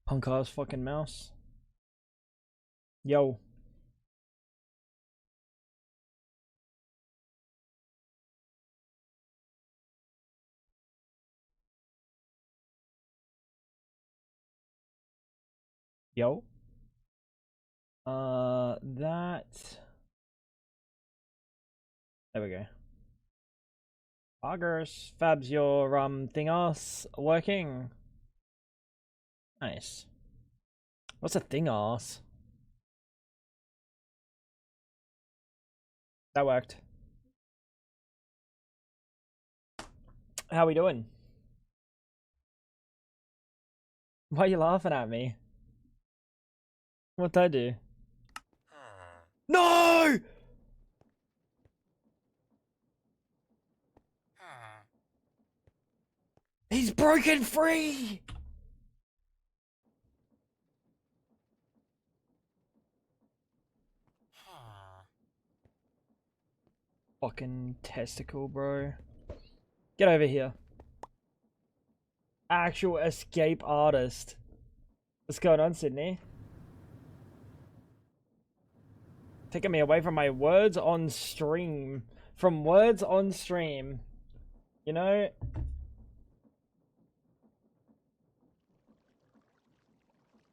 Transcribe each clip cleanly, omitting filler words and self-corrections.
Punk ass fucking mouse. Yo. Yo. That. There we go. Augers, Fabs, your thing-ass working. Nice. What's a thing-ass? That worked. How we doing? Why are you laughing at me? What'd I do? No! He's broken free! Fucking testicle, bro. Get over here. Actual escape artist. What's going on, Sydney? Taking me away from my words on stream. From words on stream. You know?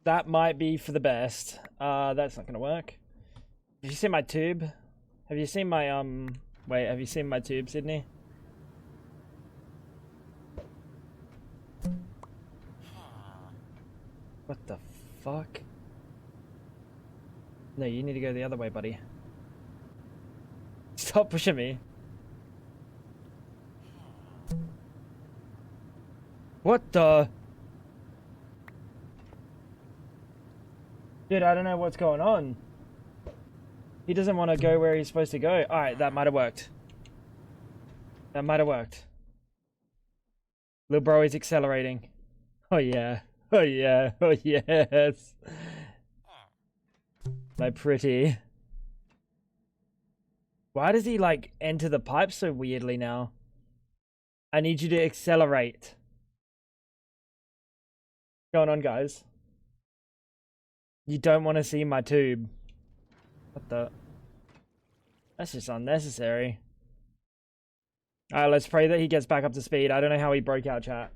That might be for the best. That's not gonna work. Have you seen my tube? Have you seen my, wait, have you seen my tube, Sydney? What the fuck? No, you need to go the other way, buddy. Stop pushing me. What the? Dude, I don't know what's going on. He doesn't want to go where he's supposed to go. Alright, that might have worked. That might have worked. Little bro is accelerating. Oh yeah. Oh yeah. Oh yes. My pretty. Why does he like enter the pipe so weirdly now? I need you to accelerate. What's going on, guys? You don't want to see my tube. What the? That's just unnecessary. Alright, let's pray that he gets back up to speed. I don't know how he broke out, chat.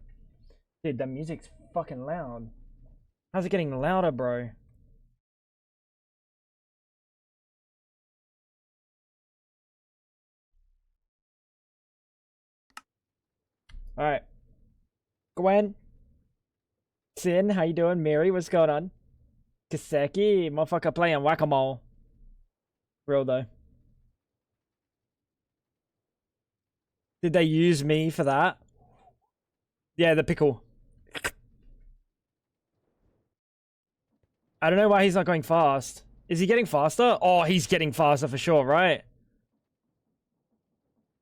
Dude, the music's fucking loud. How's it getting louder, bro? Alright. Gwen. Sin, how you doing? Mary, what's going on? Kaseki, motherfucker playing whack-a-mole. Real though. Did they use me for that? Yeah, the pickle. I don't know why he's not going fast. Is he getting faster? Oh, he's getting faster for sure, right?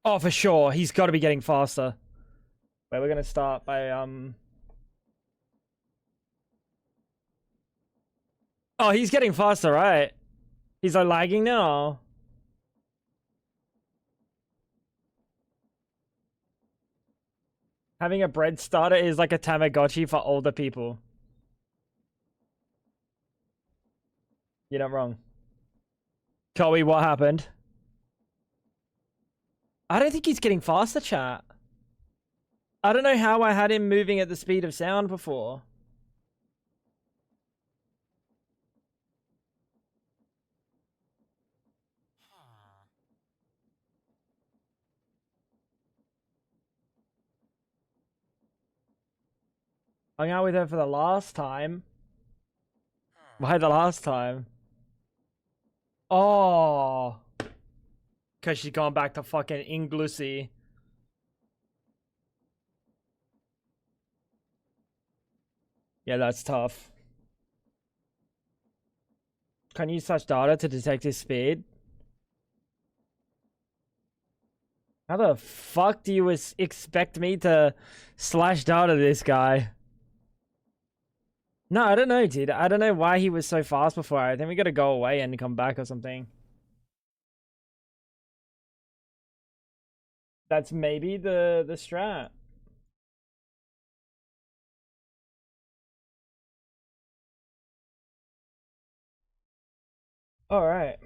Oh, for sure. He's got to be getting faster. Wait, we're going to start by, Oh, he's getting faster, right? He's like lagging now. Having a bread starter is like a Tamagotchi for older people. You're not wrong. Chloe, what happened? I don't think he's getting faster, chat. I don't know how I had him moving at the speed of sound before. Hung out with her for the last time. Why the last time? Oh. Because she's gone back to fucking Inglussy. Yeah, that's tough. Can you use such data to detect his speed? How the fuck do you expect me to slash data this guy? No, I don't know, dude. I don't know why he was so fast before. I think we gotta go away and come back or something. That's maybe the strat. Alright.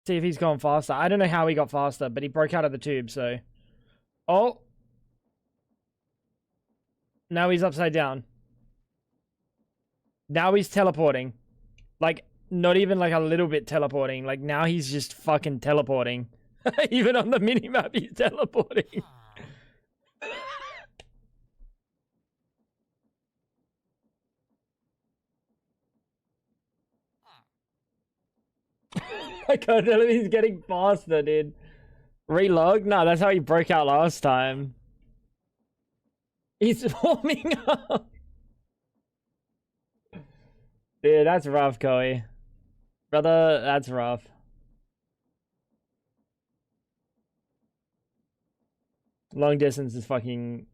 See if he's gone faster. I don't know how he got faster, but he broke out of the tube, so. Oh! Now he's upside down. Now he's teleporting. Like, not even like a little bit teleporting. Like, now he's just fucking teleporting. Even on the minimap, he's teleporting. I can't tell if he's getting faster, dude. Relog? No, that's how he broke out last time. He's warming up. Dude, that's rough, Koei. Brother, that's rough. Long distance is fucking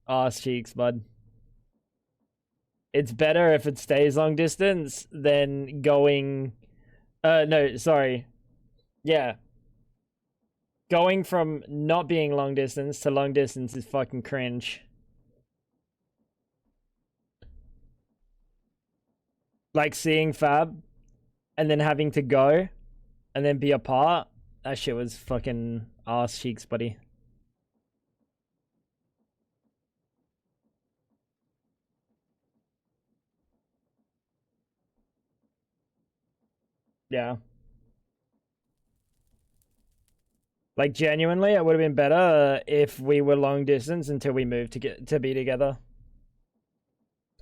ass cheeks, bud. It's better if it stays long distance than going... no, sorry. Yeah. Going from not being long distance to long distance is fucking cringe. Like seeing Fab and then having to go and then be apart. That shit was fucking ass cheeks, buddy. Yeah. Like genuinely, it would have been better if we were long distance until we moved to be together.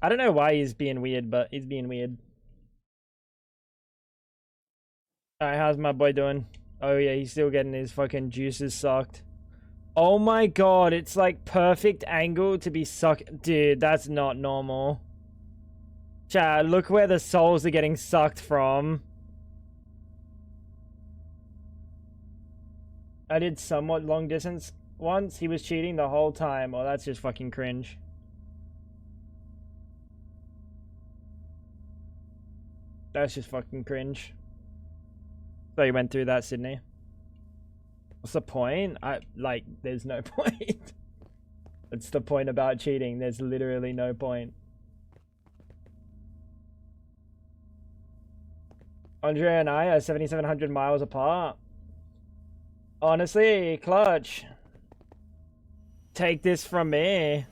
I don't know why he's being weird, but he's being weird. Alright, how's my boy doing? Oh yeah, he's still getting his fucking juices sucked. Oh my god, it's like perfect angle to be sucked. Dude, that's not normal. Chad, look where the souls are getting sucked from. I did somewhat long distance once. He was cheating the whole time. Oh, that's just fucking cringe. That's just fucking cringe. So you went through that, Sydney. What's the point? There's no point. That's the point about cheating. There's literally no point. Andrea and I are 7,700 miles apart. Honestly, Clutch, take this from me.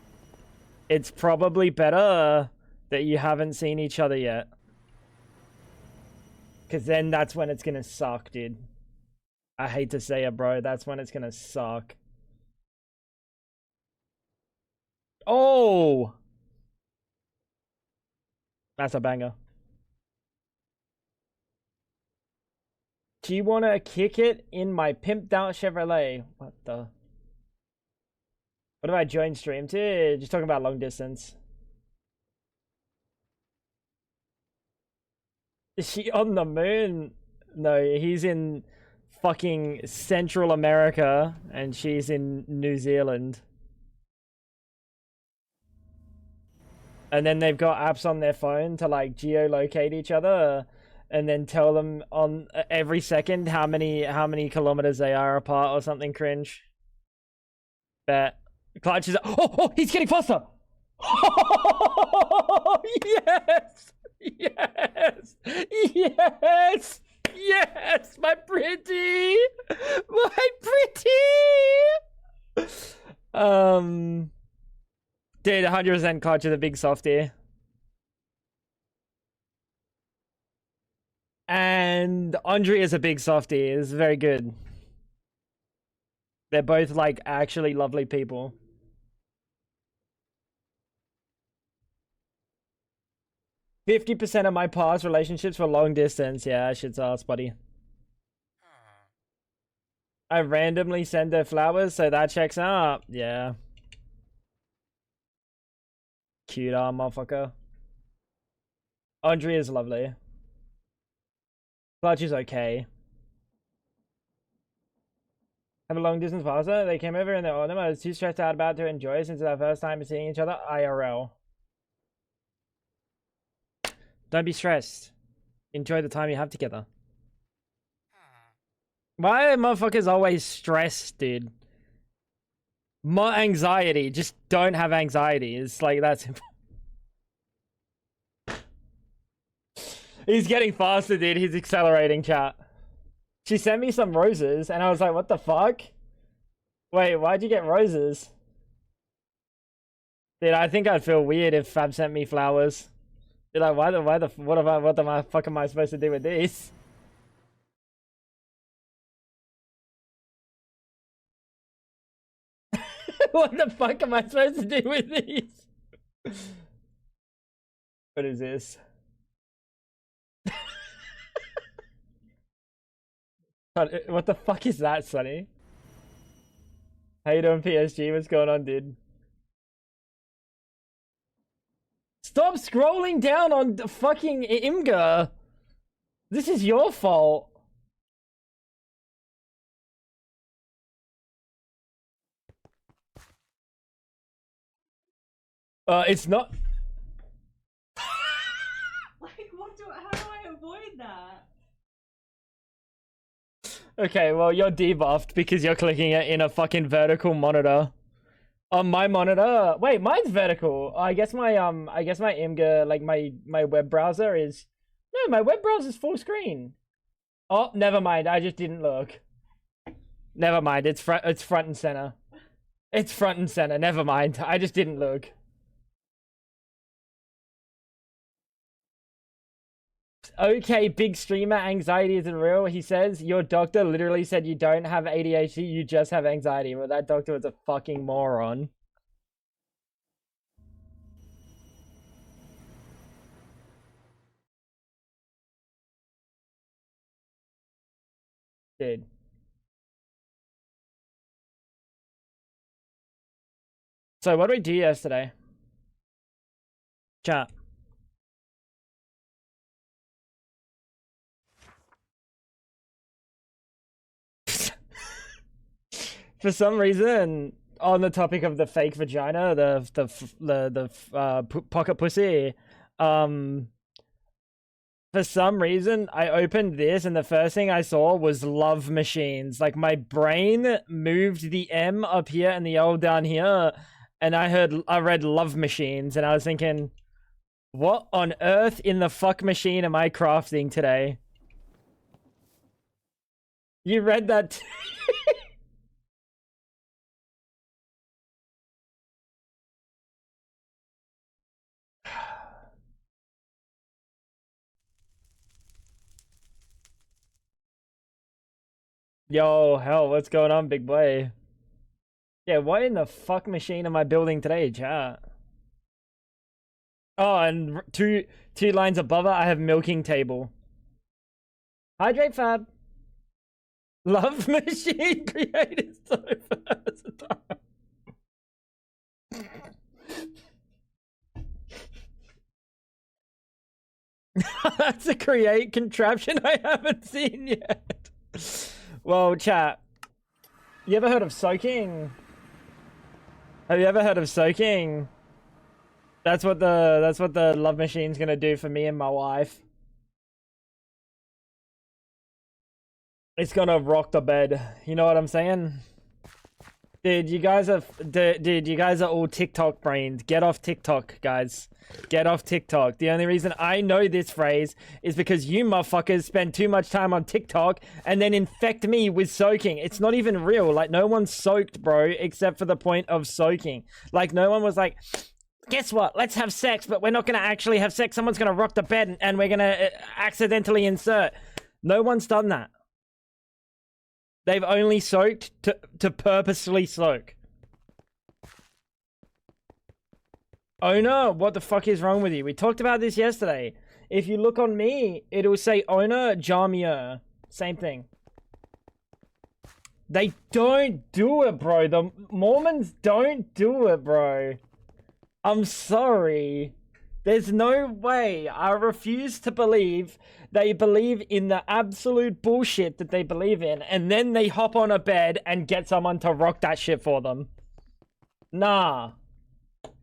It's probably better that you haven't seen each other yet. Because then that's when it's going to suck, dude. I hate to say it, bro. That's when it's going to suck. Oh! That's a banger. Do you want to kick it in my pimped out Chevrolet? What the? What have I joined stream to? Just talking about long distance. Is she on the moon? No, he's in fucking Central America and she's in New Zealand. And then they've got apps on their phone to like geolocate each other. And then tell them on every second how many kilometers they are apart or something cringe. Bet. Clutch is... Oh, he's getting faster! Oh, yes! Yes! Yes! Yes! My pretty! My pretty! Dude, 100% Clutch is a big softie. And Andre is a big softie. It's very good. They're both like actually lovely people. 50% of my past relationships were long distance. Yeah, shit's ass, buddy. I randomly send her flowers, so that checks out. Yeah. Cute motherfucker. Andre is lovely. Clutch is okay. Have a long distance pasta. They came over in the autumn. I was too stressed out about to enjoy since it's our first time seeing each other IRL. Don't be stressed. Enjoy the time you have together. Why are motherfuckers always stressed, dude? More anxiety. Just don't have anxiety. It's like that's He's getting faster, dude. He's accelerating, chat. She sent me some roses, and I was like, what the fuck? Wait, why'd you get roses? Dude, I think I'd feel weird if Fab sent me flowers. Be like, what the fuck am I supposed to do with these? What the fuck am I supposed to do with these? What is this? What the fuck is that, Sonny? How you doing, PSG? What's going on, dude? Stop scrolling down on the fucking Imgur. This is your fault. It's not. Like, how do I avoid that? Okay, well, you're debuffed because you're clicking it in a fucking vertical monitor. On my monitor, wait, mine's vertical. I guess my Imgur, like my web browser is. No, my web browser's full screen. Oh, never mind. I just didn't look. Never mind. It's front and center. It's front and center. Never mind. I just didn't look. Okay, big streamer, anxiety isn't real. He says your doctor literally said you don't have ADHD, you just have anxiety. Well, that doctor was a fucking moron. Dude. So what did we do yesterday? Chat. For some reason, on the topic of the fake vagina, the pocket pussy, for some reason, I opened this and the first thing I saw was love machines. Like my brain moved the M up here and the L down here, and I read love machines, and I was thinking, what on earth in the fuck machine am I crafting today? You read that? Yo, hell, what's going on, big boy? Yeah, what in the fuck machine am I building today, chat? Oh, and two lines above it, I have milking table. Hydrate Fab. Love machine created so versatile. That's a create contraption I haven't seen yet. Well, chat, you ever heard of soaking? Have you ever heard of soaking? That's what the love machine's gonna do for me and my wife. It's gonna rock the bed. You know what I'm saying? Dude, you guys are all TikTok brains. Get off TikTok, guys. Get off TikTok. The only reason I know this phrase is because you motherfuckers spend too much time on TikTok and then infect me with soaking. It's not even real. Like, no one's soaked, bro, except for the point of soaking. Like, no one was like, guess what? Let's have sex, but we're not going to actually have sex. Someone's going to rock the bed and we're going to accidentally insert. No one's done that. They've only soaked to purposely soak. Owner, what the fuck is wrong with you? We talked about this yesterday. If you look on me, it'll say owner, Jamia. Same thing. They don't do it, bro. The Mormons don't do it, bro. I'm sorry. There's no way. I refuse to believe they believe in the absolute bullshit that they believe in, and then they hop on a bed and get someone to rock that shit for them. Nah.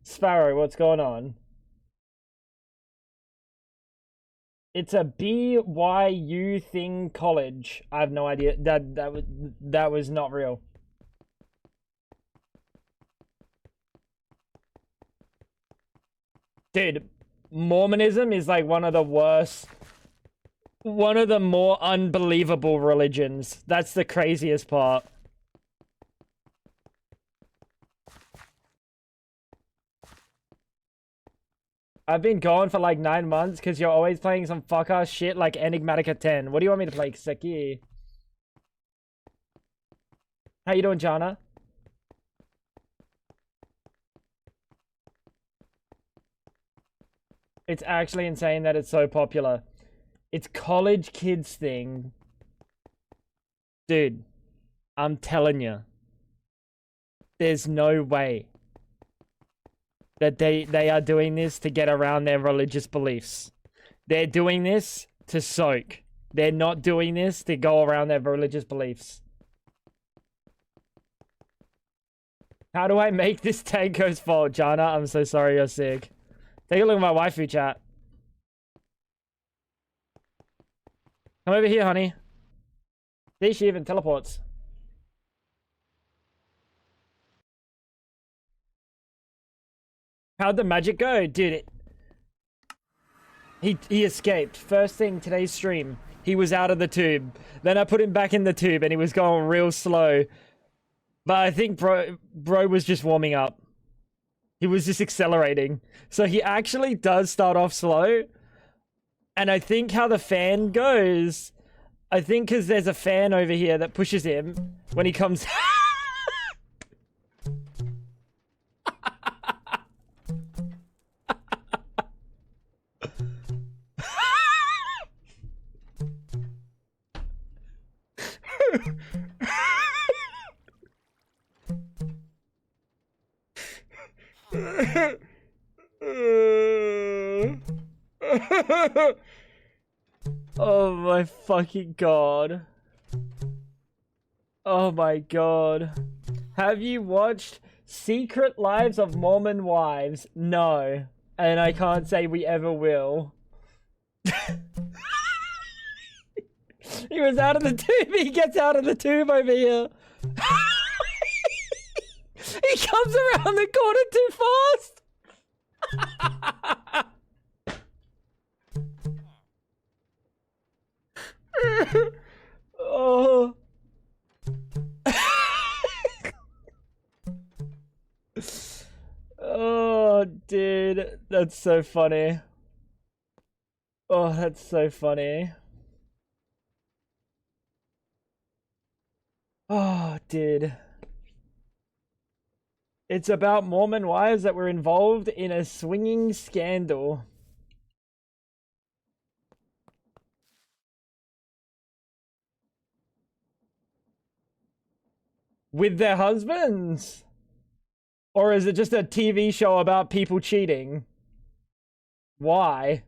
Sparrow, what's going on? It's a BYU thing college. I have no idea. That was not real. Dude, Mormonism is like one of the worst one of the more unbelievable religions. That's the craziest part. I've been gone for like 9 months because you're always playing some fuck-ass shit like Enigmatica 10. What do you want me to play, Seki? How you doing, Jana? It's actually insane that it's so popular. It's college kids thing. Dude, I'm telling you. There's no way that they are doing this to get around their religious beliefs. They're doing this to soak. They're not doing this to go around their religious beliefs. How do I make this Tanko's fault, Jana? I'm so sorry you're sick. Take a look at my waifu chat. Come over here, honey. See, she even teleports. How'd the magic go? Dude, he escaped. First thing today's stream, he was out of the tube. Then I put him back in the tube and he was going real slow. But I think bro was just warming up. He was just accelerating. So he actually does start off slow. And I think how the fan goes, I think because there's a fan over here that pushes him when he comes... Oh my fucking god. Oh my god. Have you watched Secret Lives of Mormon Wives? No. And I can't say we ever will. He was out of the tube. He gets out of the tube over here. He comes around the corner too fast. Oh. Oh, dude. That's so funny. Oh, that's so funny. Oh, dude. It's about Mormon wives that were involved in a swinging scandal. With their husbands? Or is it just a TV show about people cheating? Why?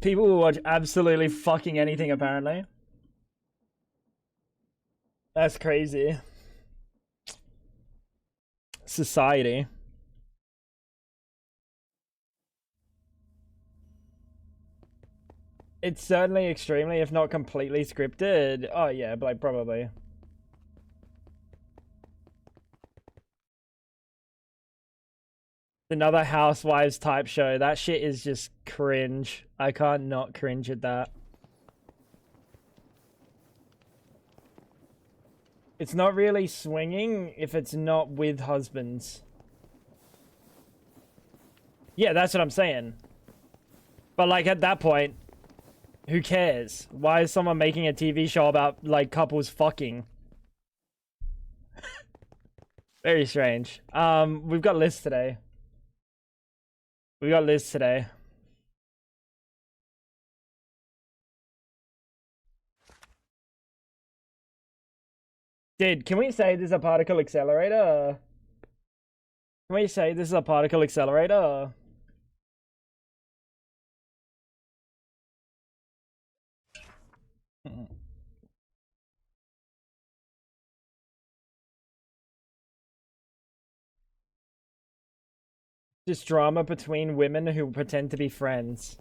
People will watch absolutely fucking anything, apparently. That's crazy. Society. It's certainly extremely, if not completely scripted. Oh yeah, like probably. Another Housewives type show. That shit is just cringe. I can't not cringe at that. It's not really swinging if it's not with husbands. Yeah, that's what I'm saying. But like at that point, who cares? Why is someone making a TV show about like couples fucking? Very strange. We've got lists today. We got lists today. Dude, can we say this is a particle accelerator? Can we say this is a particle accelerator? Just drama between women who pretend to be friends.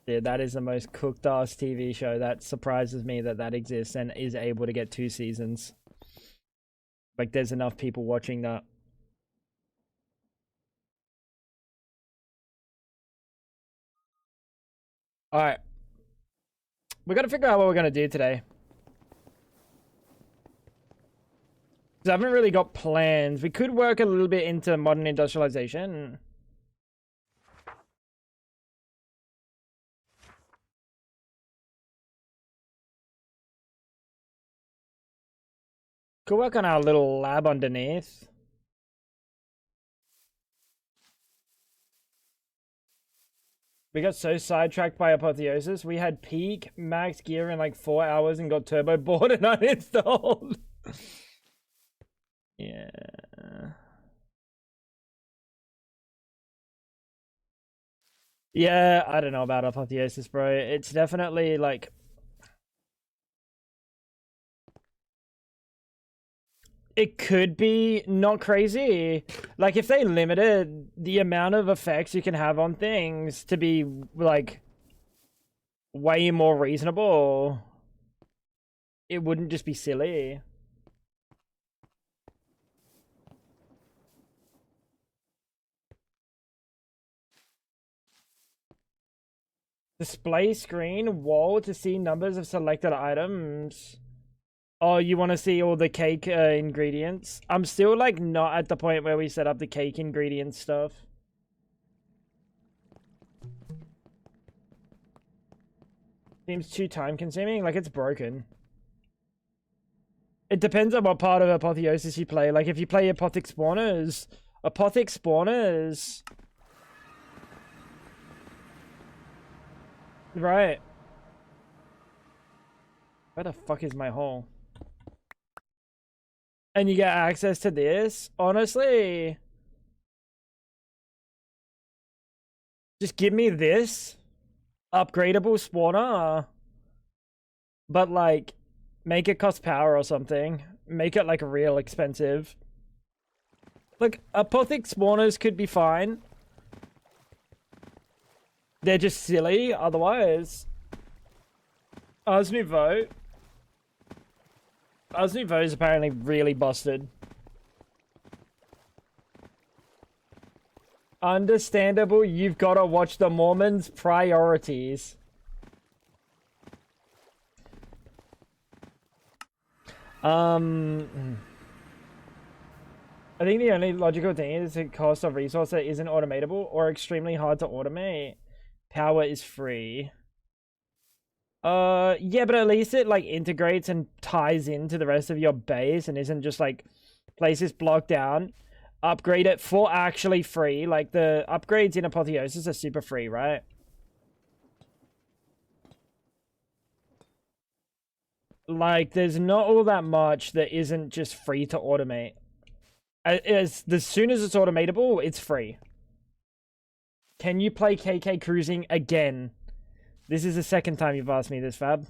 Dude, that is the most cooked ass TV show. That surprises me that that exists and is able to get 2 seasons. Like, there's enough people watching that. Alright. We gotta figure out what we're gonna do today. Because I haven't really got plans. We could work a little bit into modern industrialization. Could work on our little lab underneath. We got so sidetracked by Apotheosis. We had peak max gear in like 4 hours and got turbo board and uninstalled. Yeah. Yeah, I don't know about Apotheosis, bro. It's definitely like... It could be not crazy. Like, if they limited the amount of effects you can have on things to be, like, way more reasonable, it wouldn't just be silly. Display screen wall to see numbers of selected items. Oh, you want to see all the cake ingredients? I'm still like not at the point where we set up the cake ingredient stuff. Seems too time consuming. Like, it's broken. It depends on what part of Apotheosis you play. Like, if you play Apothic Spawners. Right. Where the fuck is my hole? And you get access to this? Honestly, just give me this upgradable spawner, but like make it cost power or something. Make it like real expensive. Like, Apothic spawners could be fine. They're just silly otherwise. Ars Nouveau is apparently really busted. Understandable, you've got to watch the Mormons' priorities. I think the only logical thing is the cost of resource that isn't automatable or extremely hard to automate. Power is free. Yeah, but at least it like integrates and ties into the rest of your base and isn't just like places blocked down. Upgrade it for actually free. Like, the upgrades in Apotheosis are super free, right? Like, there's not all that much that isn't just free to automate. As soon as it's automatable, it's free. Can you play KK Cruising again? This is the second time you've asked me this, Fab.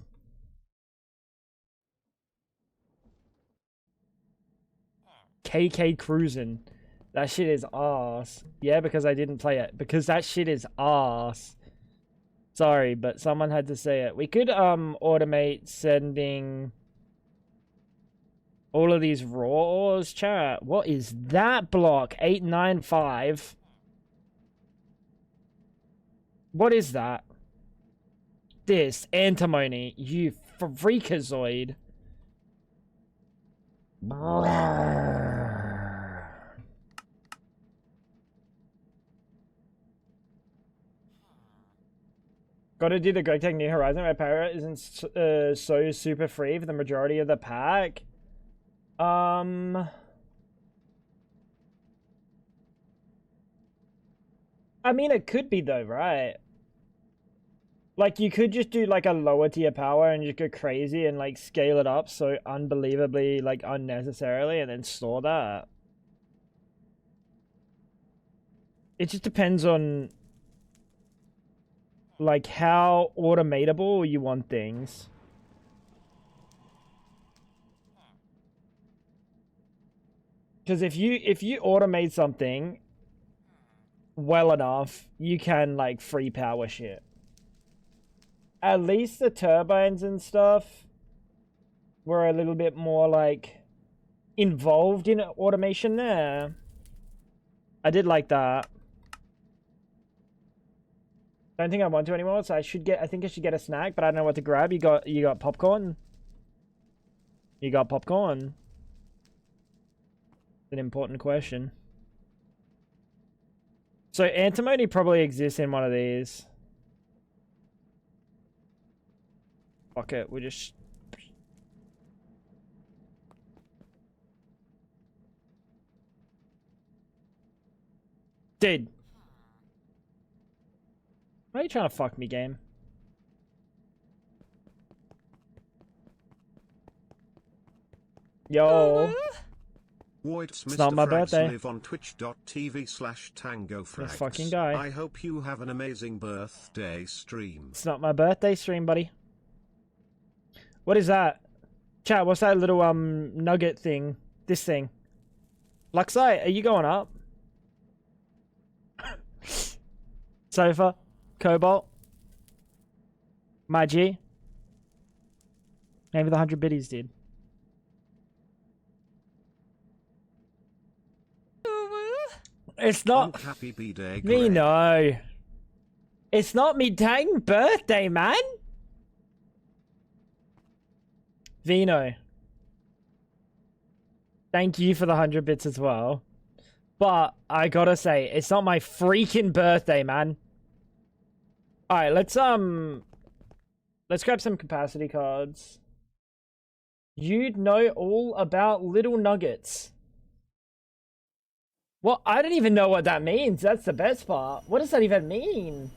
KK Cruising. That shit is arse. Yeah, because I didn't play it. Because that shit is arse. Sorry, but someone had to say it. We could automate sending all of these raw ores, chat. What is that block? 895. What is that? This antimony, you freakazoid. Gotta do the Greg Tech New Horizon. My power isn't so super free for the majority of the pack. I mean, it could be though, right? Like, you could just do like a lower tier power and just go crazy and like scale it up so unbelievably like unnecessarily and then store that. It just depends on like how automatable you want things. Because if you automate something well enough, you can like free power shit. At least the turbines and stuff were a little bit more like involved in automation there. I did like that. Don't think I want to anymore, so I think I should get a snack, but I don't know what to grab. You got popcorn? You got popcorn? An important question. So antimony probably exists in one of these. Fuck it, we just... Dude. Why are you trying to fuck me, game? Yo. It's not my birthday. Live on twitch.tv/tangofrags. This fucking guy. I hope you have an amazing birthday stream. It's not my birthday stream, buddy. What is that? Chat, what's that little nugget thing? This thing. Luxite, are you going up? Sofa. Cobalt. My G. Maybe the 100 biddies did. It's not. Happy B-Day, Me, no. It's not me dang birthday, man. Vino. Thank you for the 100 bits as well. But I gotta say, it's not my freaking birthday, man. Alright, let's grab some capacity cards. You'd know all about little nuggets. Well, I don't even know what that means. That's the best part. What does that even mean?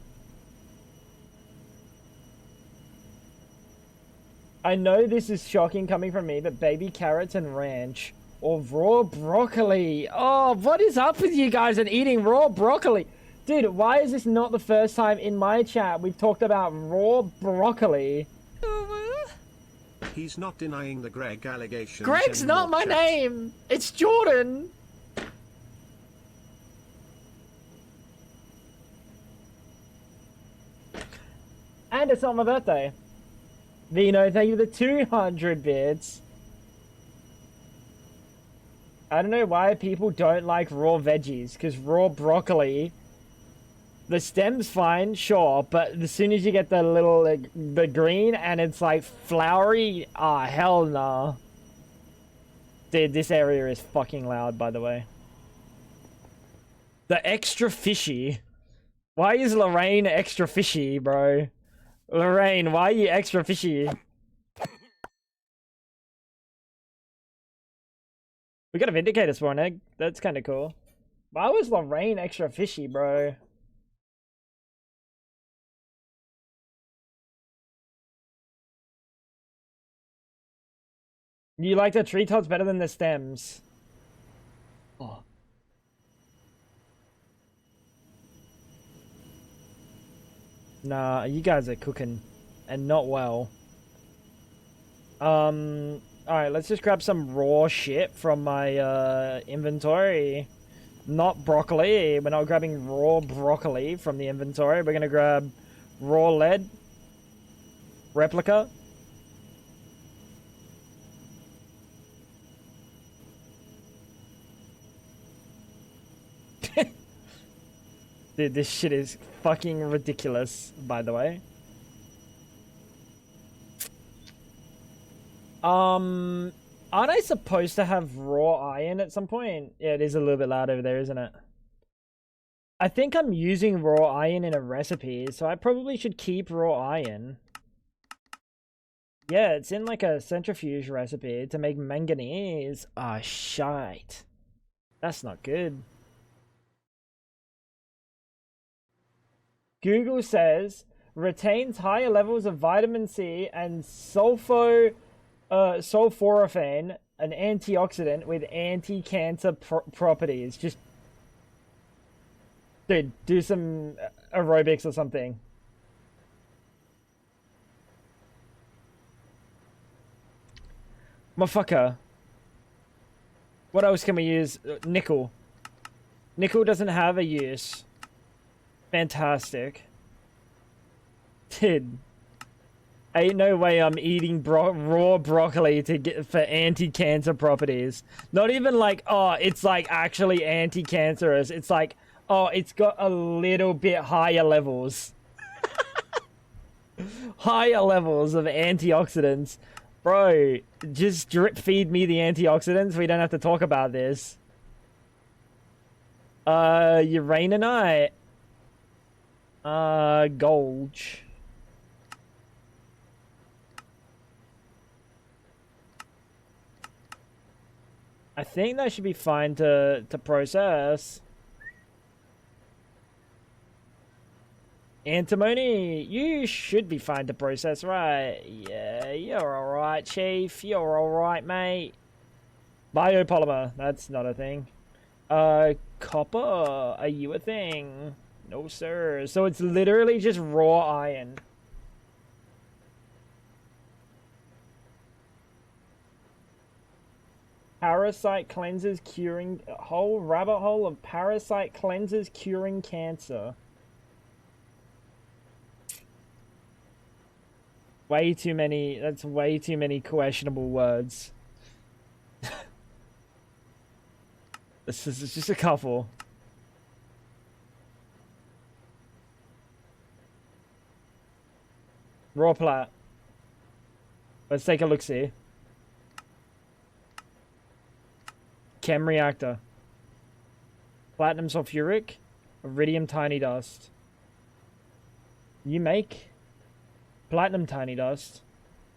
I know this is shocking coming from me, but baby carrots and ranch. Or raw broccoli. Oh, what is up with you guys and eating raw broccoli? Dude, why is this not the first time in my chat we've talked about raw broccoli? He's not denying the Greg allegations. Greg's not my name. It's Jordan. And it's not my birthday. Vino, thank you for the 200 bits. I don't know why people don't like raw veggies, because raw broccoli, the stem's fine, sure, but as soon as you get the little, like, the green and it's like flowery, ah, hell nah. Dude, this area is fucking loud, by the way. The extra fishy. Why is Lorraine extra fishy, bro? Lorraine, why are you extra fishy? We got a Vindicator spawn egg. That's kind of cool. Why was Lorraine extra fishy, bro? You like the tree tops better than the stems. Oh. Nah, you guys are cooking. And not well. Alright, let's just grab some raw shit from my inventory. Not broccoli. We're not grabbing raw broccoli from the inventory. We're gonna grab raw lead. Replica. Dude, this shit is fucking ridiculous, by the way. Aren't I supposed to have raw iron at some point? Yeah, it is a little bit loud over there, isn't it? I think I'm using raw iron in a recipe, so I probably should keep raw iron. Yeah, it's in like a centrifuge recipe to make manganese. Ah, shite. That's not good. Google says retains higher levels of vitamin C and sulforaphane, an antioxidant with anti-cancer properties. Just, dude, do some aerobics or something. Motherfucker. What else can we use? Nickel. Nickel doesn't have a use. Fantastic. Dude. Ain't no way I'm eating raw broccoli to get for anti-cancer properties. Not even like, oh, it's like actually anti-cancerous. It's like, oh, it's got a little bit higher levels. Higher levels of antioxidants. Bro, just drip feed me the antioxidants. We don't have to talk about this. Uraninite. Golge. I think that should be fine to process. Antimony, you should be fine to process, right? Yeah, you're alright, Chief. You're alright, mate. Biopolymer, that's not a thing. Copper, are you a thing? No, sir. So it's literally just raw iron. Parasite cleansers curing... Whole rabbit hole of parasite cleansers curing cancer. Way too many... That's way too many questionable words. This is just a couple. Raw plat. Let's take a look-see. Chem reactor. Platinum sulfuric. Iridium tiny dust. You make platinum tiny dust.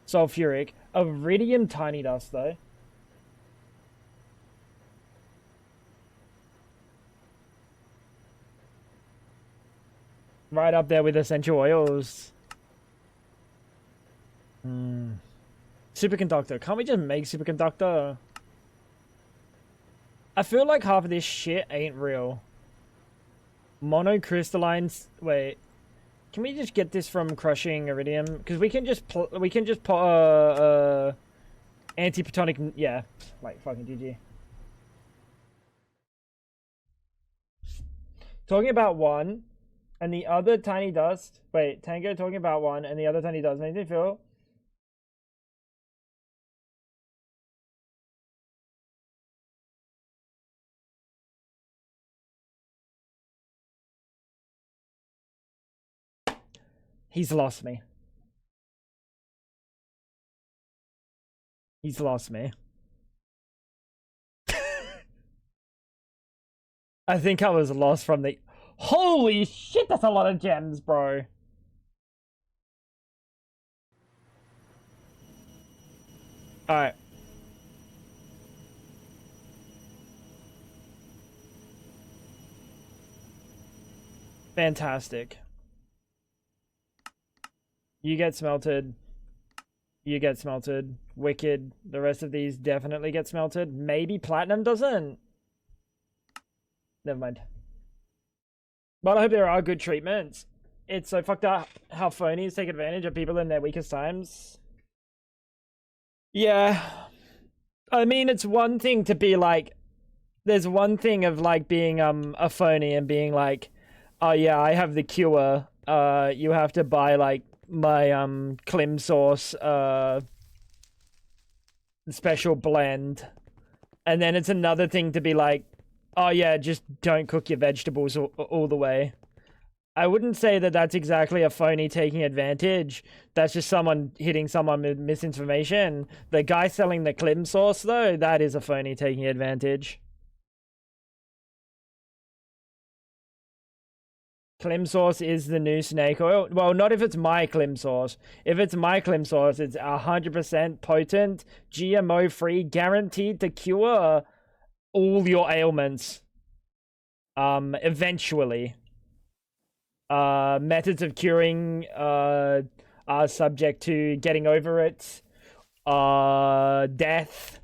Sulfuric. Iridium tiny dust, though. Right up there with essential oils. Superconductor. Can't we just make superconductor? I feel like half of this shit ain't real. Monocrystalline... Wait. Can we just get this from crushing iridium? Because we can just put antipatonic... Yeah. Like, fucking GG. Talking about one... And the other tiny dust... Wait, Tango talking about one, and the other tiny dust makes me feel... He's lost me. He's lost me. I think I was lost from the... Holy shit, that's a lot of gems, bro. Alright. Fantastic. You get smelted. You get smelted. Wicked. The rest of these definitely get smelted. Maybe platinum doesn't. Never mind. But I hope there are good treatments. It's so fucked up how phonies take advantage of people in their weakest times. Yeah. I mean, it's one thing to be like... There's one thing of like being a phony and being like, oh yeah, I have the cure. You have to buy like my Clim Sauce special blend. And then it's another thing to be like, oh yeah, just don't cook your vegetables all the way. I wouldn't say that that's exactly a phony taking advantage. That's just someone hitting someone with misinformation. The guy selling the Clim Sauce, though, that is a phony taking advantage. Clim Sauce is the new snake oil. Well, not if it's my Clim Sauce. If it's my Clim Sauce, it's 100% potent, GMO-free, guaranteed to cure all your ailments. Eventually. Methods of curing are subject to getting over it, death.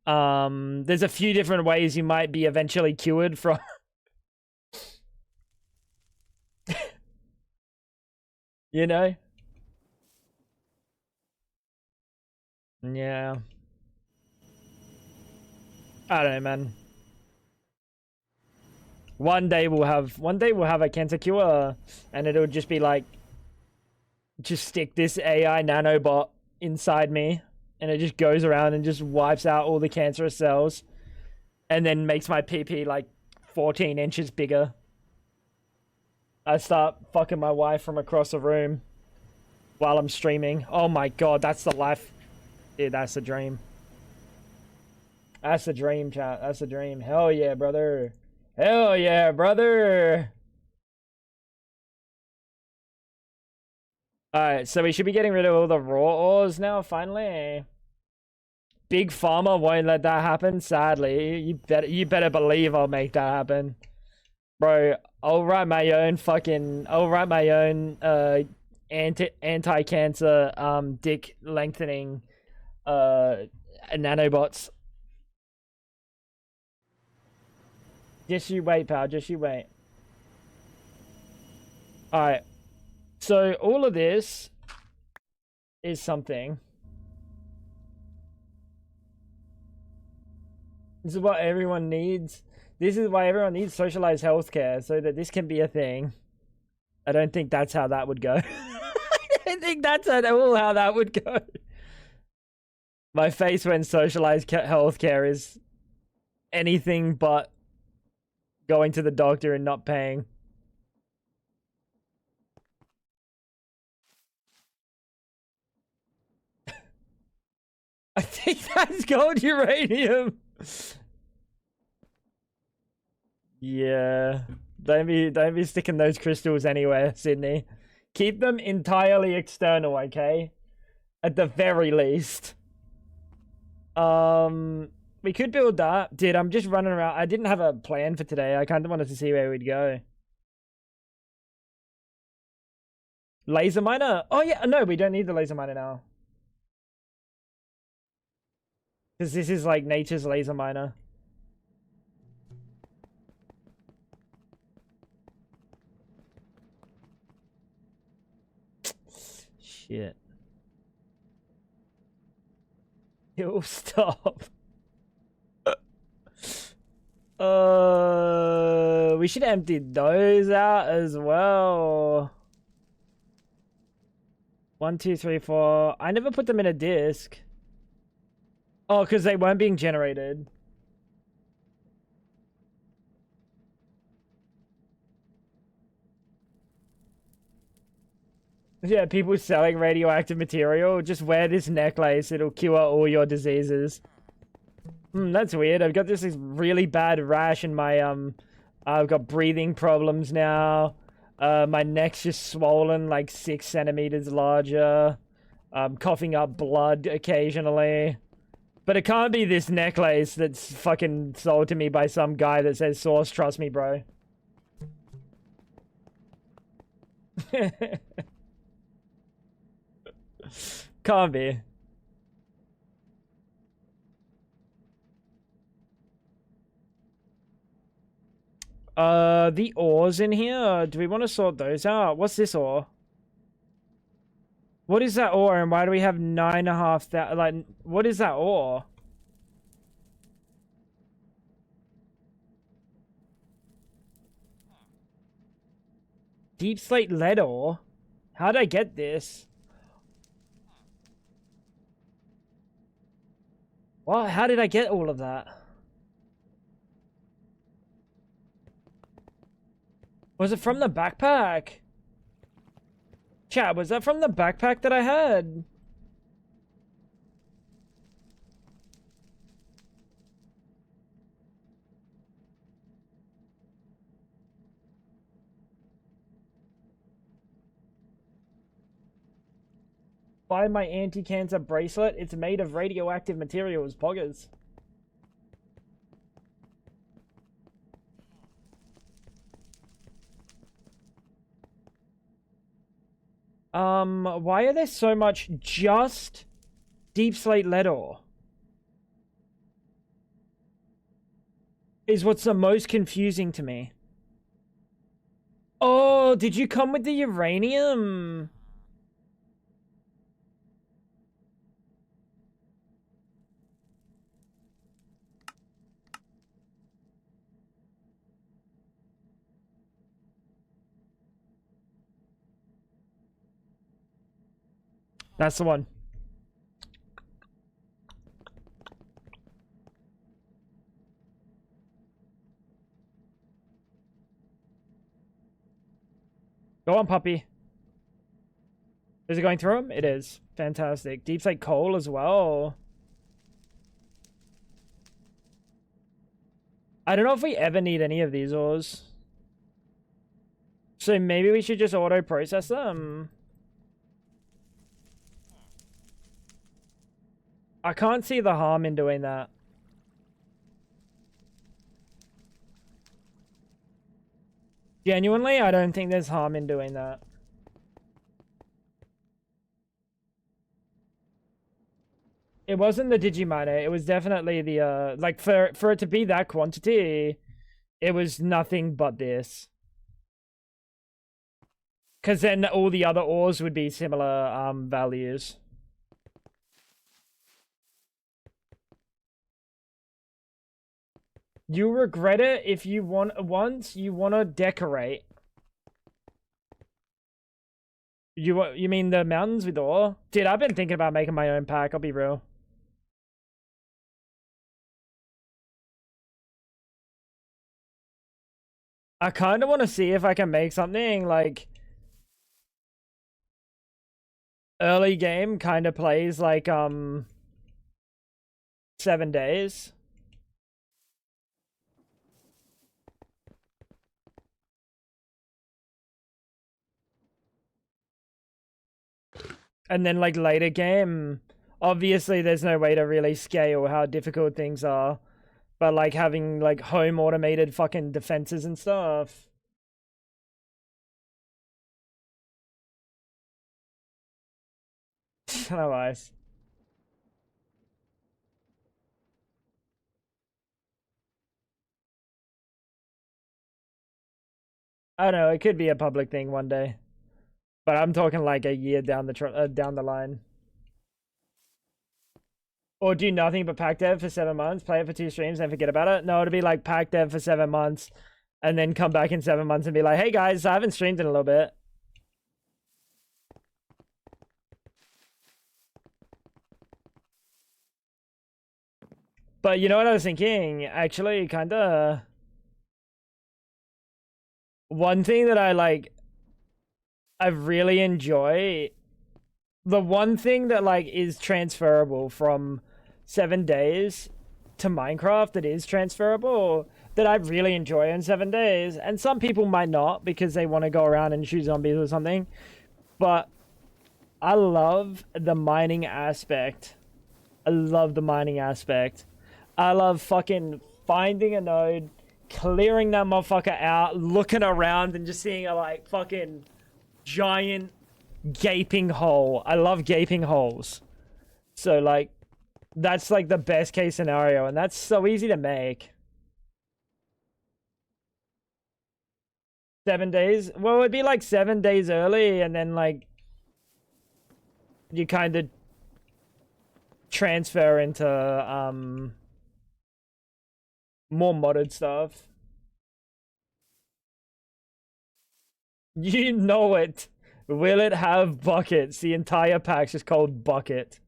There's a few different ways you might be eventually cured from. You know? Yeah. I don't know, man. One day we'll have a cancer cure, and it'll just be like, just stick this AI nanobot inside me, and it just goes around and just wipes out all the cancerous cells, and then makes my PP like 14 inches bigger. I start fucking my wife from across the room. while I'm streaming. Oh my god, that's the life. Dude, that's the dream. That's the dream, chat. That's the dream. Hell yeah, brother. Hell yeah, brother. Alright, so we should be getting rid of all the raw ores now, finally. Big Pharma won't let that happen, sadly. You better believe I'll make that happen. Bro, I'll write my own anti-cancer dick lengthening nanobots. Just you wait, pal, just you wait. Alright. So all of this is something. This is what everyone needs. This is why everyone needs socialized healthcare, so that this can be a thing. I don't think that's how that would go. I don't think that's at all how that would go. My face when socialized healthcare is anything but going to the doctor and not paying. I think that's gold uranium. Yeah. Don't be sticking those crystals anywhere, Sydney. Keep them entirely external, okay? At the very least. We could build that. Dude, I'm just running around. I didn't have a plan for today. I kind of wanted to see where we'd go. Laser miner? Oh yeah, no, we don't need the laser miner now. Because this is like nature's laser miner. Shit. It'll stop. We should empty those out as well. 1, 2, 3, 4. I never put them in a disc. Oh, because they weren't being generated. Yeah, people selling radioactive material. Just wear this necklace. It'll cure all your diseases. That's weird. I've got this really bad rash in my, I've got breathing problems now. My neck's just swollen like 6 centimeters larger. I'm coughing up blood occasionally. But it can't be this necklace that's fucking sold to me by some guy that says, Source, trust me, bro. Can't be. The ores in here. Do we want to sort those out? What's this ore? What is that ore, and why do we have 9,500? Like, what is that ore? Deep slate lead ore? How did I get this? What? How did I get all of that? Was it from the backpack? Chat, was that from the backpack that I had? Buy my anti-cancer bracelet. It's made of radioactive materials, poggers. Why are there so much just deep slate lead ore? Is what's the most confusing to me. Oh, did you come with the uranium? That's the one. Go on, puppy. Is it going through them? It is. Fantastic. Deep Slate Coal as well. I don't know if we ever need any of these ores. So maybe we should just auto-process them. I can't see the harm in doing that. Genuinely, I don't think there's harm in doing that. It wasn't the Digiminer, it was definitely the, like, for it to be that quantity, it was nothing but this. Because then all the other ores would be similar, values. You regret it if you once you want to decorate. You mean the mountains with ore? Dude, I've been thinking about making my own pack, I'll be real. I kind of want to see if I can make something like early game kind of plays like 7 days. And then like later game, obviously there's no way to really scale how difficult things are. But like having like home automated fucking defenses and stuff. No ice. I don't know, it could be a public thing one day. But I'm talking like a year down the line. Or do nothing but pack dev for 7 months, play it for 2 streams, and forget about it? No, it'll be like pack dev for 7 months, and then come back in 7 months and be like, hey guys, I haven't streamed in a little bit. But you know what I was thinking? Actually, kinda... One thing that I really enjoy... The one thing that, like, is transferable from 7 days to Minecraft that is transferable, that I really enjoy in 7 days, and some people might not because they want to go around and shoot zombies or something, but I love the mining aspect. I love the mining aspect. I love fucking finding a node, clearing that motherfucker out, looking around and just seeing a like fucking giant gaping hole. I love gaping holes. So like that's like the best case scenario, and that's so easy to make. 7 days? Well, it'd be like 7 days early, and then like you kind of transfer into more modded stuff. You know it. Will it have buckets? The entire pack's just called bucket.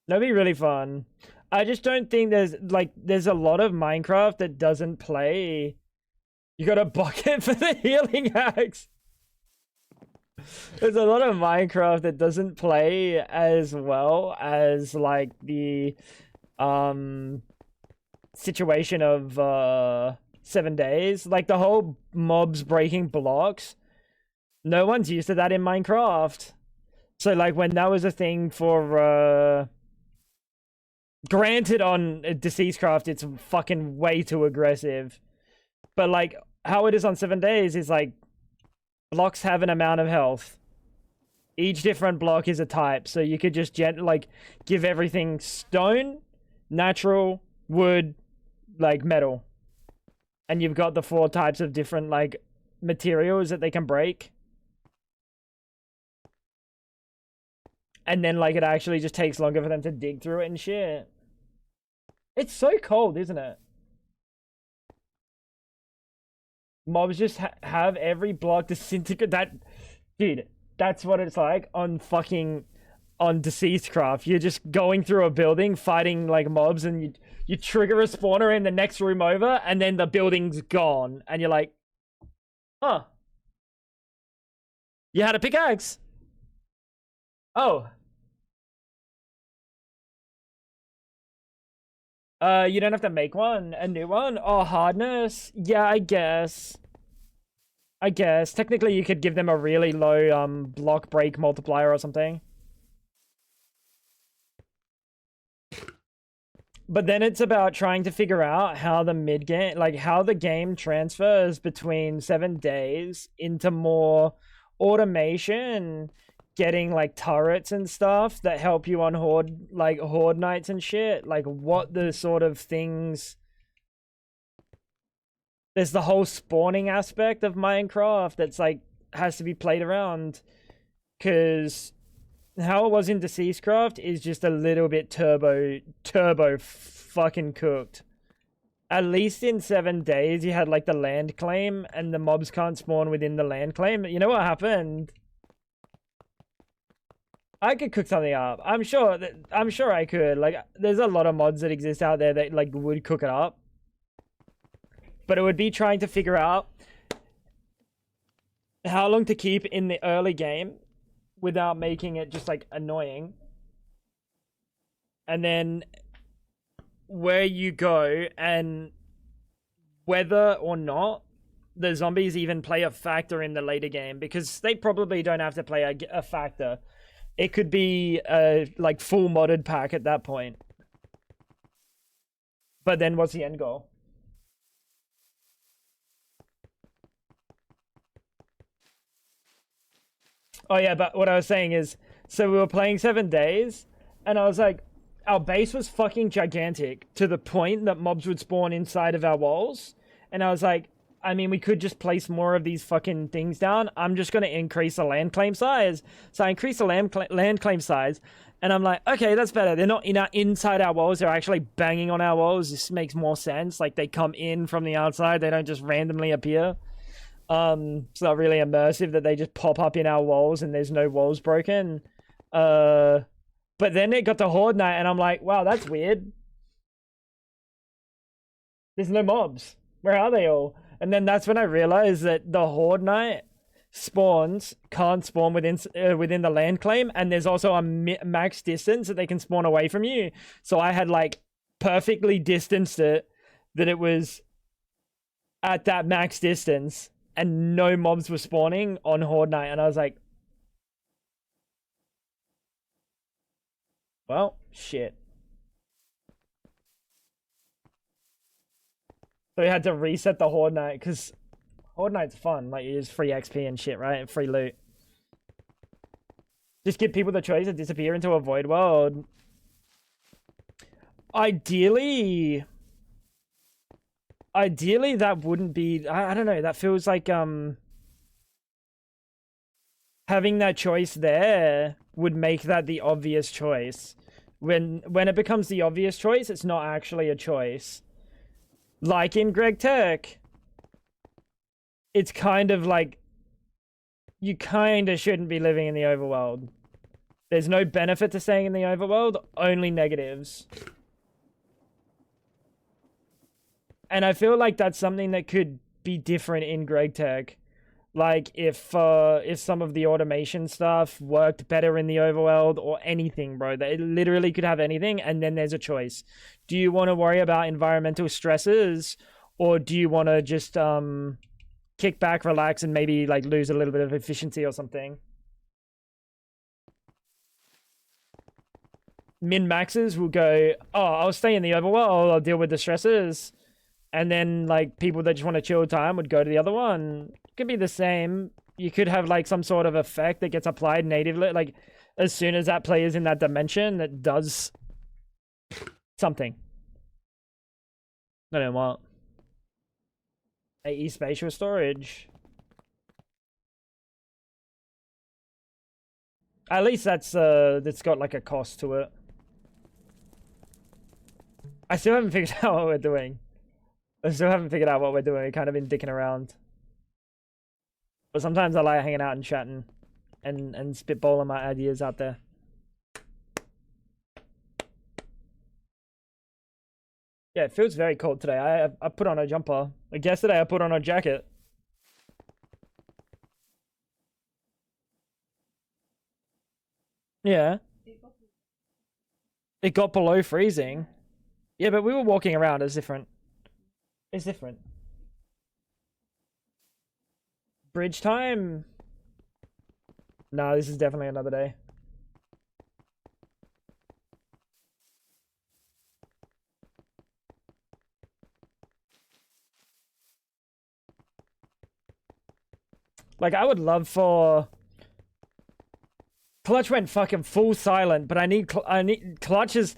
That'd be really fun. I just don't think there's a lot of Minecraft that doesn't play. You got a bucket for the healing axe. There's a lot of Minecraft that doesn't play as well as like the situation of 7 days. Like the whole mobs breaking blocks. No one's used to that in Minecraft. So like when that was a thing for granted on Deceased Craft, it's fucking way too aggressive. But like how it is on 7 days is like blocks have an amount of health. Each different block is a type, so you could just like give everything stone, natural, wood, like metal. And you've got the 4 types of different like materials that they can break. And then like it actually just takes longer for them to dig through it and shit. It's so cold, isn't it? Mobs just have every block disintegrate. Dude, that's what it's like on fucking on Deceased Craft. You're just going through a building, fighting like mobs, and you trigger a spawner in the next room over, and then the building's gone, and you're like, huh? You had a pickaxe? Oh. You don't have to make one, a new one? Oh, hardness? Yeah, I guess. Technically you could give them a really low block break multiplier or something. But then it's about trying to figure out how the mid game, like how the game transfers between 7 days into more automation, getting like turrets and stuff that help you on horde nights and shit. Like what the sort of things. There's the whole spawning aspect of Minecraft that's like has to be played around, because how it was in Deceased Craft is just a little bit turbo fucking cooked. At least in 7 days you had like the land claim, and the mobs can't spawn within the land claim. You know what happened? I could cook something up. I'm sure I could. Like there's a lot of mods that exist out there that like would cook it up. But it would be trying to figure out how long to keep in the early game without making it just like annoying. And then where you go and whether or not the zombies even play a factor in the later game, because they probably don't have to play a factor. It could be a like full modded pack at that point. But then what's the end goal? Oh yeah, but what I was saying is, so we were playing 7 days, and I was like, our base was fucking gigantic to the point that mobs would spawn inside of our walls. And I was like, I mean, we could just place more of these fucking things down. I'm just going to increase the land claim size. So I increased the land claim size, and I'm like, okay, that's better. They're not inside our walls. They're actually banging on our walls. This makes more sense. Like they come in from the outside. They don't just randomly appear. It's not really immersive that they just pop up in our walls and there's no walls broken. But then it got to Horde Night, and I'm like, wow, that's weird. There's no mobs. Where are they all? And then that's when I realized that the Horde Night spawns can't spawn within the land claim, and there's also a max distance that they can spawn away from you. So I had like perfectly distanced it that it was at that max distance, and no mobs were spawning on Horde Night, and I was like, well, shit. So we had to reset the Horde Night, because Horde Night's fun. Like, you use free XP and shit, right? And free loot. Just give people the choice to disappear into a void world. Ideally, that wouldn't be... I don't know. That feels like having that choice there would make that the obvious choice. When it becomes the obvious choice, it's not actually a choice. Like in Greg Tech, it's kind of like you kind of shouldn't be living in the overworld. There's no benefit to staying in the overworld, only negatives. And I feel like that's something that could be different in Greg Tech. Like if some of the automation stuff worked better in the overworld or anything, bro. They literally could have anything, and then there's a choice. Do you want to worry about environmental stresses, or do you want to just kick back, relax, and maybe like lose a little bit of efficiency or something? Min-maxes will go, oh, I'll stay in the overworld, I'll deal with the stresses. And then like people that just want to chill time would go to the other one. It could be the same. You could have like some sort of effect that gets applied natively. Like as soon as that player's in that dimension, that does something. I don't know what. AE spatial storage. At least that's got like a cost to it. I still haven't figured out what we're doing. I still haven't figured out what we're doing. We've kind of been dicking around. But sometimes I like hanging out and chatting and spitballing my ideas out there. Yeah, it feels very cold today. I put on a jumper. Like yesterday, I put on a jacket. Yeah. It got below freezing. Yeah, but we were walking around. It's different. It's different. Bridge time? No, this is definitely another day. Like, I would love for... Clutch went fucking full silent, but I need Clutch has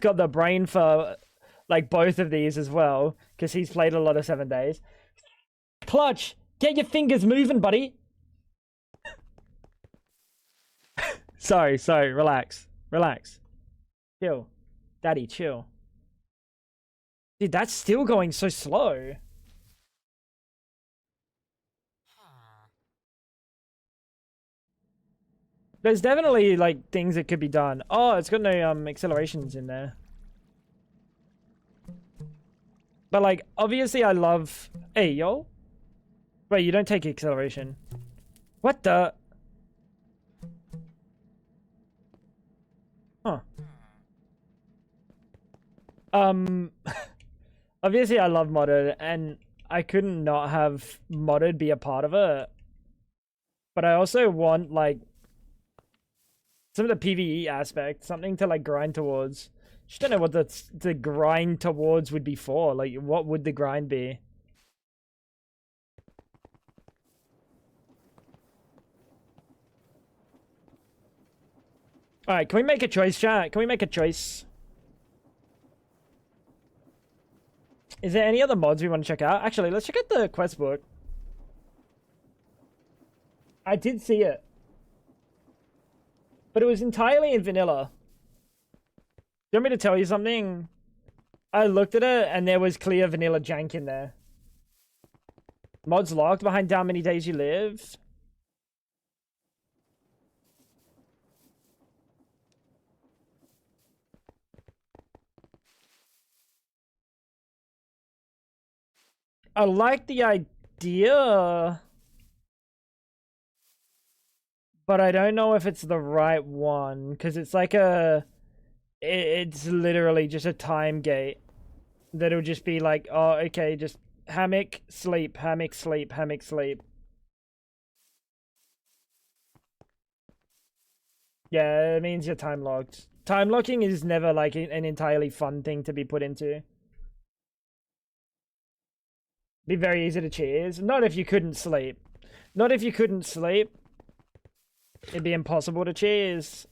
got the brain for like both of these as well, because he's played a lot of 7 days. Clutch, get your fingers moving, buddy. Sorry, relax. Chill. Daddy, chill. Dude, that's still going so slow. There's definitely like things that could be done. Oh, it's got no accelerations in there. But like, obviously I love... Hey, yo. Wait, you don't take acceleration. What the... Huh. Obviously I love modded, and I couldn't not have modded be a part of it. But I also want like some of the PvE aspect, something to like grind towards. Just don't know what the grind towards would be for. Like, what would the grind be? Alright, can we make a choice, chat? Can we make a choice? Is there any other mods we want to check out? Actually, let's check out the quest book. I did see it. But it was entirely in vanilla. Do you want me to tell you something? I looked at it and there was clear vanilla jank in there. Mods locked behind how many days you live. I like the idea, but I don't know if it's the right one, because it's like it's literally just a time gate that'll just be like, oh, okay, just hammock, sleep, hammock, sleep, hammock, sleep. Yeah, it means you're time locked. Time locking is never like an entirely fun thing to be put into. Be very easy to cheese. Not if you couldn't sleep. Not if you couldn't sleep. It'd be impossible to cheese.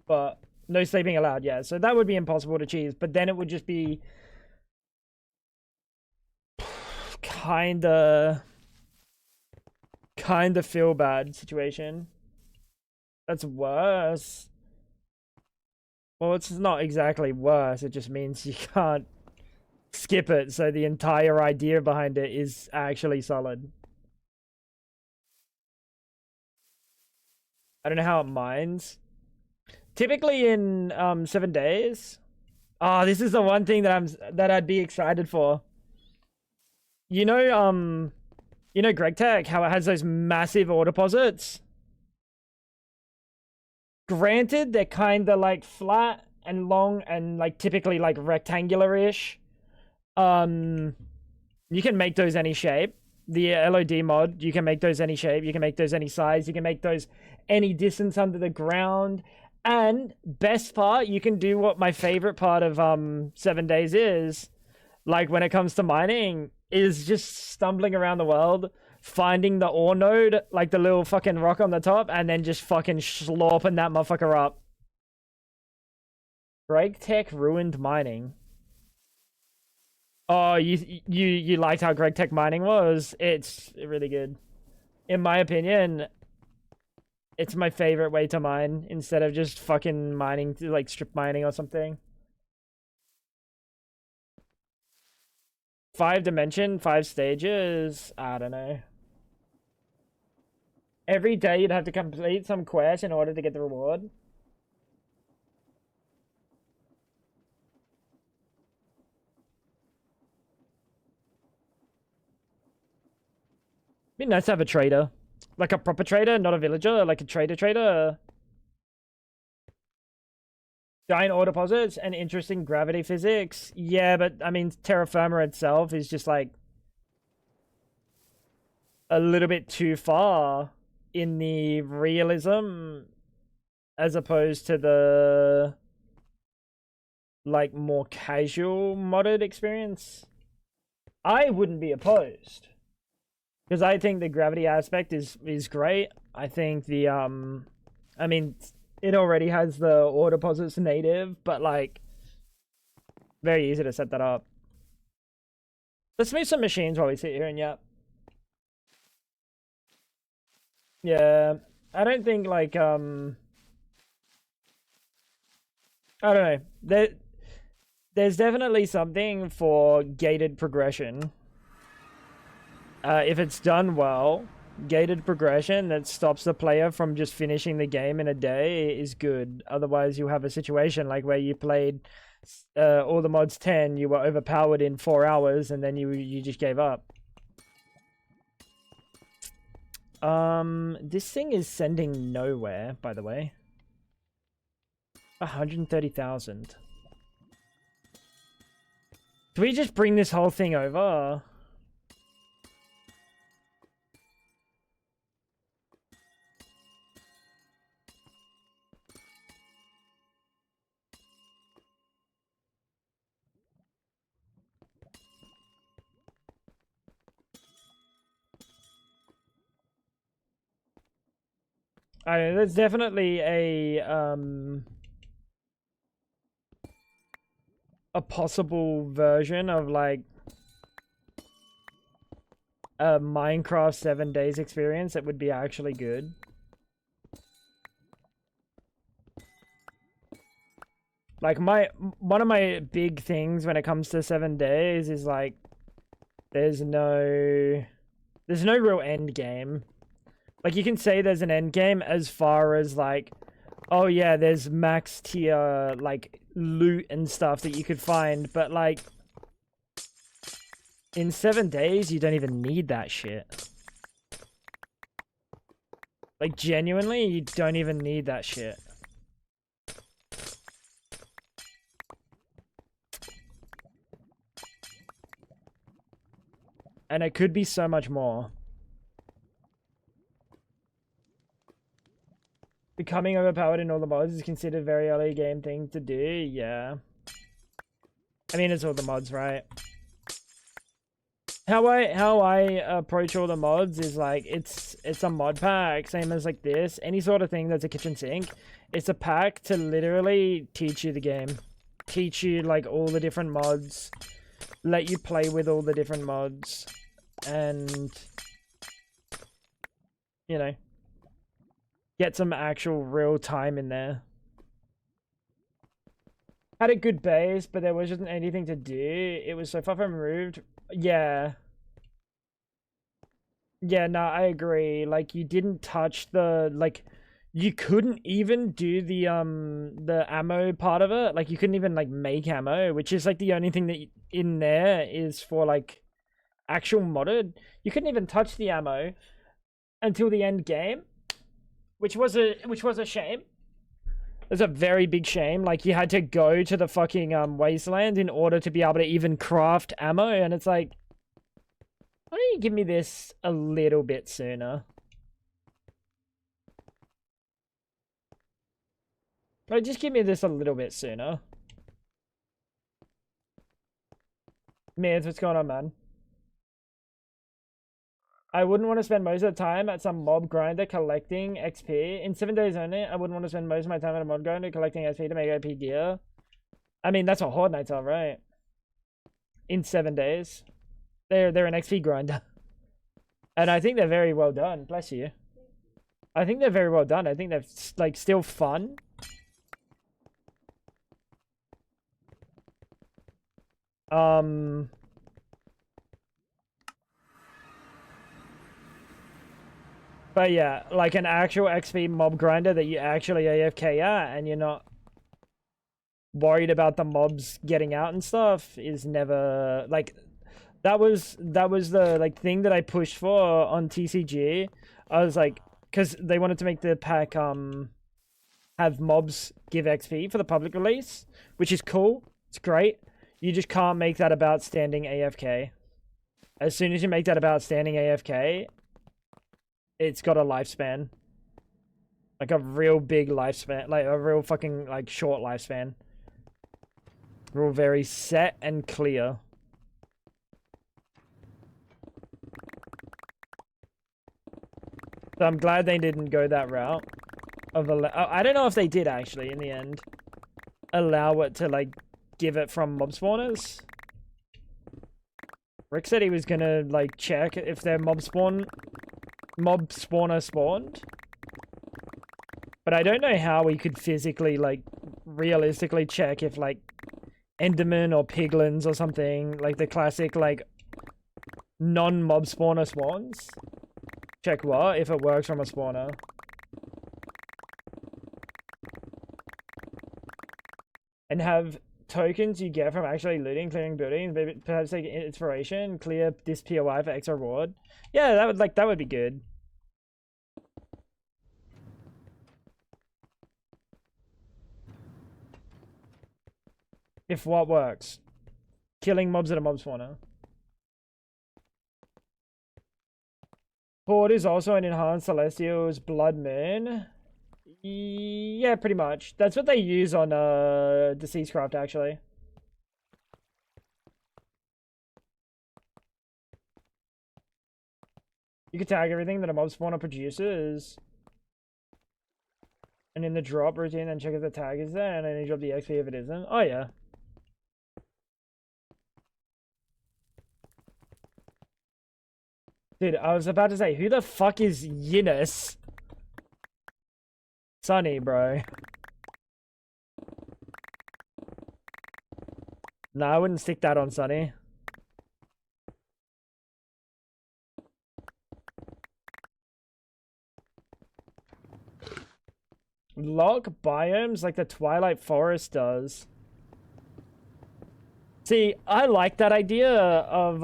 But no sleeping allowed, yeah. So that would be impossible to cheese. But then it would just be kinda feel bad situation. That's worse. Well, it's not exactly worse. It just means you can't skip it, so the entire idea behind it is actually solid. I don't know how it mines. Typically in 7 days. Oh, this is the one thing that I'd be excited for. You know Greg Tech, how it has those massive ore deposits? Granted, they're kinda like flat and long and like typically like rectangular-ish. You can make those any shape. The LOD mod, you can make those any shape. You can make those any size. You can make those any distance under the ground. And best part, you can do what my favorite part of 7 days is, like when it comes to mining, is just stumbling around the world, finding the ore node, like the little fucking rock on the top, and then just fucking slurping that motherfucker up. Break Tech ruined mining. Oh, you liked how Greg Tech mining was? It's really good. In my opinion, it's my favorite way to mine instead of just fucking mining to like strip mining or something. 5 dimension, 5 stages. I don't know. Every day you'd have to complete some quest in order to get the reward. Be nice to have a trader. Like a proper trader, not a villager, like a trader. Giant ore deposits and interesting gravity physics. Yeah, but I mean, terra firma itself is just like a little bit too far in the realism as opposed to the like more casual modded experience. I wouldn't be opposed because I think the gravity aspect is great. I think the I mean, it already has the ore deposits native, but like very easy to set that up. Let's move some machines while we sit here and yap. Yeah, I don't think like I don't know. There's definitely something for gated progression. If it's done well, gated progression that stops the player from just finishing the game in a day is good. Otherwise, you have a situation like where you played all the mods 10, you were overpowered in 4 hours, and then you just gave up. This thing is sending nowhere, by the way. 130,000. Do we just bring this whole thing over? I don't know, there's definitely a possible version of like a Minecraft 7 days experience that would be actually good. Like one of my big things when it comes to 7 days is like there's no real end game. Like you can say there's an end game as far as like, oh yeah, there's max tier like loot and stuff that you could find, but like in 7 days you don't even need that shit. Like genuinely, you don't even need that shit. And it could be so much more. Becoming overpowered in all the mods is considered a very early game thing to do. Yeah. I mean, it's all the mods, right? How I approach all the mods is like it's a mod pack, same as like this. Any sort of thing that's a kitchen sink. It's a pack to literally teach you the game. Teach you like all the different mods. Let you play with all the different mods. And you know, get some actual real time in there. Had a good base, but there wasn't anything to do. It was so far from removed. Yeah. Yeah, no, I agree. Like, you didn't touch the, like, you couldn't even do the ammo part of it. Like, you couldn't even, like, make ammo, which is, like, the only thing that in there is for, like, actual modded. You couldn't even touch the ammo until the end game, which was a shame. It was a very big shame. Like, you had to go to the fucking wasteland in order to be able to even craft ammo, and it's like, why don't you give me this a little bit sooner? Like, just give me this a little bit sooner. Miz, what's going on, man? I wouldn't want to spend most of the time at some mob grinder collecting XP. In 7 days only, I wouldn't want to spend most of my time at a mob grinder collecting XP to make OP gear. I mean, that's what Horde Nights are, right? In 7 days. They're an XP grinder. And I think they're very well done. Bless you. I think they're very well done. I think they're, like, still fun. But yeah, like an actual XP mob grinder that you actually AFK at and you're not worried about the mobs getting out and stuff is never, like, That was the like thing that I pushed for on TCG. I was like, because they wanted to make the pack have mobs give XP for the public release, which is cool. It's great. You just can't make that about standing AFK. As soon as you make that about standing AFK, it's got a lifespan. Like a real big lifespan. Like a real fucking like short lifespan. Real very set and clear. So I'm glad they didn't go that route. I don't know if they did actually in the end. Allow it to like give it from mob spawners. Rick said he was gonna like check if their mob spawner spawned. But I don't know how we could physically like realistically check if like Enderman or Piglins or something, like the classic like non-mob spawner spawns. Check what? If it works from a spawner. And have tokens you get from actually looting, clearing buildings, maybe perhaps take inspiration, clear this POI for extra reward. Yeah, that would be good. If what works? Killing mobs at a mob spawner. Horde is also an enhanced Celestial's Blood Moon. Yeah, pretty much. That's what they use on Deceasecraft, actually. You can tag everything that a mob spawner produces. And in the drop routine, then check if the tag is there, and then you drop the XP if it isn't. Oh, yeah. Dude, I was about to say, who the fuck is Yinus? Sunny, bro. No, I wouldn't stick that on Sunny. Lock biomes like the Twilight Forest does. See, I like that idea of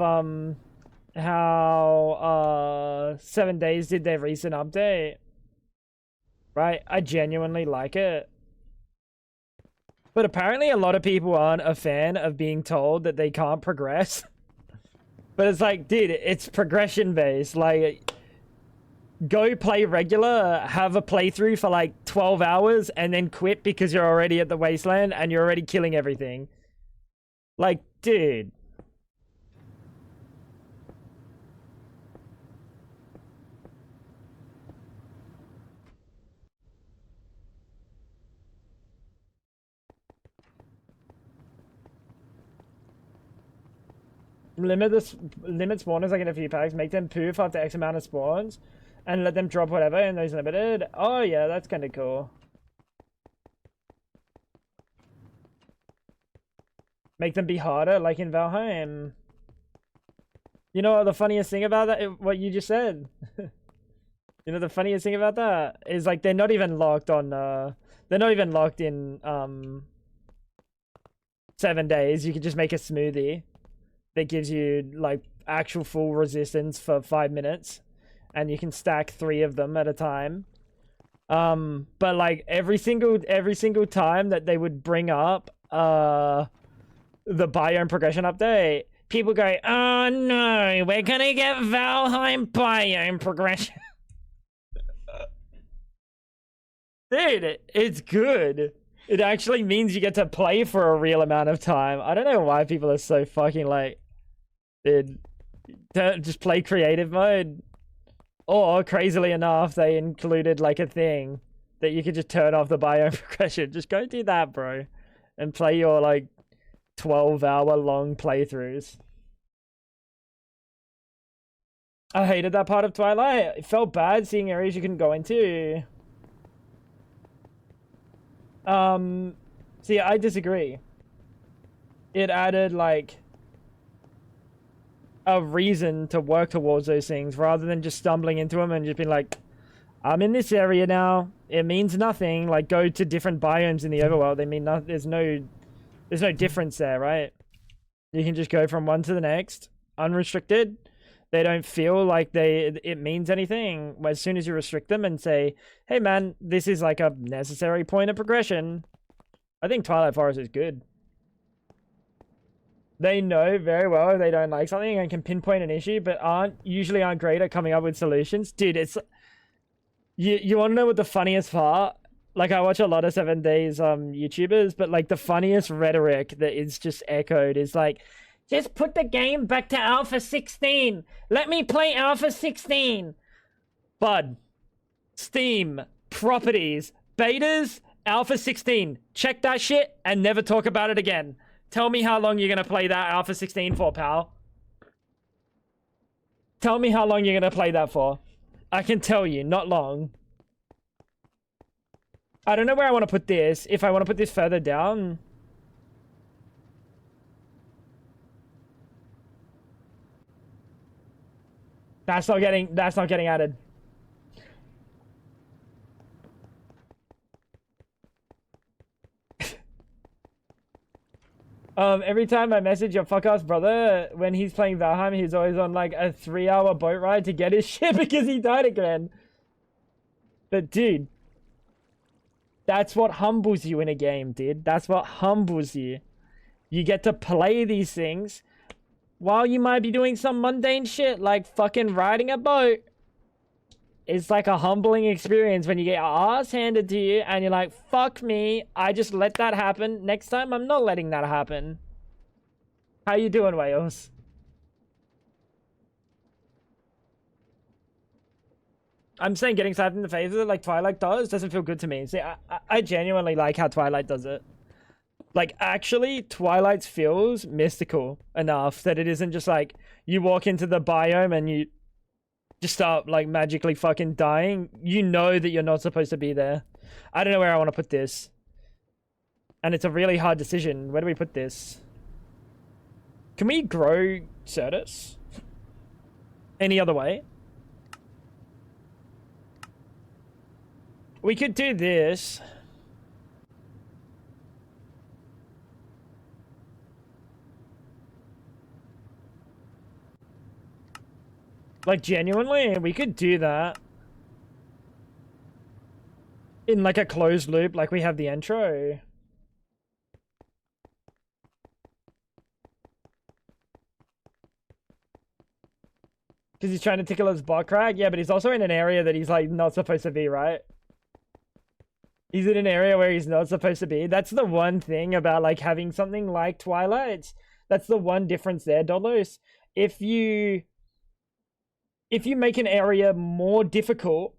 how 7 Days did their recent update. Right? I genuinely like it. But apparently a lot of people aren't a fan of being told that they can't progress. But it's like, dude, it's progression based. Like, go play regular, have a playthrough for like 12 hours, and then quit because you're already at the wasteland and you're already killing everything. Like, dude. Limit spawners like in a few packs, make them poof after X amount of spawns, and let them drop whatever in those limited. Oh yeah, that's kind of cool. Make them be harder, like in Valheim. You know what the funniest thing about that? What you just said. You know the funniest thing about that is like they're not even locked on. They're not even locked in 7 days. You could just make a smoothie that gives you like actual full resistance for 5 minutes, and you can stack 3 of them at a time. But like every single time that they would bring up the biome progression update, people go, "Oh no, we're gonna get Valheim biome progression." Dude, it's good. It actually means you get to play for a real amount of time. I don't know why people are so fucking like, dude, just play creative mode. Or, crazily enough, they included like a thing that you could just turn off the biome progression. Just go do that, bro. And play your like 12-hour long playthroughs. I hated that part of Twilight. It felt bad seeing areas you couldn't go into. See, I disagree. It added like a reason to work towards those things rather than just stumbling into them and just being like, I'm in this area now. It means nothing. Like, go to different biomes in the overworld. They mean nothing. There's no difference there, right? You can just go from one to the next. unrestricted, they don't feel like it means anything. As soon as you restrict them and say, hey man, this is like a necessary point of progression, I think Twilight Forest is good. They know very well they don't like something and can pinpoint an issue, but usually aren't great at coming up with solutions. Dude, it's you want to know what the funniest part? Like, I watch a lot of 7 Days YouTubers, but like the funniest rhetoric that is just echoed is like, just put the game back to Alpha 16. Let me play Alpha 16. Bud, Steam, properties, betas, Alpha 16. Check that shit and never talk about it again. Tell me how long you're going to play that Alpha 16 for, pal. Tell me how long you're going to play that for. I can tell you, not long. I don't know where I want to put this. If I want to put this further down. That's not getting added. Every time I message your fuck-ass brother when he's playing Valheim, he's always on like a 3-hour boat ride to get his shit because he died again. But dude, that's what humbles you in a game, dude. That's what humbles you. You get to play these things while you might be doing some mundane shit like fucking riding a boat. It's like a humbling experience when you get your ass handed to you and you're like, fuck me, I just let that happen. Next time, I'm not letting that happen. How you doing, Wales? I'm saying getting slapped in the face with it like Twilight doesn't feel good to me. See, I genuinely like how Twilight does it. Like, actually, Twilight feels mystical enough that it isn't just like you walk into the biome and you just start like magically fucking dying. You know that you're not supposed to be there. I don't know where I want to put this. And it's a really hard decision. Where do we put this? Can we grow Certus? Any other way? We could do this. Like, genuinely, we could do that. In, like, a closed loop, like we have the intro. Because he's trying to tickle his butt crack? Yeah, but he's also in an area that he's, like, not supposed to be, right? He's in an area where he's not supposed to be. That's the one thing about, like, having something like Twilight. That's the one difference there, Dolos. If you make an area more difficult,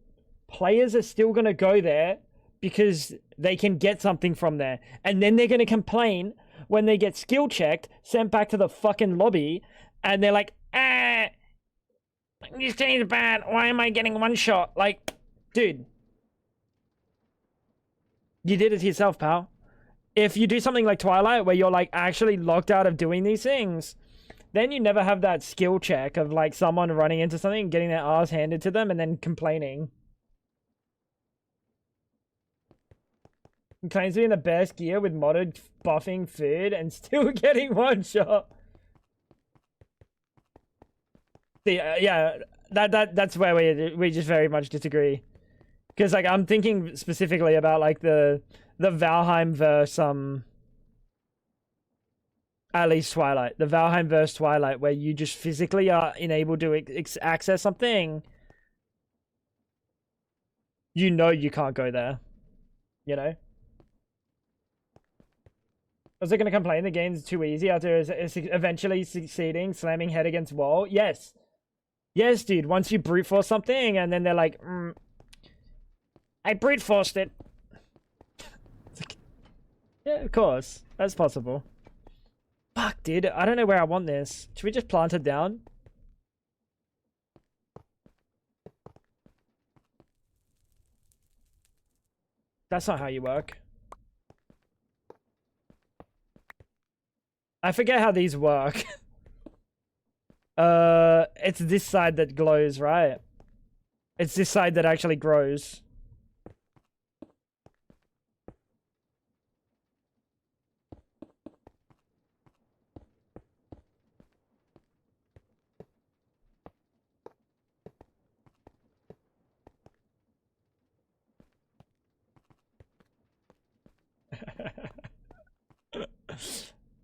players are still going to go there because they can get something from there. And then they're going to complain when they get skill checked, sent back to the fucking lobby, and they're like, this game's bad. Why am I getting one shot? Like, dude, you did it to yourself, pal. If you do something like Twilight where you're like actually locked out of doing these things, then you never have that skill check of like someone running into something, getting their ass handed to them, and then complaining. He claims to be in the best gear with modded buffing food and still getting one shot. See, yeah, that's where we just very much disagree. Because like I'm thinking specifically about like the Valheim versus at least Twilight, the Valheim versus Twilight, where you just physically are unable to access something. You know you can't go there. You know. Was it going to complain the game's too easy after eventually succeeding, slamming head against wall? Yes. Yes, dude. Once you brute force something, and then they're like, I brute forced it. Like, yeah, of course. That's possible. Fuck, dude. I don't know where I want this. Should we just plant it down? That's not how you work. I forget how these work. It's this side that glows, right? It's this side that actually grows.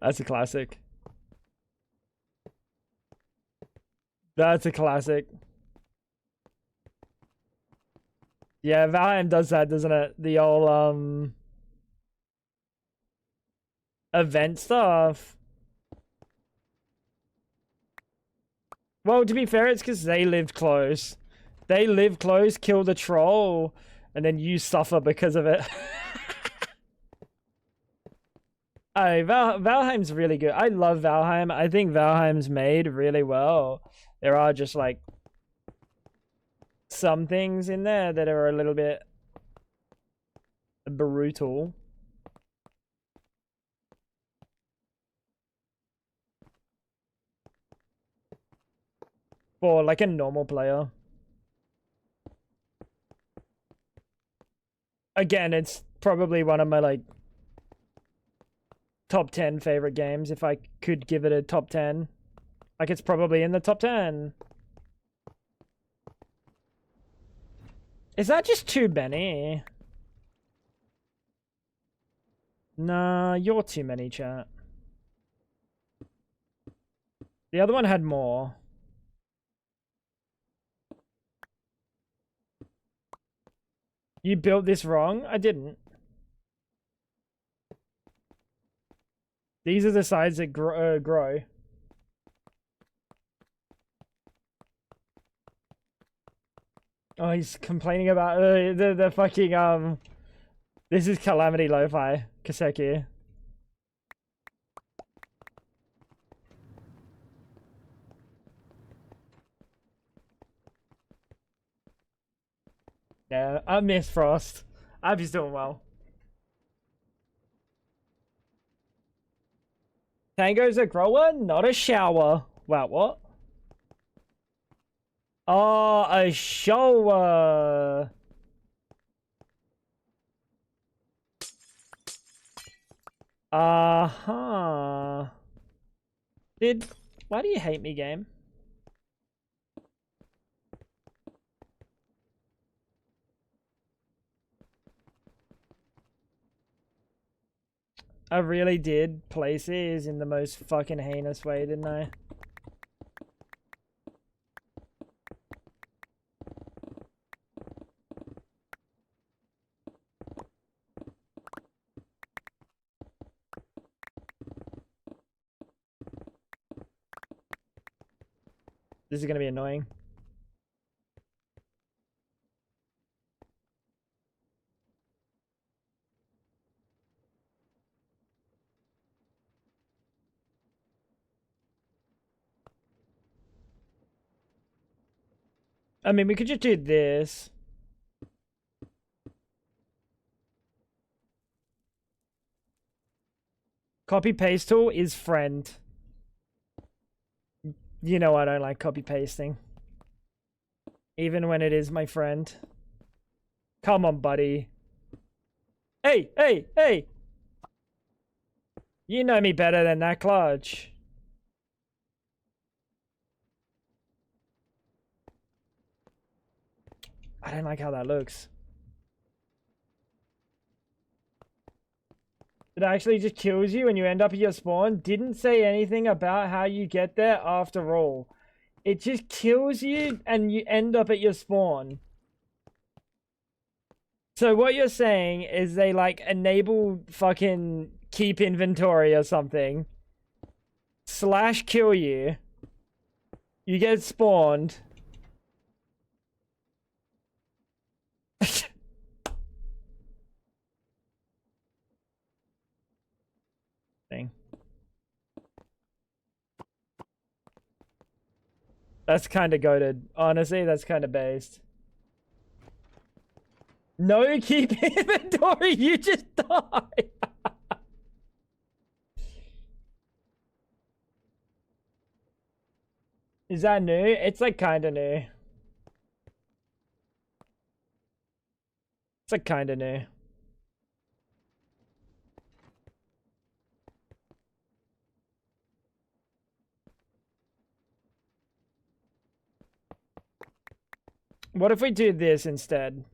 That's a classic. That's a classic. Yeah, Valheim does that, doesn't it? The old event stuff. Well, to be fair, it's because they lived close. They live close, kill the troll, and then you suffer because of it. Oh, Valheim's really good. I love Valheim. I think Valheim's made really well. There are just like some things in there that are a little bit brutal. For like a normal player. Again, it's probably one of my like top 10 favorite games if I could give it a top 10. Like it's probably in the top 10. Is that just too many? Nah, you're too many, chat. The other one had more. You built this wrong? I didn't. These are the sides that grow. Oh, he's complaining about the fucking This is Calamity Lo-Fi, Kaseki. Yeah, I miss Frost. I hope he's doing well. Tango's a grower, not a shower. Wow, what? Oh, a shower. Uh-huh. Why do you hate me, game? I really did place these in the most fucking heinous way, didn't I? This is gonna be annoying. I mean, we could just do this. Copy paste tool is friend. You know I don't like copy pasting. Even when it is my friend. Come on, buddy. Hey, hey, hey! You know me better than that, Clutch. I don't like how that looks. It actually just kills you and you end up at your spawn. Didn't say anything about how you get there after all. It just kills you and you end up at your spawn. So what you're saying is they like enable fucking keep inventory or something. Slash kill you. You get spawned. Thing. That's kind of goated. Honestly, that's kind of based. No keep inventory, you just die. Is that new? It's like kind of new. It's like kind of new. What if we do this instead?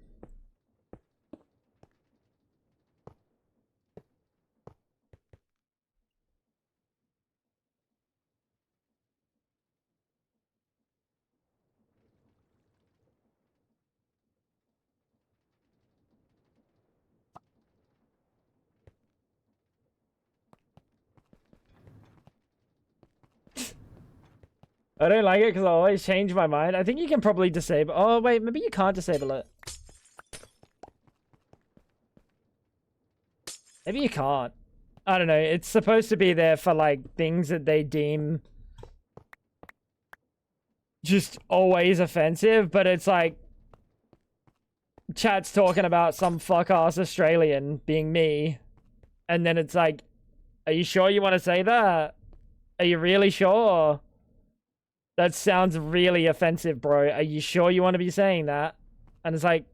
I don't like it because I always change my mind. I think you can probably disable. Oh, wait, maybe you can't disable it. Maybe you can't. I don't know. It's supposed to be there for, like, things that they deem just always offensive, but it's like chat's talking about some fuck-ass Australian being me, and then it's like, are you sure you want to say that? Are you really sure? That sounds really offensive, bro. Are you sure you want to be saying that? And it's like,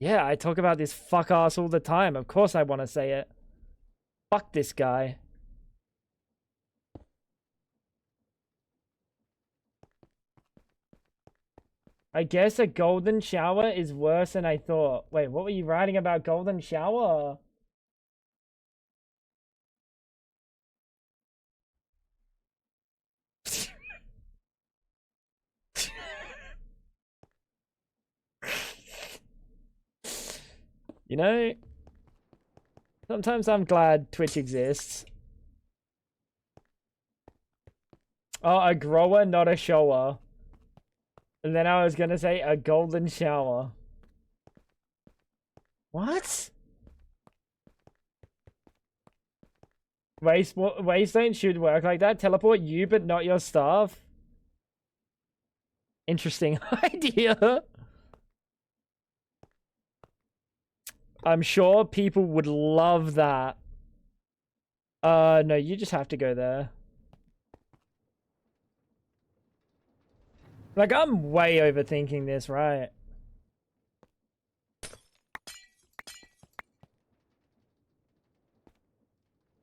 yeah, I talk about this fuck-ass all the time. Of course I want to say it. Fuck this guy. I guess a golden shower is worse than I thought. Wait, what were you writing about golden shower? You know, sometimes I'm glad Twitch exists. Oh, a grower, not a shower. And then I was gonna say a golden shower. What? Waystone should work like that. Teleport you, but not your staff. Interesting idea. I'm sure people would love that. No, you just have to go there. Like, I'm way overthinking this, right?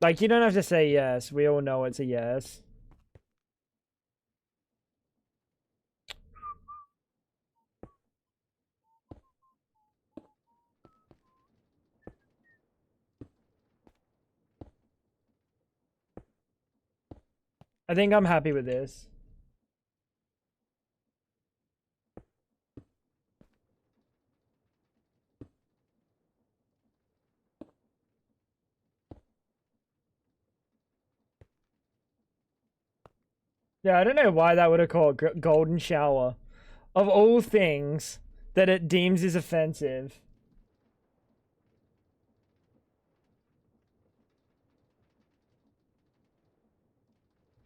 Like, you don't have to say yes. We all know it's a yes. I think I'm happy with this. Yeah, I don't know why that would have called golden shower. Of all things that it deems is offensive.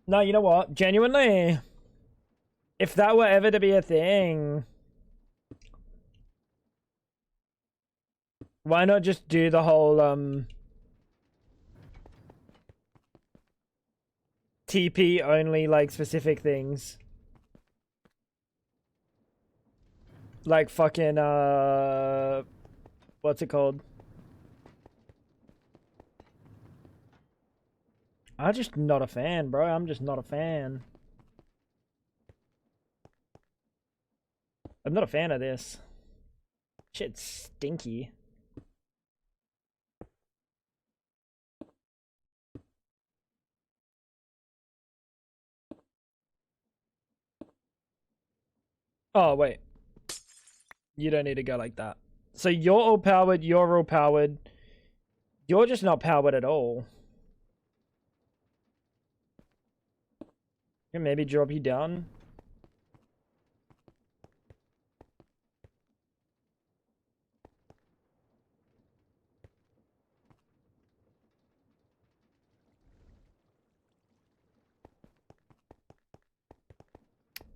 No, you know what? Genuinely, if that were ever to be a thing, why not just do the whole, TP only, like, specific things? Like fucking, what's it called? I'm just not a fan, bro. I'm just not a fan. I'm not a fan of this. Shit's stinky. Oh, wait. You don't need to go like that. So you're all powered, you're all powered. You're just not powered at all. Can maybe drop you down.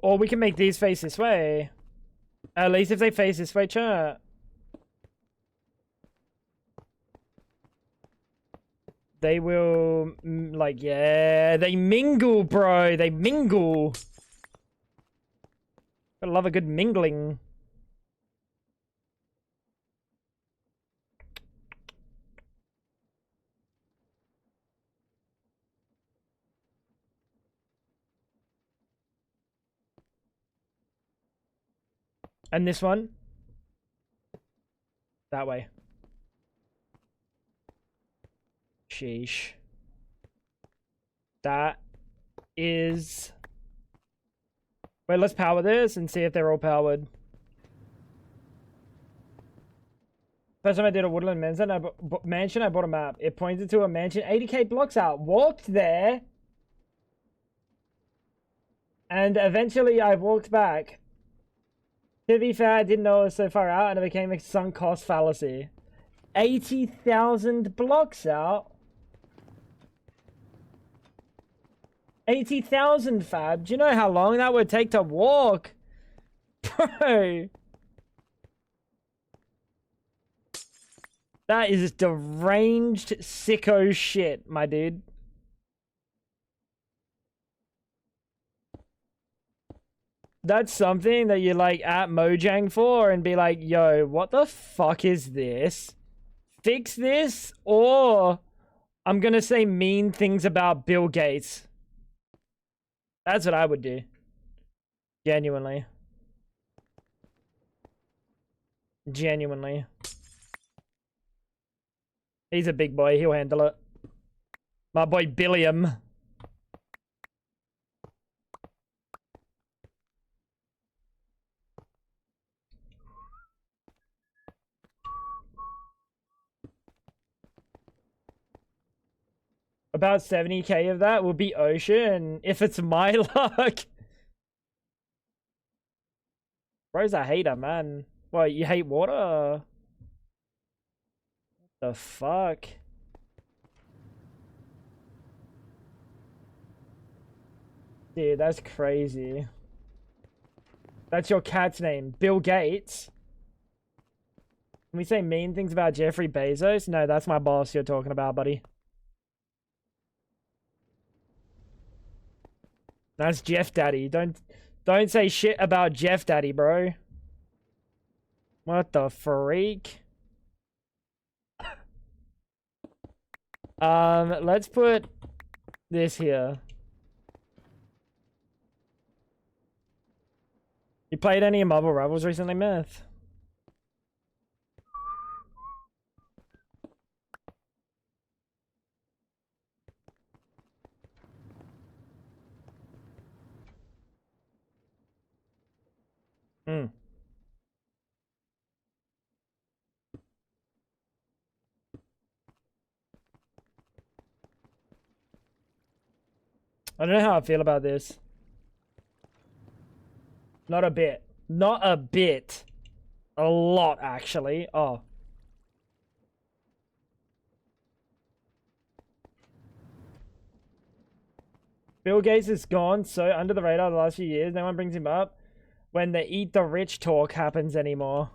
Or we can make these face this way. At least if they face this way, chat. They will, like, yeah, they mingle, bro. They mingle. I love a good mingling. And this one? That way. Sheesh. That is... Wait, let's power this and see if they're all powered. First time I did a woodland mansion, I bought a map. It pointed to a mansion 80k blocks out. Walked there. And eventually I walked back. To be fair, I didn't know it was so far out, and it became a sunk cost fallacy. 80,000 blocks out. 80,000, fab. Do you know how long that would take to walk? Bro. That is deranged sicko shit, my dude. That's something that you like at Mojang for and be like, yo, what the fuck is this? Fix this, or I'm gonna say mean things about Bill Gates. That's what I would do. Genuinely. Genuinely. He's a big boy, he'll handle it. My boy Billiam. About 70k of that will be ocean if it's my luck. Bro's a hater, man. What, you hate water? What the fuck? Dude, that's crazy. That's your cat's name, Bill Gates. Can we say mean things about Jeffrey Bezos? No, that's my boss you're talking about, buddy. That's Jeff Daddy. Don't say shit about Jeff Daddy, bro. What the freak? Let's put this here. You played any Marvel Rivals recently, Myth? Hmm. I don't know how I feel about this. Not a bit. Not a bit. A lot, actually. Oh. Bill Gates is gone so under the radar the last few years. No one brings him up when the eat the rich talk happens anymore.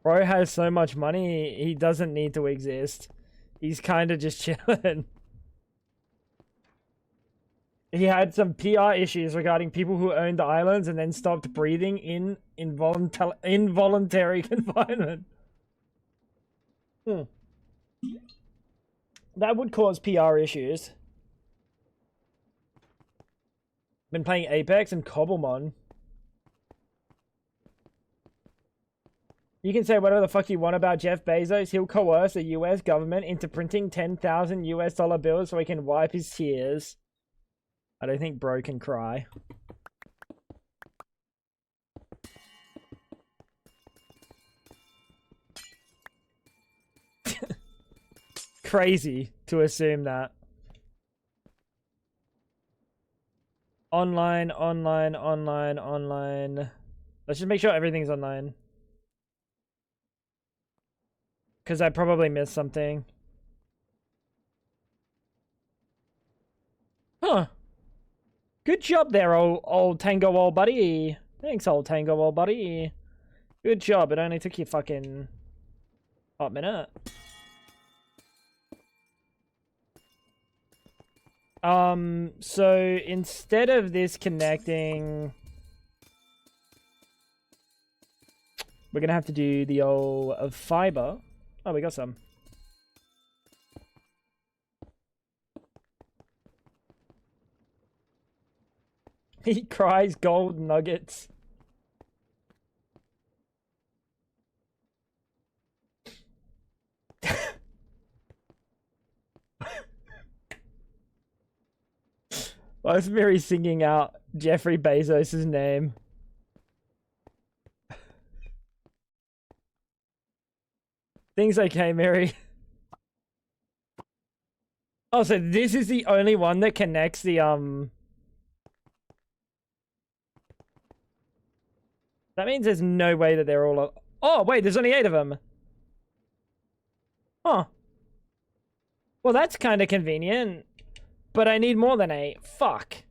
Bro has so much money, he doesn't need to exist. He's kind of just chilling. He had some PR issues regarding people who owned the islands and then stopped breathing in involuntary confinement. That would cause PR issues. Been playing Apex and Cobblemon. You can say whatever the fuck you want about Jeff Bezos. He'll coerce the US government into printing 10,000 US dollar bills so he can wipe his tears. I don't think bro can cry. Crazy to assume that. Online. Let's just make sure everything's online. Because I probably missed something. Huh. Good job there, old Tango old buddy. Thanks, old Tango old buddy. Good job. It only took you fucking hot minute. So instead of this connecting, we're gonna have to do the old fiber. Oh, we got some. He cries gold nuggets. Why is Mary singing out Jeffrey Bezos' name? Things okay, Mary. Oh, so this is the only one that connects the, That means there's no way that they're all... Oh, wait, there's only 8 of them. Huh. Well, that's kind of convenient. But I need more than 8. Fuck.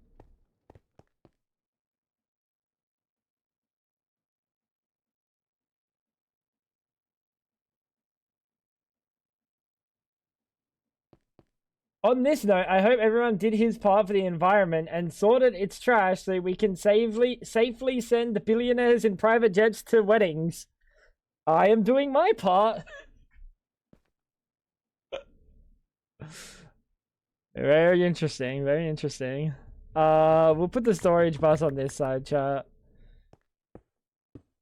On this note, I hope everyone did his part for the environment and sorted its trash so we can safely send billionaires in private jets to weddings. I am doing my part. Very interesting, very interesting. We'll put the storage bus on this side, chat.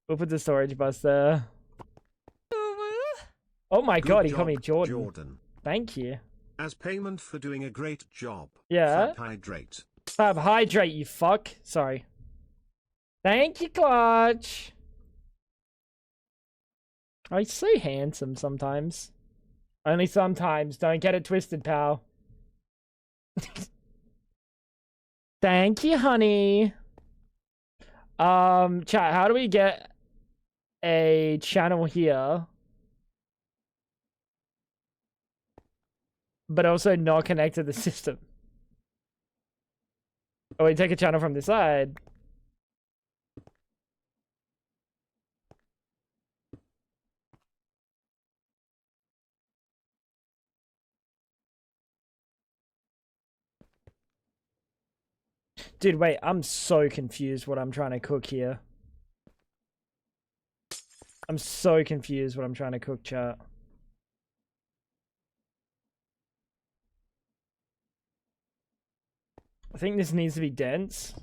We'll put the storage bus there. Oh my god, he called me Jordan. Thank you. As payment for doing a great job. Yeah. Fab hydrate. Fab hydrate, you fuck. Sorry. Thank you, Clutch. Oh, he's so handsome sometimes. Only sometimes. Don't get it twisted, pal. Thank you, honey. Chat, how do we get a channel here? But also not connect to the system. Oh, we take a channel from the side. Dude, wait, I'm so confused what I'm trying to cook here. I'm so confused what I'm trying to cook, chat. I think this needs to be dense.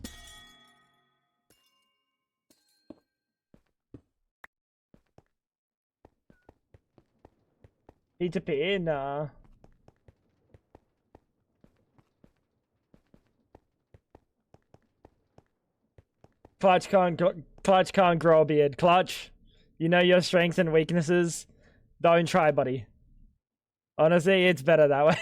Need to put in, Clutch can't grow a beard. Clutch, you know your strengths and weaknesses. Don't try, buddy. Honestly, it's better that way.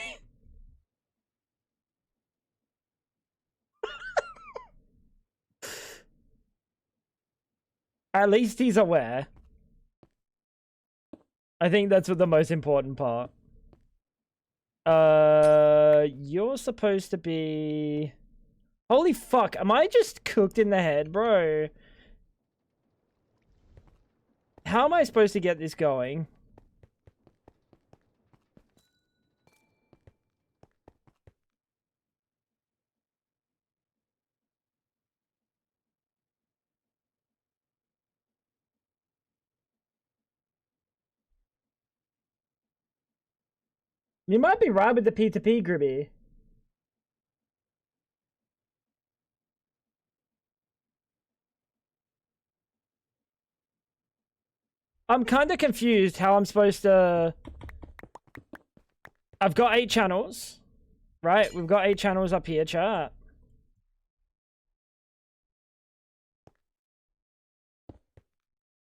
At least he's aware. I think that's what the most important part. You're supposed to be... Holy fuck, am I just cooked in the head, bro? How am I supposed to get this going? You might be right with the P2P, Gribby. I'm kind of confused how I'm supposed to... I've got 8 channels, right? We've got 8 channels up here, chat.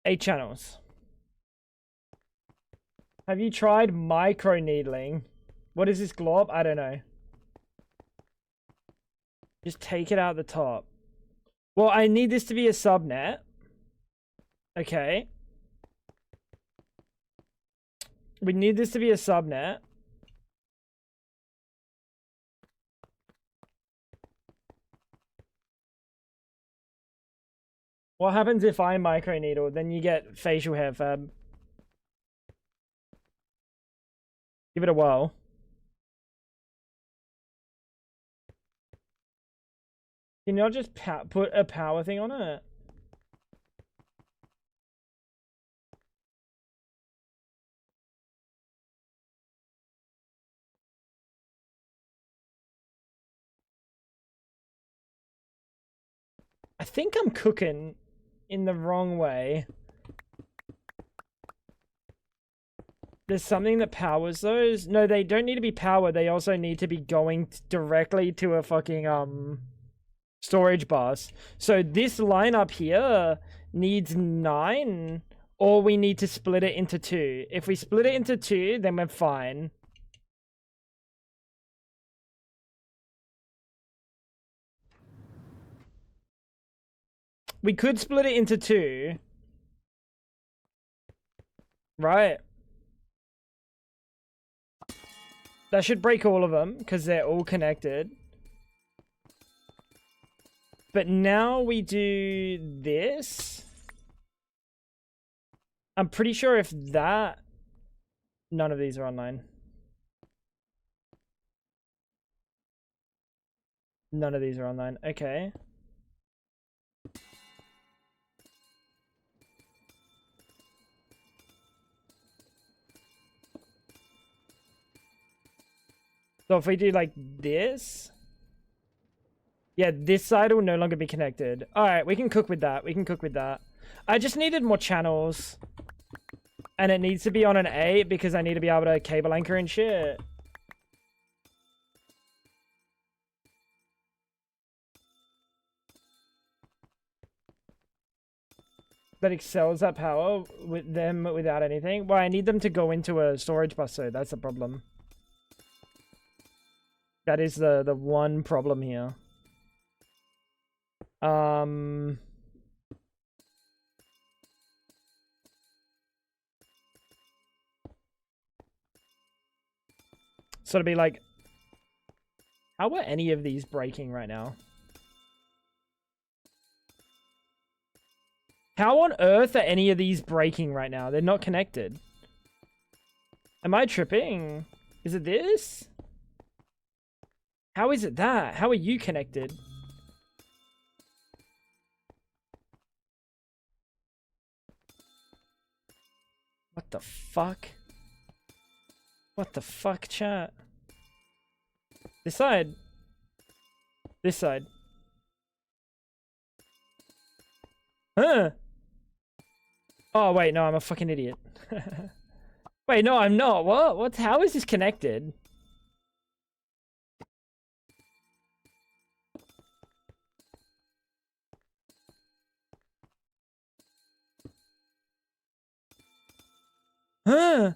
Eight channels. Have you tried micro needling? What is this, glorp? I don't know. Just take it out the top. Well, I need this to be a subnet. Okay. We need this to be a subnet. What happens if I microneedle? Then you get facial hair, Fab. Give it a whirl. Can you not just put a power thing on it? I think I'm cooking in the wrong way. There's something that powers those. No, they don't need to be powered. They also need to be going directly to a fucking storage bus. So this line up here needs 9, or we need to split it into 2. If we split it into 2, then we're fine. We could split it into two. Right. That should break all of them because they're all connected. But now we do this. I'm pretty sure if that... None of these are online. None of these are online. Okay. So if we do like this... Yeah, this side will no longer be connected. Alright, we can cook with that. We can cook with that. I just needed more channels. And it needs to be on an 8 because I need to be able to cable anchor and shit. That excels that power with them without anything. Well, I need them to go into a storage bus, so that's the problem. That is the one problem here. So to be like, how are any of these breaking right now? How on earth are any of these breaking right now? They're not connected. Am I tripping? Is it this? How is it that? How are you connected? What the fuck? What the fuck, chat? This side. This side. Huh? Oh, wait, no, I'm a fucking idiot. Wait, no, I'm not. What? How is this connected? Huh?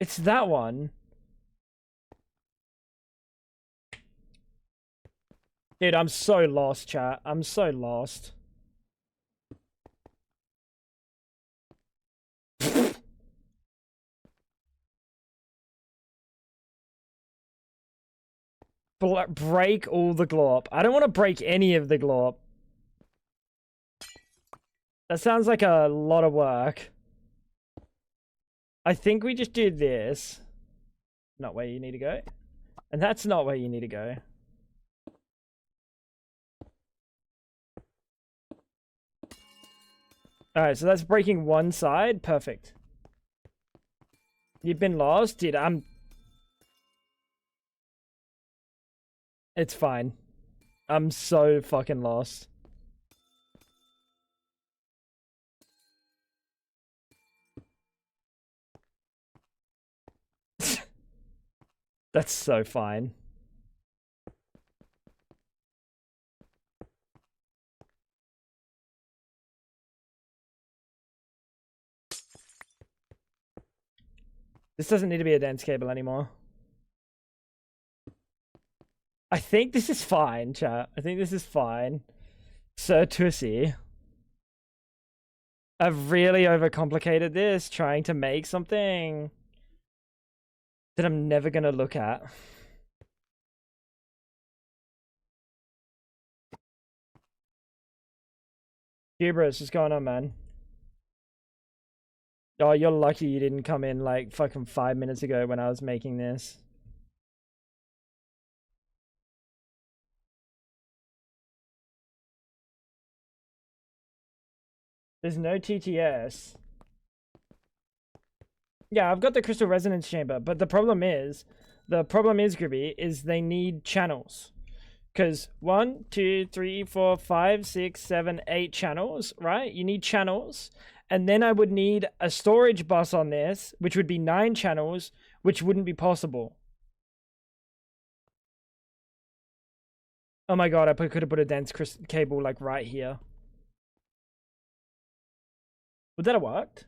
It's that one. Dude, I'm so lost, chat. I'm so lost. Break all the glorp. I don't want to break any of the glorp. That sounds like a lot of work. I think we just do this. Not where you need to go. And that's not where you need to go. Alright, so that's breaking one side. Perfect. You've been lost? Dude, It's fine. I'm so fucking lost. That's so fine. This doesn't need to be a dense cable anymore. I think this is fine, chat. I think this is fine. Sir Tussie. I've really overcomplicated this, trying to make something that I'm never going to look at. Hubris, what's going on, man? Oh, you're lucky you didn't come in like fucking 5 minutes ago when I was making this. There's no TTS. Yeah, I've got the crystal resonance chamber, but the problem is, Gribby, is they need channels. Because 1, 2, 3, 4, 5, 6, 7, 8 channels, right? You need channels. And then I would need a storage bus on this, which would be 9 channels, which wouldn't be possible. Oh my god, I could have put a dense cable like right here. Would that have worked?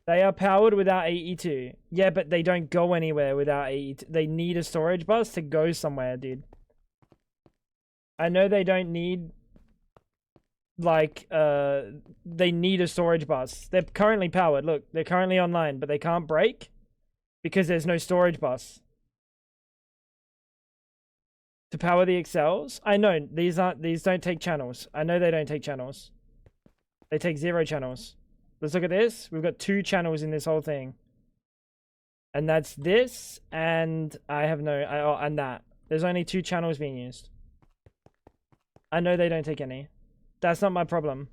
They are powered without AE2. Yeah, but they don't go anywhere without AE2. They need a storage bus to go somewhere, dude. I know they don't need, like, they need a storage bus. They're currently powered. Look, they're currently online, but they can't break because there's no storage bus. To power the Excels? I know, these don't take channels. I know they don't take channels. They take 0 channels. Let's look at this. We've got 2 channels in this whole thing. And that's this, and I have no, and that. There's only 2 channels being used. I know they don't take any. That's not my problem.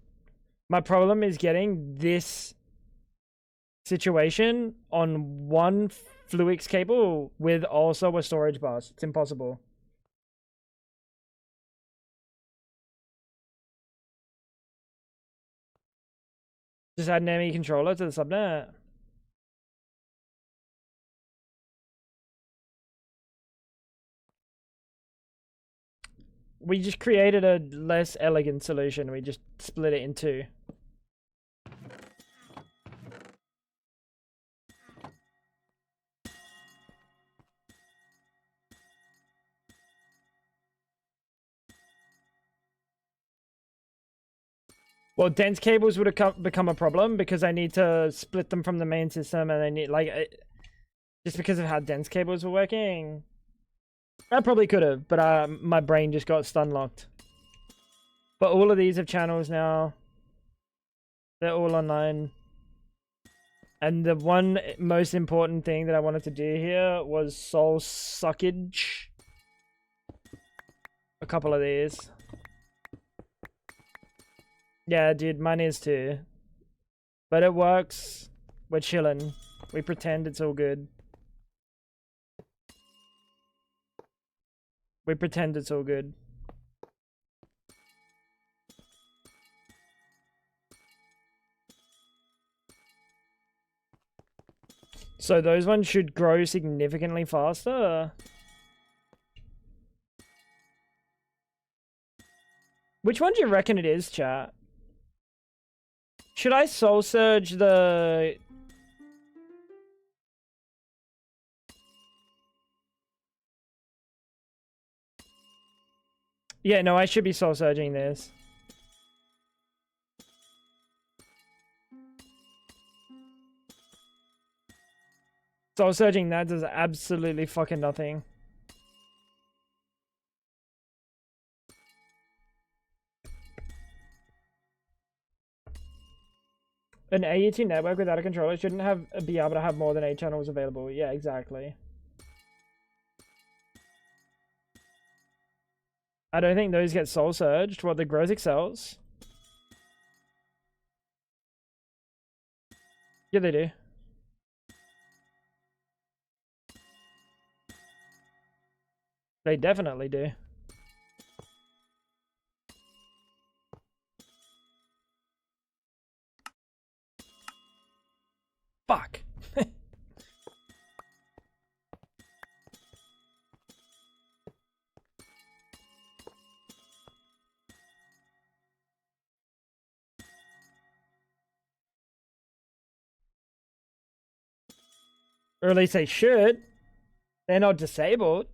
My problem is getting this situation on one Fluix cable with also a storage bus. It's impossible. Just add an ME controller to the subnet. We just created a less elegant solution. We just split it in 2. Well, dense cables would have become a problem because I need to split them from the main system, and I need, like, just because of how dense cables were working. I probably could have, but my brain just got stun locked. But all of these have channels now. They're all online. And the one most important thing that I wanted to do here was soul suckage. A couple of these. Yeah, dude, mine is too. But it works. We're chilling. We pretend it's all good. We pretend it's all good. So those ones should grow significantly faster. Which one do you reckon it is, chat? Should I soul surge the... Yeah, no, I should be soul surging this. Soul surging that does absolutely fucking nothing. An AET network without a controller shouldn't be able to have more than 8 channels available. Yeah, exactly. I don't think those get soul surged. What, the growth excels? Yeah, they do. They definitely do. Fuck. Or at least they should. They're not disabled.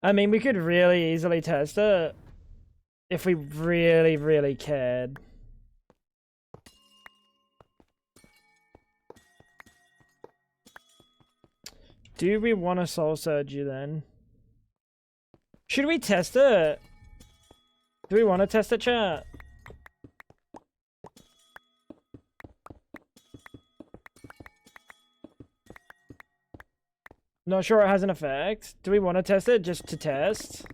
I mean, we could really easily test it if we really, really cared. Do we want to soul surge you then? Should we test it? Do we want to test it, chat? Not sure it has an effect. Do we want to test it just to test?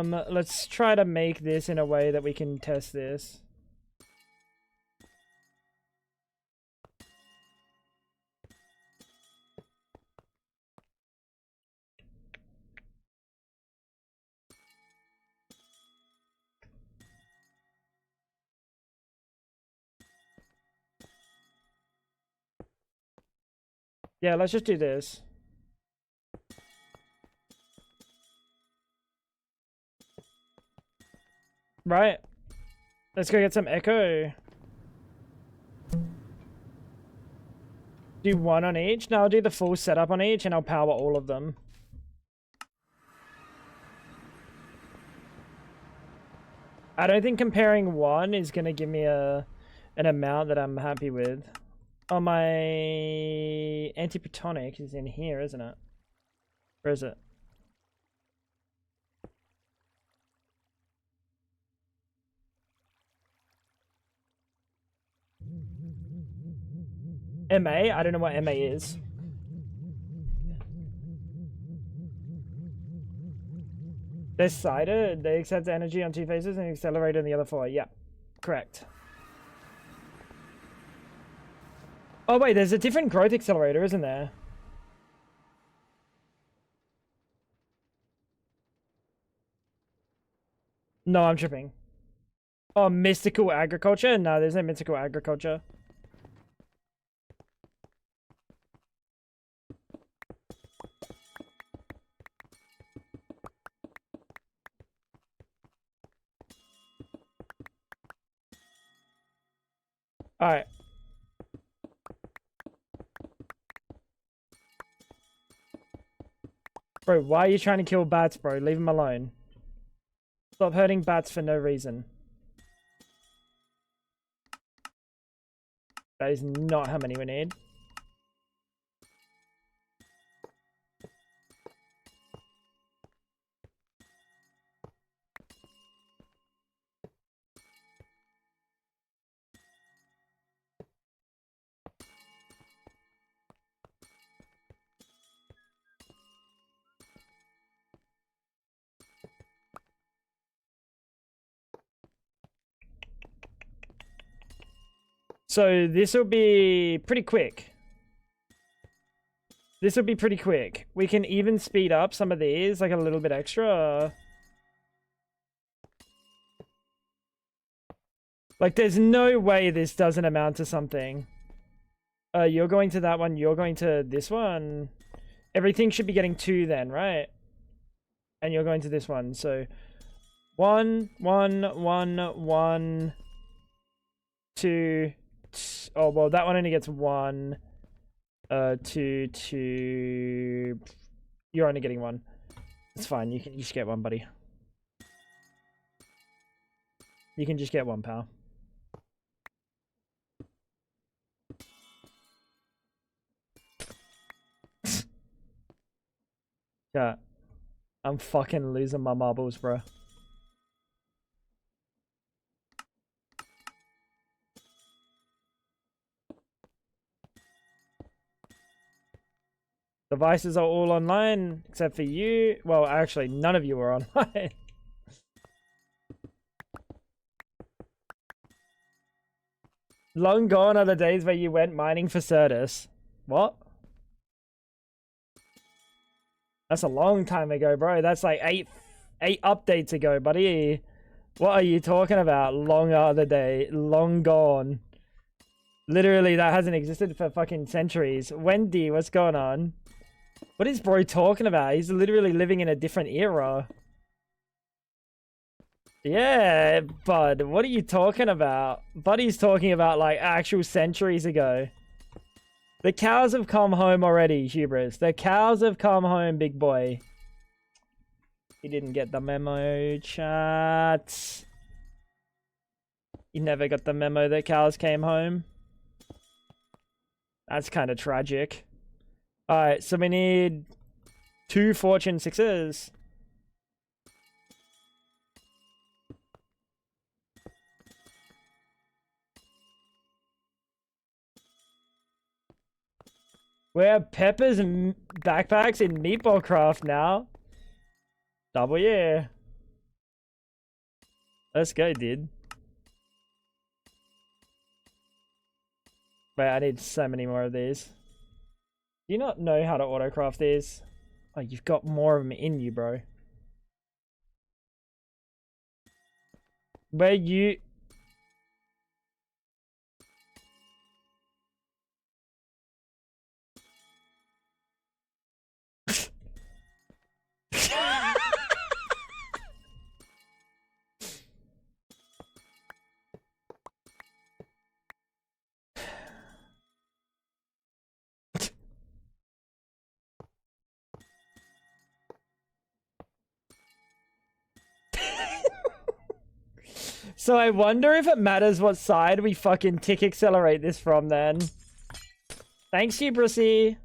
Let's try to make this in a way that we can test this. Yeah, let's just do this. Right. Let's go get some echo. Do one on each? No, I'll do the full setup on each and I'll power all of them. I don't think comparing one is going to give me an amount that I'm happy with. Oh, my antiprotonic is in here, isn't it? Where is it? MA? I don't know what MA is. They're sided. They accept energy on two faces and accelerate on the other four. Yeah, correct. Oh wait, there's a different growth accelerator, isn't there? No, I'm tripping. Oh, mystical agriculture? No, there's no mystical agriculture. Alright. Bro, why are you trying to kill bats, bro? Leave them alone. Stop hurting bats for no reason. That is not how many we need. So this will be pretty quick. This will be pretty quick. We can even speed up some of these, like a little bit extra. Like, there's no way this doesn't amount to something. You're going to that one, you're going to this one. Everything should be getting 2 then, right? And you're going to this one, so 1, 1, 1, 1, 2. Oh, well, that one only gets 1. 2, 2. You're only getting 1. It's fine. You just get 1, buddy. You can just get 1, pal. Yeah, I'm fucking losing my marbles, bro. Devices are all online, except for you. Well, actually, none of you are online. Long gone are the days where you went mining for Certus. What? That's a long time ago, bro. That's like eight updates ago, buddy. What are you talking about? Long are the day. Long gone. Literally, that hasn't existed for fucking centuries. Wendy, what's going on? What is bro talking about? He's literally living in a different era. Yeah, bud. What are you talking about? Buddy's talking about like actual centuries ago. The cows have come home already, Hubris. The cows have come home, big boy. He didn't get the memo, chat. You never got the memo that cows came home. That's kind of tragic. Alright, so we need 2 fortune 6s. We have peppers and backpacks in Meatball Craft now. Double yeah. Let's go, dude. Wait, I need so many more of these. Do you not know how to autocraft these? Oh, you've got more of them in you, bro. Where you... So I wonder if it matters what side we fucking tick accelerate this from then. Thanks, Hubrissy.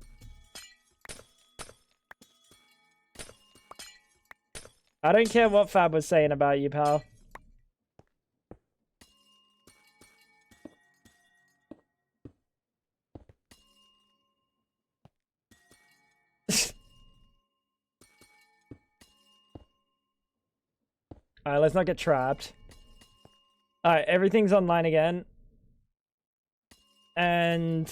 I don't care what Fab was saying about you, pal. Alright, let's not get trapped. Alright, everything's online again. And...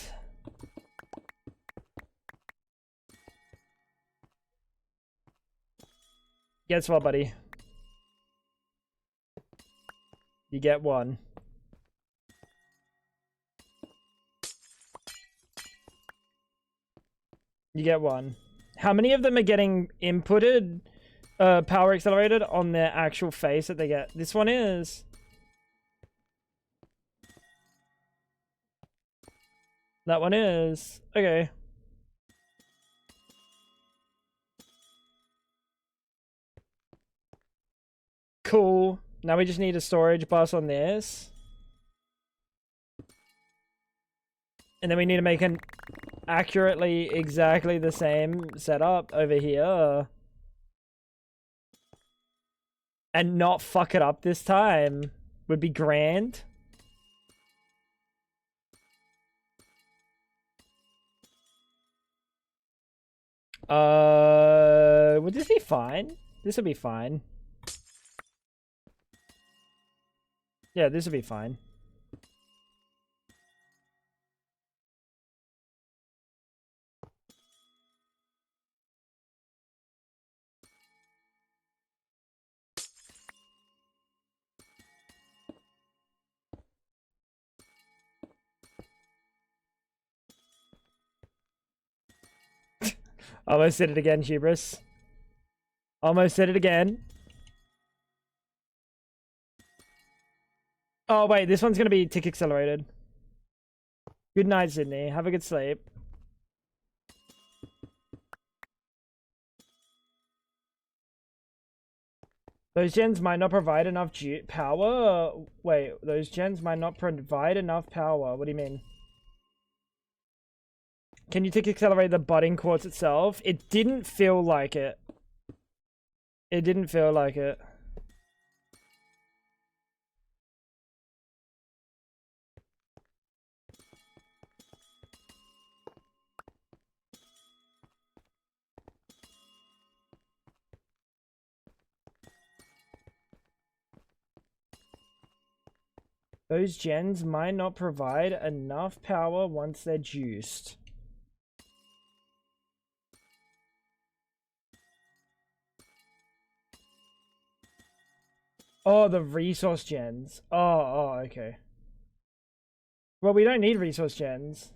guess what, buddy? You get one. You get one. How many of them are getting inputted, power accelerated on their actual face that they get? This one is. That one is. Okay. Cool. Now we just need a storage bus on this. And then we need to make an accurately exactly the same setup over here. And not fuck it up this time. Would be grand. Would this be fine? This would be fine. Yeah, this would be fine. Almost said it again, Hubris. Almost said it again. Oh, wait, this one's going to be tick accelerated. Good night, Sydney. Have a good sleep. Those gens might not provide enough power? Wait, those gens might not provide enough power. What do you mean? Can you tick accelerate the budding quartz itself? It didn't feel like it. It didn't feel like it. Those gens might not provide enough power once they're juiced. Oh, the resource gens. Oh, okay. Well, we don't need resource gens.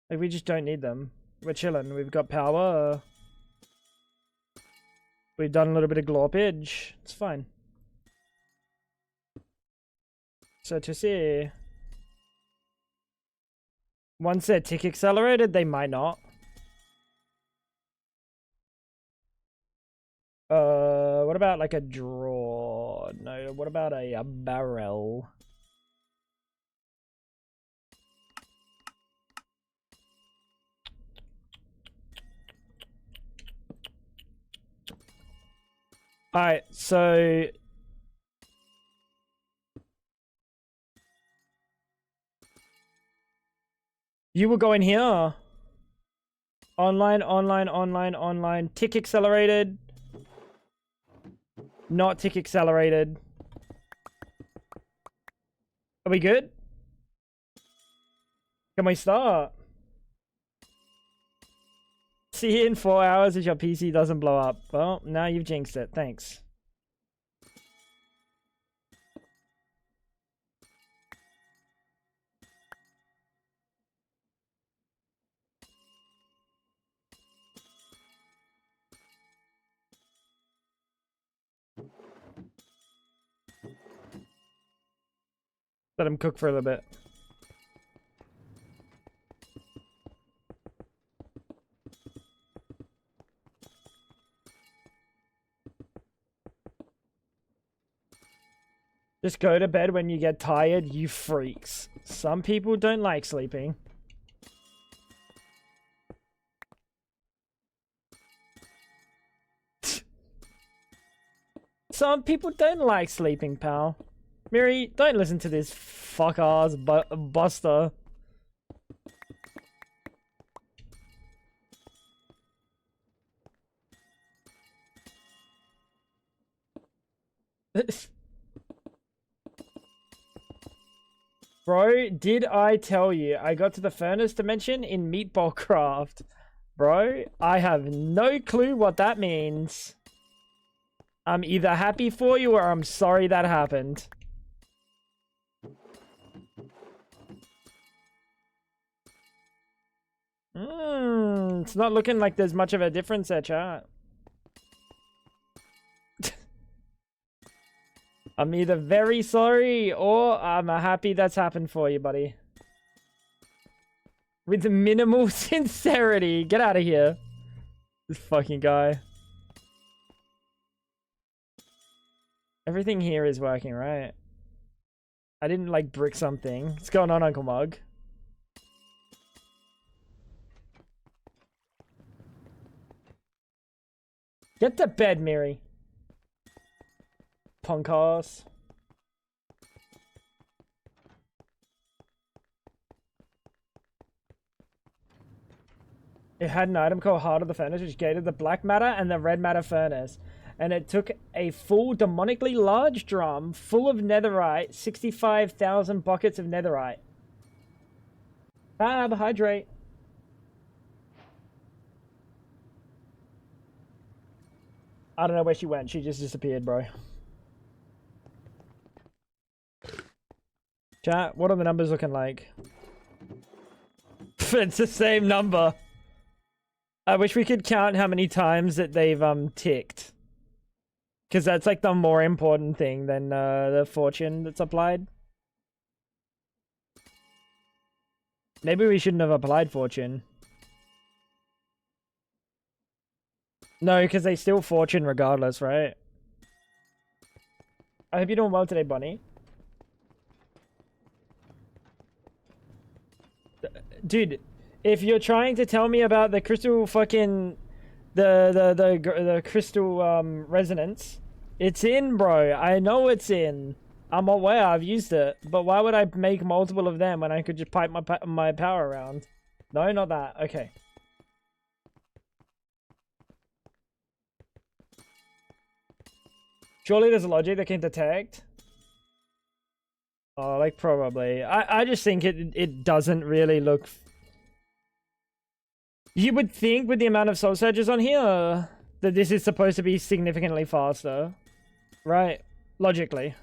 Like, we just don't need them. We're chilling. We've got power. We've done a little bit of glorpage. It's fine. So to see. Once they're tick accelerated, they might not. What about like a draw? No, what about a barrel? Alright, so... you will go in here. Online, online, online, online. Tick accelerated. Not tick accelerated. Are we good? Can we start? See you in 4 hours if your PC doesn't blow up. Well, now you've jinxed it. Thanks. Let him cook for a little bit. Just go to bed when you get tired, you freaks. Some people don't like sleeping. Some people don't like sleeping, pal. Miri, don't listen to this fuck-ass buster. Bro, did I tell you I got to the furnace dimension in Meatball Craft? Bro, I have no clue what that means. I'm either happy for you or I'm sorry that happened. It's not looking like there's much of a difference there, chat. I'm either very sorry or I'm happy that's happened for you, buddy. With minimal sincerity. Get out of here. This fucking guy. Everything here is working, right? I didn't like brick something. What's going on, Uncle Mug? Get to bed, Miri. Punk ass. It had an item called Heart of the Furnace, which gated the black matter and the red matter furnace. And it took a full demonically large drum full of netherite, 65,000 buckets of netherite. Fab, hydrate. I don't know where she went. She just disappeared, bro. Chat, what are the numbers looking like? It's the same number. I wish we could count how many times that they've ticked. Because that's like the more important thing than the fortune that's applied. Maybe we shouldn't have applied fortune. No, because they still fortune regardless, right? I hope you're doing well today, Bunny. Dude, if you're trying to tell me about the crystal fucking... The crystal resonance, it's in, bro. I know it's in. I'm aware, I've used it. But why would I make multiple of them when I could just pipe my power around? No, not that. Okay. Surely there's a logic that can detect. Oh, like probably. I just think it doesn't really look... You would think with the amount of soul surges on here that this is supposed to be significantly faster. Right? Logically.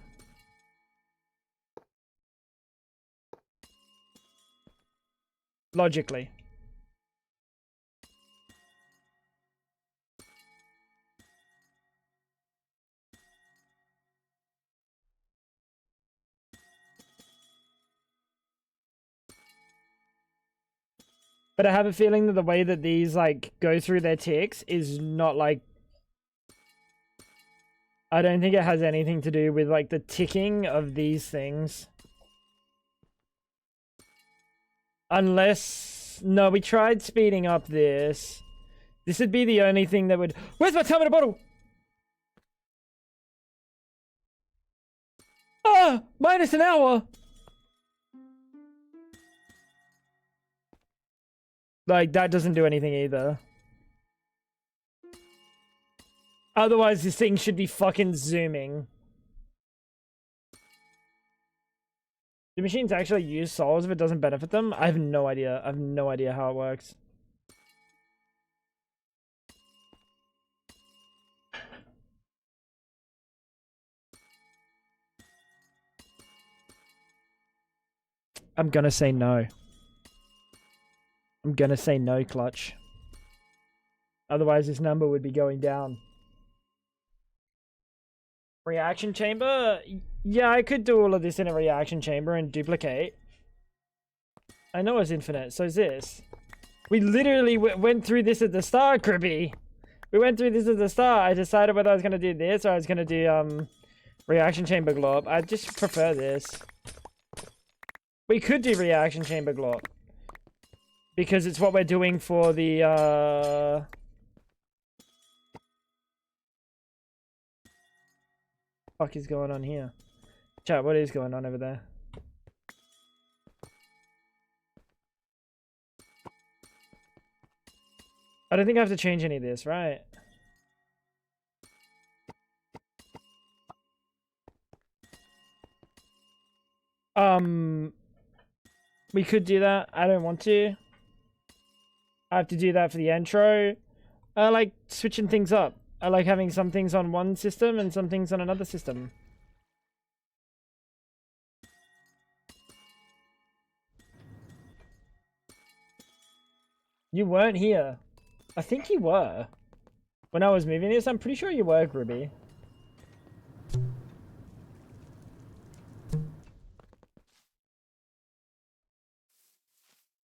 Logically. But I have a feeling that the way that these, like, go through their ticks is not, like... I don't think it has anything to do with, like, the ticking of these things. Unless... No, we tried speeding up this. This would be the only thing that would... Where's my Terminator bottle? Ah! Minus an hour! Like, that doesn't do anything either. Otherwise, this thing should be fucking zooming. Do machines actually use souls if it doesn't benefit them? I have no idea. I have no idea how it works. I'm gonna say no. I'm gonna say no, Clutch. Otherwise, this number would be going down. Reaction chamber? Yeah, I could do all of this in a reaction chamber and duplicate. I know it's infinite, so is this. We literally went through this at the start, Crippy. We went through this at the start. I decided whether I was going to do this or I was going to do reaction chamber glorp. I just prefer this. We could do reaction chamber glorp. Because it's what we're doing for the fuck is going on here? Chat, what is going on over there? I don't think I have to change any of this, right? We could do that. I don't want to. I have to do that for the intro. I like switching things up. I like having some things on one system and some things on another system. You weren't here. I think you were. When I was moving this, I'm pretty sure you were, Gribby.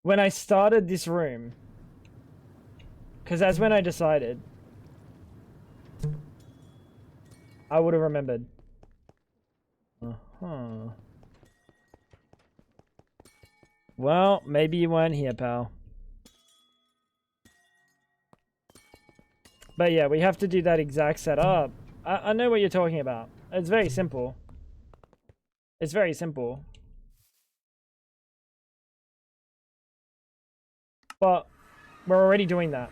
When I started this room. Because that's when I decided. I would have remembered. Uh-huh. Well, maybe you weren't here, pal. But yeah, we have to do that exact setup. I know what you're talking about. It's very simple. It's very simple. But we're already doing that.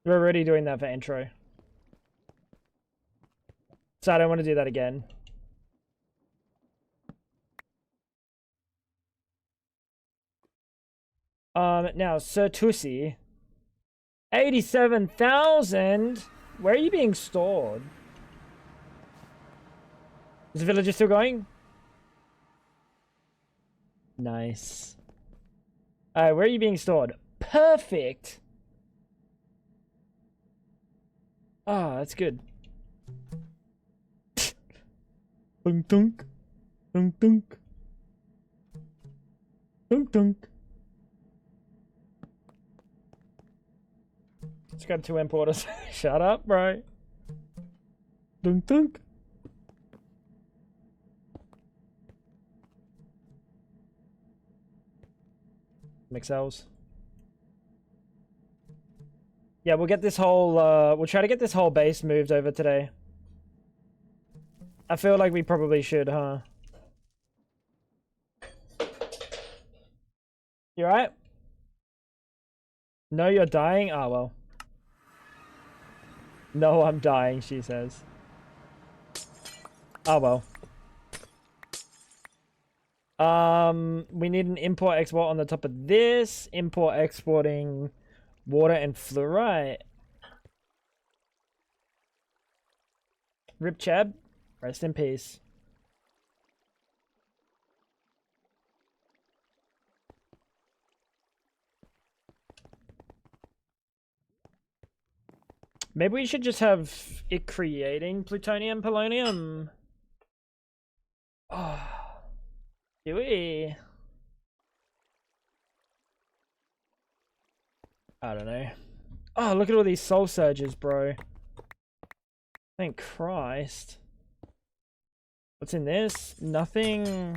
We're already doing that for intro. So I don't want to do that again. Now, Sir Tussie. 87,000? Where are you being stored? Is the villager still going? Nice. Alright, where are you being stored? Perfect! Ah, that's good. Dunk dunk. Dunk dunk. Dunk dunk. It's got 2 importers. Shut up, bro. Dunk dunk. Mixels. Yeah, we'll get this whole, we'll try to get this whole base moved over today. I feel like we probably should, huh? You alright? No, you're dying? Ah, well. No, I'm dying, she says. Oh, well. We need an import export on the top of this. Import exporting water and fluorite. Rip Chab, rest in peace. Maybe we should just have it creating plutonium, polonium. Oh, do we? I don't know. Oh, look at all these soul surges, bro. Thank Christ. What's in this? Nothing.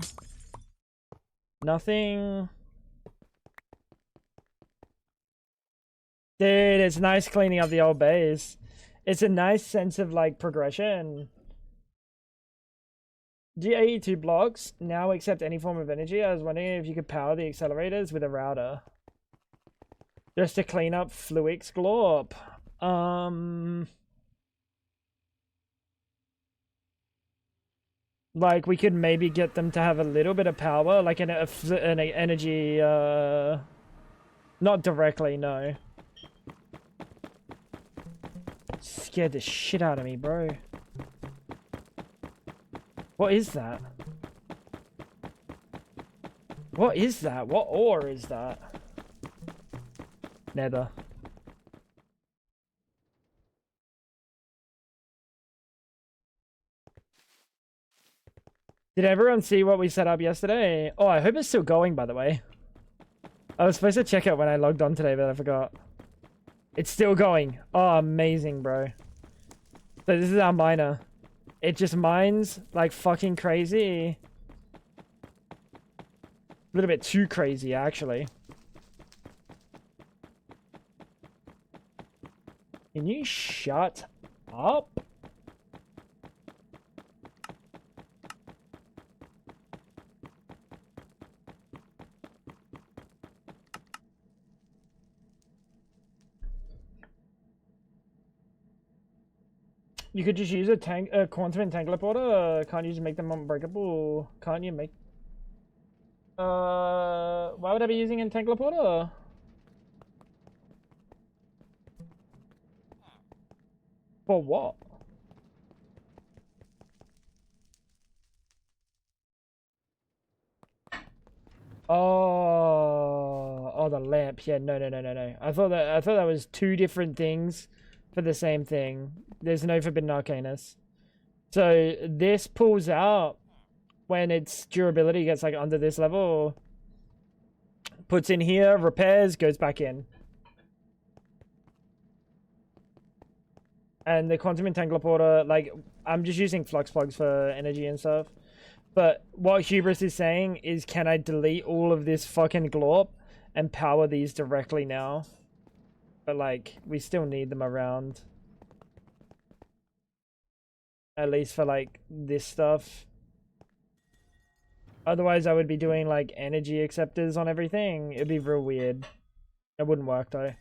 Nothing. Dude, it's nice cleaning up the old base. It's a nice sense of, like, progression. G82 blocks now accept any form of energy. I was wondering if you could power the accelerators with a router. Just to clean up Fluix glorp. Like, we could maybe get them to have a little bit of power, like an energy, not directly, no. Scared the shit out of me, bro. What is that? What is that? What ore is that? Nether. Did everyone see what we set up yesterday? Oh, I hope it's still going, by the way. I was supposed to check it when I logged on today, but I forgot. It's still going. Oh, amazing, bro. So this is our miner. It just mines like fucking crazy. A little bit too crazy, actually. Can you shut up? You could just use a quantum entangler portal. Can't you just make them unbreakable? Can't you make? Why would I be using entangler portal? For what? Oh, the lamp. Yeah, no. I thought that was two different things for the same thing. There's no forbidden arcanus. So this pulls out when its durability gets like under this level. Puts in here, repairs, goes back in. And the quantum entangler portal, like, I'm just using flux plugs for energy and stuff. But what Hubris is saying is, can I delete all of this fucking glorp and power these directly now? But like, we still need them around. At least for like this stuff. Otherwise I would be doing like energy acceptors on everything. It'd be real weird. It wouldn't work though.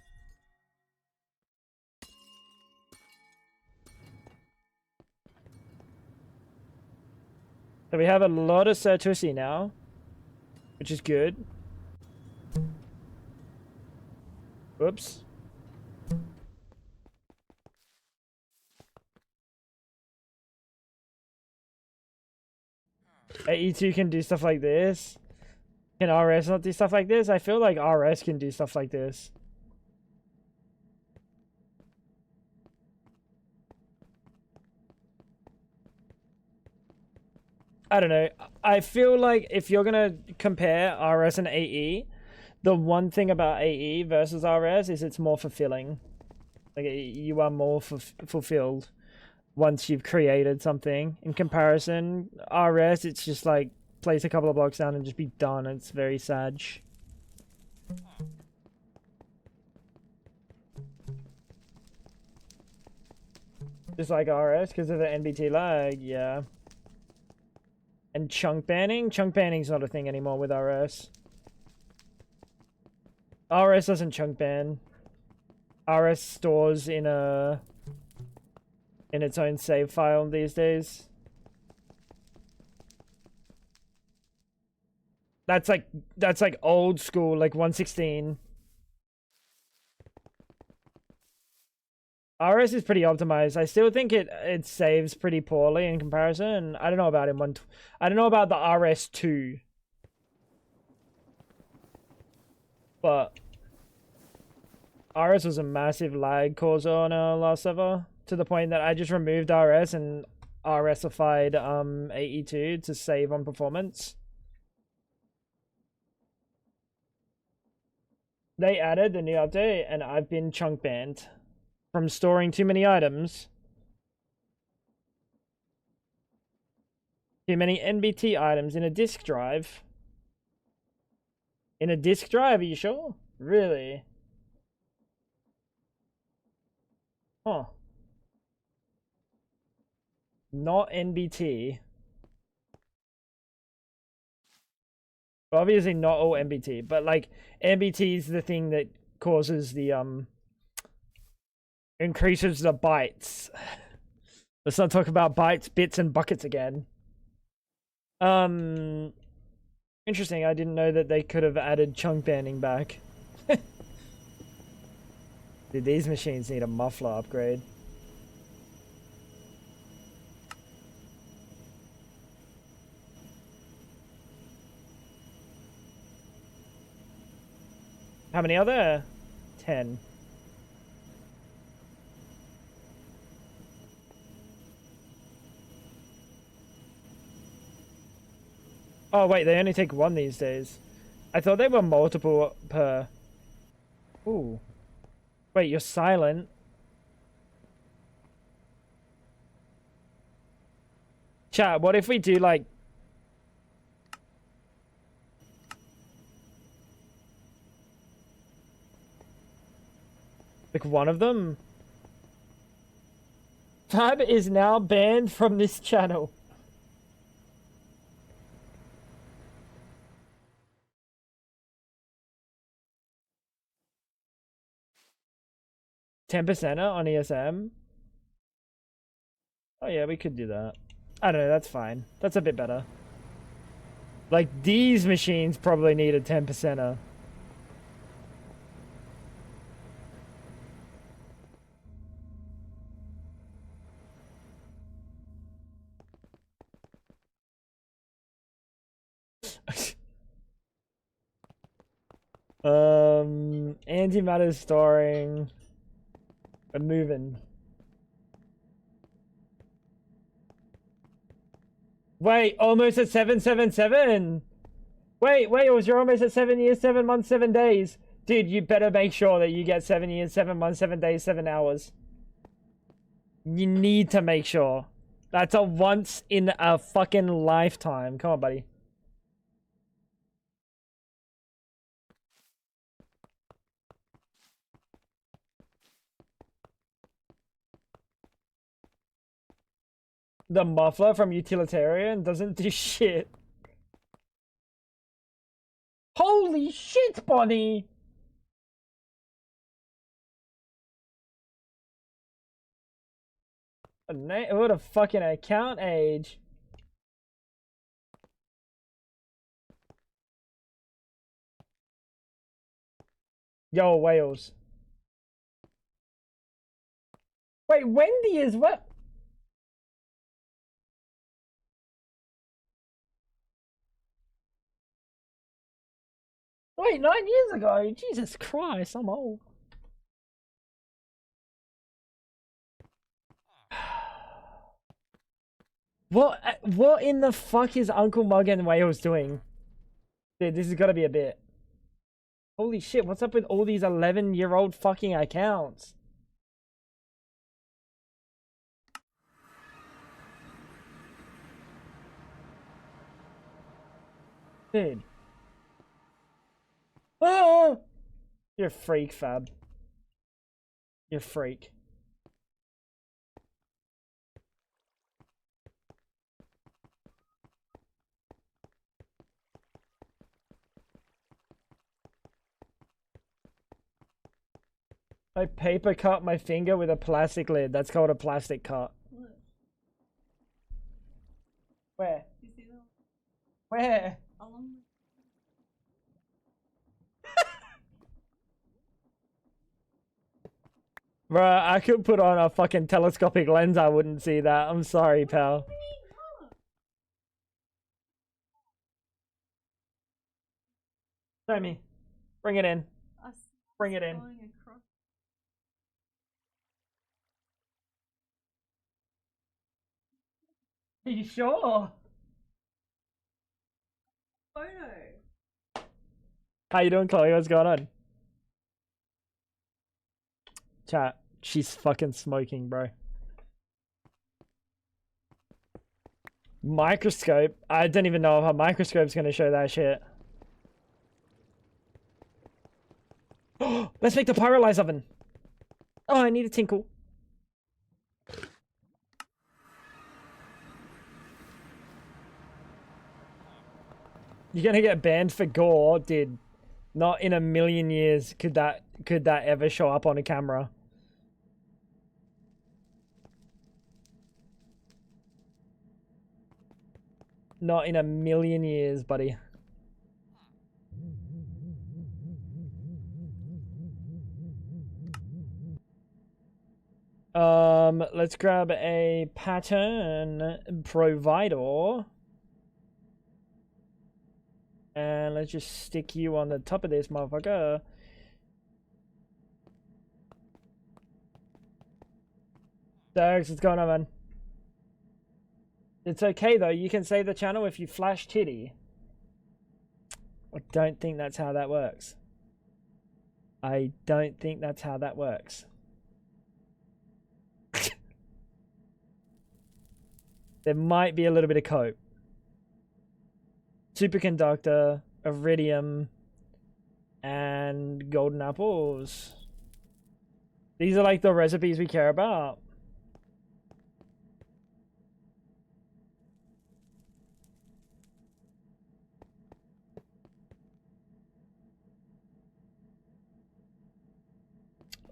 So we have a lot of Certusi now, which is good. Whoops. AE2 can do stuff like this. Can RS not do stuff like this? I feel like RS can do stuff like this. I don't know. I feel like if you're gonna compare RS and AE, the one thing about AE versus RS is it's more fulfilling. Like, you are more fulfilled once you've created something. In comparison, RS, it's just like place a couple of blocks down and just be done. It's very sad. Just like RS because of the NBT lag, yeah. And chunk banning? Chunk banning's not a thing anymore with RS. RS doesn't chunk ban. RS stores in its own save file these days. That's like old school, like 116. RS is pretty optimized. I still think it saves pretty poorly in comparison. I don't know about I don't know about the RS2. But RS was a massive lag causer on our last server, to the point that I just removed RS and RSified AE2 to save on performance. They added the new update and I've been chunk banned from storing too many items. Too many NBT items in a disk drive. In a disk drive, are you sure? Really? Huh. Not NBT. Obviously not all MBT, but like MBT is the thing that causes the increases the bytes. Let's not talk about bytes, bits, and buckets again. Interesting. I didn't know that they could have added chunk banding back. Dude, these machines need a muffler upgrade. How many are there? 10. Oh wait, they only take one these days. I thought they were multiple per. Ooh. Wait, you're silent. Chat, what if we do like... like one of them? Fab is now banned from this channel. %er on ESM? Oh yeah, we could do that. I don't know, that's fine. That's a bit better. Like, these machines probably need a 10%er. Antimatter storing. I'm moving. Wait, almost at 777. Wait, you're almost at 7 years, 7 months, 7 days. Dude, you better make sure that you get 7 years, 7 months, 7 days, 7 hours. You need to make sure. That's a once in a fucking lifetime. Come on, buddy. The muffler from Utilitarian doesn't do shit. Holy shit, Bonnie! What a fucking account age. Yo, Wales. Wait, Wendy is what? Wait, 9 years ago? Jesus Christ, I'm old. What in the fuck is Uncle Mug and Wales doing? Dude, this has got to be a bit. Holy shit, what's up with all these 11-year-old fucking accounts? Dude. Oh! You're a freak, Fab. You're a freak. I paper cut my finger with a plastic lid. That's called a plastic cut. Look, Where? you see that? Where? Along Bruh, I could put on a fucking telescopic lens. I wouldn't see that. I'm sorry, pal. Show me. Bring it in. us Bring it in. going across. Are you sure? Photo. How you doing, Chloe? What's going on? Chat. She's fucking smoking, bro. Microscope? I don't even know if a microscope's gonna show that shit. Let's make the pyrolyze oven. Oh, I need a tinkle. You're gonna get banned for gore, dude. Not in a million years could that ever show up on a camera. Not in a million years, buddy. Let's grab a pattern provider. And let's just stick you on the top of this motherfucker. Dax, what's going on, man? It's okay, though. You can save the channel if you flash titty. I don't think that's how that works. I don't think that's how that works. There might be a little bit of cope. Superconductor, iridium, and golden apples. These are like the recipes we care about.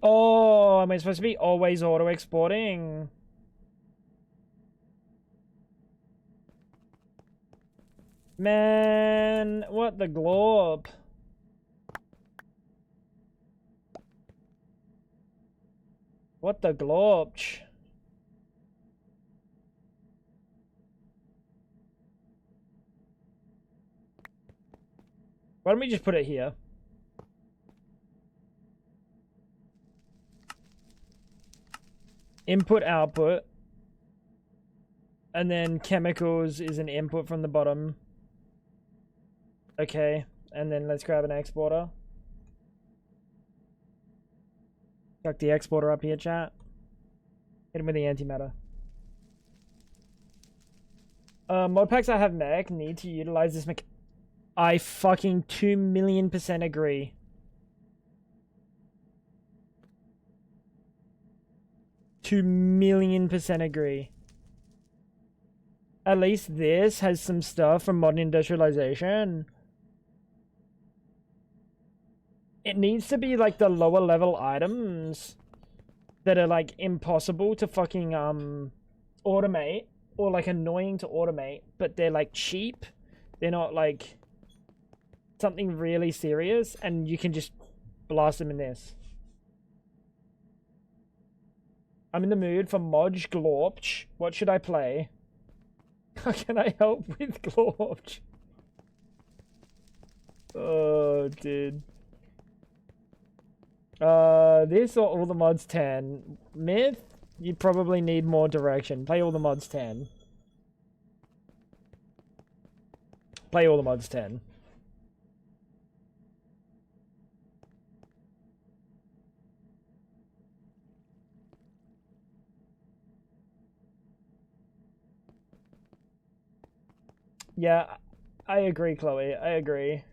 Oh, am I supposed to be always auto exporting? Man, what the glorp? What the glorp? Why don't we just put it here? Input, output. And then chemicals is an input from the bottom. Okay, and then let's grab an exporter. Chuck the exporter up here, chat. Hit him with the antimatter. Mod packs that have mech need to utilize this mech. I fucking 2,000,000% agree. $2,000,000% agree. At least this has some stuff from modern industrialization. It needs to be like the lower level items that are like impossible to fucking automate or like annoying to automate, but they're like cheap. They're not like something really serious, and you can just blast them in this. I'm in the mood for Modge Glorp. What should I play? How can I help with Glorp? Oh, dude. This or all the mods 10? Myth? You probably need more direction. Play all the mods 10. Play all the mods 10. Yeah, I agree, Chloe. I agree.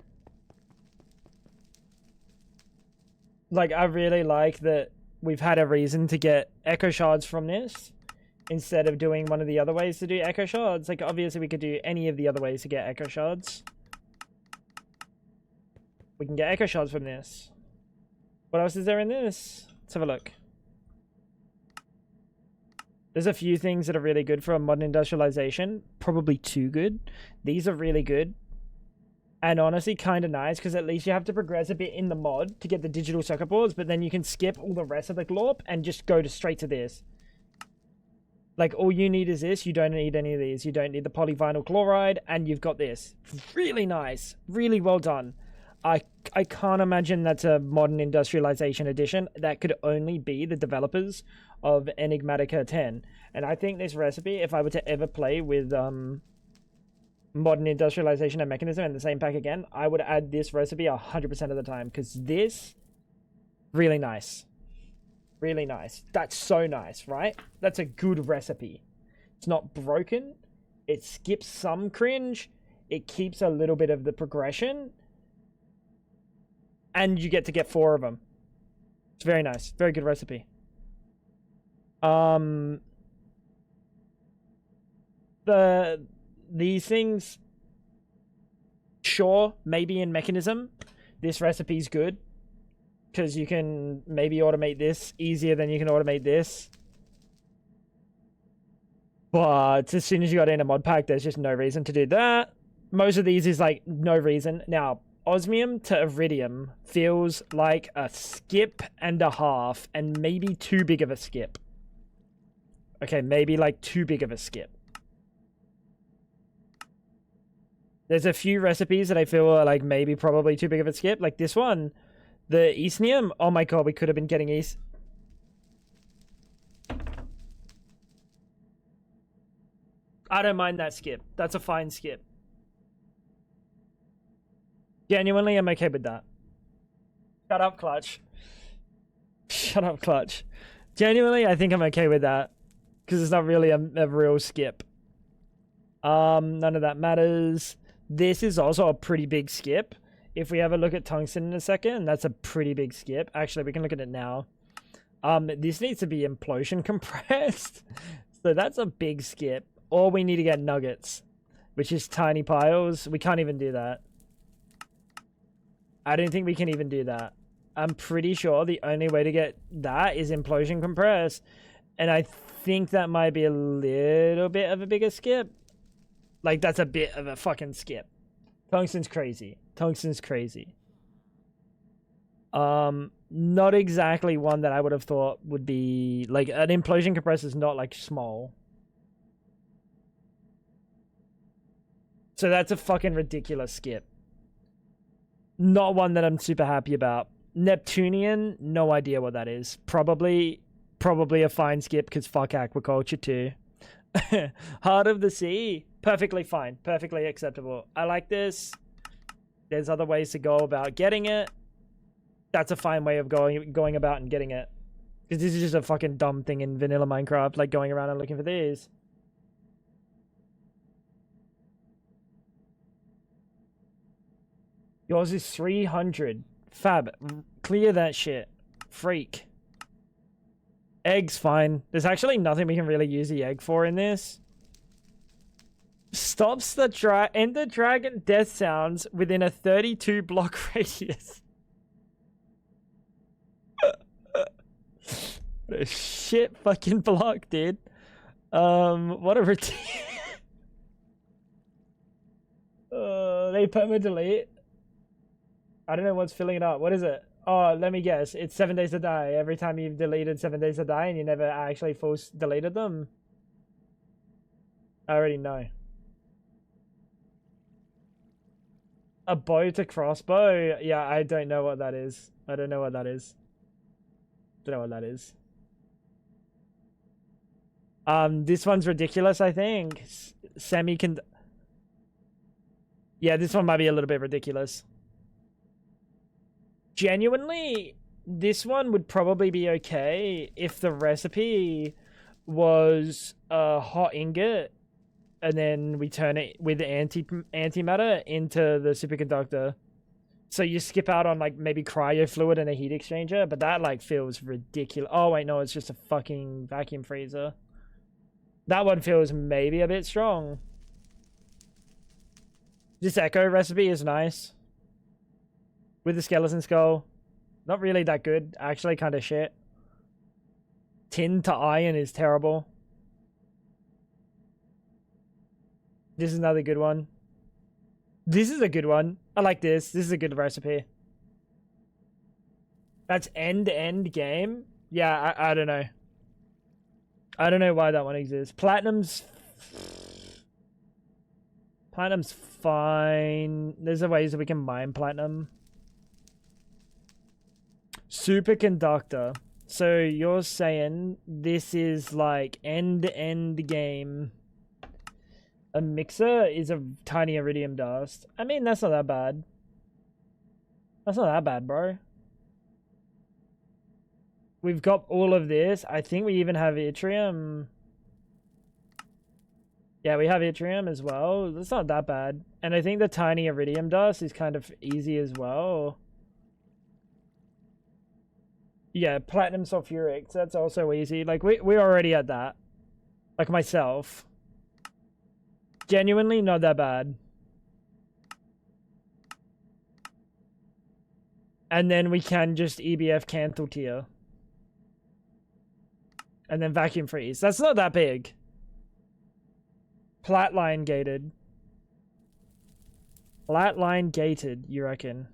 Like, I really like that we've had a reason to get echo shards from this instead of doing one of the other ways to do echo shards. Like, obviously we could do any of the other ways to get echo shards. We can get echo shards from this. What else is there in this? Let's have a look. There's a few things that are really good for a modern industrialization. Probably too good. These are really good. And honestly, kind of nice, because at least you have to progress a bit in the mod to get the digital circuit boards, but then you can skip all the rest of the glorp and just go straight to this. Like, all you need is this. You don't need any of these. You don't need the polyvinyl chloride, and you've got this. Really nice. Really well done. I can't imagine that's a modern industrialization edition. That could only be the developers of Enigmatica 10. And I think this recipe, if I were to ever play with modern industrialization and mechanism in the same pack again, I would add this recipe 100% of the time, because this, really nice. Really nice. That's so nice, right? That's a good recipe. It's not broken. It skips some cringe. It keeps a little bit of the progression. And you get to get 4 of them. It's very nice. Very good recipe. These things Sure, maybe in mechanism, this recipe's good. Because you can maybe automate this easier than you can automate this. But as soon as you got in a mod pack, there's just no reason to do that. Most of these is like no reason. Now, osmium to iridium feels like a skip and a half, and maybe too big of a skip. Okay, maybe like too big of a skip. There's a few recipes that I feel are like maybe probably too big of a skip. Like this one, the Eastnium. Oh my god, we could have been getting East. I don't mind that skip. That's a fine skip. Genuinely, I'm okay with that. Shut up, Clutch. Shut up, Clutch. Genuinely, I think I'm okay with that. Because it's not really a real skip. None of that matters. This is also a pretty big skip. If we have a look at tungsten in a second, that's a pretty big skip. Actually, we can look at it now. This needs to be implosion compressed. So that's a big skip. Or we need to get nuggets, which is tiny piles. We can't even do that. I don't think we can even do that. I'm pretty sure the only way to get that is implosion compressed. And I think that might be a little bit of a bigger skip. Like, that's a bit of a fucking skip. Tungsten's crazy. Tungsten's crazy. Not exactly one that I would have thought would be... Like, an implosion compressor is not, like, small. So that's a fucking ridiculous skip. Not one that I'm super happy about. Neptunian, no idea what that is. Probably a fine skip because fuck aquaculture too. Heart of the Sea, perfectly fine, perfectly acceptable. I like this. There's other ways to go about getting it. That's a fine way of going about and getting it. Because this is just a fucking dumb thing in vanilla Minecraft, like going around and looking for these. Yours is 300. Fab. Clear that shit. Freak. Egg's fine. There's actually nothing we can really use the egg for in this. Stops the ender dragon death sounds within a 32 block radius. What a shit fucking block, dude. What a ridiculous. They perma delete. I don't know what's filling it up. What is it? Oh, let me guess. It's 7 days to die. Every time you've deleted 7 days to die and you never actually force deleted them. I already know. A bow to crossbow? Yeah, I don't know what that is. I don't know what that is. Don't know what that is. This one's ridiculous, I think. Yeah, this one might be a little bit ridiculous. Genuinely, this one would probably be okay if the recipe was a hot ingot and then we turn it with antimatter into the superconductor. So you skip out on like maybe cryo fluid and a heat exchanger, but that like feels ridiculous. Oh wait, no, it's just a fucking vacuum freezer. That one feels maybe a bit strong. This Echo recipe is nice. With the skeleton skull. Not really that good. Actually kind of shit. Tin to iron is terrible. This is another good one. This is a good one. I like this. This is a good recipe. That's end-to-end game? Yeah, I don't know. I don't know why that one exists. Platinum's fine. There's a ways that we can mine platinum. Superconductor. So you're saying this is like end-to-end game. A mixer is a tiny iridium dust. I mean, that's not that bad. That's not that bad, bro. We've got all of this. I think we even have yttrium. Yeah, we have yttrium as well. That's not that bad. And I think the tiny iridium dust is kind of easy as well. Yeah, platinum sulfuric. So that's also easy. Like, we're already at that. Like, myself. Genuinely not that bad. And then we can just EBF cancel tier. And then vacuum freeze. That's not that big. Flatline gated. Flatline gated, you reckon?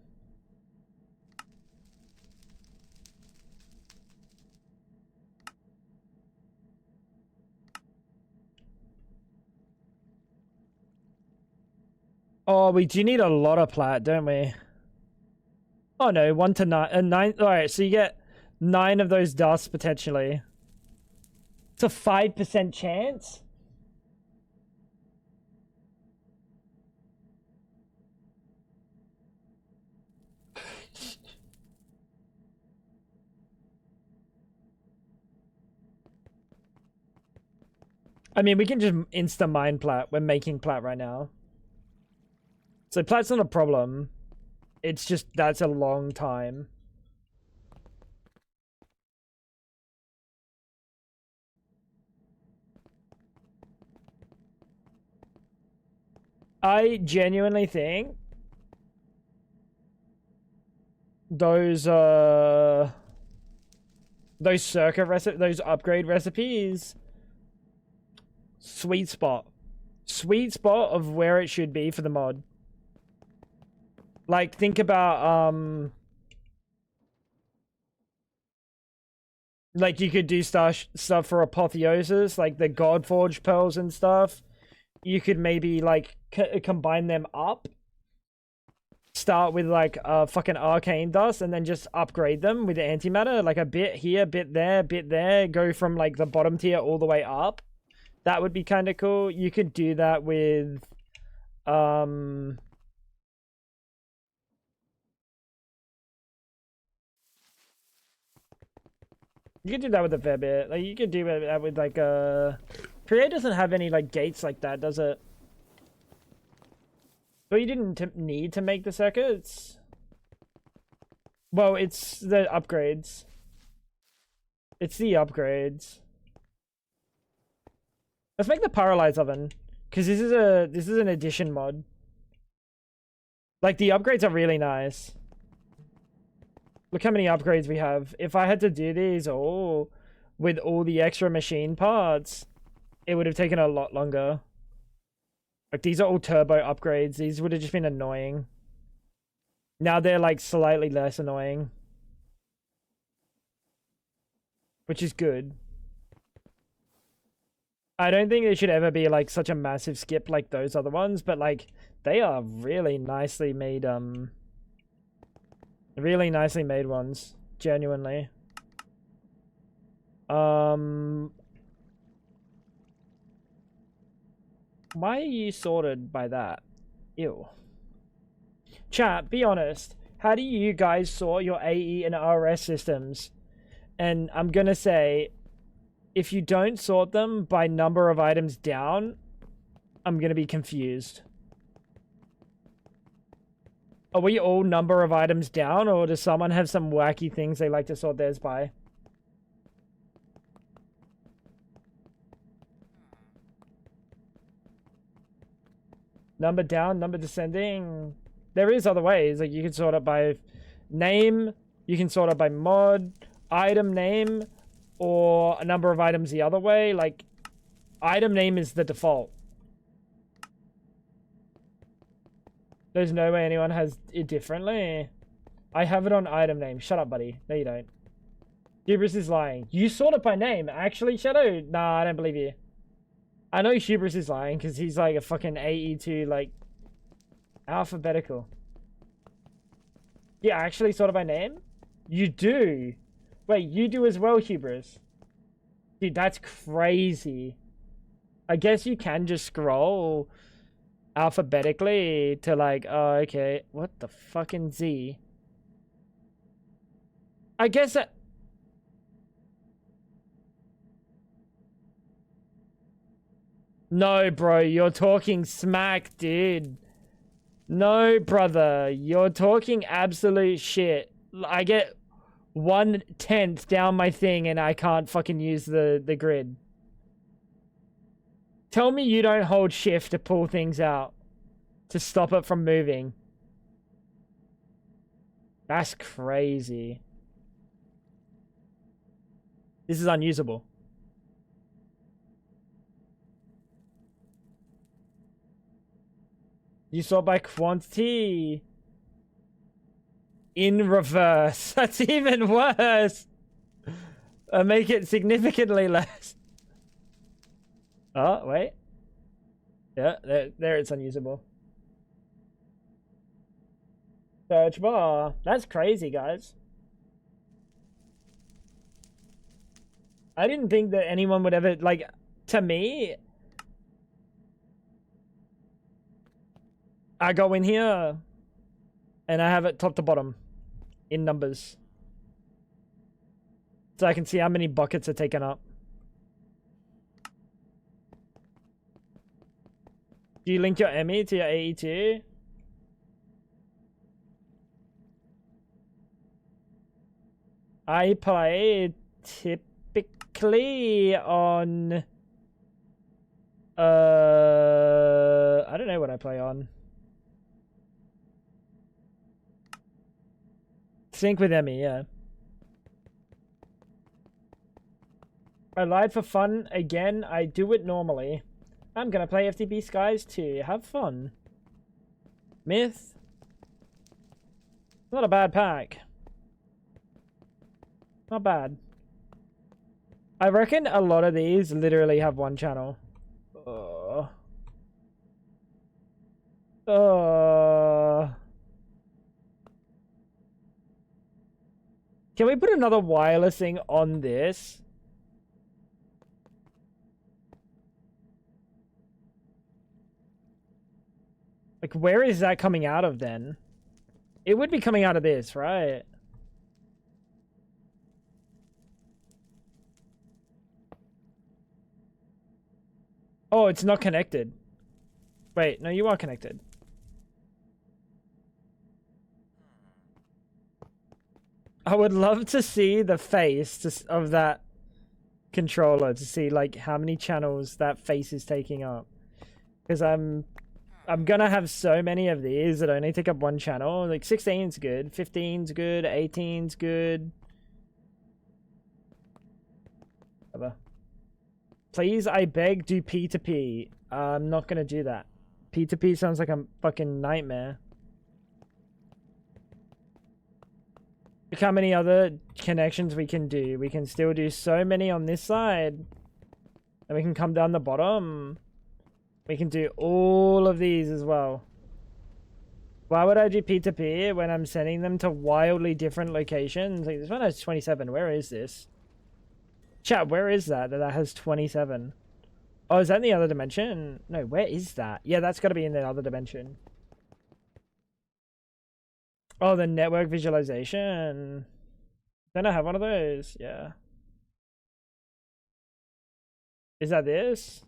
Oh, we do need a lot of plat, don't we? Oh no, 1 to 9. 9. Alright, so you get 9 of those dusts potentially. It's a 5% chance? I mean, we can just insta mine plat. We're making plat right now. So plat's not a problem. It's just, that's a long time. I genuinely think those circuit those upgrade recipes, sweet spot of where it should be for the mod. Like, think about like you could do stuff for apotheosis, like the Godforge pearls and stuff. You could maybe like combine them up. Start with like fucking arcane dust and then just upgrade them with antimatter, like a bit here, bit there, go from like the bottom tier all the way up. That would be kind of cool. You could do that with you could do that with a fair bit. Like you could do that with like Create doesn't have any like gates like that, does it? But you didn't need to make the circuits. Well, it's the upgrades. It's the upgrades. Let's make the paralyze oven, because this is an addition mod. Like the upgrades are really nice. Look how many upgrades we have. If I had to do these all with all the extra machine parts, it would have taken a lot longer. Like these are all turbo upgrades. These would have just been annoying. Now they're like slightly less annoying, which is good. I don't think there should ever be like such a massive skip like those other ones, but like they are really nicely made really nicely made ones, genuinely. Why are you sorted by that? Ew. Chat, be honest. How do you guys sort your AE and RS systems? And I'm gonna say, if you don't sort them by number of items down, I'm gonna be confused. Are we all number of items down, or does someone have some wacky things they like to sort theirs by? Number down, number descending. There is other ways. Like you can sort it by name, you can sort it by mod, item name, or a number of items the other way. Like item name is the default. There's no way anyone has it differently. I have it on item name. Shut up, buddy. No, you don't. Hubris is lying. You sort it by name. Actually, Shadow? Nah, I don't believe you. I know Hubris is lying because he's like a fucking AE2, like, alphabetical. Yeah, actually sort it by name? You do? Wait, you do as well, Hubris? Dude, that's crazy. I guess you can just scroll alphabetically to like, oh, okay. What the fucking Z? I guess that... No, bro, you're talking smack, dude. No, brother, you're talking absolute shit. I get 1/10 down my thing and I can't fucking use the grid. Tell me you don't hold shift to pull things out to stop it from moving. That's crazy. This is unusable. You sort by quantity. In reverse. That's even worse. Make it significantly less. Oh, wait. Yeah, there it's unusable. Search bar. That's crazy, guys. I didn't think that anyone would ever, like, to me, I go in here and I have it top to bottom in numbers. So I can see how many buckets are taken up. Do you link your ME to your AE too? I play typically on I don't know what I play on. Sync with Emmy, yeah. I lied for fun again. I do it normally. I'm gonna play FTB Skies too. Have fun. Myth. Not a bad pack. Not bad. I reckon a lot of these literally have one channel. Can we put another wireless thing on this? Like, where is that coming out of then? It would be coming out of this, right? Oh, it's not connected. Wait, no, you are connected. I would love to see the face of that controller to see like how many channels that face is taking up. Because I'm gonna have so many of these that only take up one channel. Like 16's good, 15's good, 18's good. Whatever. Please, I beg, do P2P. I'm not gonna do that. P2P sounds like a fucking nightmare. Look how many other connections we can do. We can still do so many on this side. And we can come down the bottom. We can do all of these as well. Why would I do P2P when I'm sending them to wildly different locations? Like, this one has 27. Where is this? Chat, where is that has 27? Oh, is that in the other dimension? No, where is that? Yeah, that's got to be in the other dimension. Oh, the network visualization. Don't I have one of those? Yeah. Is that this?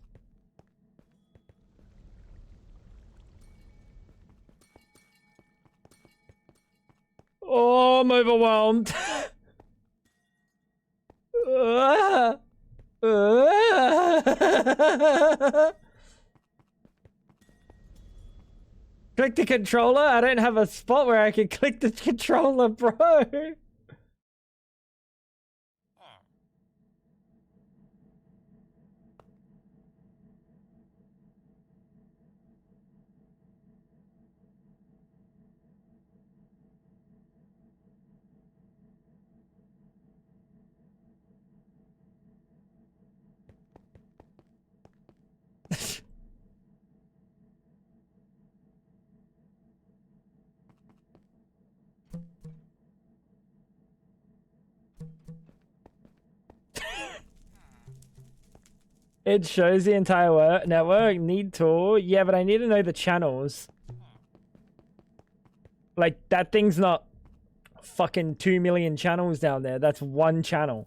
Oh, I'm overwhelmed. Click the controller? I don't have a spot where I can click the controller, bro. It shows the entire network. Need tool. Yeah, but I need to know the channels. Like, that thing's not fucking 2 million channels down there. That's one channel.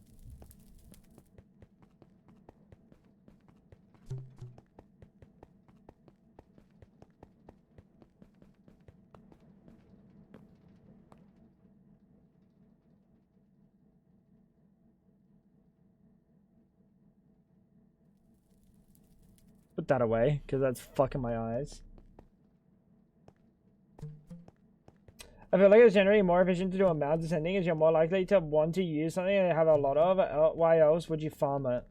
Put that away, because that's fucking my eyes. I feel like it's generally more efficient to do a mount descending as you're more likely to want to use something and have a lot of. Why else would you farm it?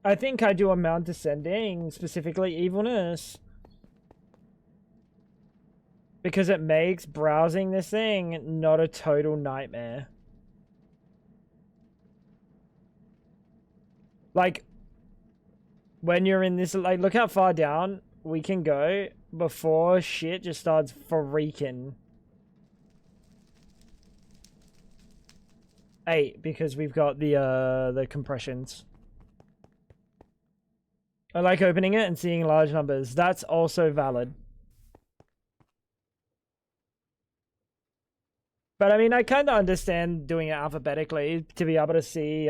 I think I do a mount descending, specifically evilness. Because it makes browsing this thing not a total nightmare. Like, when you're in this, like, look how far down we can go before shit just starts freaking. 8, because we've got the compressions. I like opening it and seeing large numbers. That's also valid. But I mean, I kind of understand doing it alphabetically to be able to see,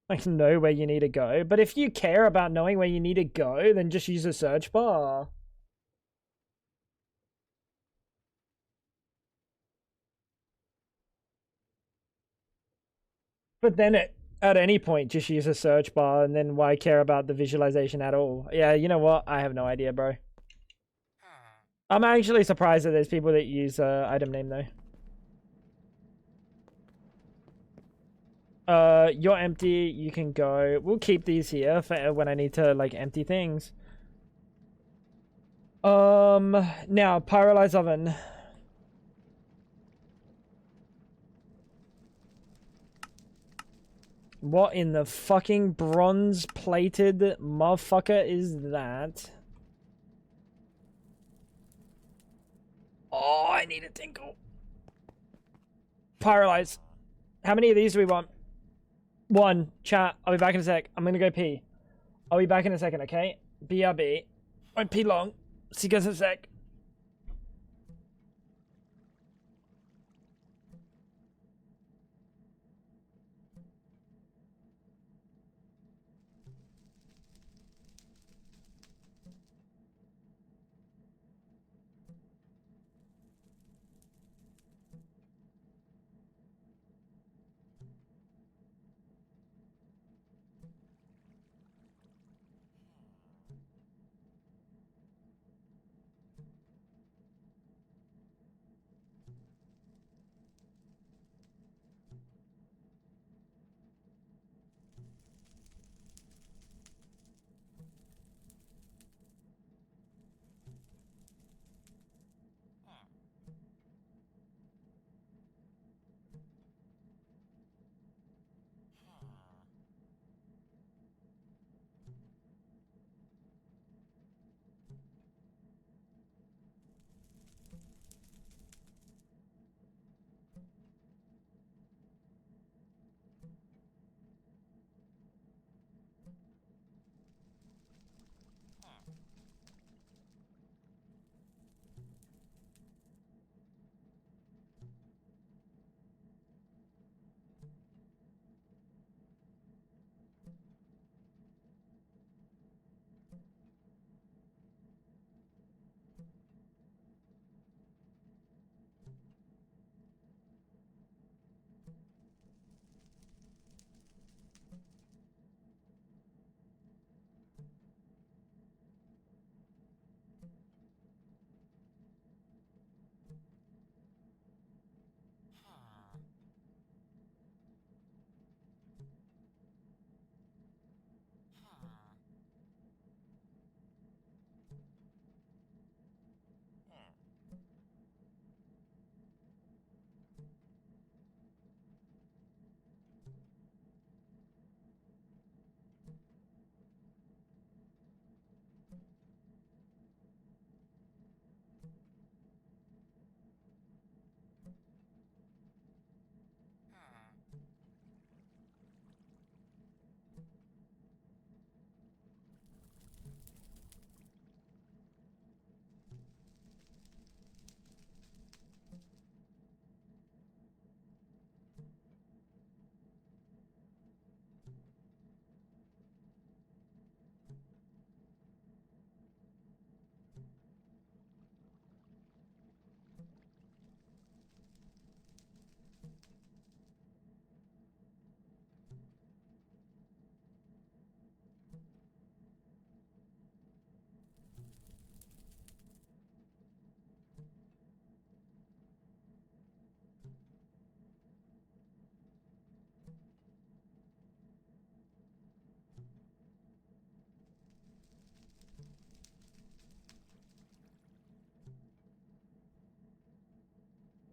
like, know where you need to go. But if you care about knowing where you need to go, then just use a search bar. But then at any point, just use a search bar, and then why care about the visualization at all? Yeah, you know what? I have no idea, bro. I'm actually surprised that there's people that use item name, though. You're empty. You can go. We'll keep these here for when I need to, like, empty things. Now, pyrolyze oven. What in the fucking bronze-plated motherfucker is that? Oh, I need a tinkle. Pyrolyze. How many of these do we want? 1. Chat. I'll be back in a sec. I'm gonna go pee. I'll be back in a second, okay? BRB. Won't pee long. See you guys in a sec.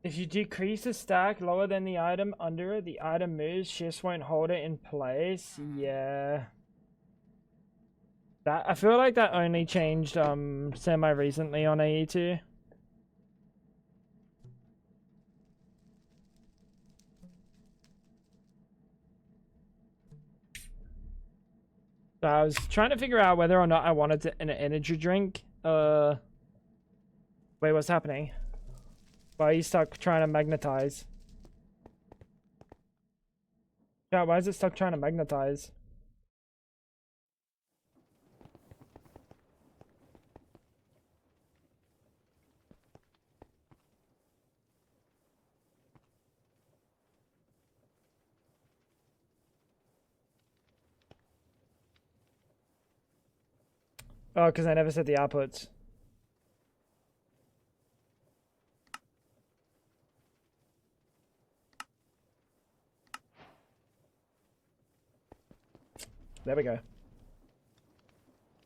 If you decrease the stack lower than the item under it, the item moves, shifts won't hold it in place. Yeah. That I feel like that only changed semi recently on AE2. So I was trying to figure out whether or not I wanted an energy drink. Wait, what's happening? Why are you stuck trying to magnetize? Yeah, why is it stuck trying to magnetize? Oh, because I never set the outputs. There we go.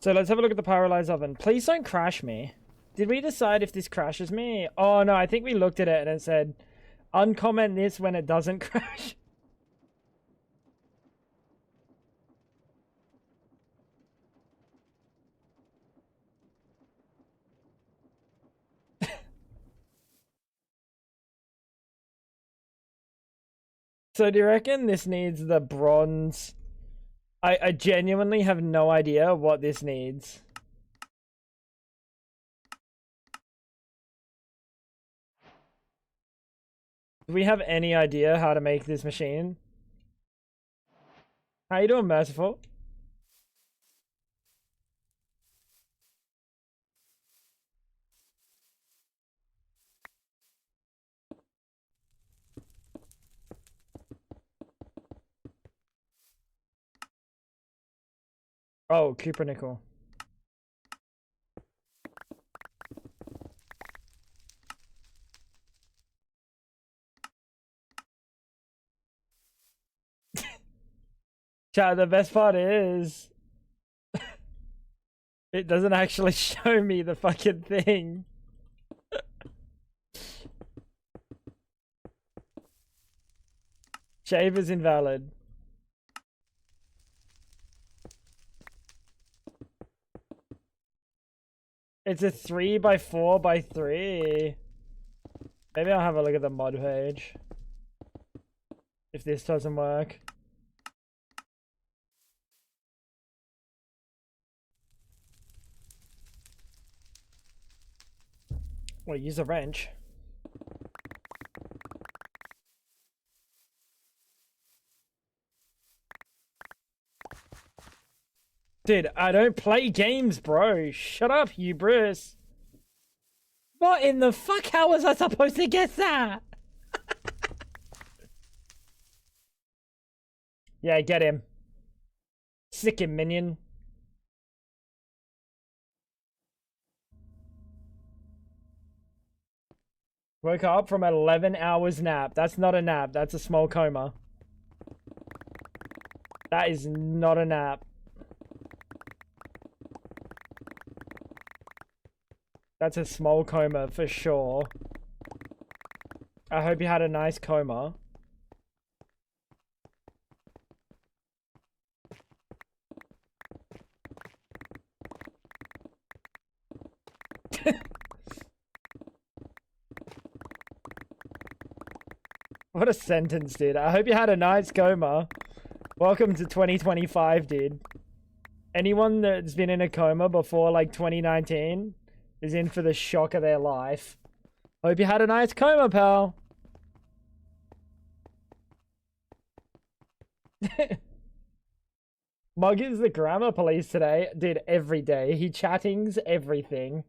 So let's have a look at the paralyzed oven. Please don't crash me. Did we decide if this crashes me? Oh no, I think we looked at it and it said, uncomment this when it doesn't crash. So do you reckon this needs the bronze? I genuinely have no idea what this needs. Do we have any idea how to make this machine? How you doing, Merciful? Oh, Cooper Nickel. Chat, the best part is it doesn't actually show me the fucking thing. Shave is invalid. It's a 3x4x3. Maybe I'll have a look at the mod page. If this doesn't work. Well, use a wrench. Dude, I don't play games, bro. Shut up, hubris. What in the fuck? How was I supposed to guess that? Yeah, get him. Sick him, minion. Woke up from 11 hours nap. That's not a nap. That's a small coma. That is not a nap. That's a small coma for sure. I hope you had a nice coma. What a sentence, dude. I hope you had a nice coma. Welcome to 2025, dude. Anyone that's been in a coma before like 2019 is in for the shock of their life. Hope you had a nice coma, pal. Mug is the grammar police today. Dude, every day. He chattings everything.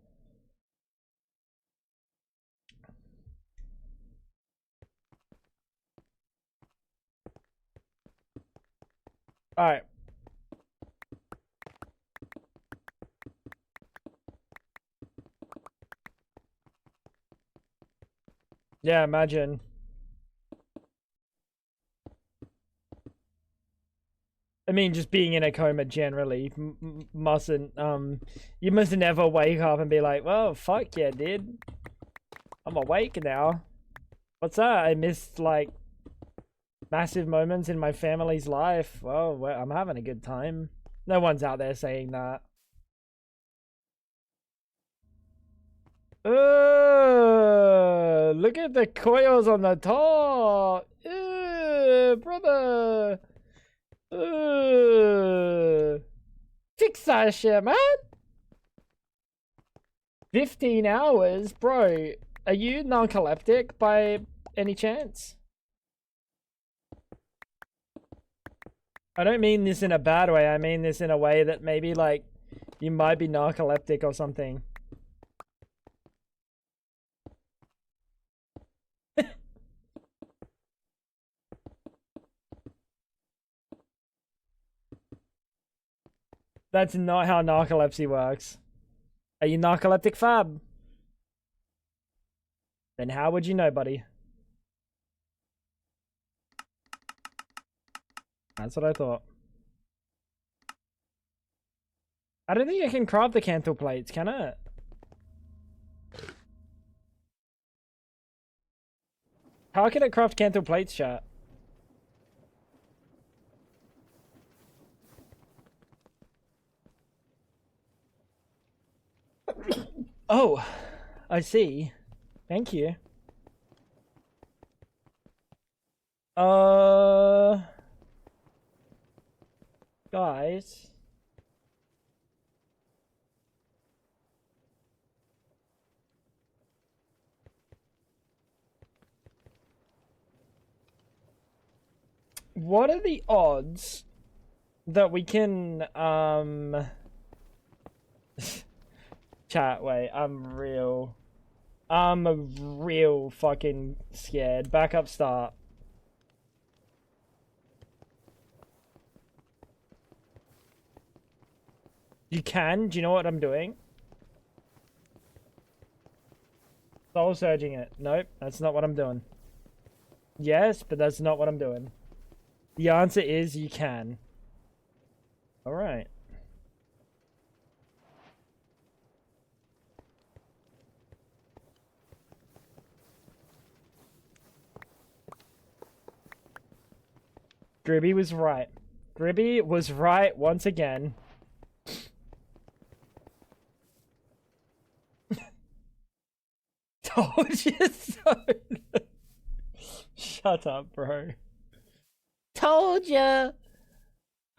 Alright. Yeah, imagine. I mean, just being in a coma generally mustn't, you must never wake up and be like, well, fuck yeah, dude. I'm awake now. What's that? I missed, like, massive moments in my family's life. Well, I'm having a good time. No one's out there saying that. Look at the coils on the top. Brother. Fix that shit, man. 15 hours? Bro, are you narcoleptic by any chance? I don't mean this in a bad way. I mean this in a way that maybe, like, you might be narcoleptic or something. That's not how narcolepsy works. Are you narcoleptic, Fab? Then how would you know, buddy? That's what I thought. I don't think I can craft the cantle plates, can it? How can it craft cantle plates, chat? Oh, I see. Thank you. Guys. What are the odds that we can, chat, wait, I'm real fucking scared. Back up, start. You can? Do you know what I'm doing? Soul surging it. Nope, that's not what I'm doing. Yes, but that's not what I'm doing. The answer is you can. Alright. Gribby was right. Gribby was right once again. Told you so. Shut up, bro. Told ya.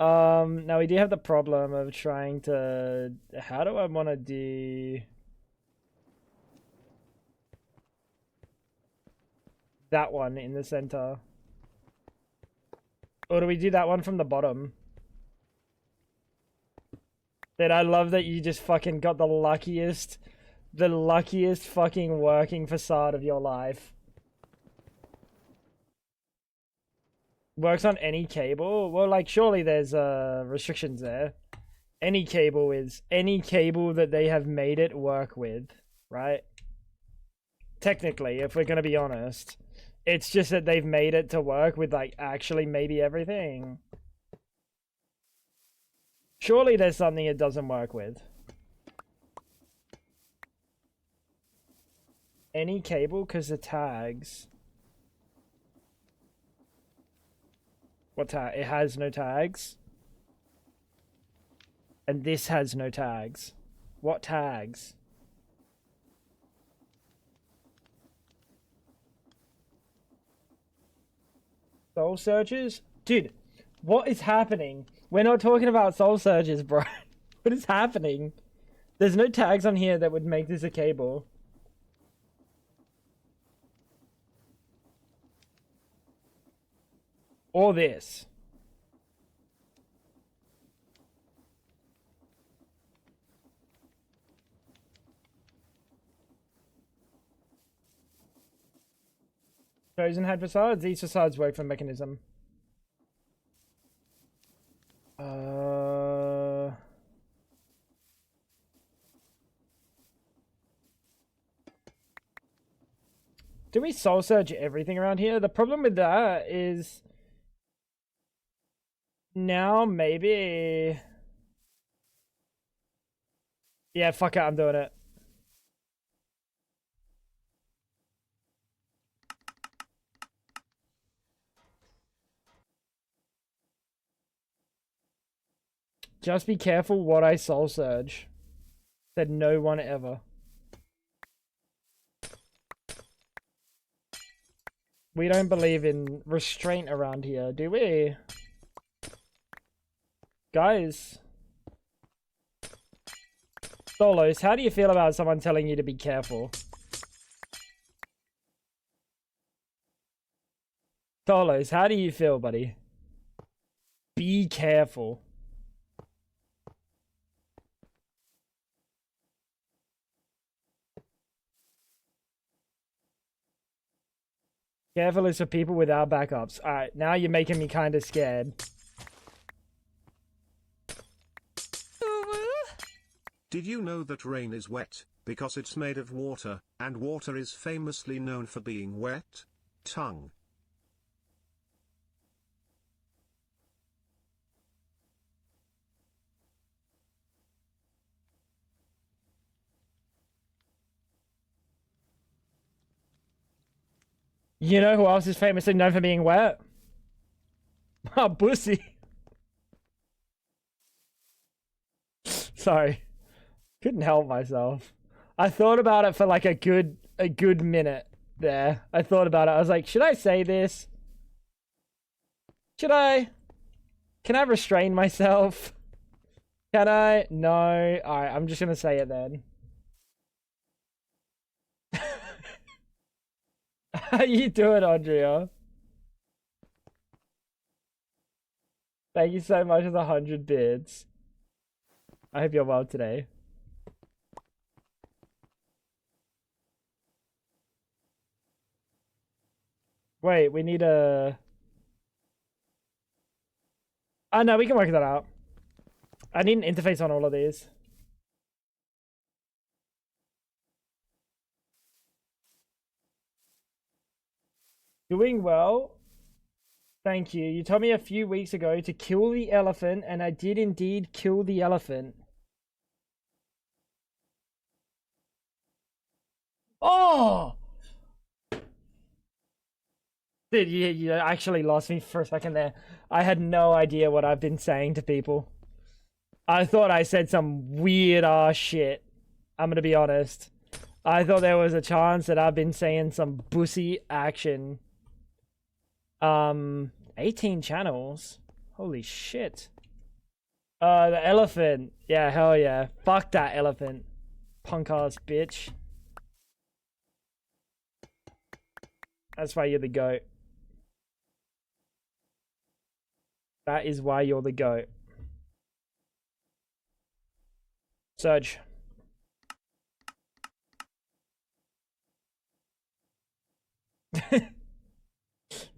Now we do have the problem of trying to... How do I want to do... that one in the center? Or do we do that one from the bottom? Dude, I love that you just fucking got the luckiest fucking working facade of your life. Works on any cable? Well, like, surely there's restrictions there. Any cable that they have made it work with, right? Technically, if we're gonna be honest. It's just that they've made it to work with, like, actually maybe everything. Surely there's something it doesn't work with. Any cable, because the tags. What tag? It has no tags. And this has no tags. What tags? Soul searches? Dude, what is happening? We're not talking about soul searches, bro. What is happening? There's no tags on here that would make this a cable. Or this. Chosen had facades. These facades work for mechanism. Do we soul search everything around here? The problem with that is now maybe. Yeah, fuck it, I'm doing it. Just be careful what I soul surge. Said no one ever. We don't believe in restraint around here, do we? Guys. Solos, how do you feel about someone telling you to be careful? Solos, how do you feel, buddy? Be careful. Careful is for people without backups. Alright, now you're making me kind of scared. Did you know that rain is wet, because it's made of water, and water is famously known for being wet? Tongue. You know who else is famously known for being wet? Oh, Bussy. Sorry. Couldn't help myself. I thought about it for like a good minute there. I thought about it. I was like, should I say this? Should I? Can I restrain myself? Can I? No. Alright, I'm just gonna say it then. How you doing, Andrea? Thank you so much for the 100 bits. I hope you're well today. Wait, we need a... Oh no, we can work that out. I need an interface on all of these. Doing well. Thank you. You told me a few weeks ago to kill the elephant, and I did indeed kill the elephant. Oh! Dude, you actually lost me for a second there. I had no idea what I've been saying to people. I thought I said some weird ass shit. I'm gonna be honest. I thought there was a chance that I've been saying some bussy action. 18 channels? Holy shit. The elephant. Yeah, hell yeah. Fuck that elephant. Punk ass bitch. That's why you're the GOAT. That is why you're the GOAT. Surge.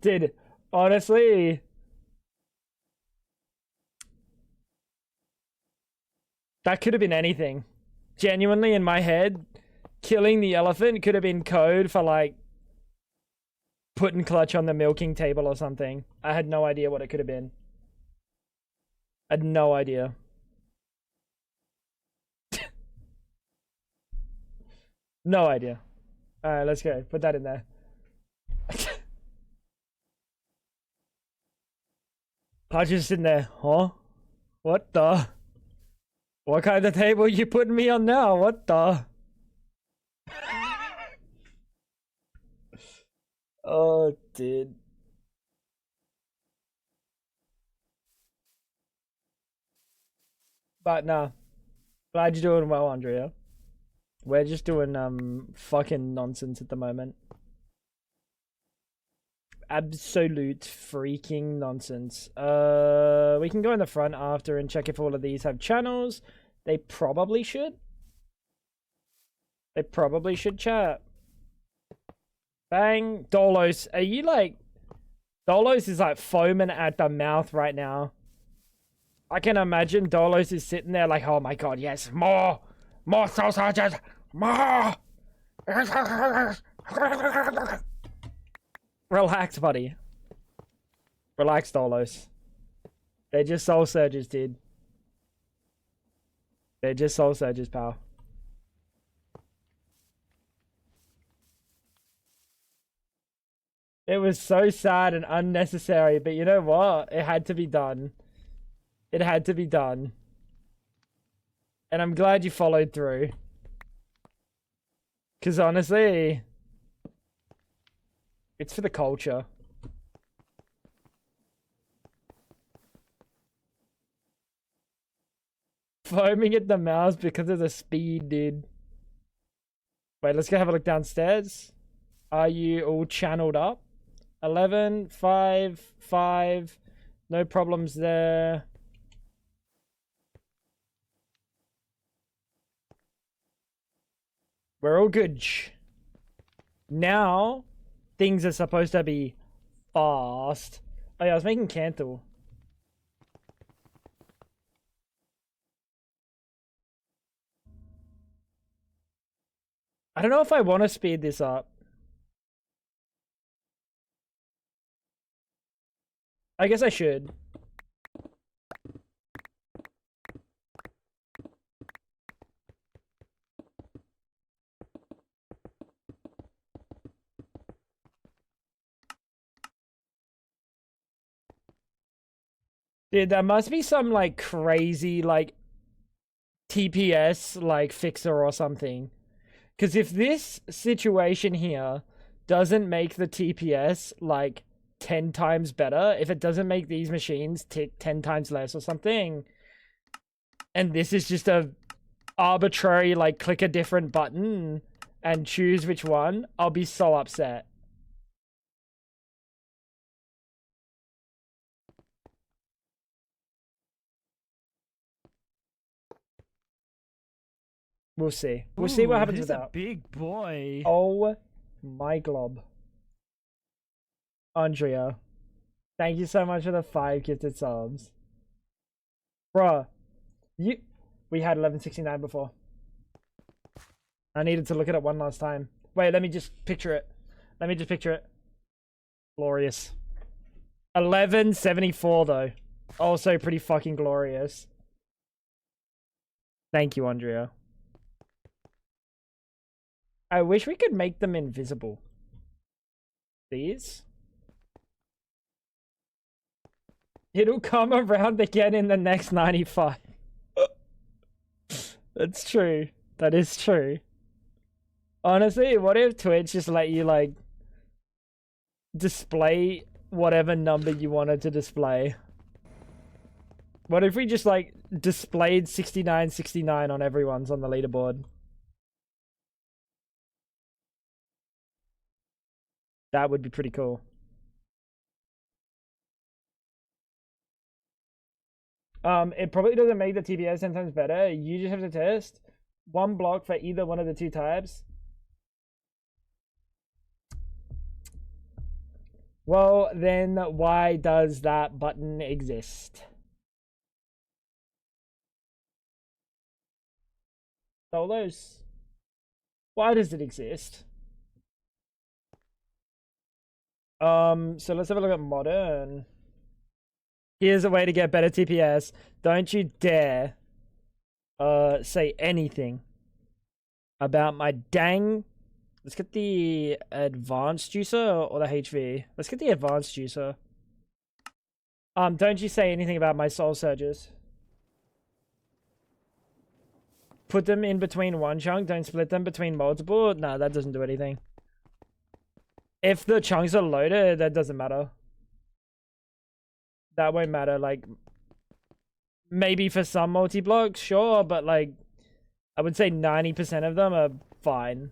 Dude, honestly, that could have been anything. Genuinely, in my head, killing the elephant could have been code for, like, putting clutch on the milking table or something. I had no idea what it could have been. I had no idea. No idea. Alright, let's go. Put that in there. Podger's sitting there. Huh? What the? What kind of table you putting me on now? What the? Oh, dude. But nah. Glad you're doing well, Andrea. We're just doing fucking nonsense at the moment. Absolute freaking nonsense. We can go in the front after and check if all of these have channels. They probably should. They probably should, chat. Bang. Dolos, are you like... Dolos is like foaming at the mouth right now. I can imagine Dolos is sitting there like, oh my god, yes, more sausages, more. Relax, buddy. Relax, Dolos. They're just soul surges, dude. They're just soul surges, pal. It was so sad and unnecessary, but you know what? It had to be done. It had to be done. And I'm glad you followed through. Because honestly, it's for the culture. Foaming at the mouth because of the speed, dude. Wait, let's go have a look downstairs. Are you all channeled up? 11, 5, 5. No problems there. We're all good. Now, things are supposed to be fast. Oh yeah, I was making Cantle. I don't know if I want to speed this up. I guess I should. Dude, there must be some like crazy like TPS like fixer or something. Because if this situation here doesn't make the TPS like 10 times better, if it doesn't make these machines tick 10 times less or something, and this is just a arbitrary like click a different button and choose which one, I'll be so upset. We'll see. We'll see what happens with that. He's a big boy. Oh my glob. Andrea, thank you so much for the 5 gifted subs. Bruh, we had 1169 before. I needed to look at it one last time. Wait, let me just picture it. Glorious. 1174 though. Also pretty fucking glorious. Thank you, Andrea. I wish we could make them invisible. These? It'll come around again in the next 95. That's true. That is true. Honestly, what if Twitch just let you, like, display whatever number you wanted to display? What if we just, like, displayed 6969 on everyone's on the leaderboard? That would be pretty cool. It probably doesn't make the TPS 10 times better. You just have to test one block for either one of the 2 types. Well, then why does that button exist? Solos? Why does it exist? So let's have a look at modern. Here's a way to get better TPS. Don't you dare say anything about my dang. Let's get the advanced juicer or the HV. Let's get the advanced juicer. Don't you say anything about my soul surges. Put them in between one chunk, don't split them between multiple. No, that doesn't do anything. If the chunks are loaded, that doesn't matter. That won't matter, like, maybe for some multi-blocks, sure, but like, I would say 90% of them are fine.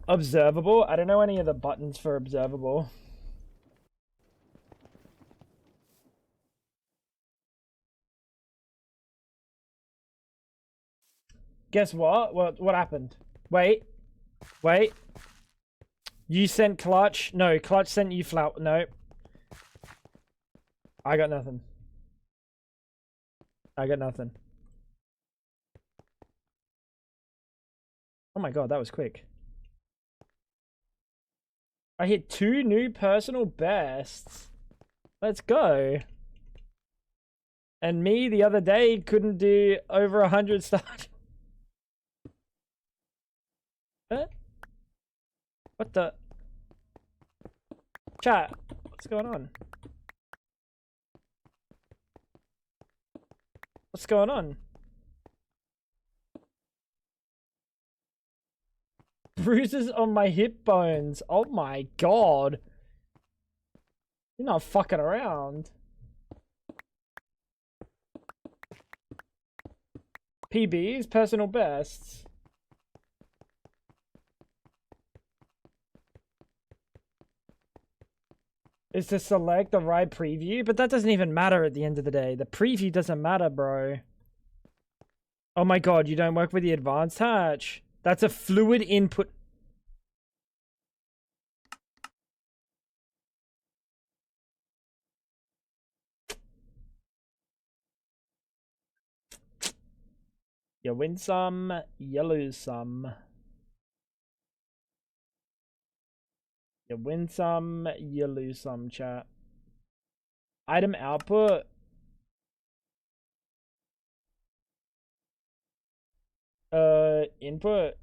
Observable? I don't know any of the buttons for observable. Guess what? What happened? Wait. You sent Clutch? No, Clutch sent you flower. No. I got nothing. Oh my god, that was quick. I hit 2 new personal bests. Let's go. And me the other day couldn't do over 100 stars. Huh? What the? Chat, what's going on? What's going on? Bruises on my hip bones. Oh my god. You're not fucking around. PBs, personal bests. Is to select the right preview, but that doesn't even matter at the end of the day. The preview doesn't matter, bro. Oh my god, you don't work with the advanced hatch. That's a fluid input. You win some, you lose some. You win some, you lose some, chat. Item output. Input.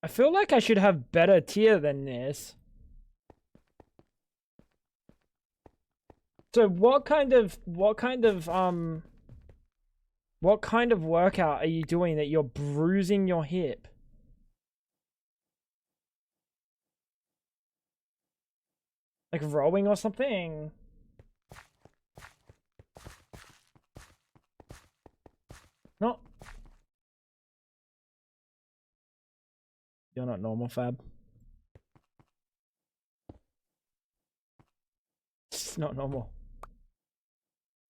I feel like I should have better tier than this. So what kind of workout are you doing that you're bruising your hip? Like rowing or something? No. You're not normal, Fab. It's not normal.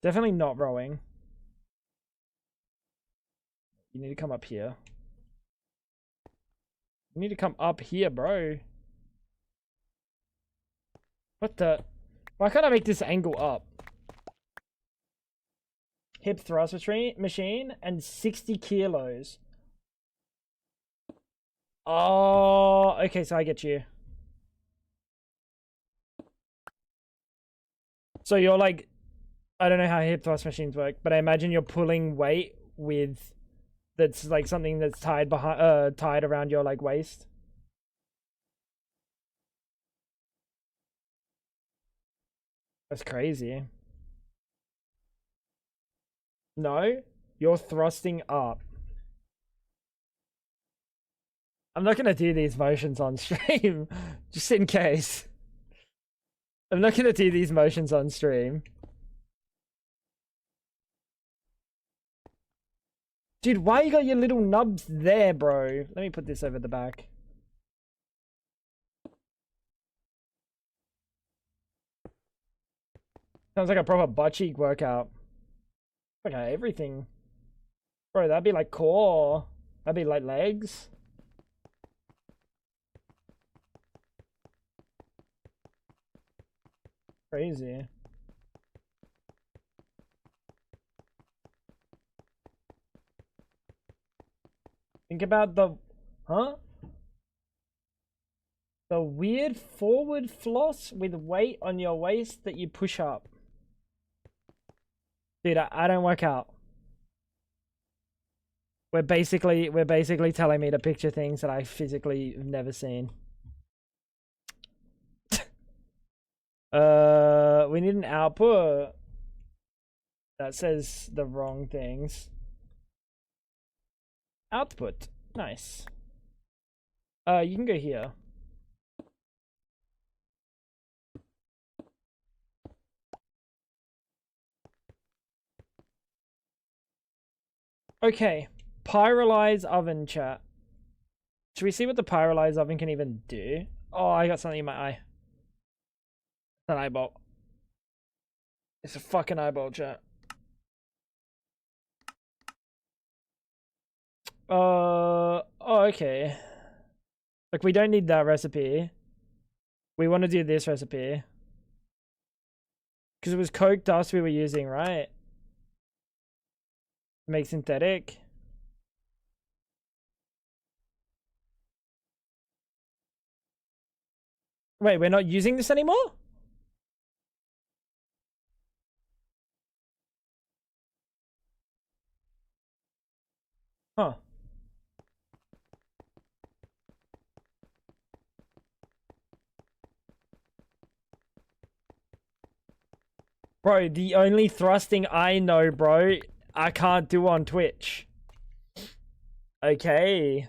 Definitely not rowing. You need to come up here. You need to come up here, bro. What the? Why can't I make this angle up? Hip thrust machine and 60 kilos. Oh, okay, so I get you. So you're like, I don't know how hip thrust machines work, but I imagine you're pulling weight with that's like something that's tied behind tied around your like waist. That's crazy. No, you're thrusting up. I'm not gonna do these motions on stream, just in case. I'm not gonna do these motions on stream. Dude, why you got your little nubs there, bro? Let me put this over the back. Sounds like a proper butt cheek workout. Okay, everything. Bro, that'd be like core. That'd be like legs. Crazy. Think about the... Huh? The weird forward floss with weight on your waist that you push up. Dude, I don't work out. We're basically telling me to picture things that I physically have never seen. We need an output that says the wrong things. Output. Nice. You can go here. Okay. Pyrolyze oven, chat. Should we see what the pyrolyze oven can even do? Oh, I got something in my eye. It's an eyeball. It's a fucking eyeball, chat. Oh, okay. Like, we don't need that recipe. We want to do this recipe. Because it was coke dust we were using, right? Make synthetic. Wait, we're not using this anymore? Huh. Bro, the only thrusting I know, bro, I can't do on Twitch. Okay.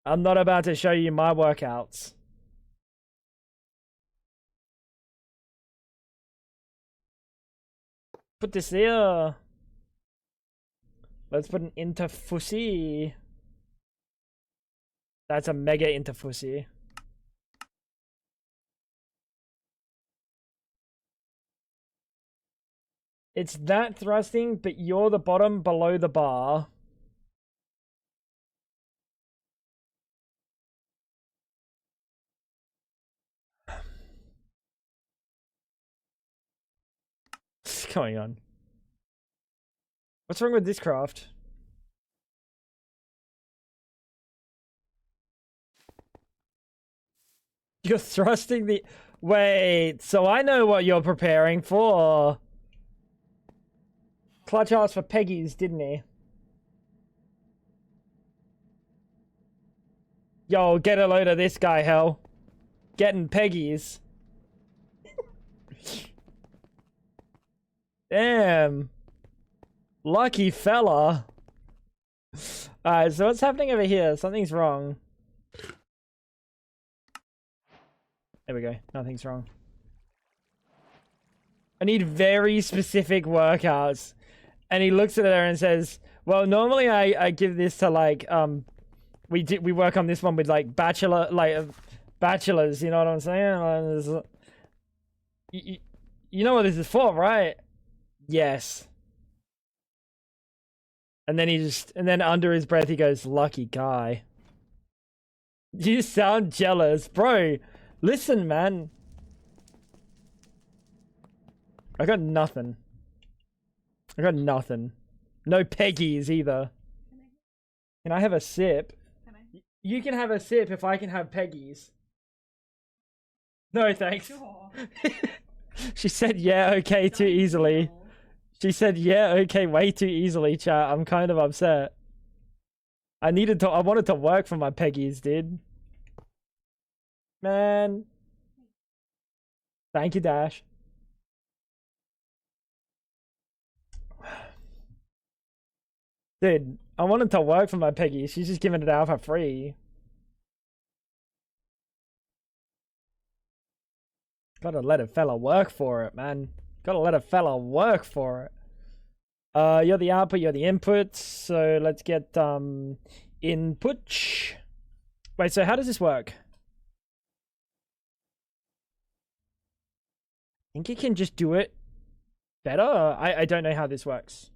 I'm not about to show you my workouts. Put this there. Let's put an interfussy. That's a mega interfussy. It's that thrusting, but you're the bottom below the bar. What's going on? What's wrong with this craft? You're thrusting the... Wait, so I know what you're preparing for. Clutch asked for Peggy's, didn't he? Yo, get a load of this guy, hell. Getting Peggy's. Damn. Lucky fella. Alright, so what's happening over here? Something's wrong. There we go. Nothing's wrong. I need very specific workouts. And he looks at her and says, well, normally I give this to like, we work on this one with like bachelors, you know what I'm saying? You know what this is for, right? Yes. And then under his breath he goes, lucky guy. You sound jealous, bro. Listen, man. I got nothing. I got nothing. No Peggies either. Can I have a sip? You can have a sip if I can have Peggies. No, thanks. Sure. She said, yeah, okay, too easily. She said, yeah, okay, way too easily, chat. I'm kind of upset. I wanted to work for my Peggies, dude. Man. Thank you, Dash. Dude, I wanted to work for my Peggy. She's just giving it out for free. Gotta let a fella work for it, man. Gotta let a fella work for it. You're the output, you're the input. So let's get input. Wait, so how does this work? I think you can just do it better. I don't know how this works.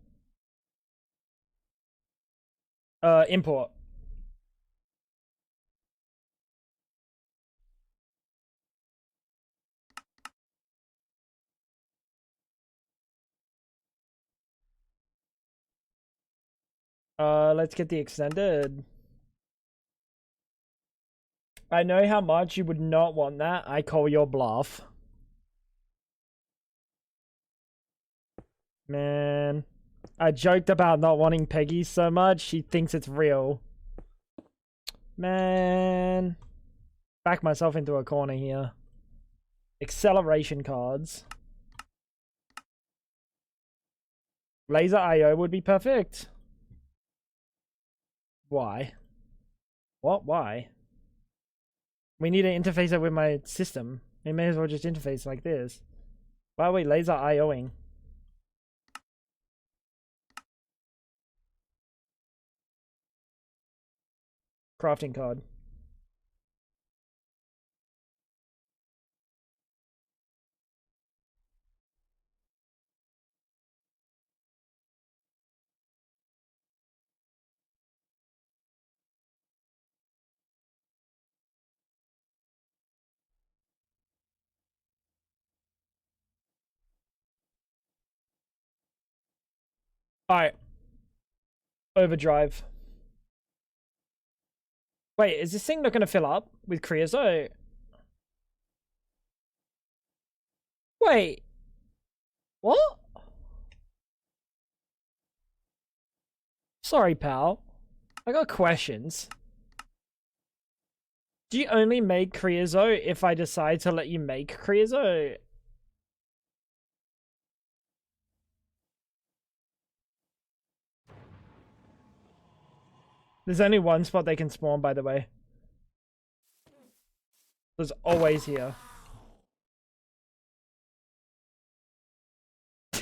Import. Let's get the extended. I know how much you would not want that. I call your bluff. Man. I joked about not wanting Peggy so much. She thinks it's real. Man. Back myself into a corner here. Acceleration cards. Laser IO would be perfect. Why? What? Why? We need to interface it with my system. We may as well just interface like this. Why are we laser IOing? Crafting card. Alright. Overdrive. Wait, is this thing not going to fill up with creosote? Wait. What? Sorry, pal. I got questions. Do you only make creosote if I decide to let you make creosote? There's only one spot they can spawn, by the way. There's always here.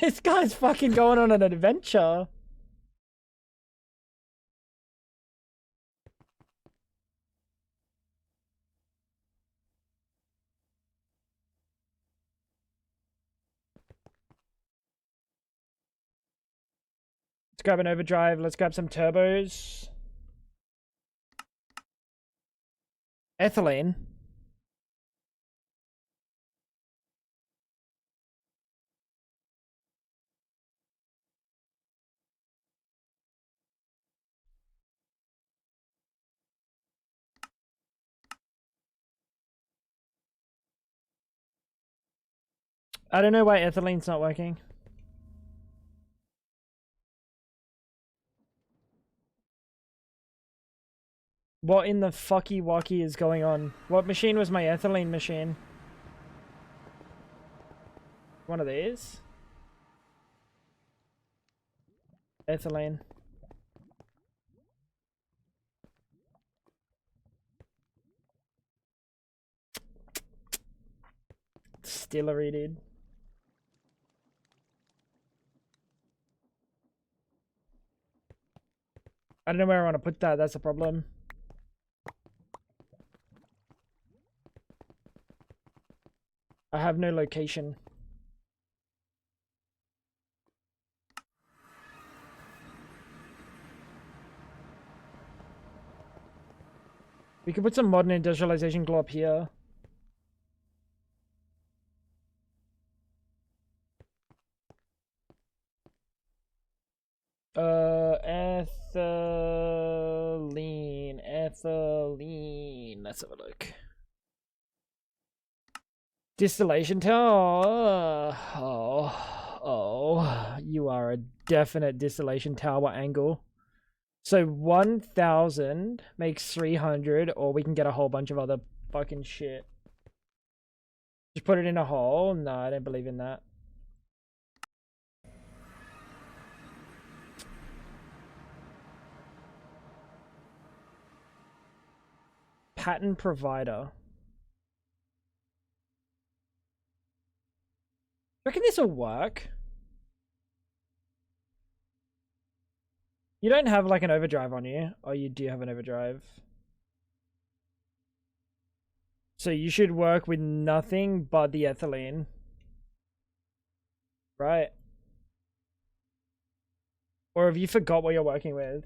This guy's fucking going on an adventure. Let's grab an overdrive. Let's grab some turbos. Ethylene. I don't know why ethylene's not working. What in the fucky wacky is going on? What machine was my ethylene machine? One of these? Ethylene. Distillery, dude. I don't know where I want to put that, that's the problem. I have no location. We could put some modern industrialization glorp here. Ethylene. Let's have a look. Distillation tower. Oh, you are a definite distillation tower angle. So 1,000 makes 300, or we can get a whole bunch of other fucking shit. Just put it in a hole? No, I don't believe in that. Patent provider. Reckon this will work? You don't have like an overdrive on you, or you do have an overdrive. So you should work with nothing but the ethylene. Right? Or have you forgot what you're working with?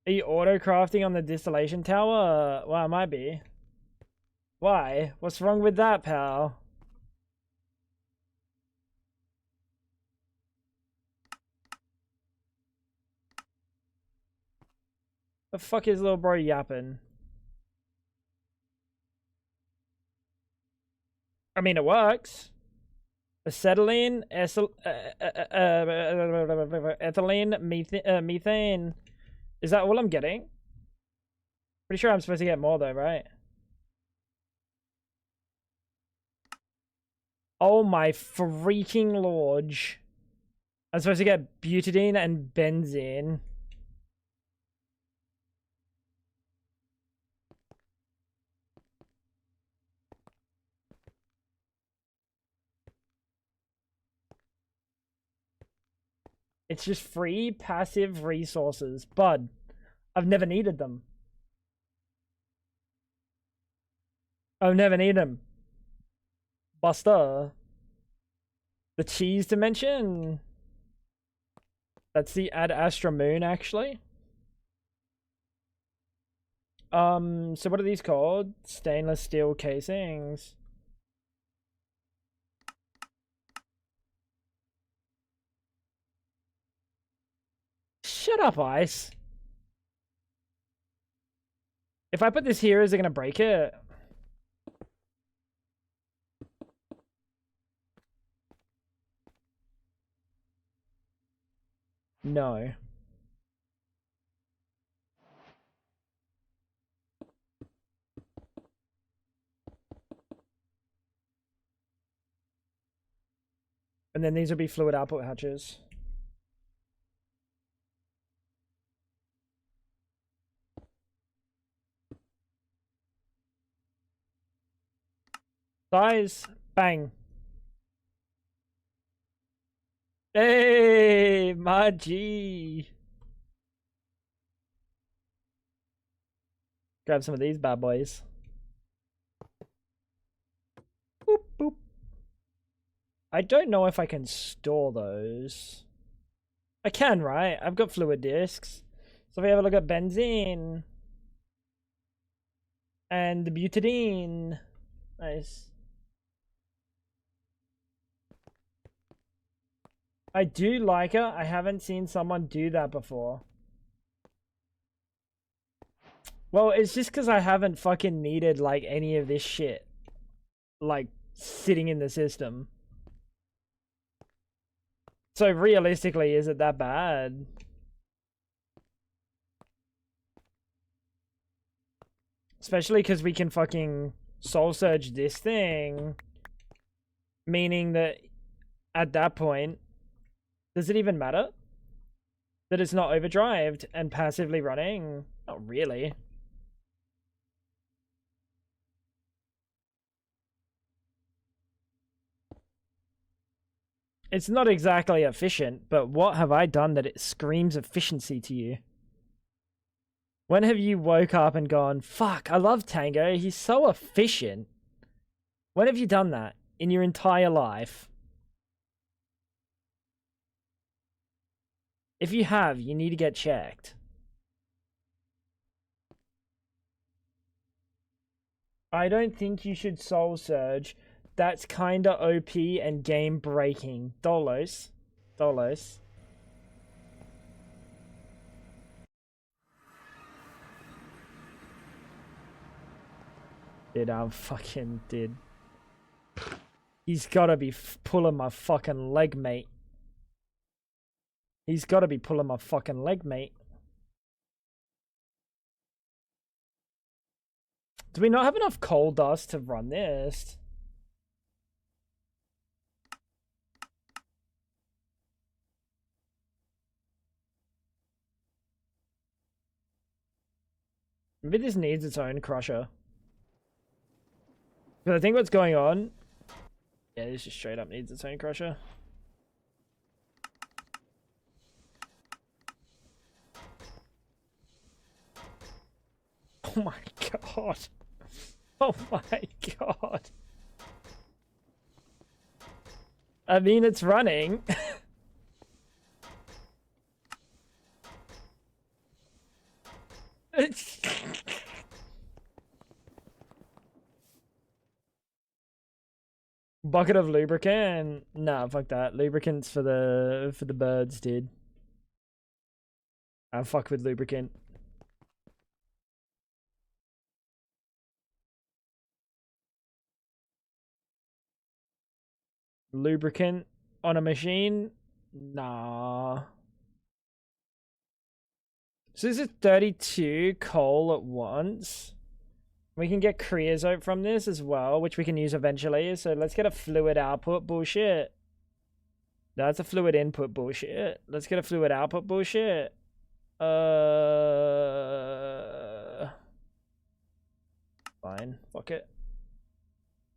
Are you auto crafting on the distillation tower? Well, it might be. Why? What's wrong with that, pal? The fuck is little bro yapping? I mean, it works. Acetylene, ethylene, methane. Is that all I'm getting? Pretty sure I'm supposed to get more though, right? Oh my freaking lord. I'm supposed to get butadiene and benzene. It's just free passive resources. Bud, I've never needed them. I've never needed them. Buster. The cheese dimension. That's the Ad Astra moon, actually. So what are these called? Stainless steel casings. Shut up, Ice. If I put this here, is it gonna break it? No. And then these will be fluid output hatches. Dies. Bang. Hey, my G. Grab some of these bad boys. Boop, boop. I don't know if I can store those. I can, right? I've got fluid discs. So if we have a look at benzene. And the butadiene. Nice. I do like it. I haven't seen someone do that before. Well, it's just because I haven't fucking needed, like, any of this shit. Like, sitting in the system. So, realistically, is it that bad? Especially because we can fucking soul surge this thing. Meaning that, at that point, does it even matter? That it's not overdrived and passively running? Not really. It's not exactly efficient, but what have I done that it screams efficiency to you? When have you woke up and gone, fuck, I love Tango, he's so efficient? When have you done that in your entire life? If you have, you need to get checked. I don't think you should soul surge. That's kinda OP and game breaking. Dolos. Dolos. Dude, I'm fucking dude. He's gotta be pulling my fucking leg, mate. He's gotta be pulling my fucking leg, mate. Do we not have enough coal dust to run this? Maybe this needs its own crusher. But I think what's going on... Yeah, this just straight up needs its own crusher. Oh my god. Oh my god. I mean, it's running. Bucket of lubricant? Nah, fuck that. Lubricant's for the birds, dude. I fuck with lubricant. Lubricant on a machine? Nah. So this is 32 coal at once. We can get creosote from this as well, which we can use eventually. So let's get a fluid output bullshit. That's a fluid input bullshit. Let's get a fluid output bullshit. Fine. Fuck it.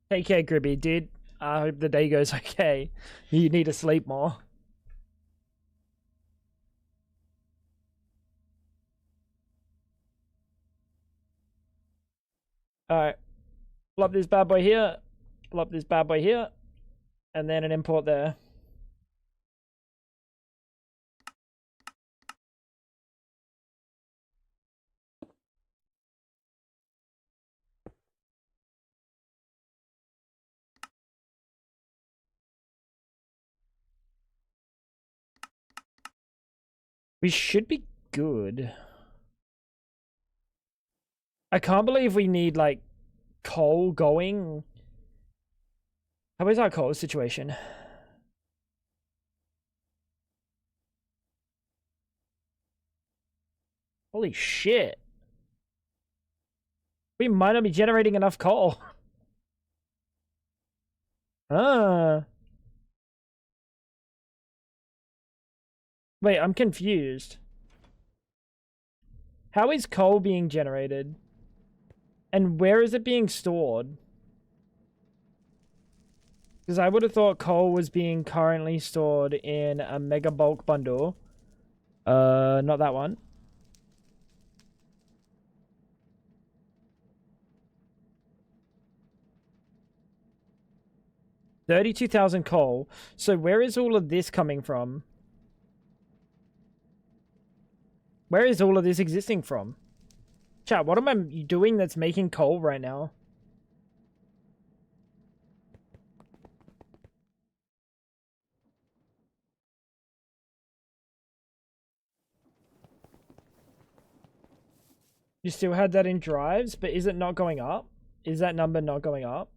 Take care, Gribby, dude. I hope the day goes okay. You need to sleep more. Alright. Plop this bad boy here. Plop this bad boy here. And then an import there. We should be good. I can't believe we need, like, coal going. How is our coal situation? Holy shit. We might not be generating enough coal. Wait, I'm confused. How is coal being generated? And where is it being stored? Because I would have thought coal was being currently stored in a mega bulk bundle. Not that one. $32,000 coal. So where is all of this coming from? Where is all of this existing from? Chat, what am I doing that's making coal right now? You still had that in drives, but is it not going up? Is that number not going up?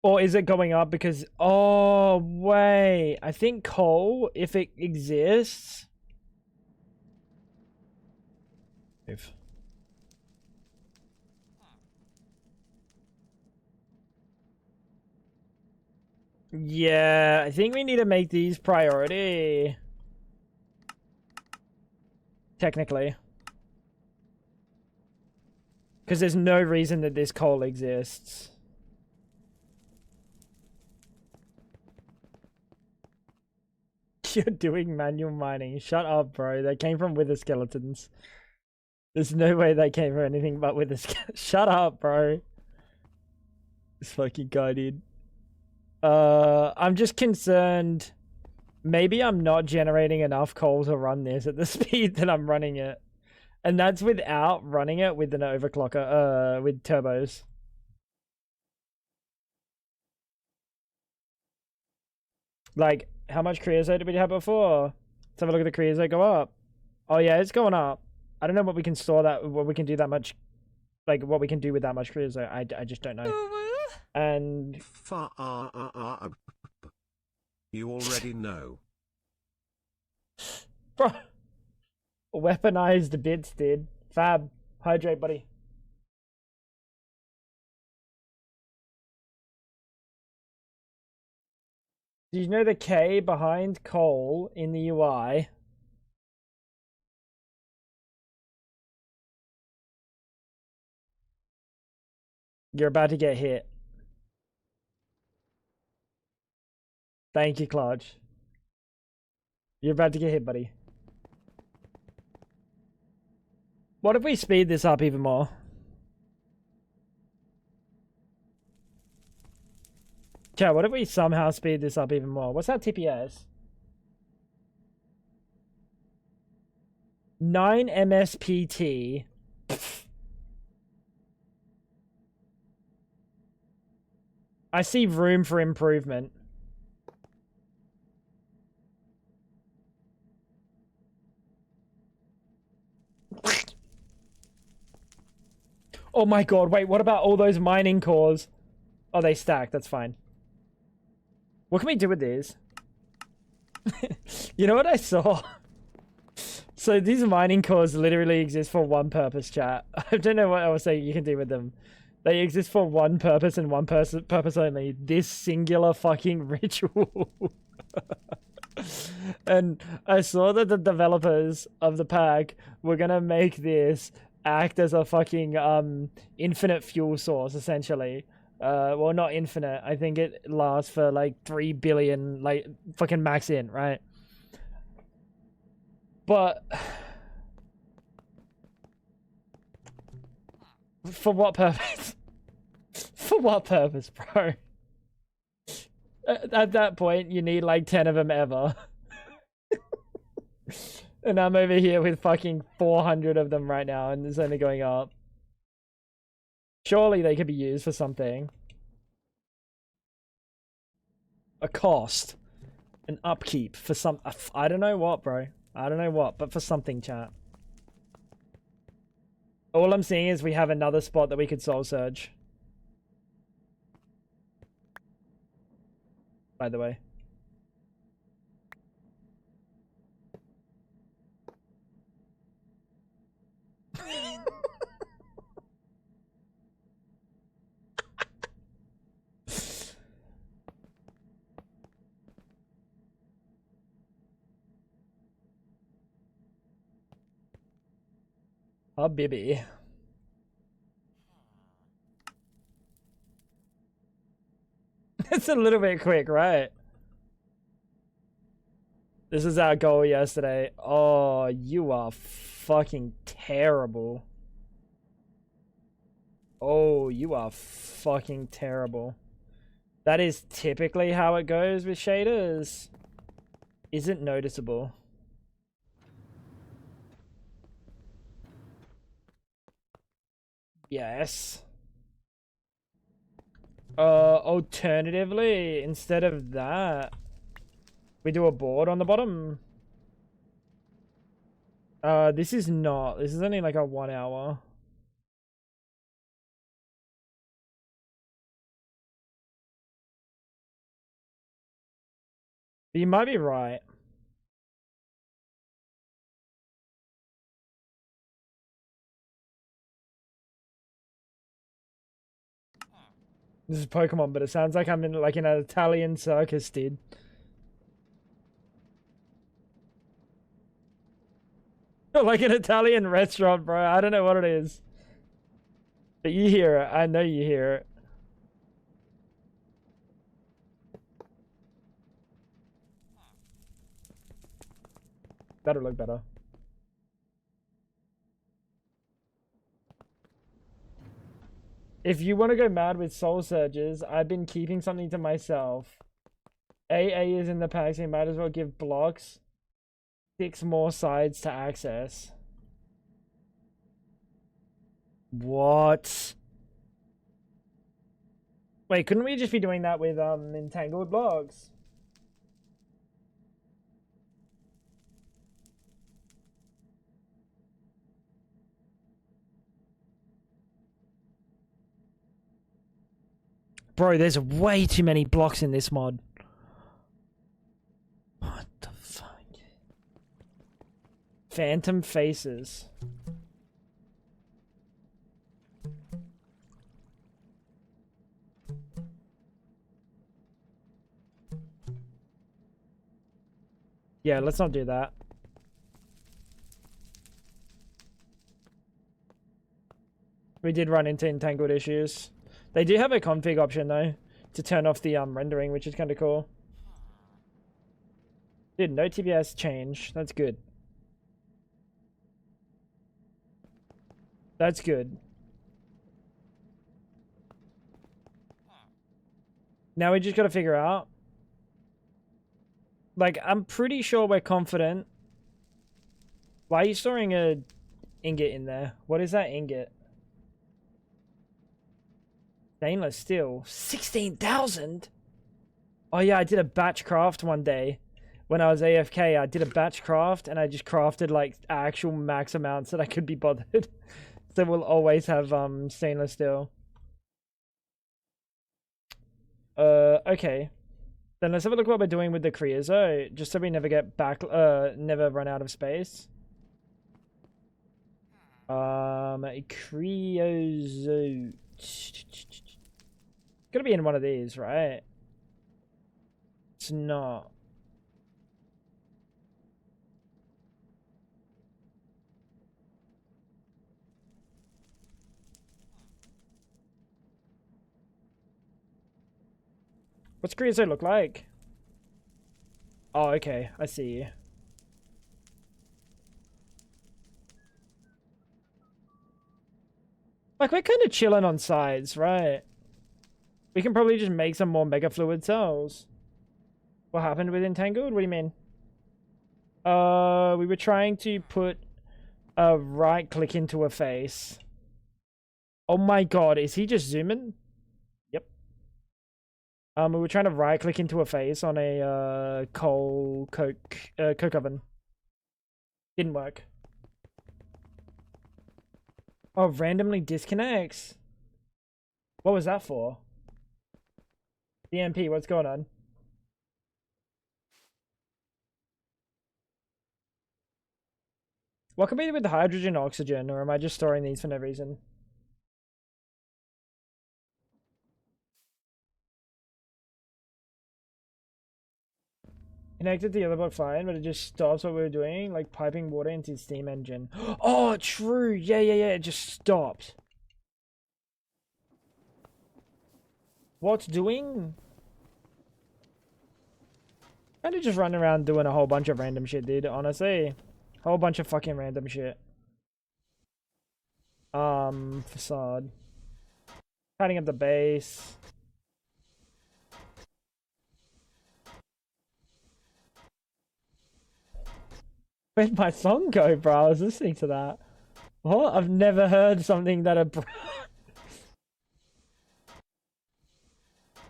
Or is it going up because... Oh, wait. I think coal, if it exists... If... Yeah, I think we need to make these priority. Technically. Because there's no reason that this coal exists. You're doing manual mining. Shut up, bro. They came from wither skeletons. There's no way they came from anything but wither skeletons. Shut up, bro. This fucking guy, dude. I'm just concerned. Maybe I'm not generating enough coal to run this at the speed that I'm running it. And that's without running it with an overclocker, with turbos. Like, how much creosote did we have before? Let's have a look at the creosote go up. Oh yeah, it's going up. I don't know what we can store that, what we can do that much, like what we can do with that much creosote. I just don't know. And... You already know. Bro. Weaponized bits, dude. Fab. Hydrate, buddy. Do you know the K behind coal in the UI? You're about to get hit. Thank you, Clutch. You're about to get hit, buddy. What if we speed this up even more? Chat, what if we somehow speed this up even more? What's that TPS? 9 MSPT. I see room for improvement. Oh my god, wait, what about all those mining cores? Oh, they stack, that's fine. What can we do with these? You know what I saw? So these mining cores literally exist for one purpose, chat. I don't know what else you can do with them. They exist for one purpose and one purpose only. This singular fucking ritual. And I saw that the developers of the pack were gonna make this act as a fucking infinite fuel source, essentially. Well, not infinite. I think it lasts for like 3 billion, like fucking max in, right? But for what purpose? For what purpose, bro? At that point, you need like 10 of them ever. And I'm over here with fucking 400 of them right now, and it's only going up. Surely they could be used for something. A cost. An upkeep for some... I don't know what, bro. I don't know what, but for something, chat. All I'm seeing is we have another spot that we could soul surge. By the way. Oh, baby. It's a little bit quick, right? This is our goal yesterday. Oh, you are fucking terrible. Oh, you are fucking terrible. That is typically how it goes with shaders. Isn't noticeable. Yes. Alternatively, instead of that, we do a board on the bottom. This is not. This is only like a 1 hour. But you might be right. This is Pokemon, but it sounds like I'm in like in an Italian circus, dude. Like an Italian restaurant, bro. I don't know what it is. But you hear it. I know you hear it. That'll look better. If you want to go mad with soul surges, I've been keeping something to myself. AA is in the pack, so you might as well give blocks 6 more sides to access. What? Wait, couldn't we just be doing that with entangled blocks? Bro, there's way too many blocks in this mod. What the fuck? Phantom faces. Yeah, let's not do that. We did run into entangled issues. They do have a config option though to turn off the rendering, which is kind of cool. Dude, no TPS change. That's good. That's good. Now we just got to figure out. Like, I'm pretty sure we're confident. Why are you storing a ingot in there? What is that ingot? Stainless steel. 16,000? Oh yeah, I did a batch craft one day. When I was AFK, I did a batch craft and I just crafted like actual max amounts that I could be bothered. So we'll always have stainless steel. Okay. Then let's have a look what we're doing with the creosote, just so we never get back never run out of space. Creosote. Gotta be in one of these, right? It's not. What's creosote look like? Oh, okay. I see you. Like, we're kind of chilling on sides, right? We can probably just make some more mega fluid cells. What happened with entangled? What do you mean? We were trying to put a right click into a face. Oh my god, is he just zooming? Yep. We were trying to right click into a face on a coke oven. Didn't work. Oh, randomly disconnects. What was that for? DMP, what's going on? What could be with the hydrogen oxygen, or am I just storing these for no reason? Connected to the other block fine, but it just stops what we were doing, like piping water into the steam engine. Oh, true. Yeah, it just stopped. What's doing? Kind of just running around doing a whole bunch of random shit, dude. Honestly, whole bunch of fucking random shit. Facade. Tidying up the base. Where'd my song go, bro? I was listening to that. What? I've never heard something that a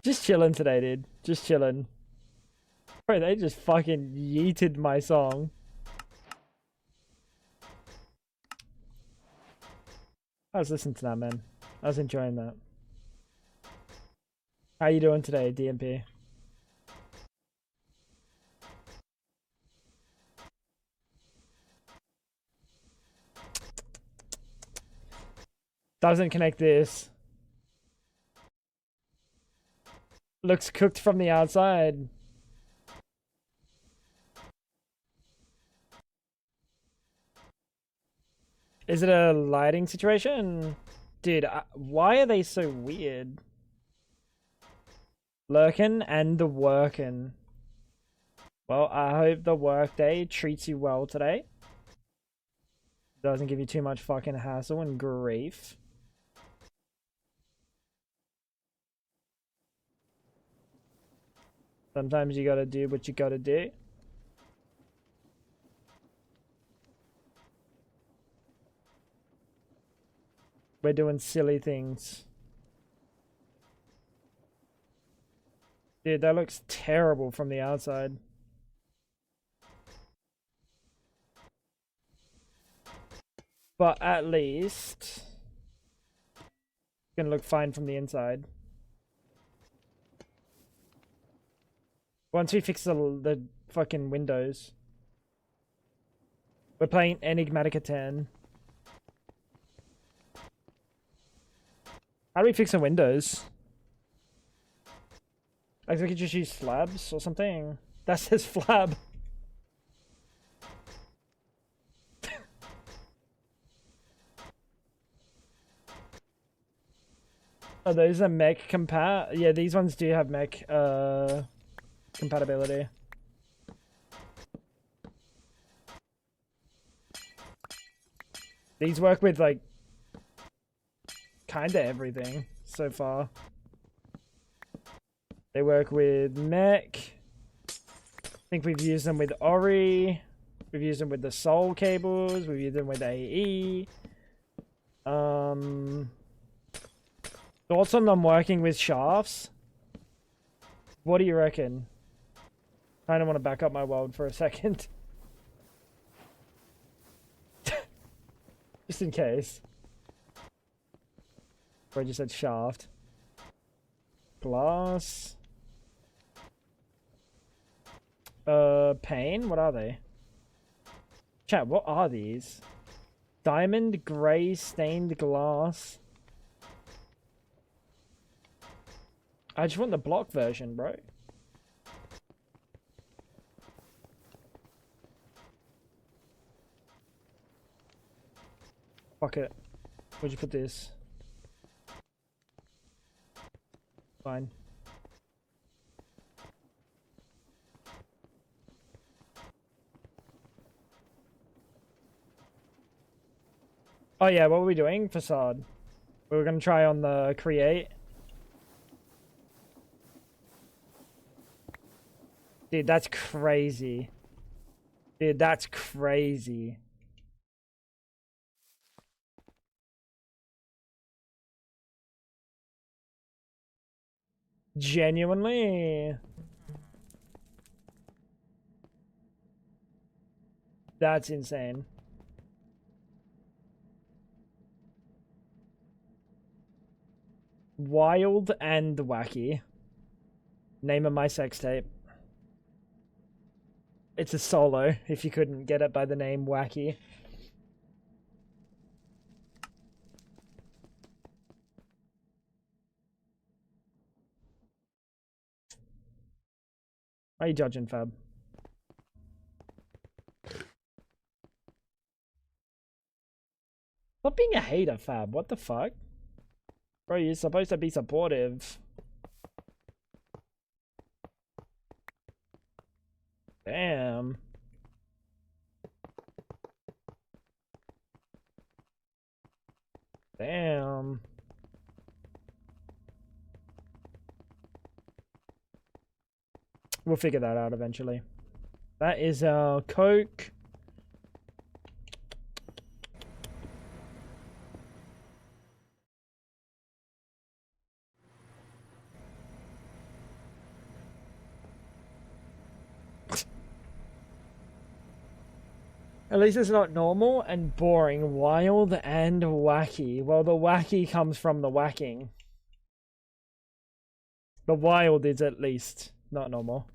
just chilling today, dude. Just chilling. Bro, they just fucking yeeted my song. I was listening to that, man. I was enjoying that. How you doing today, DMP? Doesn't connect this. Looks cooked from the outside. Is it a lighting situation? Dude, why are they so weird? Lurkin and the workin'. Well, I hope the workday treats you well today. Doesn't give you too much fucking hassle and grief. Sometimes you gotta do what you gotta do. We're doing silly things. Dude, that looks terrible from the outside. But at least it's gonna look fine from the inside. Once we fix the fucking windows. We're playing Enigmatica 10. How do we fix the windows? Like we could just use slabs or something. That says flab. Are those a mech compat? Yeah, these ones do have mech compatibility. These work with like kinda everything so far. They work with mech. I think we've used them with Ori. We've used them with the Soul cables. We've used them with AE. Thoughts on them working with shafts? What do you reckon? I don't want to back up my world for a second. Just in case. I just said shaft. Glass. Pane? What are they? Chat, what are these? Diamond grey stained glass. I just want the block version, bro. Fuck it. Where'd you put this? Fine. Oh yeah, what were we doing? Facade. We were gonna try on the create. Dude, that's crazy. Dude, that's crazy. Genuinely. That's insane. Wild and wacky. Name of my sex tape. It's a solo, if you couldn't get it by the name Wacky. Why are you judging, Fab? Stop being a hater, Fab. What the fuck? Bro, you're supposed to be supportive. Damn. Damn. We'll figure that out eventually. That is our Coke. At least it's not normal and boring, wild and wacky. Well, the wacky comes from the whacking. The wild is at least not normal.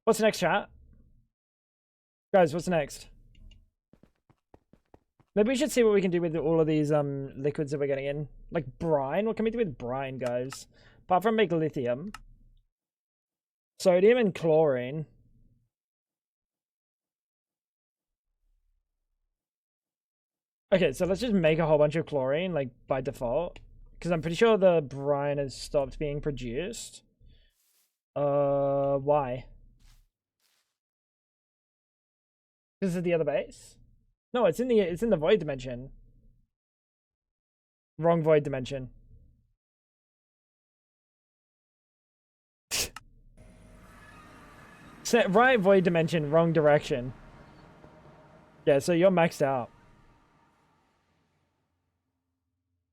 What's next, chat? Guys, what's next? Maybe we should see what we can do with all of these liquids that we're getting in. Like brine? What can we do with brine, guys? Apart from make lithium. Sodium and chlorine. Okay, so let's just make a whole bunch of chlorine, like, by default. Because I'm pretty sure the brine has stopped being produced. Why? This is the other base? No, it's in the void dimension. Wrong void dimension. Right void dimension, wrong direction. Yeah, so you're maxed out.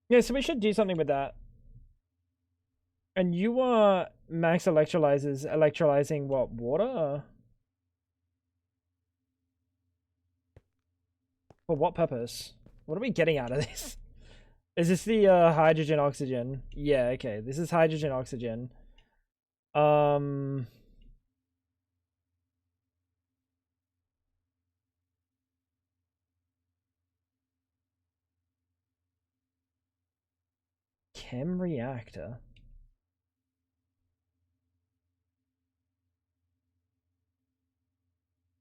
Yeah, so we should do something with that. And you are max electrolyzers, electrolyzing what, water? For what purpose? What are we getting out of this? Is this the hydrogen oxygen? Yeah, okay. This is hydrogen oxygen. Chem reactor.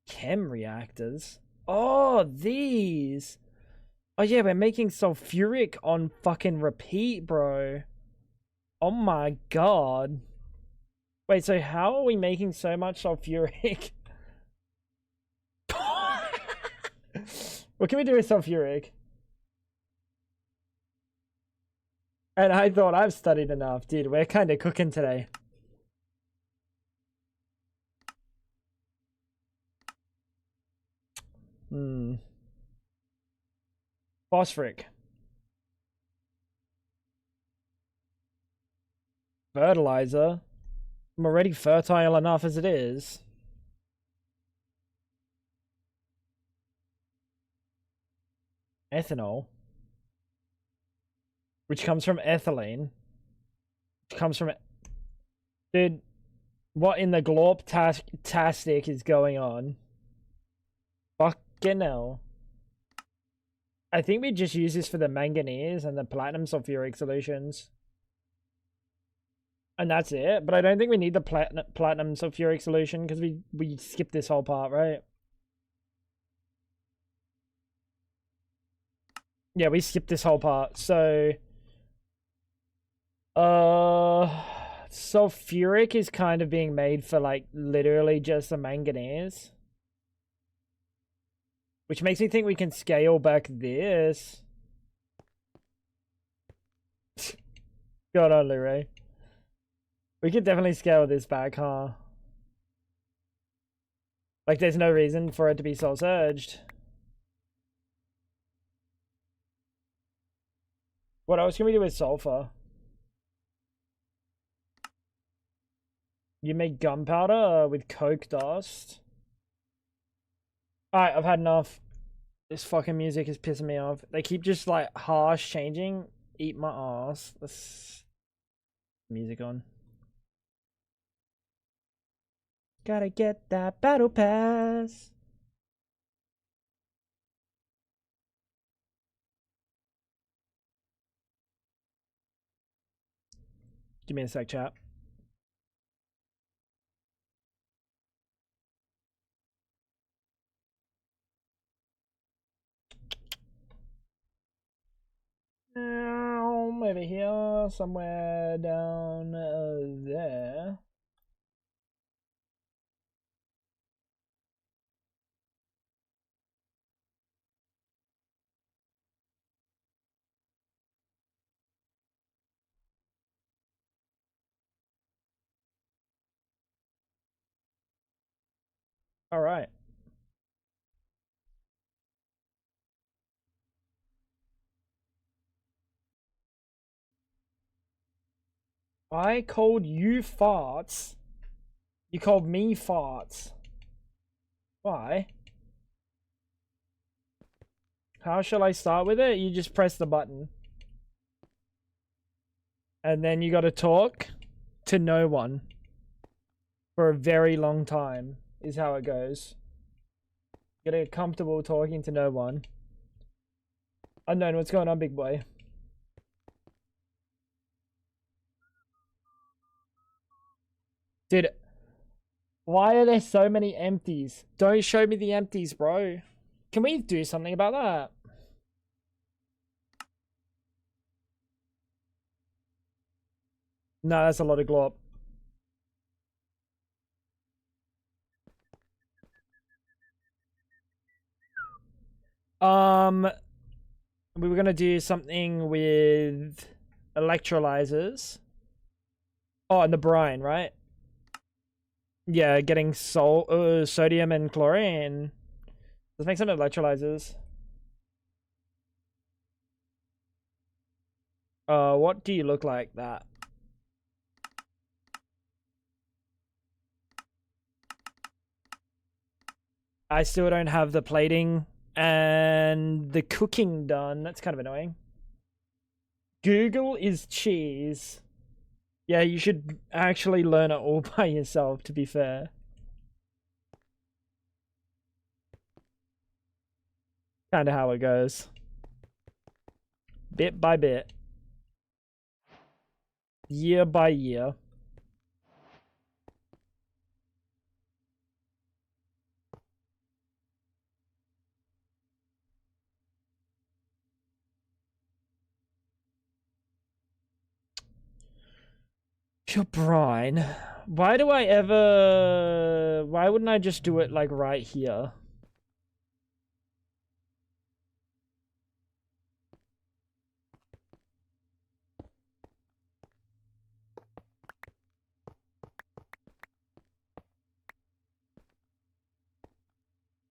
Chem reactors. Oh, these. Oh yeah, we're making sulfuric on fucking repeat, bro. Oh my god. Wait, so how are we making so much sulfuric? What can we do with sulfuric? And I thought I've studied enough. Dude, we're kind of cooking today. Phosphoric. Fertilizer. I'm already fertile enough as it is. Ethanol. Which comes from ethylene. Which comes from... Dude, what in the glorp tastic is going on? Fucking hell. I think we just use this for the manganese and the platinum sulfuric solutions. And that's it. But I don't think we need the platinum sulfuric solution because we skipped this whole part, right? Yeah, we skipped this whole part. So sulfuric is kind of being made for like literally just the manganese. Which makes me think we can scale back this. God only, Ray. We could definitely scale this back, huh? Like, there's no reason for it to be soul surged. What else can we do with sulfur? You make gunpowder with coke dust. Alright, I've had enough. This fucking music is pissing me off. They keep just like harsh changing. Eat my ass. Let's music on. Gotta get that battle pass. Give me a sec, chat. some over here, somewhere down there. All right. I called you farts. You called me farts. Why? How shall I start with it? You just press the button. And then you gotta talk to no one. For a very long time, is how it goes. You gotta get comfortable talking to no one. Unknown, what's going on, big boy? Dude, why are there so many empties? Don't show me the empties, bro. Can we do something about that? No, that's a lot of glorp. We were gonna do something with electrolyzers. Oh, and the brine, right? Yeah, getting sodium and chlorine. Let's make some electrolyzers. What do you look like that? I still don't have the plating and the cooking done. That's kind of annoying. Google is cheese. Yeah, you should actually learn it all by yourself, to be fair. Kind of how it goes. Bit by bit. Year by year. Pure brine. Why do I ever... Why wouldn't I just do it, like, right here?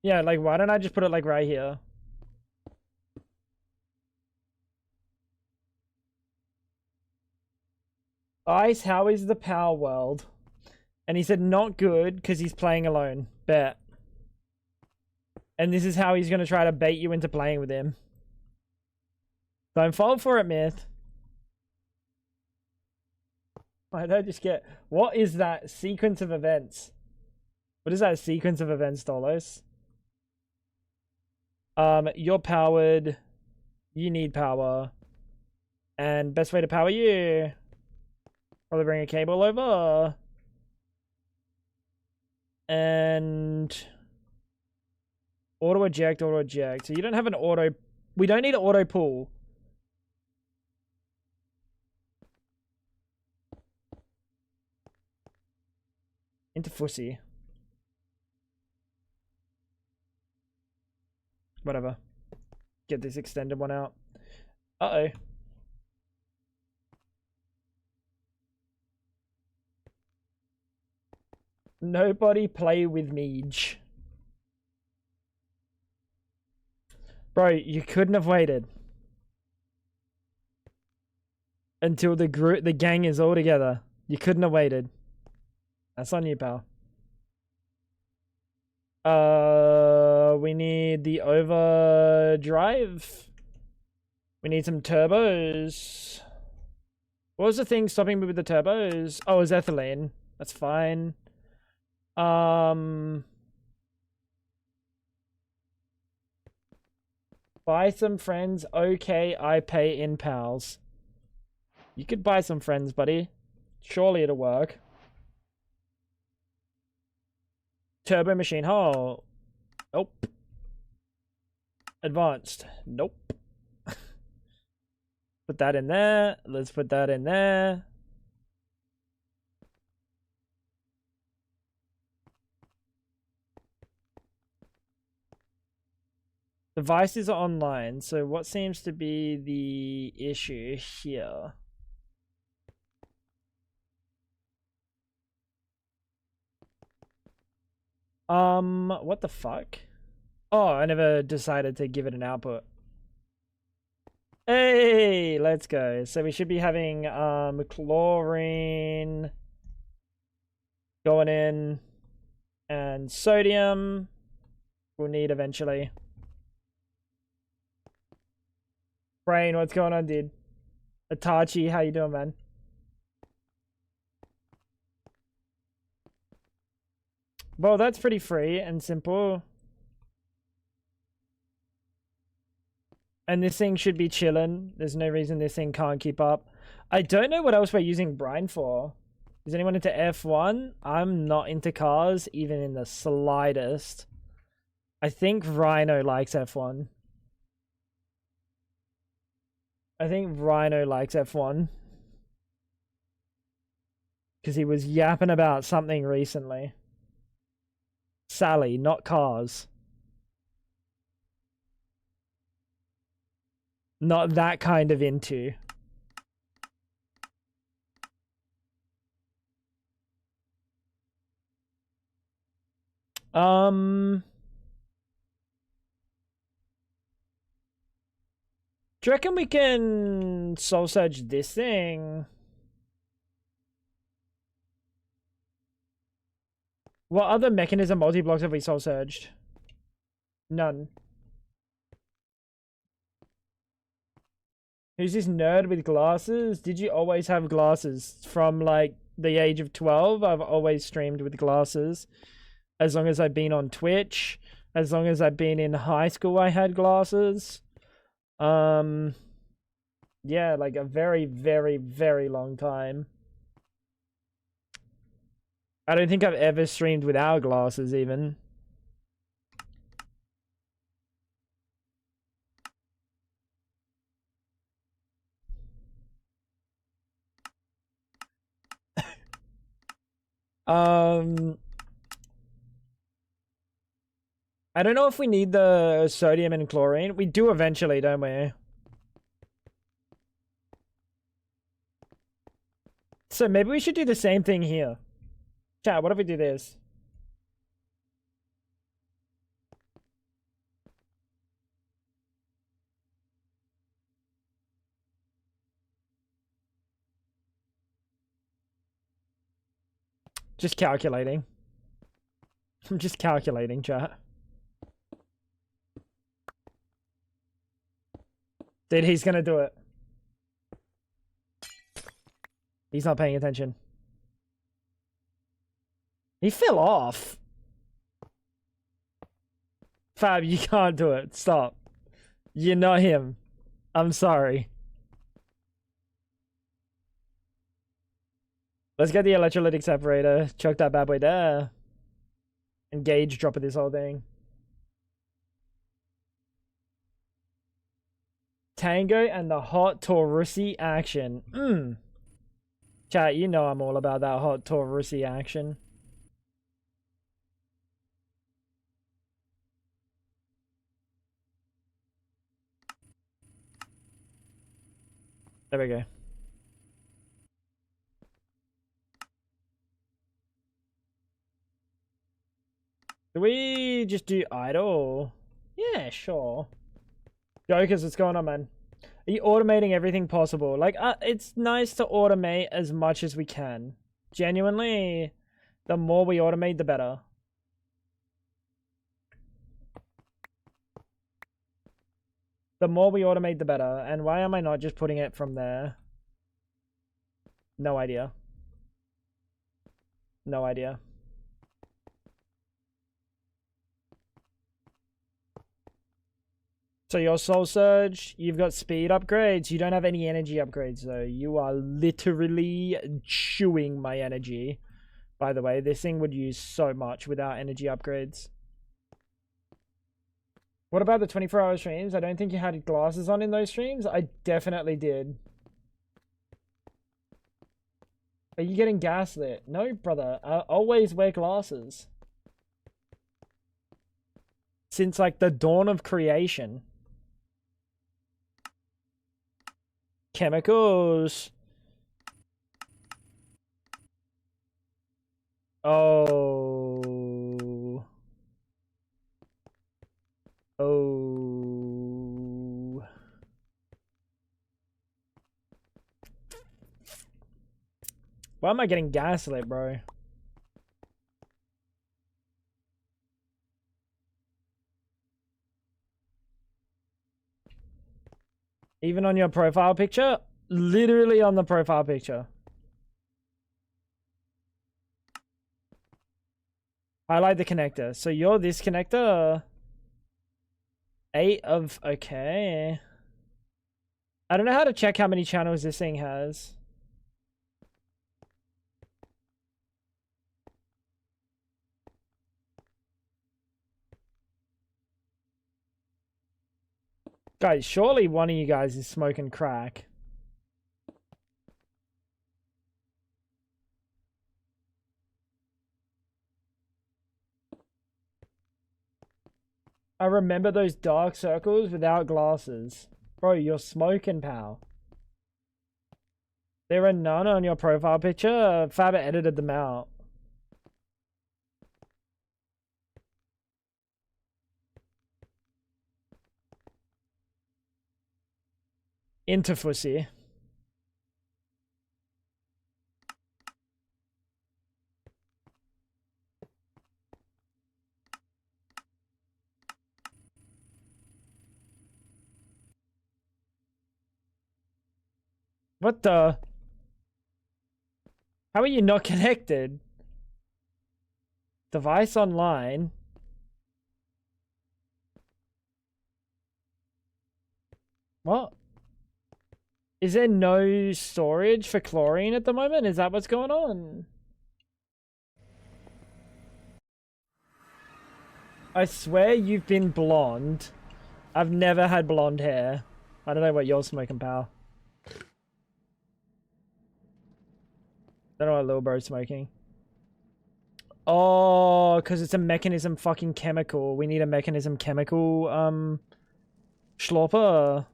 Yeah, like, why don't I just put it, like, right here? Ice, how is the Power World? And he said not good because he's playing alone. Bet. And this is how he's going to try to bait you into playing with him. Don't fall for it, Myth. Why did I just get... What is that sequence of events? What is that sequence of events, Dolos? You're powered. You need power. And best way to power you... Probably bring a cable over. And... Auto eject, auto eject. So you don't have an auto... We don't need an auto pull. Into Fussy. Whatever. Get this extended one out. Uh-oh. Nobody play with Meej. Bro, you couldn't have waited. Until the gang is all together. You couldn't have waited. That's on you, pal. We need the overdrive. We need some turbos. What was the thing stopping me with the turbos? Oh, it was ethylene. That's fine. Buy some friends. Okay, I pay in pals. You could buy some friends, buddy. Surely it'll work. Turbo machine hull. Nope. Advanced. Nope. Put that in there. Let's put that in there. Devices are online, so what seems to be the issue here? What the fuck? Oh, I never decided to give it an output. Hey, let's go. So we should be having chlorine going in and sodium we'll need eventually. Brain, what's going on, dude? Itachi, how you doing, man? Well, that's pretty free and simple. And this thing should be chilling. There's no reason this thing can't keep up. I don't know what else we're using brine for. Is anyone into F1? I'm not into cars, even in the slightest. I think Rhino likes F1. I think Rhino likes F1. Because he was yapping about something recently. Sally, not cars. Not that kind of into. Do you reckon we can soul surge this thing? What other mechanism multi-blocks have we soul surged? None. Who's this nerd with glasses? Did you always have glasses? From like the age of 12, I've always streamed with glasses. As long as I've been on Twitch. As long as I've been in high school, I had glasses. Yeah, like a very, very, very long time. I don't think I've ever streamed without glasses, even. I don't know if we need the sodium and chlorine. We do eventually, don't we? So maybe we should do the same thing here. Chat, what if we do this? Just calculating. I'm just calculating, chat. Dude, he's gonna do it. He's not paying attention. He fell off. Fab, you can't do it. Stop. You're not him. I'm sorry. Let's get the electrolytic separator. Chuck that bad boy there. And gauge drop of this whole thing. Tango and the hot Taurusi action. Chat, you know I'm all about that hot Taurusi action. There we go. Do we just do idle? Yeah, sure. Jokers, what's going on, man? Are you automating everything possible? Like, it's nice to automate as much as we can. Genuinely, the more we automate, the better. The more we automate, the better. And why am I not just putting it from there? No idea. No idea. So your soul surge, you've got speed upgrades. You don't have any energy upgrades though. You are literally chewing my energy. By the way, this thing would use so much without energy upgrades. What about the 24-hour streams? I don't think you had glasses on in those streams. I definitely did. Are you getting gaslit? No, brother. I always wear glasses. Since, like, the dawn of creation. Chemicals. Oh. Oh. Why am I getting gaslit, bro? Even on your profile picture? Literally on the profile picture. Highlight the connector. So you're this connector? 8 of... Okay. I don't know how to check how many channels this thing has. Guys, surely one of you guys is smoking crack. I remember those dark circles without glasses. Bro, you're smoking, pal. There are none on your profile picture. Fab edited them out. Interfussy. What the? How are you not connected? Device online. What? Is there no storage for chlorine at the moment? Is that what's going on? I swear you've been blonde. I've never had blonde hair. I don't know what you're smoking, pal. Don't know what little bro's smoking. Oh, because it's a mechanism fucking chemical. We need a mechanism chemical, schlopper.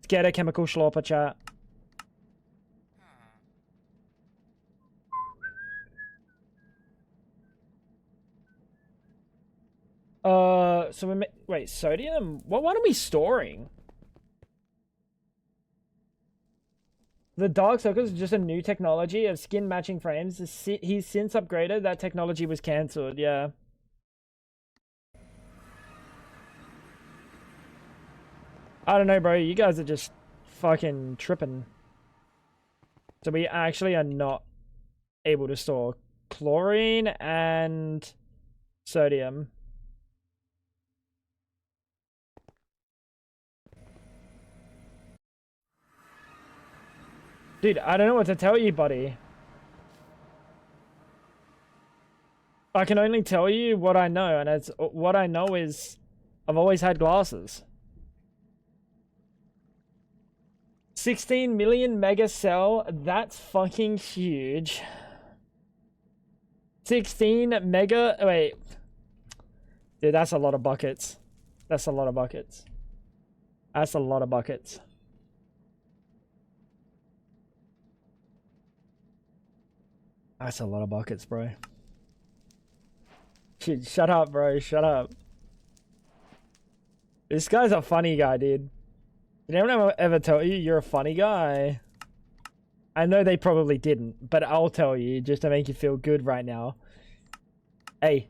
Get a chemical schlopper, chat. So we wait, sodium? What are we storing? The dark circles is just a new technology of skin matching frames. He's since upgraded. That technology was cancelled, yeah. I don't know, bro. You guys are just fucking tripping. So we actually are not able to store chlorine and sodium. Dude, I don't know what to tell you, buddy. I can only tell you what I know, and it's what I know is I've always had glasses. 16 million mega cell, that's fucking huge. 16 mega, wait. Dude, that's a lot of buckets. That's a lot of buckets. That's a lot of buckets. That's a lot of buckets, bro. Shit, shut up, bro. Shut up. This guy's a funny guy, dude. Did anyone ever tell you you're a funny guy? I know they probably didn't, but I'll tell you just to make you feel good right now. Hey,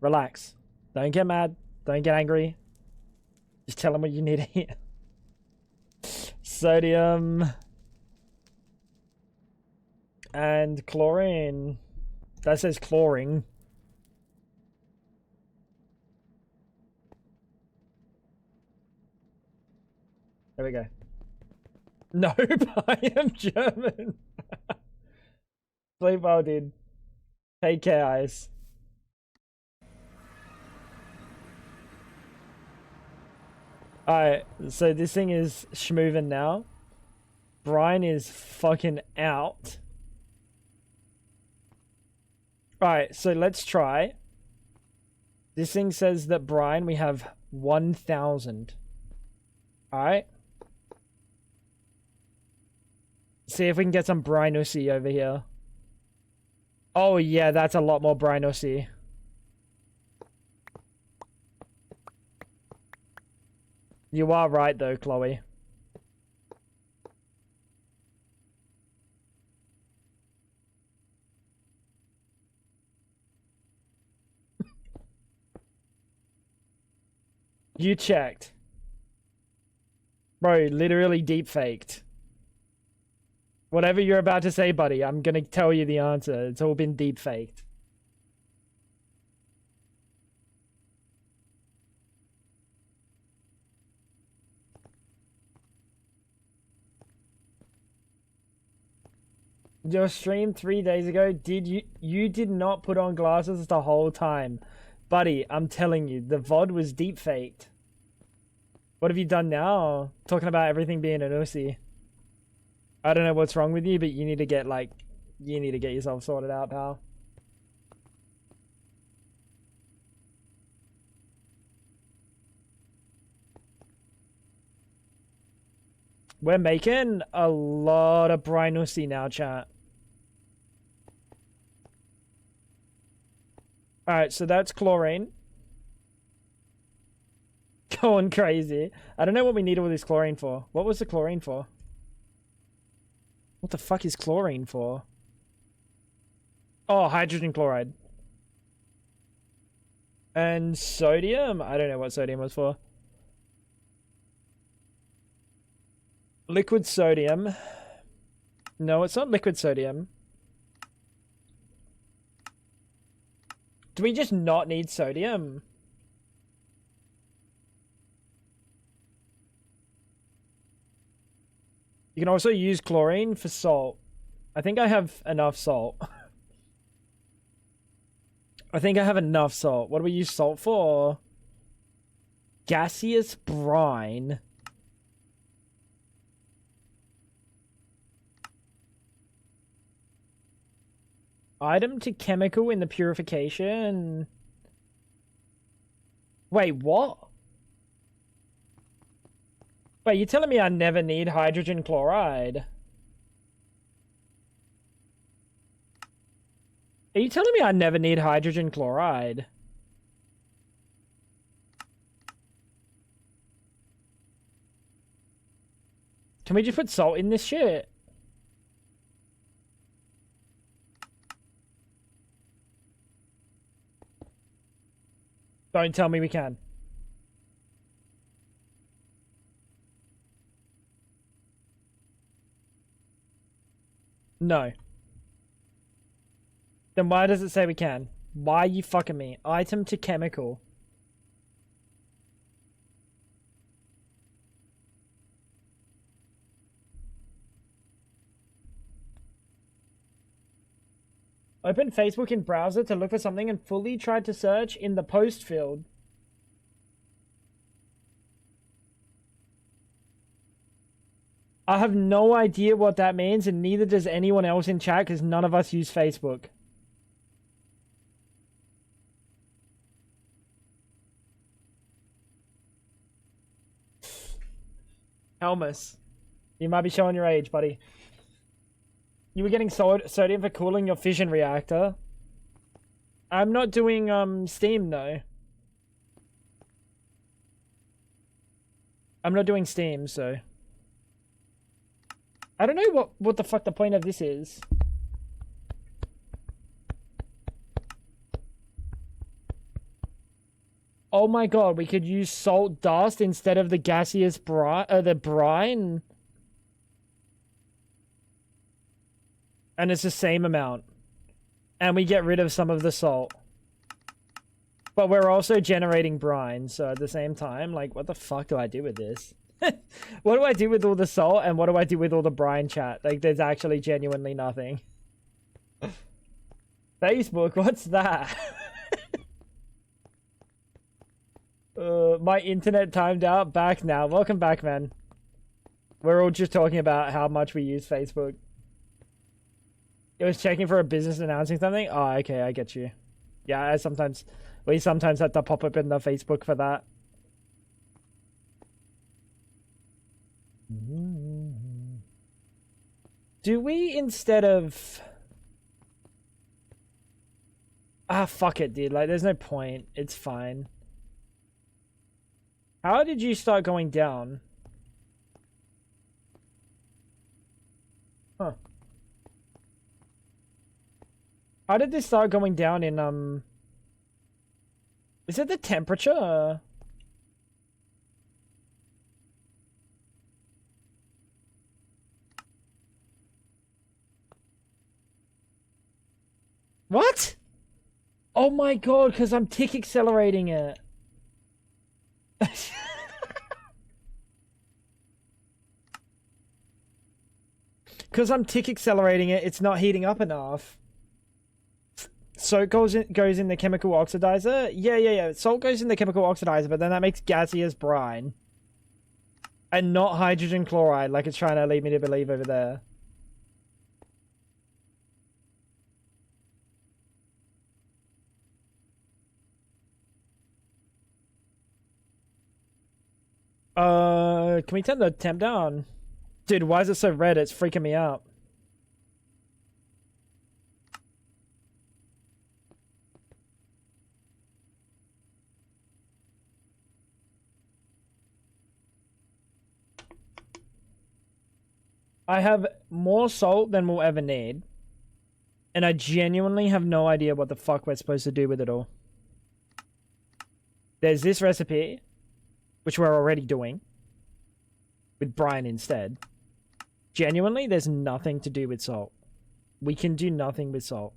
relax. Don't get mad. Don't get angry. Just tell them what you need to hear. Sodium. And chlorine. That says chlorine. There we go. Nope, I am German. Sleep well, dude. Take care, eyes. Alright, so this thing is schmoving now. Brian is fucking out. Alright, so let's try. This thing says that Brian, we have 1,000. Alright. See if we can get some Brinussy over here. Oh yeah, that's a lot more Brinussy. You are right though, Chloe. You checked. Bro, literally deep faked. Whatever you're about to say, buddy, I'm gonna tell you the answer. It's all been deep faked. Your stream 3 days ago, you did not put on glasses the whole time. Buddy, I'm telling you, the VOD was deep faked. What have you done now? Talking about everything being an Uzi. I don't know what's wrong with you, but you need to get yourself sorted out, pal. We're making a lot of Brinussy now, chat. Alright, so that's chlorine. Going crazy. I don't know what we need all this chlorine for. What was the chlorine for? What the fuck is chlorine for? Oh, hydrogen chloride. And sodium? I don't know what sodium was for. Liquid sodium. No, it's not liquid sodium. Do we just not need sodium? You can also use chlorine for salt. I think I have enough salt. I think I have enough salt. What do we use salt for? Gaseous brine. Item to chemical in the purification. Wait, what? Wait, you're telling me I never need hydrogen chloride? Are you telling me I never need hydrogen chloride? Can we just put salt in this shit? Don't tell me we can. No. Then why does it say we can? Why are you fucking me? Item to chemical. Open Facebook in browser to look for something and fully tried to search in the post field. I have no idea what that means, and neither does anyone else in chat because none of us use Facebook. Helmus, you might be showing your age, buddy. You were getting sodium for cooling your fission reactor. I'm not doing steam though. I'm not doing steam, so I don't know what the fuck the point of this is. Oh my god, we could use salt dust instead of the gaseous brine. And it's the same amount. And we get rid of some of the salt. But we're also generating brine, so at the same time, like, what the fuck do I do with this? What do I do with all the salt and what do I do with all the brine chat? Like, there's actually genuinely nothing. Facebook, what's that? My internet timed out. Back now. Welcome back, man. We're all just talking about how much we use Facebook. It was checking for a business announcing something. Oh, okay, I get you. Yeah, we sometimes have to pop up in the Facebook for that. Do we, instead of... Ah, fuck it, dude. Like, there's no point. It's fine. How did you start going down? Huh. How did this start going down in, Is it the temperature? What? Oh my god, because I'm tick accelerating it. Because I'm tick accelerating it, it's not heating up enough. So it goes in the chemical oxidizer? Yeah. Salt goes in the chemical oxidizer, but then that makes gaseous brine. And not hydrogen chloride, like it's trying to lead me to believe over there. Can we turn the temp down? Dude, why is it so red? It's freaking me out. I have more salt than we'll ever need. And I genuinely have no idea what the fuck we're supposed to do with it all. There's this recipe, which we're already doing, with brine instead. Genuinely, there's nothing to do with salt. We can do nothing with salt.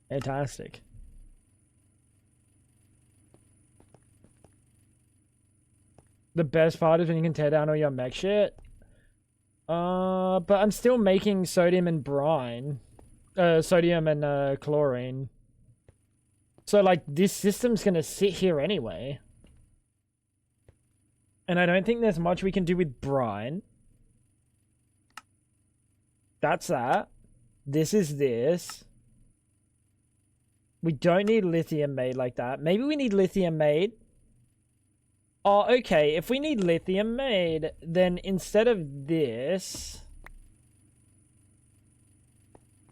Fantastic. The best part is when you can tear down all your mech shit. But I'm still making sodium and brine. Sodium and chlorine. So, like, this system's gonna sit here anyway. And I don't think there's much we can do with brine. That's that. This is this. We don't need lithium made like that. Maybe we need lithium made. Oh, okay. If we need lithium made, then instead of this...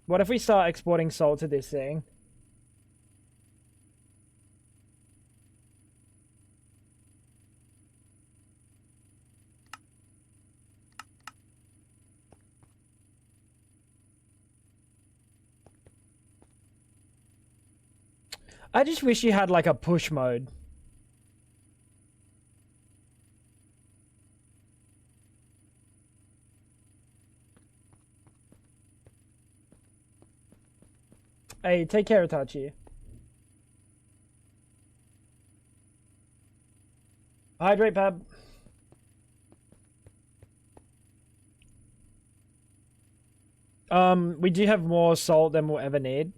What if we start exporting salt to this thing? I just wish you had like a push mode. Hey, take care, Itachi. Hydrate, Pab. We do have more salt than we'll ever need.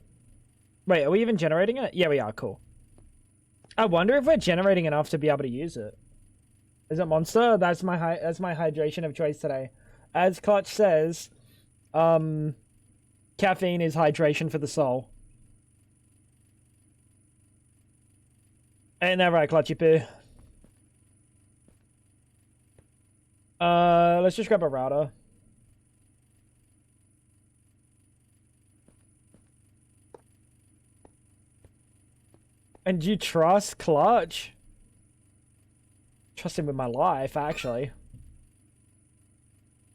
Wait, are we even generating it? Yeah, we are. Cool. I wonder if we're generating enough to be able to use it. Is it Monster? That's my hydration of choice today. As Clutch says, caffeine is hydration for the soul. Ain't that right, Clutchy Poo? Let's just grab a router. And do you trust Clutch? Trust him with my life, actually.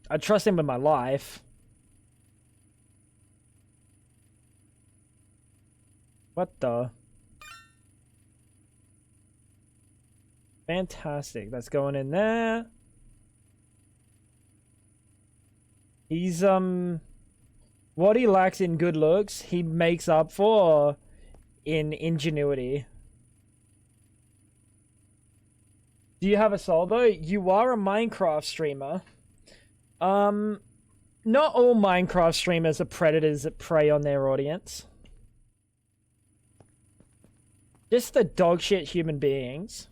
I trust him with my life. What the? Fantastic. That's going in there. He's, what he lacks in good looks, he makes up for in ingenuity. Do you have a soul though? You are a Minecraft streamer. Not all Minecraft streamers are predators that prey on their audience. Just the dogshit human beings.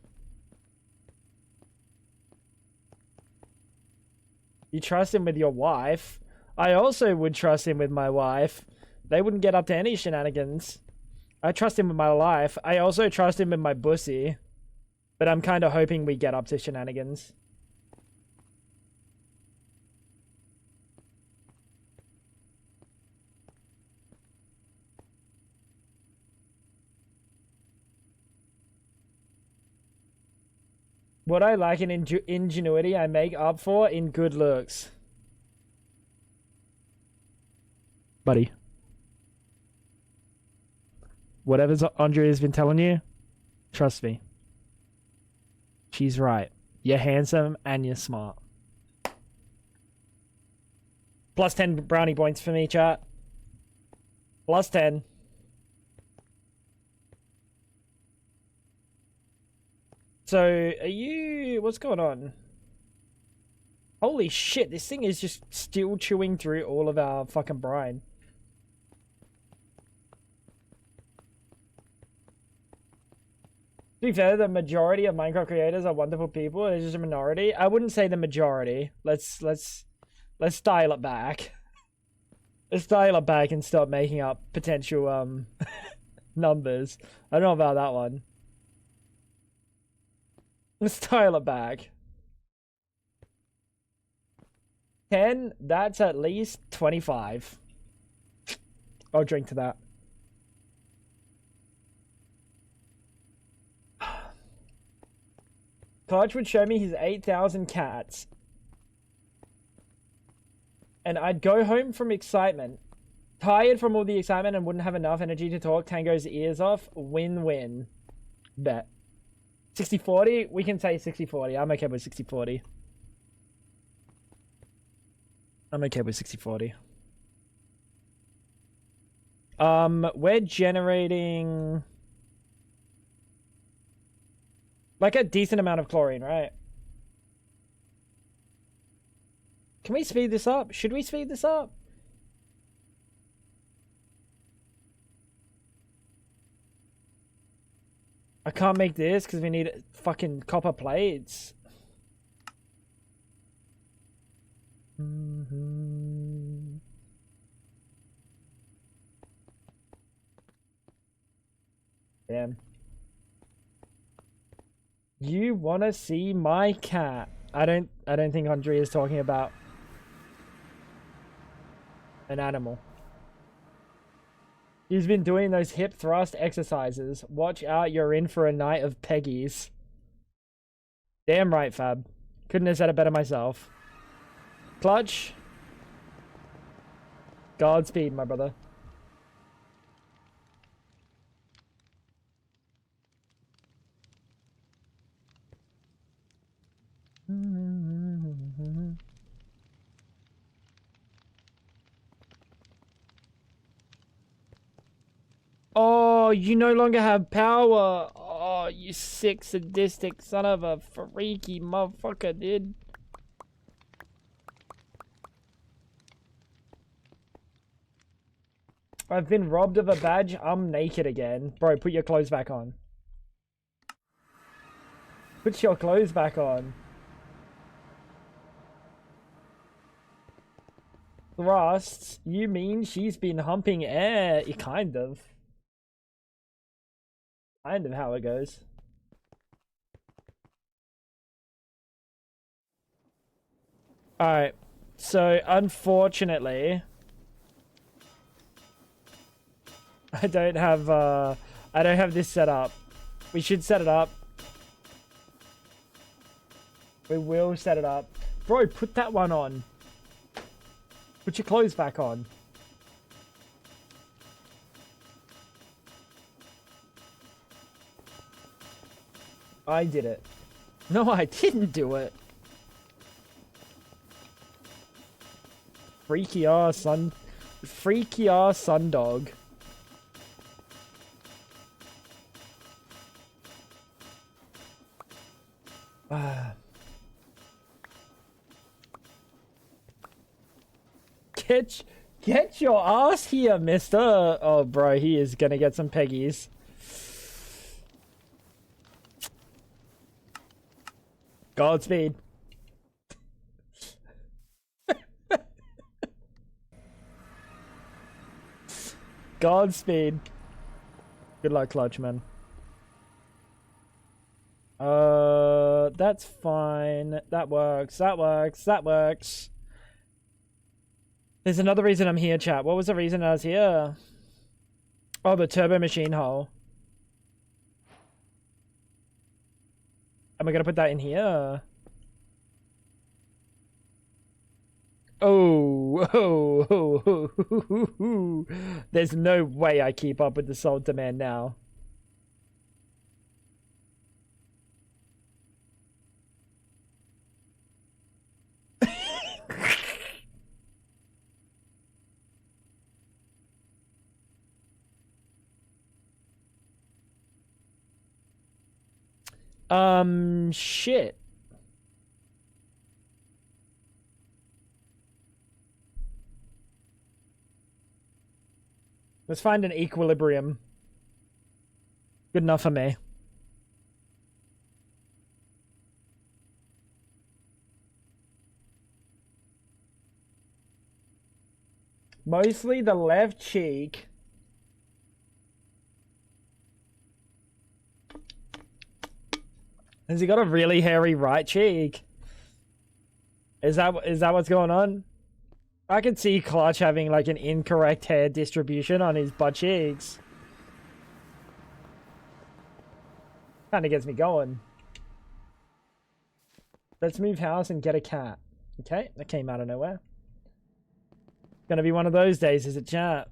You trust him with your wife. I also would trust him with my wife. They wouldn't get up to any shenanigans. I trust him with my life. I also trust him with my bussy. But I'm kind of hoping we get up to shenanigans. What I like in ingenuity, I make up for in good looks. Buddy. Whatever Andrea's been telling you, trust me. She's right. You're handsome and you're smart. Plus 10 brownie points for me, chat. Plus 10. So, are you... What's going on? Holy shit, this thing is just still chewing through all of our fucking brine. To be fair, the majority of Minecraft creators are wonderful people. There's just a minority. I wouldn't say the majority. Let's dial it back. Let's dial it back and stop making up potential numbers. I don't know about that one. Let's dial it back. 10, that's at least 25. I'll drink to that. Koch would show me his 8,000 cats. And I'd go home from excitement. Tired from all the excitement and wouldn't have enough energy to talk Tango's ears off. Win-win. Bet. 60-40? We can say 60-40. I'm okay with 60-40. I'm okay with 60-40. We're generating... like a decent amount of chlorine, right? Can we speed this up? Should we speed this up? I can't make this because we need fucking copper plates. Damn. You wanna see my cat? I don't think Andre is talking about an animal. He's been doing those hip thrust exercises. Watch out, you're in for a night of Peggies. Damn right, Fab. Couldn't have said it better myself. Clutch. Godspeed, my brother. Oh, you no longer have power. Oh, you sick, sadistic son of a freaky motherfucker, dude. I've been robbed of a badge. I'm naked again. Bro, put your clothes back on. Put your clothes back on. Thrusts? You mean she's been humping air? Kind of. Kind of how it goes. Alright. So, unfortunately... I don't have this set up. We should set it up. We will set it up. Bro, put that one on. Put your clothes back on. I did it. No, I didn't do it. Freaky ass sundog. Get your ass here, mister. Oh, bro, he is gonna get some peggies. Godspeed. Godspeed. Good luck, Clutchman. That's fine. That works. That works. That works. There's another reason I'm here, chat. What was the reason I was here? Oh, the turbo machine hull. Am I gonna put that in here? Oh. There's no way I keep up with the salt demand now. Shit. Let's find an equilibrium. Good enough for me. Mostly the left cheek. Has he got a really hairy right cheek? Is that what's going on? I can see Clutch having like an incorrect hair distribution on his butt cheeks. Kinda gets me going. Let's move house and get a cat. Okay, that came out of nowhere. Gonna be one of those days, is it, chat?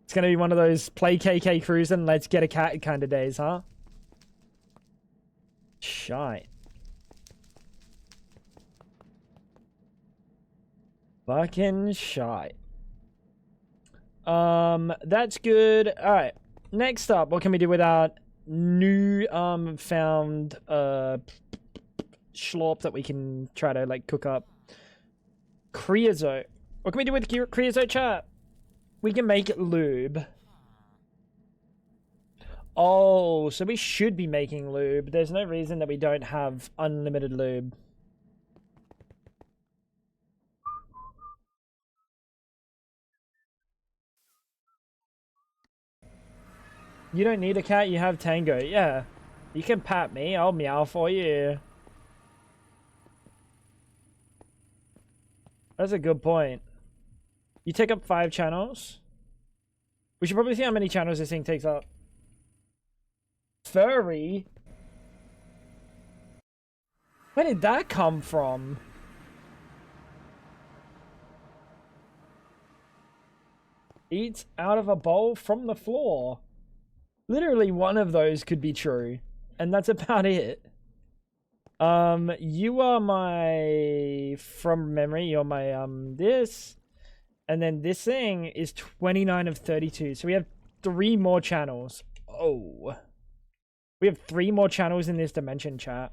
It's gonna be one of those play KK cruising, let's get a cat kind of days, huh? Shite. Fucking shite. That's good. Alright. Next up, what can we do with our new found schlorp that we can try to like cook up? Creosote. What can we do with creosote, chat? We can make lube. Oh, so we should be making lube. There's no reason that we don't have unlimited lube. You don't need a cat, you have Tango. Yeah. You can pat me, I'll meow for you. That's a good point. You take up 5 channels? We should probably see how many channels this thing takes up. Furry? Where did that come from? Eats out of a bowl from the floor. Literally one of those could be true. And that's about it. You are my... From memory, you're my, this. And then this thing is 29 of 32. So we have 3 more channels. Oh. We have 3 more channels in this dimension, chat.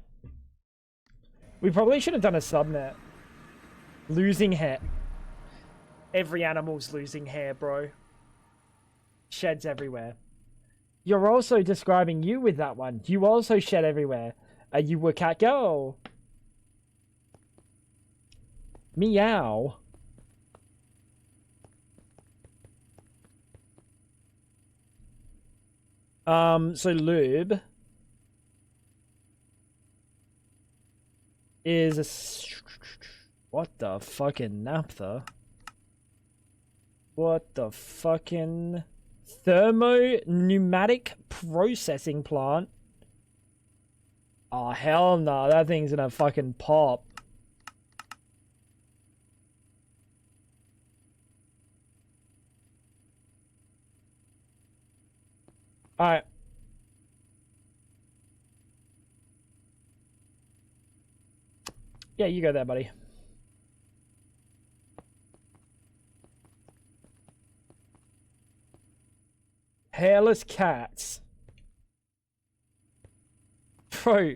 We probably should have done a subnet. Losing hair. Every animal's losing hair, bro. Sheds everywhere. You're also describing you with that one. You also shed everywhere. Are you a cat girl? Meow. So lube is a... What the fucking naphtha? What the fucking... Thermo-pneumatic processing plant? Oh, hell no. That thing's gonna fucking pop. Alright. Yeah, you go there, buddy. Hairless cats. Bro.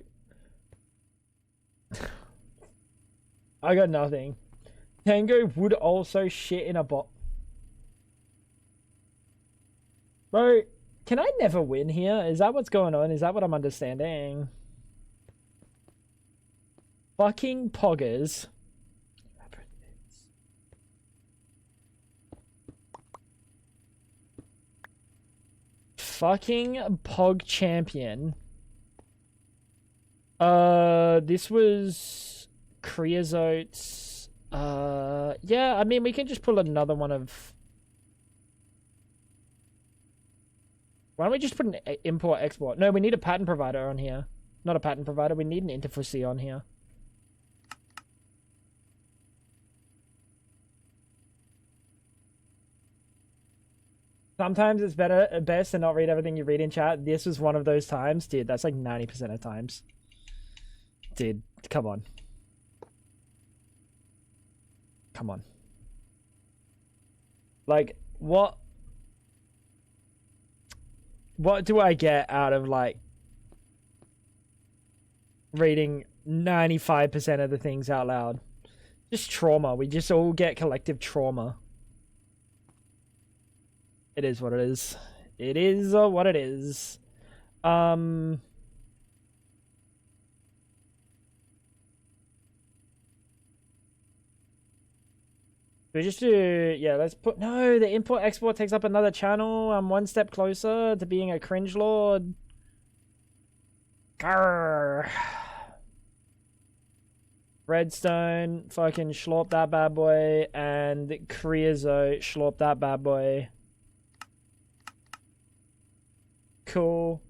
I got nothing. Tango would also shit in a bot. Bro, can I never win here? Is that what's going on? Is that what I'm understanding? Fucking poggers. Fucking pog champion. This was Creosote's. Yeah, I mean, we can just pull another one of. Why don't we just put an import export? No, we need a pattern provider on here. Not a pattern provider. We need an interface on here. Sometimes it's best to not read everything you read in chat. This was one of those times, dude. That's like 90% of times. Dude, come on. Come on. Like, what do I get out of, like, reading 95% of the things out loud? Just trauma. We just all get collective trauma. It is what it is. It is what it is. We just do, yeah, let's put, no, the import export takes up another channel. I'm one step closer to being a cringe lord. Grrr. Redstone, fucking schlop that bad boy, and creosote, schlop that bad boy. Cool.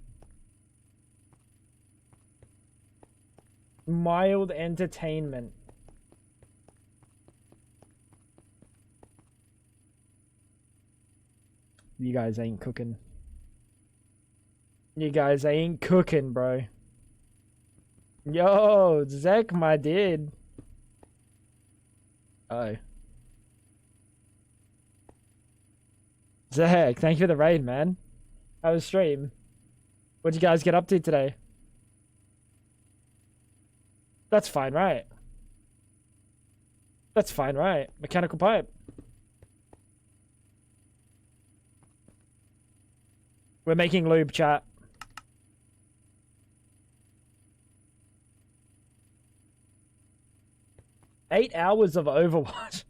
Mild entertainment. You guys ain't cooking. You guys ain't cooking, bro. Yo, Zek, my dude. Oh. Zek, thank you for the raid, man. How was stream? What'd you guys get up to today? That's fine, right? That's fine, right? Mechanical pipe. We're making lube, chat. Eight hours of Overwatch.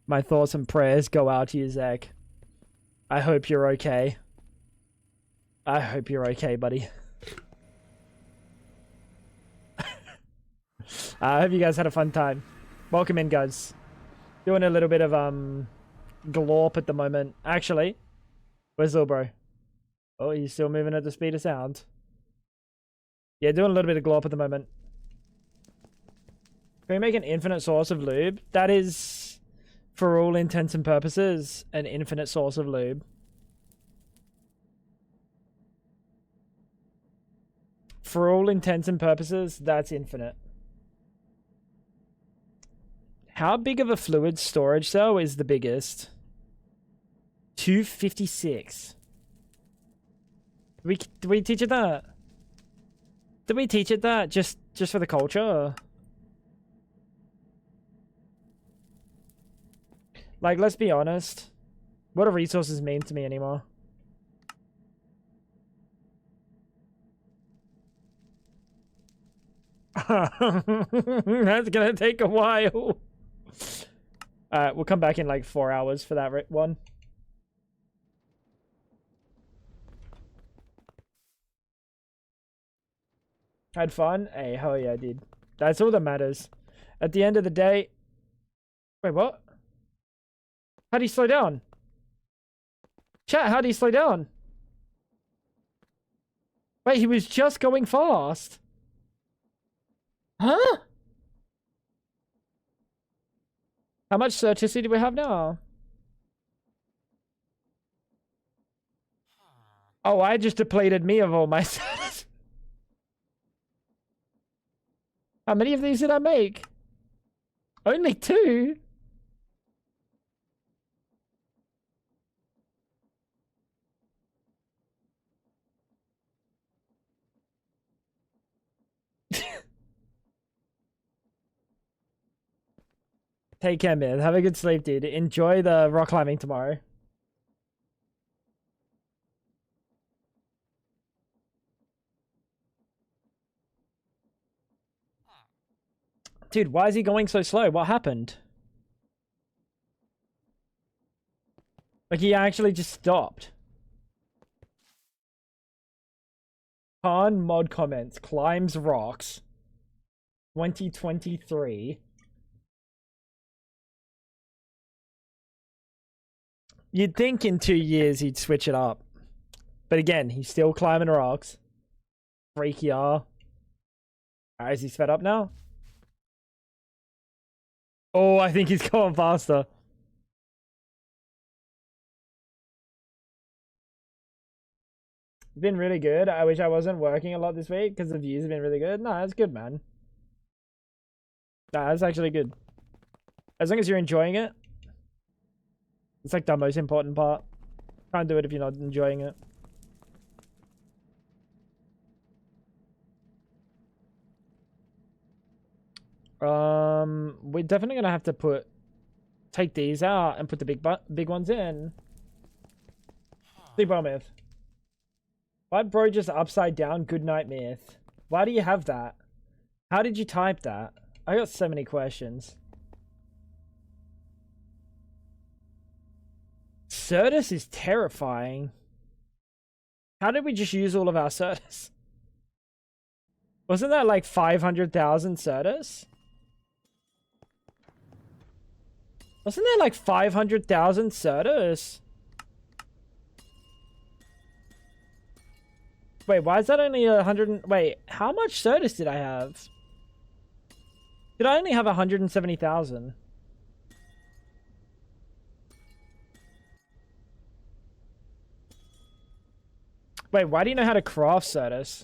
My thoughts and prayers go out to you, Zach. I hope you're okay. I hope you're okay, buddy. I hope you guys had a fun time. Welcome in, guys. Doing a little bit of glorp at the moment. Actually, where's Lil Bro? Oh, he's still moving at the speed of sound. Yeah, doing a little bit of glorp at the moment. Can we make an infinite source of lube? That is, for all intents and purposes, an infinite source of lube. For all intents and purposes, that's infinite. How big of a fluid storage cell is the biggest? 256. Did we teach it that? Did we teach it that just for the culture? Like, let's be honest. What do resources mean to me anymore? That's gonna take a while. Alright, we'll come back in like 4 hours for that one. Had fun? Hey, hell yeah, I did. That's all that matters. At the end of the day... Wait, what? How do you slow down? Chat, how do you slow down? Wait, he was just going fast. Huh? How much certitude do we have now? Oh, I just depleted me of all my status. How many of these did I make? Only 2? Take care, man. Have a good sleep, dude. Enjoy the rock climbing tomorrow. Dude, why is he going so slow? What happened? Like, he actually just stopped. Khan mod comments. Climbs rocks. 2023. You'd think in 2 years he'd switch it up. But again, he's still climbing rocks. Freaky R. Is he sped up now? Oh, I think he's going faster. It's been really good. I wish I wasn't working a lot this week because the views have been really good. No, it's good, man. Nah, that's actually good. As long as you're enjoying it. It's like the most important part. Can't do it if you're not enjoying it. We're definitely gonna have to take these out and put the big ones in. Sleep well, myth. Why bro just upside down good night myth? Why do you have that? How did you type that? I got so many questions. Certus is terrifying. How did we just use all of our Certus? Wasn't that like 500,000 Certus? Wasn't there like 500,000 Certus? Wait, why is that only 100? Wait, how much Certus did I have? Did I only have 170,000? Wait, why do you know how to craft Certus?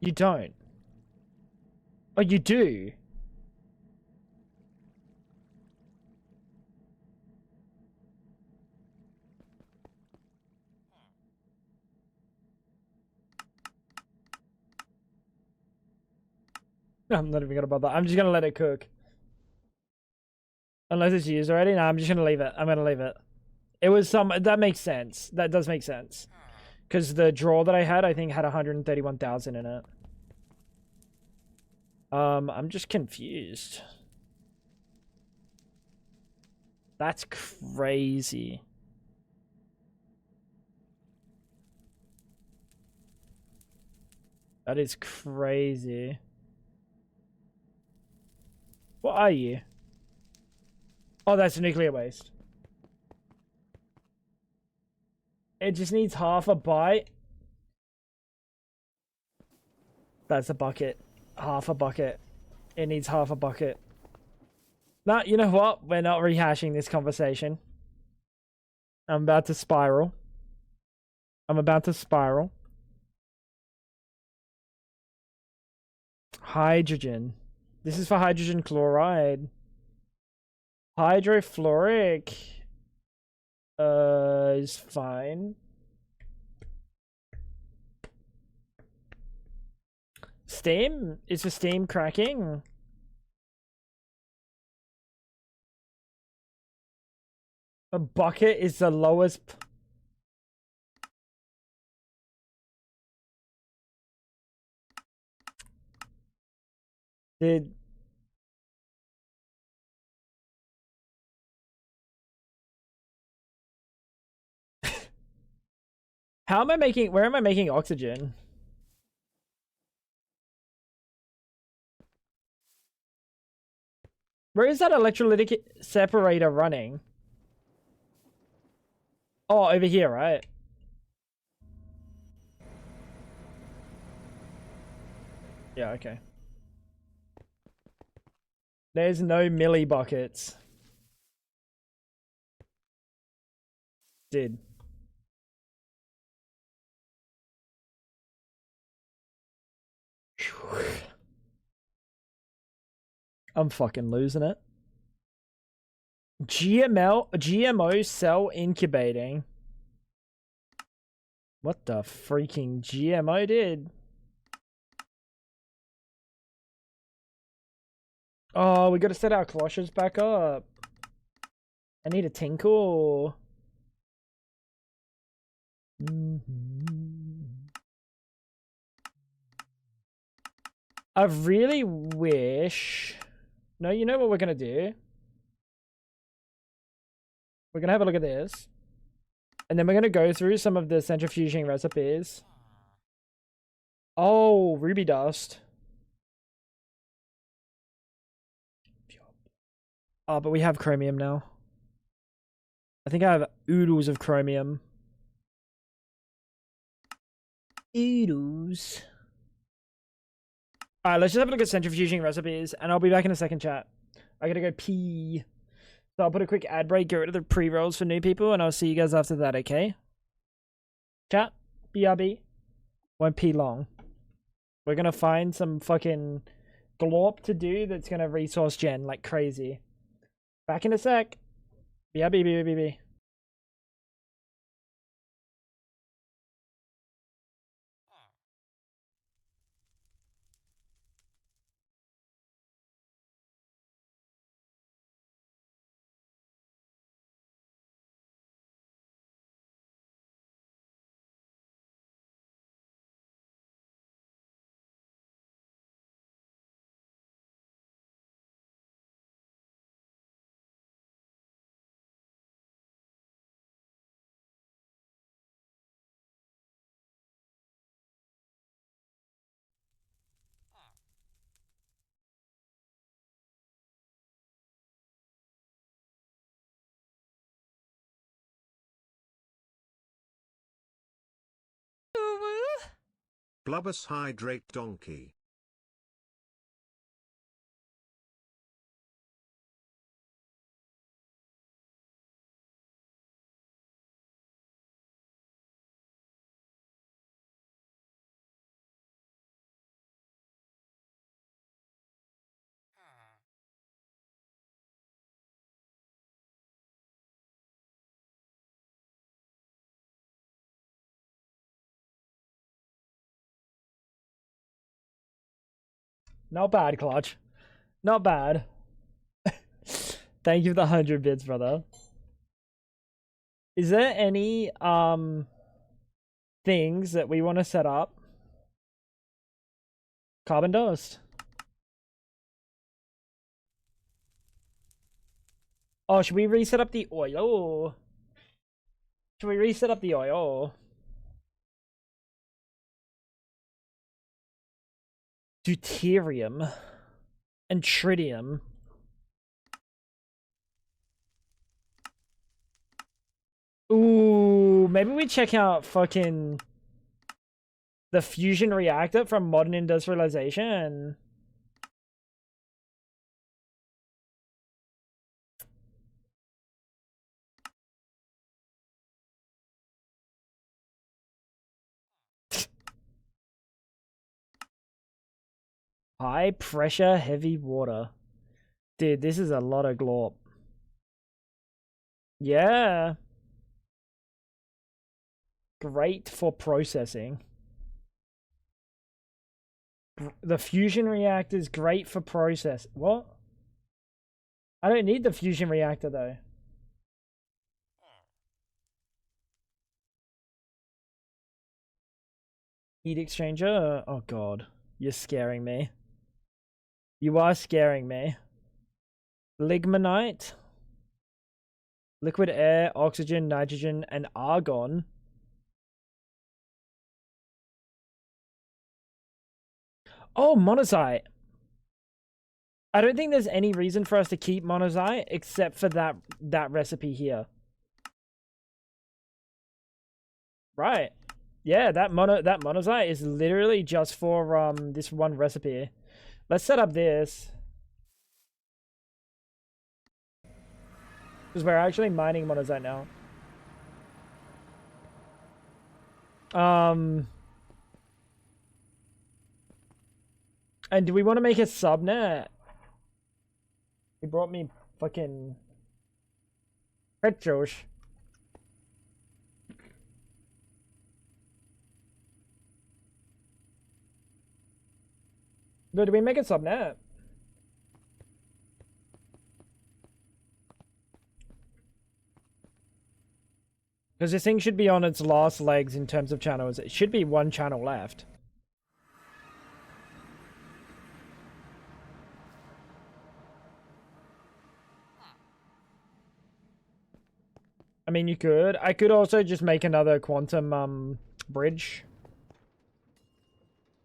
You don't. Oh, you do? I'm not even gonna bother. I'm just gonna let it cook. Unless it's used already. No, I'm just gonna leave it. I'm gonna leave it. It was some... That makes sense. That does make sense. Because the draw that I had, I think, had 131,000 in it. I'm just confused. That's crazy. That is crazy. What are you? Oh, that's a nuclear waste. It just needs half a bite. That's a bucket. Half a bucket. It needs half a bucket. Nah, you know what? We're not rehashing this conversation. I'm about to spiral. I'm about to spiral. Hydrogen. This is for hydrogen chloride. Hydrofluoric is fine. Steam? Is for steam cracking? A bucket is the lowest. Did how am I making? Where am I making oxygen? Where is that electrolytic separator running? Oh, over here, right? Yeah, okay. There's no milli buckets. Did. I'm fucking losing it. GMO cell incubating. What the freaking GMO did? Oh, we gotta set our cloches back up. I need a tinkle. I really wish... No, you know what we're gonna do? We're gonna have a look at this. And then we're gonna go through some of the centrifuging recipes. Oh, ruby dust. Oh, but we have chromium now. I think I have oodles of chromium. Oodles. Alright, let's just have a look at centrifuging recipes, and I'll be back in a second, chat. I gotta go pee. So I'll put a quick ad break, get rid of the pre-rolls for new people, and I'll see you guys after that, okay? Chat, BRB. Won't pee long. We're gonna find some fucking glorp to do that's gonna resource gen like crazy. Back in a sec. BRB, BRB. Blubbus hydrate donkey. Not bad, Clutch. Not bad. Thank you for the 100 bits, brother. Is there any things that we want to set up? Carbon dust. Oh, should we reset up the oil? Should we reset up the oil? Deuterium and tritium. Ooh, maybe we check out fucking the fusion reactor from modern industrialization. High pressure, heavy water. Dude, this is a lot of glorp. Yeah. Great for processing. The fusion reactor is great for process. What? I don't need the fusion reactor though. Heat exchanger? Oh god. You're scaring me. You are scaring me. Ligmonite. Liquid air, oxygen, nitrogen, and argon. Oh, monazite. I don't think there's any reason for us to keep monazite except for that recipe here. Right. Yeah, that monazite is literally just for this one recipe. Let's set up this. Because we're actually mining monazite now. And do we want to make a subnet? He brought me fucking Pretzels. Did we make a subnet? Because this thing should be on its last legs in terms of channels. It should be one channel left. I mean, you could. I could also just make another quantum bridge.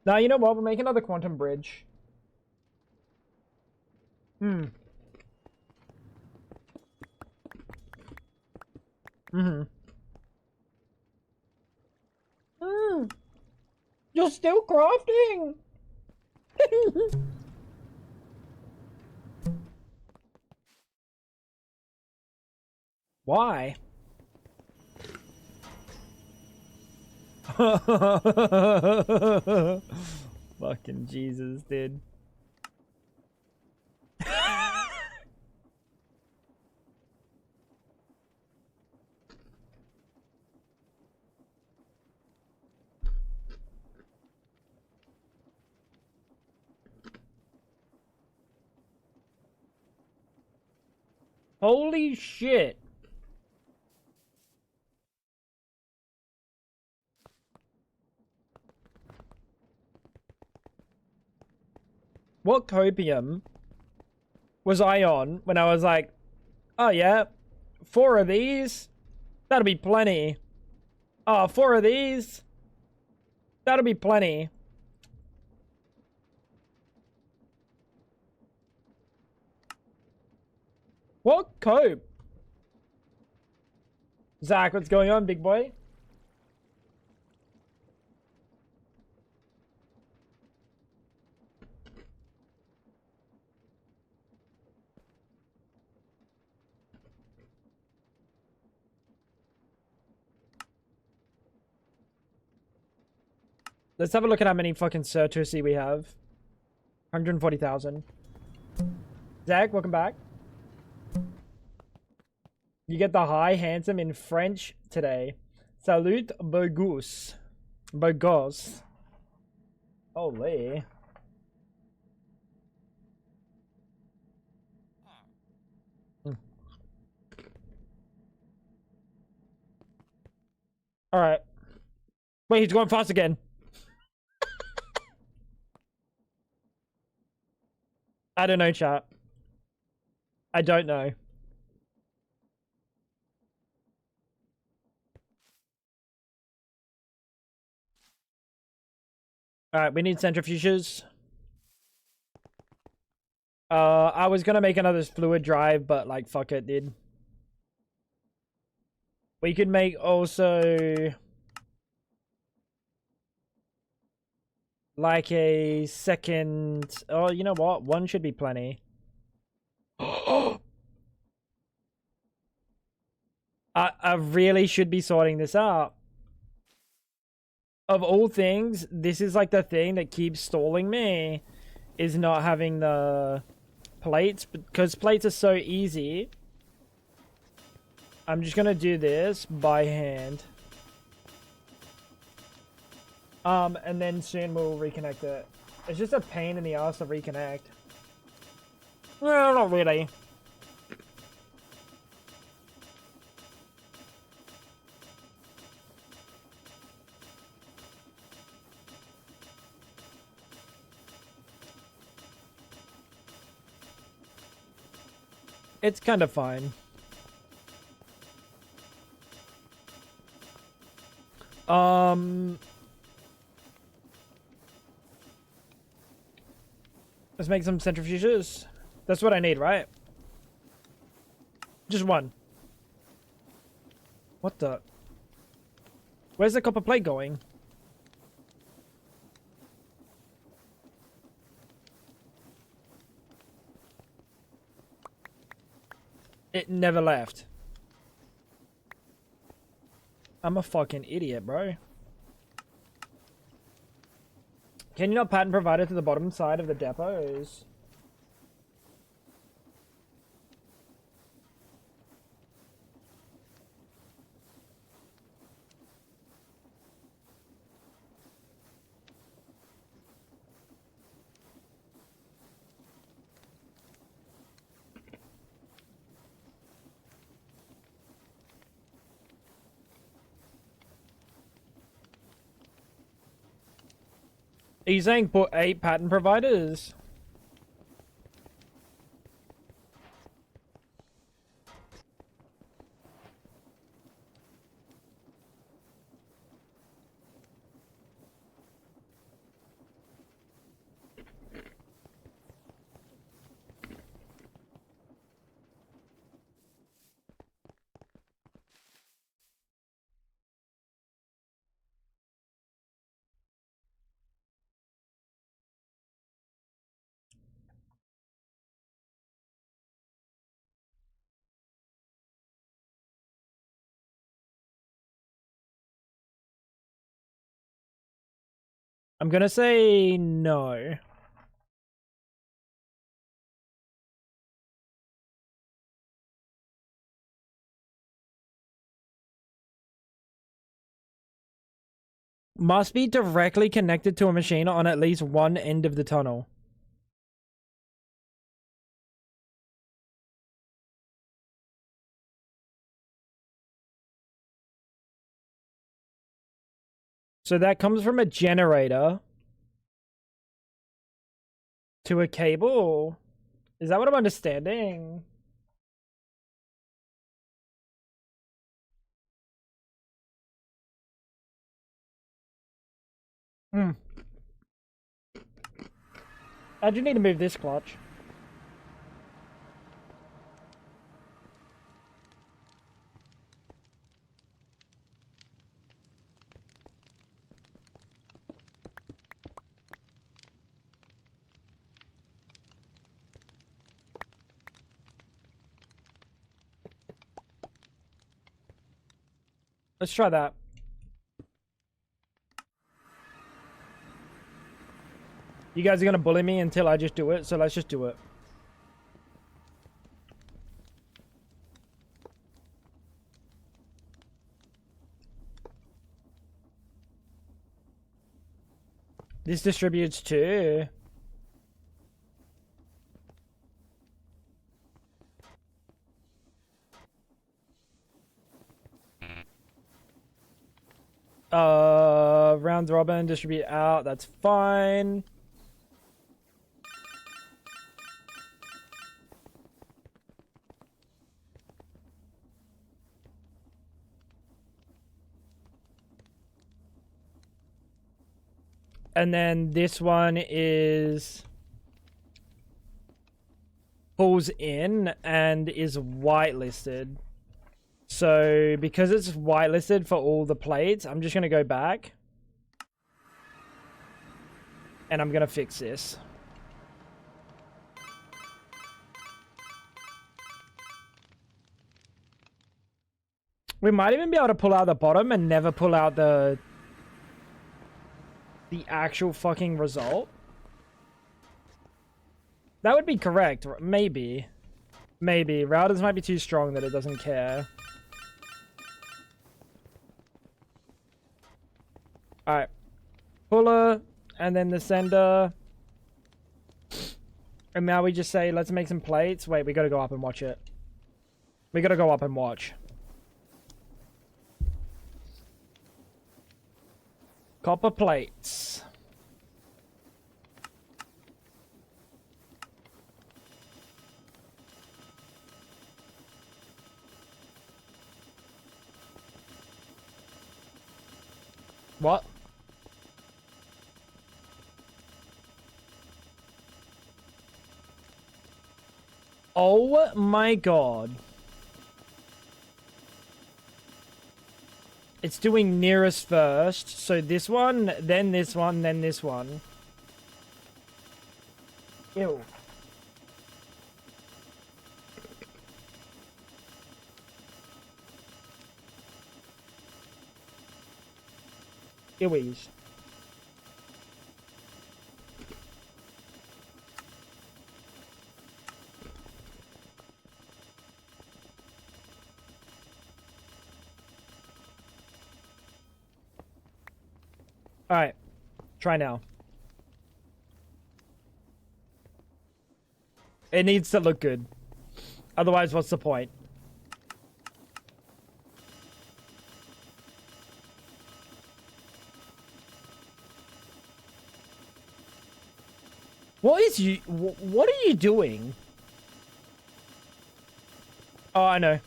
No, you know what? We'll make another quantum bridge. Hmm. Mm-hmm. You're still crafting! Why? Fucking Jesus, dude. Holy shit. What copium was I on when I was like, oh yeah, 4 of these? That'll be plenty. Oh, 4 of these? That'll be plenty. What cope? Zach, what's going on, big boy? Let's have a look at how many fucking Certusi we have. 140,000. Zach, welcome back. You get the hi handsome in French today. Salut, beau gosse. Beau gosse. Holy. Alright. Wait, he's going fast again. I don't know, chat. I don't know. Alright, we need centrifuges. I was gonna make another fluid drive, but like, fuck it, dude. We could make also like a second. Oh, you know what? One should be plenty. I really should be sorting this out. Of all things, this is like the thing that keeps stalling me, is not having the plates, because plates are so easy. I'm just gonna do this by hand. And then soon we'll reconnect it. It's just a pain in the ass to reconnect. Well, not really. It's kind of fine. Let's make some centrifuges. That's what I need, right? Just one. What the? Where's the copper plate going? It never left. I'm a fucking idiot, bro. Can you not pattern provide it to the bottom side of the depots? Are you saying put 8 pattern providers? I'm gonna say no. Must be directly connected to a machine on at least one end of the tunnel. So that comes from a generator to a cable. Is that what I'm understanding? Hmm. I do need to move this clutch. Let's try that. You guys are gonna bully me until I just do it, so let's just do it. This distributes too. Round robin, distribute out, that's fine. And then this one is pulls in and is whitelisted. So because it's whitelisted for all the plates, I'm just gonna go back and I'm gonna fix this. We might even be able to pull out the bottom and never pull out the actual fucking result. That would be correct. Maybe. Maybe. Routers might be too strong that it doesn't care. Alright. Puller, and then the sender. And now we just say, let's make some plates. Wait, we gotta go up and watch it. We gotta go up and watch. Copper plates. What? Oh my god. It's doing nearest first. So this one, then this one, then this one. Ew. Ewies. Alright. Try now. It needs to look good. Otherwise, what's the point? What is you? What are you doing? Oh, I know.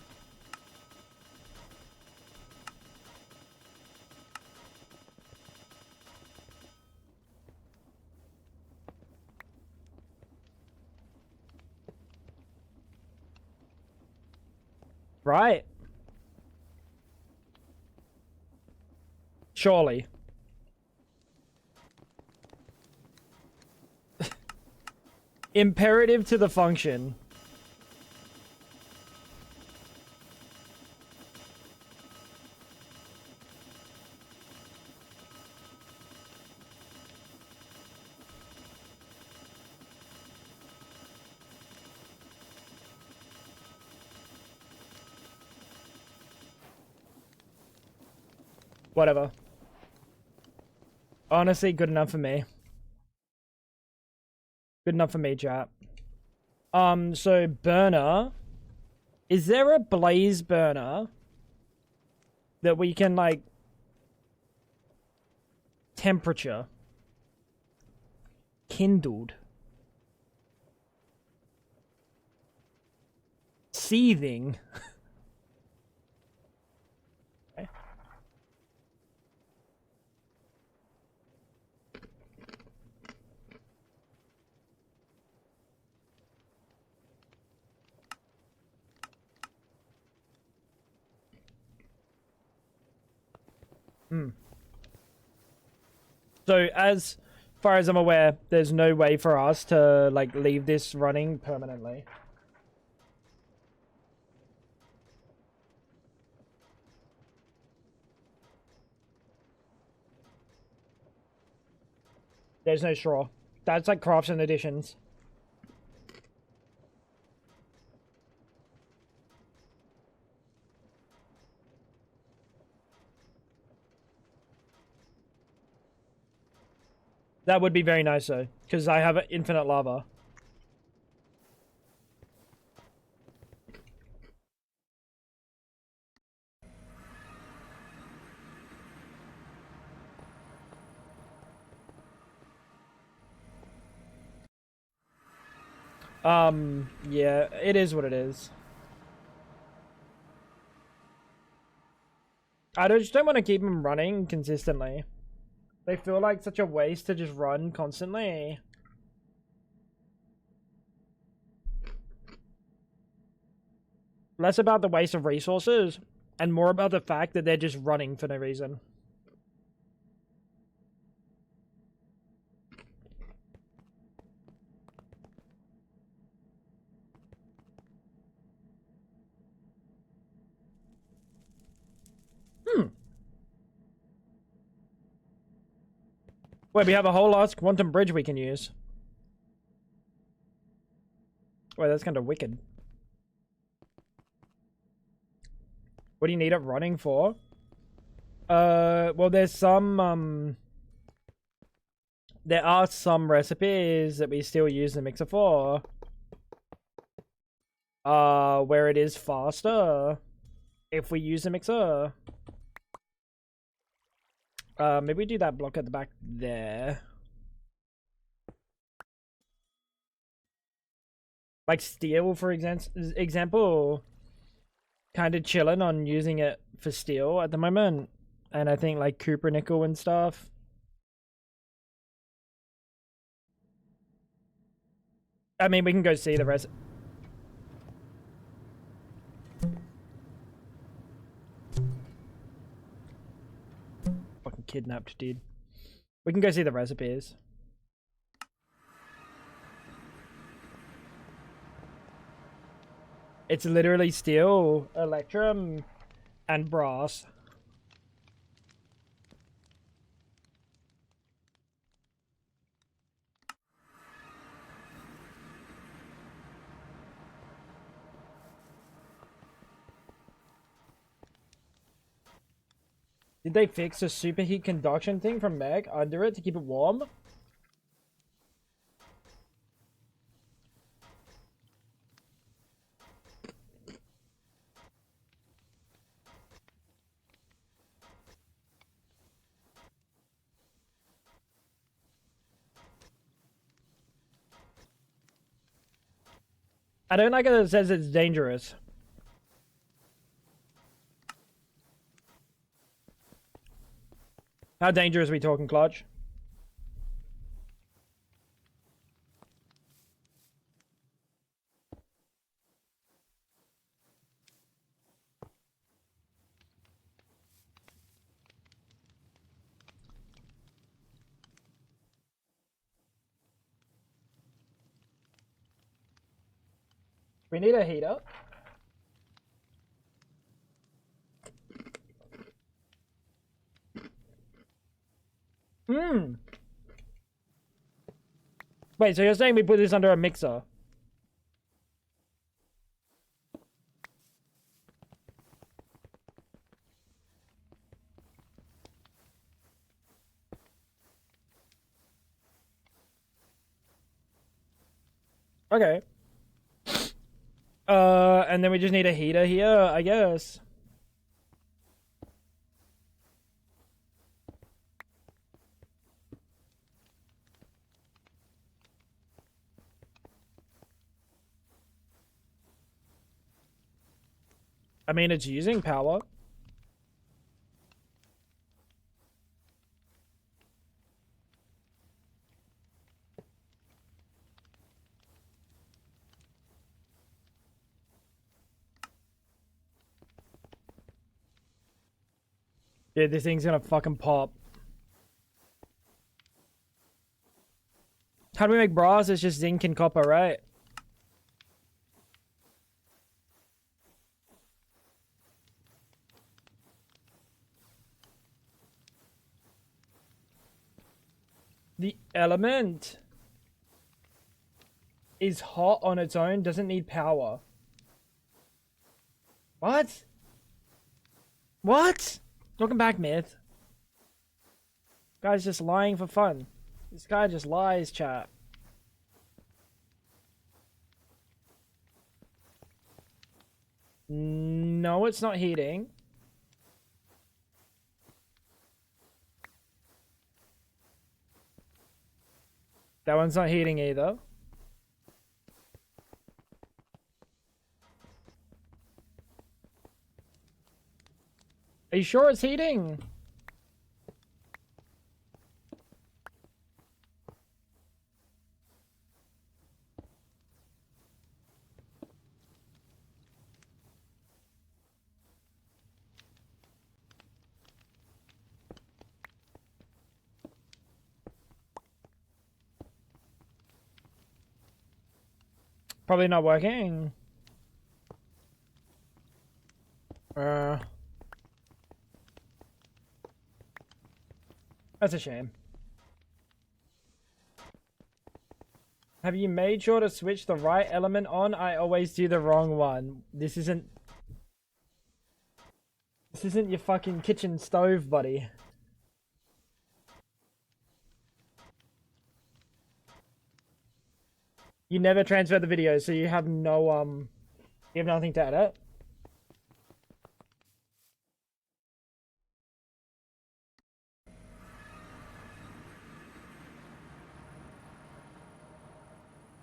Right. Surely. Imperative to the function. Whatever. Honestly, good enough for me. Good enough for me, chat. So burner. Is there a blaze burner that we can, like, temperature? Kindled. Seething. Okay. So, as far as I'm aware, there's no way for us to, like, leave this running permanently. There's no straw. That's like crafts and additions. That would be very nice, though, because I have infinite lava. Yeah, it is what it is. I just don't want to keep them running consistently. They feel like such a waste to just run constantly. Less about the waste of resources, and more about the fact that they're just running for no reason. Wait, we have a whole ass quantum bridge we can use. Wait, that's kind of wicked. What do you need it running for? Well, there's some, there are some recipes that we still use the mixer for. Where it is faster if we use the mixer. Maybe do that block at the back there. Like steel, for example. Kind of chilling on using it for steel at the moment. And I think like Cooper nickel and stuff. I mean, we can go see the rest. Fucking kidnapped, dude. We can go see the recipes. It's literally steel, electrum, and brass. Did they fix the superheat conduction thing from Meg under it to keep it warm? I don't like that it says it's dangerous. How dangerous are we talking, Clutch? We need a heater. Hmm. Wait, so you're saying we put this under a mixer? Okay. And then we just need a heater here, I guess. I mean, it's using power. Dude, this thing's gonna fucking pop. How do we make brass? It's just zinc and copper, right? The element is hot on its own, doesn't need power. What? What? Welcome back, Myth. Guy's just lying for fun. This guy just lies, chat. No, it's not heating. That one's not heating either. Are you sure it's heating? Probably not working. That's a shame. Have you made sure to switch the right element on? I always do the wrong one. This isn't your fucking kitchen stove, buddy. You never transfer the video, so you have no you have nothing to edit.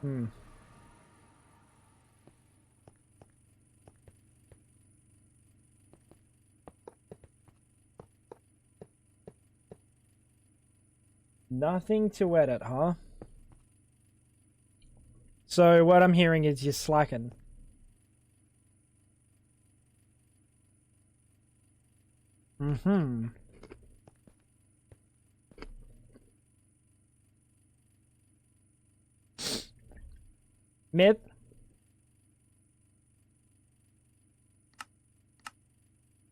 Hmm. Nothing to edit, huh? So what I'm hearing is you're slacking. Mm-hmm. Myth?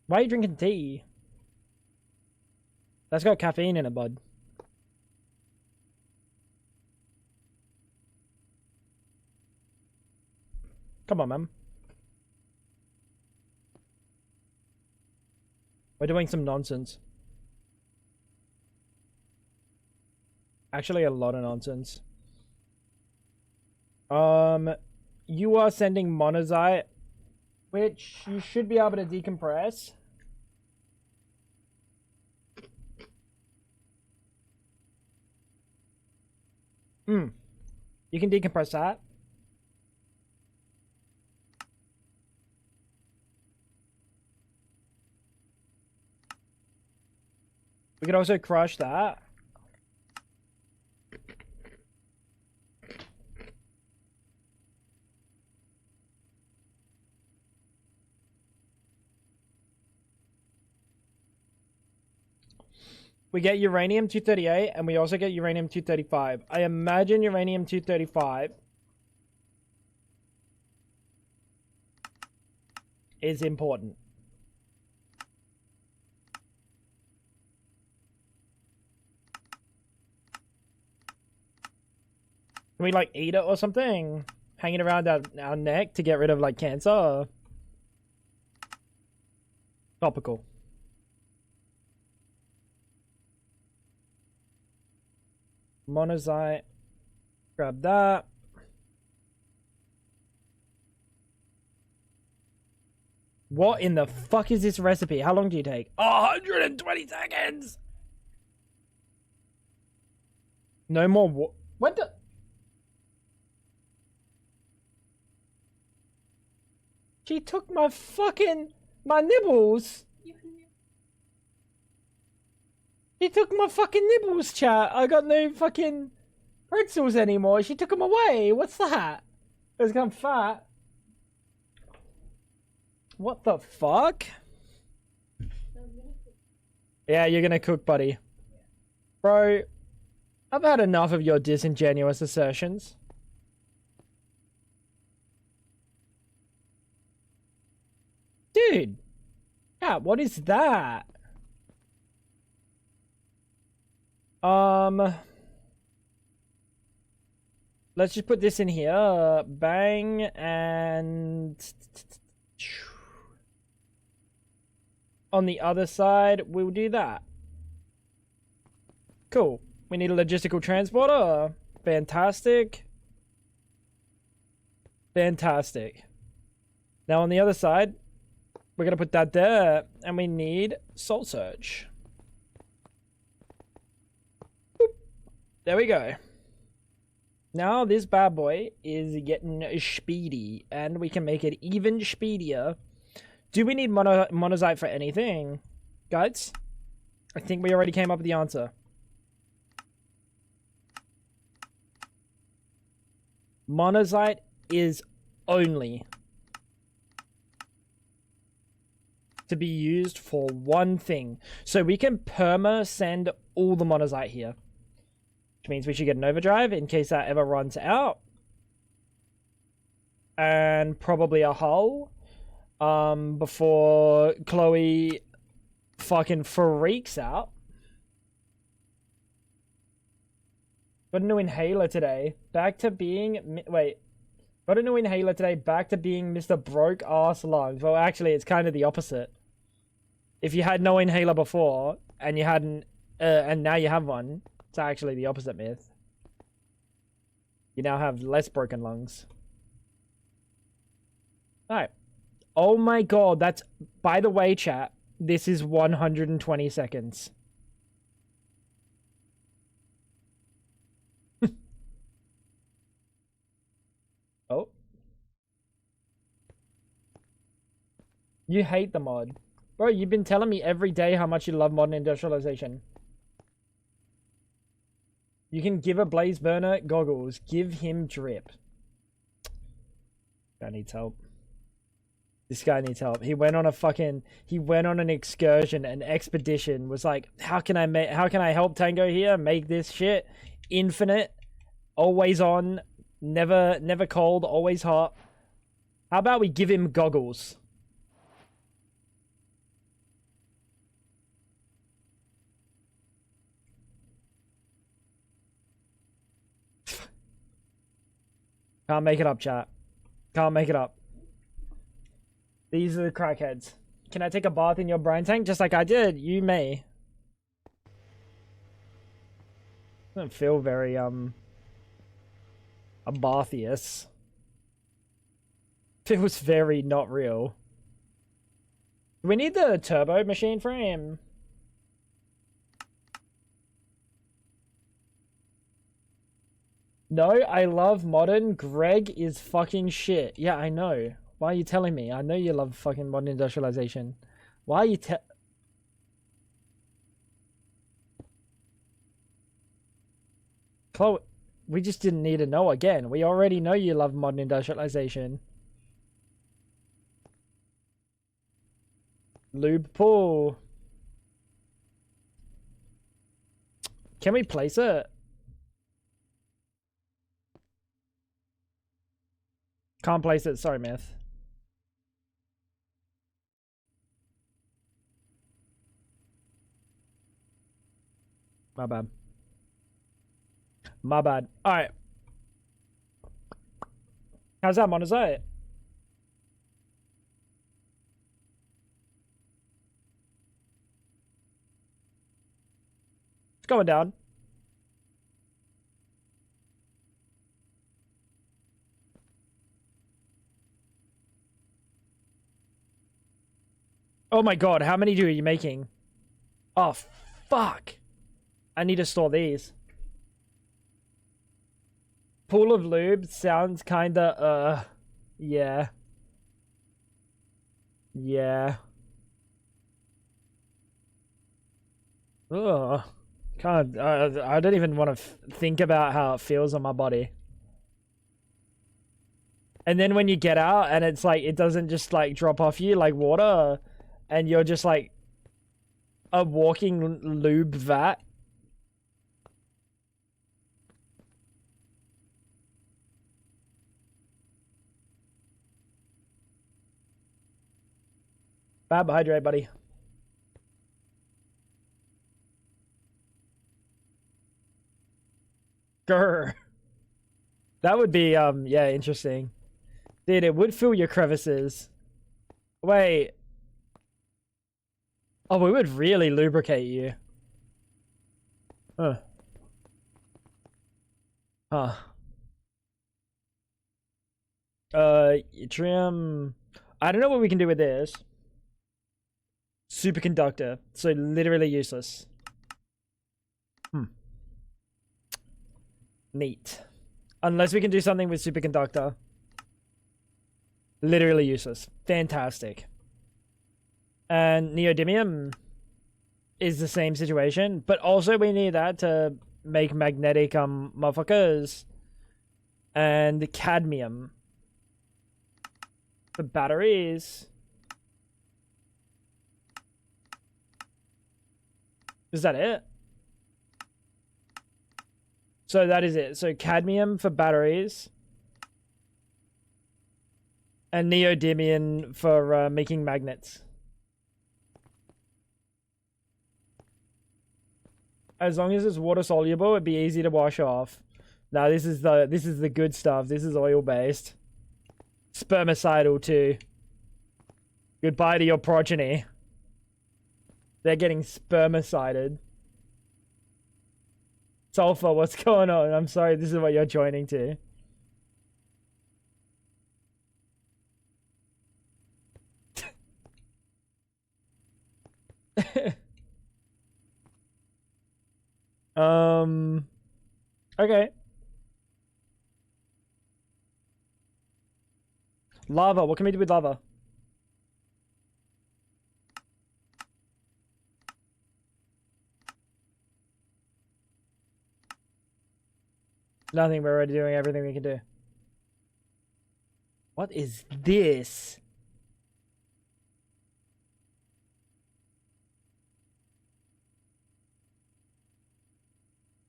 Why are you drinking tea? That's got caffeine in it, bud. Come on, man. We're doing some nonsense. Actually, a lot of nonsense. You are sending monazite, which you should be able to decompress. You can decompress that. We could also crush that. We get uranium-238, and we also get uranium-235. I imagine uranium-235 is important. Can we, like, eat it or something? Hanging around our neck to get rid of, like, cancer? Topical. Monazite. Grab that. What in the fuck is this recipe? How long do you take? Oh, 120 seconds! No more what the? She took my nibbles! She took my fucking nibbles, chat. I got no fucking pretzels anymore. She took them away. What's that? It's gone fat. What the fuck? Yeah, you're gonna cook, buddy. Bro, I've had enough of your disingenuous assertions. Dude. Yeah, what is that? Let's just put this in here. Bang, and on the other side, we'll do that. Cool. We need a logistical transporter. Fantastic. Fantastic. Now on the other side, we're gonna put that there, and we need soul search. There we go. Now this bad boy is getting speedy, and we can make it even speedier. Do we need monazite for anything, guys? I think we already came up with the answer. Monazite is only to be used for one thing. So we can perma send all the monazite here. Which means we should get an overdrive in case that ever runs out. And probably a hull. Before Chloe fucking freaks out. Got a new inhaler today. Back to being... Wait. Got a new inhaler today. Back to being Mr. Broke Ass Lungs. Well, actually, it's kind of the opposite. If you had no inhaler before, and you hadn't... and now you have one... It's actually the opposite myth. You now have less broken lungs. Alright. Oh my god, that's... By the way, chat, this is 120 seconds. Oh. You hate the mod. Bro, you've been telling me every day how much you love modern industrialization. You can give a blaze burner goggles. Give him drip. Guy needs help. This guy needs help. He went on an excursion, an expedition. Was like, how can I help Tango here? Make this shit infinite, always on, never cold, always hot. How about we give him goggles? Can't make it up, chat. Can't make it up. These are the crackheads. Can I take a bath in your brine tank just like I did? You may. Doesn't feel very, abathious. Feels very not real. Do we need the turbo machine for him? No, I love modern. Greg is fucking shit. Yeah, I know. Why are you telling me? I know you love fucking modern industrialization. Why are you Chloe, we just didn't need to know again. We already know you love modern industrialization. Lube pool. Can we place it? Can't place it. Sorry, Myth. My bad. My bad. Alright. How's that monetize? It's going down. Oh my god, how many are you making? Oh, fuck. I need to store these. Pool of lube sounds kinda, yeah. Yeah. Ugh. Can't, I don't even want to think about how it feels on my body. And then when you get out and it's like, it doesn't just like drop off you like water and you're just like a walking lube vat. Bad hydrate, buddy. Grr. That would be, yeah, interesting. Dude, it would fill your crevices. Wait. Oh, we would really lubricate you. Huh. Huh. Trim. I don't know what we can do with this. Superconductor. So literally useless. Neat. Unless we can do something with superconductor. Literally useless. Fantastic. And neodymium is the same situation, but also we need that to make magnetic motherfuckers. And cadmium for batteries. Is that it? So that is it. So cadmium for batteries. And neodymium for making magnets. As long as it's water soluble, it'd be easy to wash off. Now this is the good stuff. This is oil based. Spermicidal too. Goodbye to your progeny. They're getting spermicided. Sulfur, what's going on? I'm sorry, this is what you're joining to. Okay. Lava, what can we do with lava? Nothing, we're already doing everything we can do. What is this?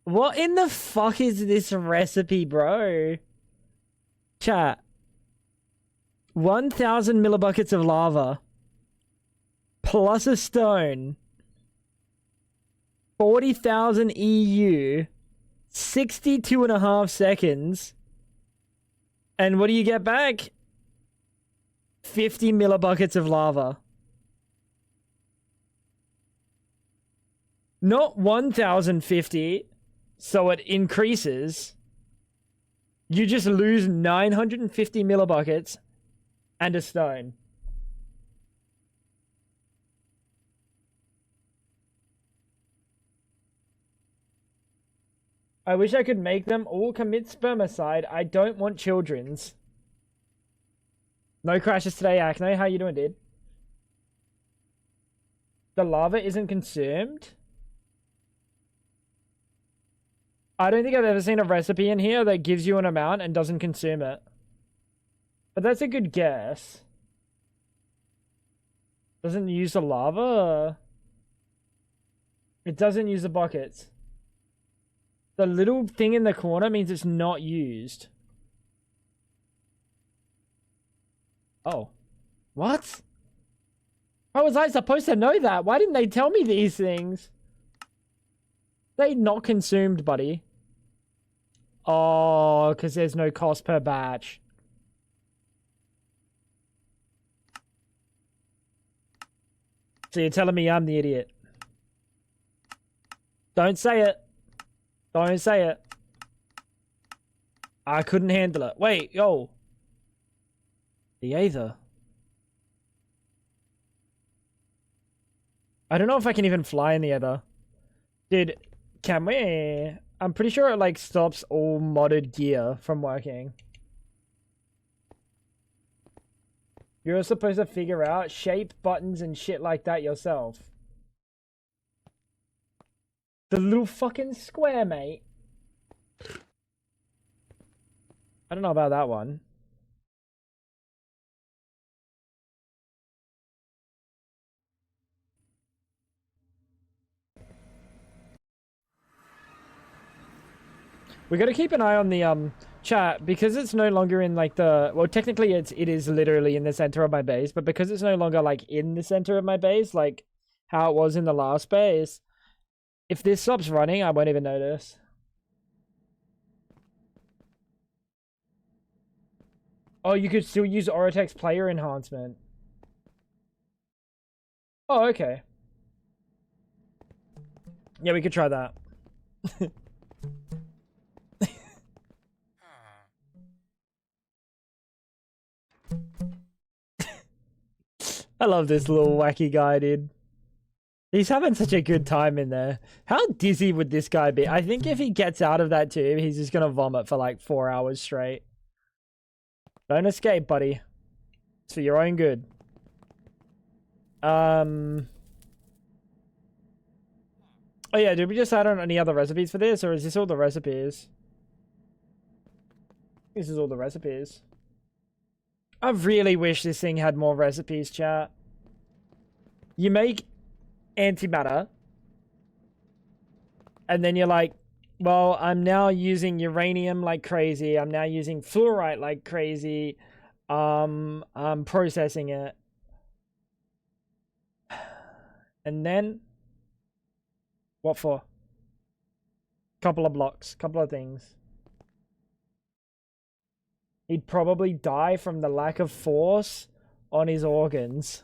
What in the fuck is this recipe, bro? Chat. 1,000 millibuckets of lava. Plus a stone. 40,000 EU. 62.5 seconds. And what do you get back? 50 millibuckets of lava. Not 1,050. So it increases. You just lose 950 millibuckets and a stone. I wish I could make them all commit spermicide. I don't want children's. No crashes today, Acne. How you doing, dude? The lava isn't consumed? I don't think I've ever seen a recipe in here that gives you an amount and doesn't consume it. But that's a good guess. Doesn't use the lava? It doesn't use the buckets. The little thing in the corner means it's not used. Oh. What? How was I supposed to know that? Why didn't they tell me these things? They not consumed, buddy. Oh, because there's no cost per batch. So you're telling me I'm the idiot. Don't say it. Don't say it. I couldn't handle it. Wait, yo. The Aether. I don't know if I can even fly in the Aether. Dude, can we? I'm pretty sure it like stops all modded gear from working. You're supposed to figure out shape, buttons, and shit like that yourself. The little fucking square, mate. I don't know about that one. We got to keep an eye on the chat because it's no longer in like the, well, technically it is literally in the center of my base, but because it's no longer like in the center of my base, like how it was in the last base, if this stops running, I won't even notice. Oh, you could still use Oritex player enhancement. Oh, okay. Yeah, we could try that. I love this little wacky guy, dude. He's having such a good time in there. How dizzy would this guy be? I think if he gets out of that tube, he's just gonna vomit for like 4 hours straight. Don't escape, buddy. It's for your own good. Oh yeah, did we just add on any other recipes for this, or is this all the recipes? This is all the recipes. I really wish this thing had more recipes, chat. You make antimatter, and then you're like, well, I'm now using uranium like crazy. I'm now using fluorite like crazy. I'm processing it. And then what for? Couple of blocks, couple of things. He'd probably die from the lack of force on his organs.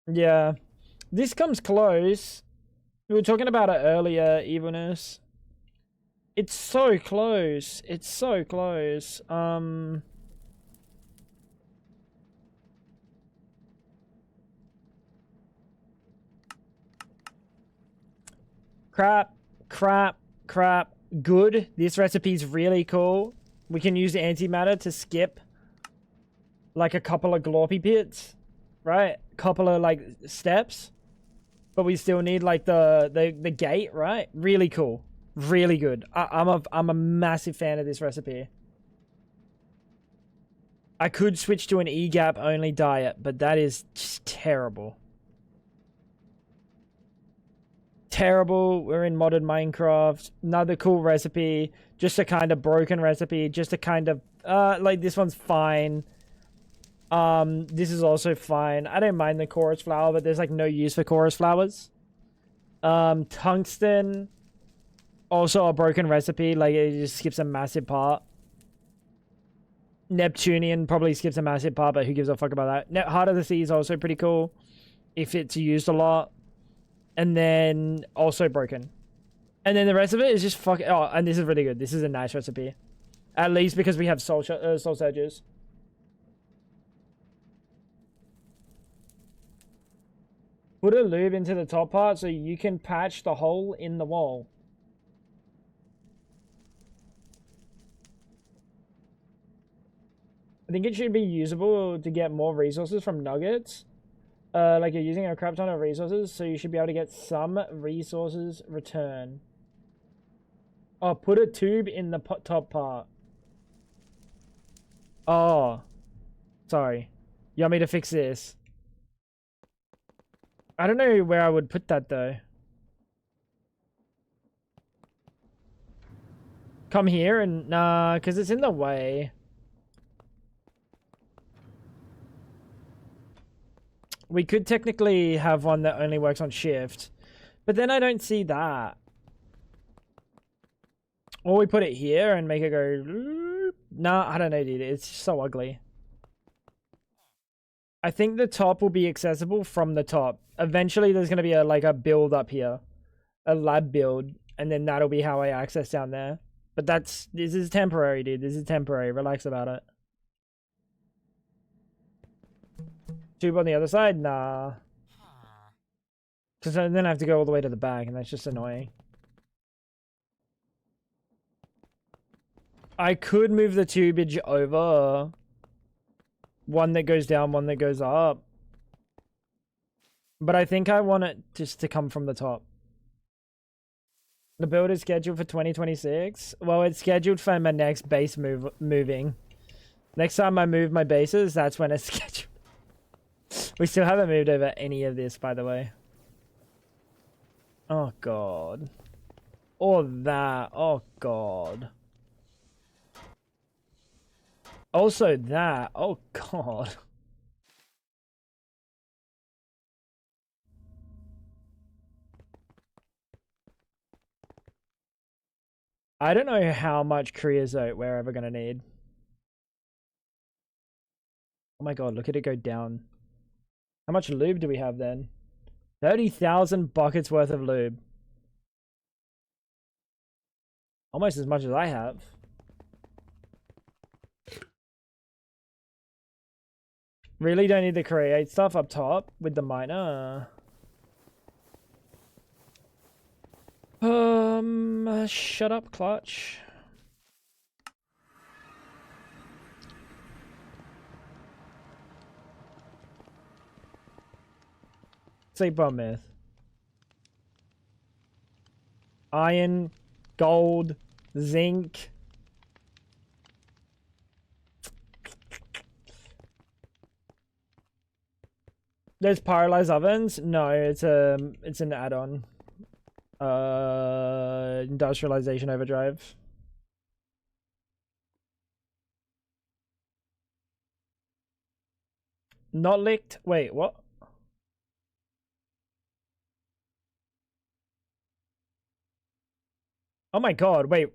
Yeah. This comes close. We were talking about it earlier, Evilness. It's so close. It's so close. Crap. Good. This recipe's really cool. We can use antimatter to skip like a couple of glorpy pits, right? Couple of like steps, but we still need like the gate, right? Really cool. Really good. I'm a massive fan of this recipe. I could switch to an E-gap only diet, but that is just terrible. Terrible. We're in modded Minecraft. Another cool recipe. Just a kind of broken recipe. Just a kind of like this one's fine. This is also fine. I don't mind the chorus flower, but there's like no use for chorus flowers. Tungsten. Also a broken recipe. Like it just skips a massive part. Neptunian probably skips a massive part, but who gives a fuck about that? Heart of the Sea is also pretty cool if it's used a lot. And then also broken. And then the rest of it is just fuck. Oh, and this is really good. This is a nice recipe. At least because we have soul surges. Put a lube into the top part so you can patch the hole in the wall. I think it should be usable to get more resources from nuggets. Like you're using a crap ton of resources, so you should be able to get some resources return. Oh, put a tube in the top part. Oh, sorry. You want me to fix this? I don't know where I would put that though. Come here and nah, because it's in the way. We could technically have one that only works on shift, but then I don't see that. Or we put it here and make it go. Nah, I don't know, dude. It's so ugly. I think the top will be accessible from the top. Eventually, there's gonna be a build up here, a lab build, and then that'll be how I access down there. But this is temporary, dude. This is temporary. Relax about it. Tube on the other side? Nah. Because then I have to go all the way to the back, and that's just annoying. I could move the tubage over. One that goes down, one that goes up. But I think I want it just to come from the top. The build is scheduled for 2026. Well, it's scheduled for my next base moving. Next time I move my bases, that's when it's scheduled. We still haven't moved over any of this, by the way. Oh, God. Or that. Oh, God. Also that. Oh, God. I don't know how much creosote we're ever going to need. Oh my God, look at it go down. How much lube do we have then? 30,000 buckets worth of lube. Almost as much as I have. Really don't need to create stuff up top with the miner. Shut up, Clutch. Sleep bomb myth. Iron, gold, zinc. There's pyrolyzed ovens? No, it's an add-on. Industrialization overdrive. Not licked. Wait, what? Oh my God, wait.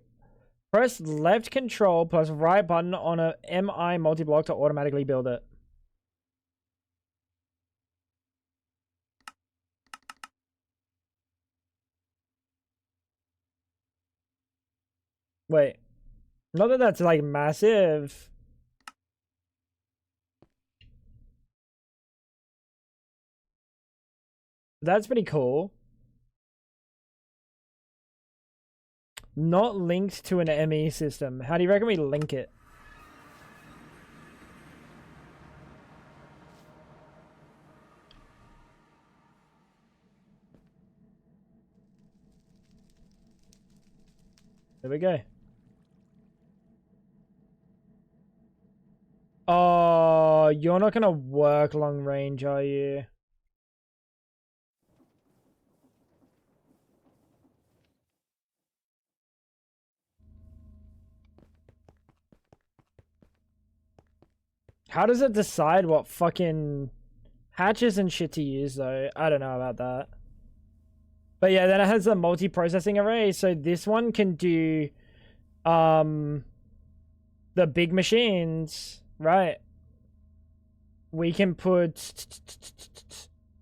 Press left control plus right button on a MI multi-block to automatically build it. Wait. Not that that's like massive. That's pretty cool. Not linked to an ME system. How do you reckon we link it? There we go. Oh, you're not gonna work long range, are you? How does it decide what fucking hatches and shit to use, though? I don't know about that. But yeah, then it has a multi-processing array, so this one can do the big machines, right? We can put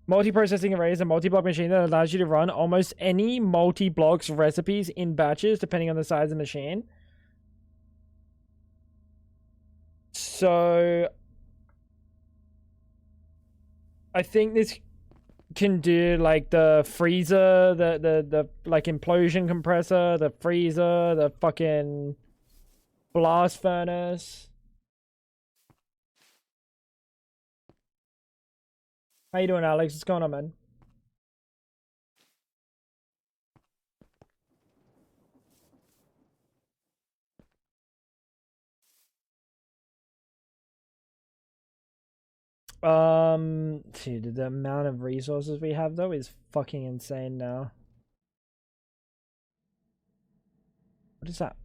multi-processing arrays, a multi-block machine that allows you to run almost any multi-blocks recipes in batches, depending on the size of the machine. So I think this can do like the freezer, the like implosion compressor, the freezer, the fucking blast furnace. How you doing, Alex? What's going on, man? Dude, the amount of resources we have though is fucking insane now. What is that?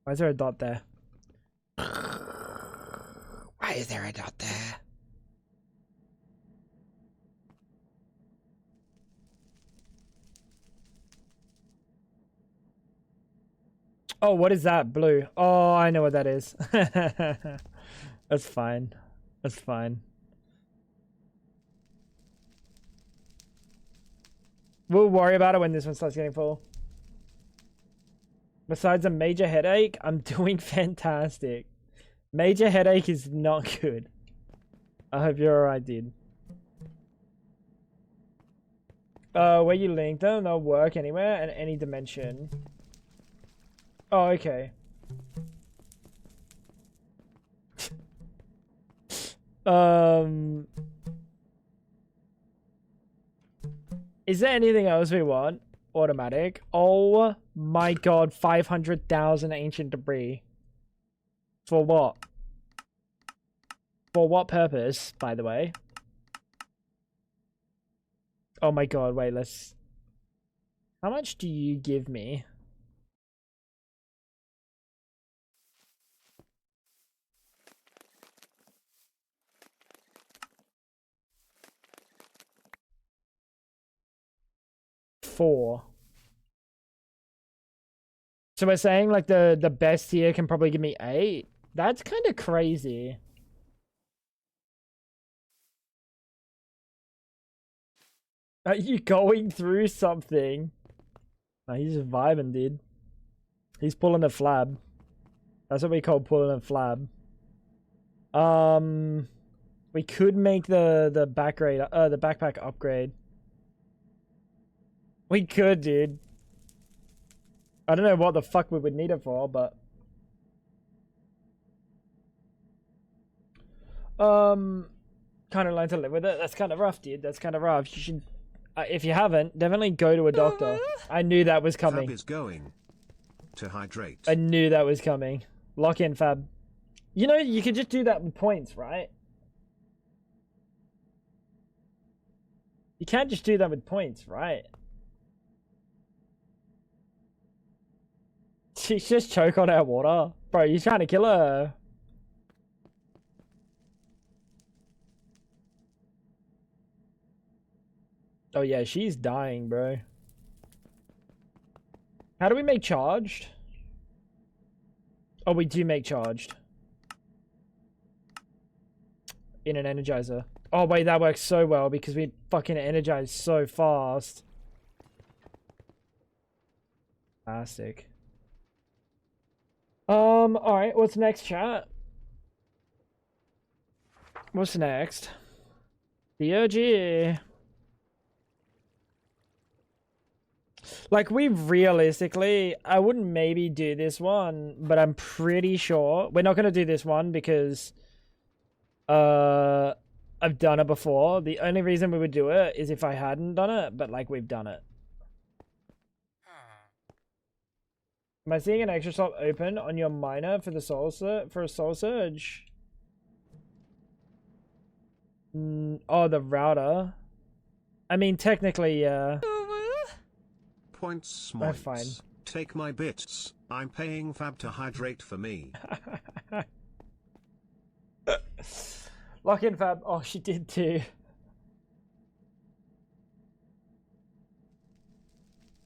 Why is there a dot there? Why is there a dot there? Oh, what is that? Blue. Oh, I know what that is. That's fine. That's fine. We'll worry about it when this one starts getting full. Besides a major headache, I'm doing fantastic. Major headache is not good. I hope you're alright, dude. Where you linked them, they'll work anywhere and any dimension. Oh, okay. Is there anything else we want? Automatic. Oh my god, 500,000 ancient debris. For what? For what purpose, by the way? Oh my god, wait, let's... How much do you give me? Four. So we're saying like the best tier can probably give me 8? That's kind of crazy. Are you going through something? Oh, he's just vibing, dude. He's pulling a flab. That's what we call pulling a flab. We could make the backpack upgrade. We could, dude. I don't know what the fuck we would need it for, but kind of learn to live with it. That's kind of rough, dude. That's kind of rough. You should, if you haven't, definitely go to a doctor. I knew that was coming. Fab is going to hydrate. I knew that was coming. Lock in, Fab. You know, you could just do that with points, right? You can't just do that with points, right? She's just choke on our water. Bro, you trying to kill her? Oh yeah, she's dying, bro. How do we make charged? Oh, we do make charged. In an energizer. Oh wait, that works so well because we fucking energize so fast. Fantastic. Alright, what's next, chat? What's next? The OG. Like, we realistically, I wouldn't maybe do this one, but I'm pretty sure we're not gonna do this one because I've done it before. The only reason we would do it is if I hadn't done it, but like we've done it. Am I seeing an extra slot open on your miner for the soul for a soul surge? Oh, the router. I mean, technically, yeah. Points, I'm fine. Take my bits. I'm paying Fab to hydrate for me. Lock in, Fab. Oh, she did too.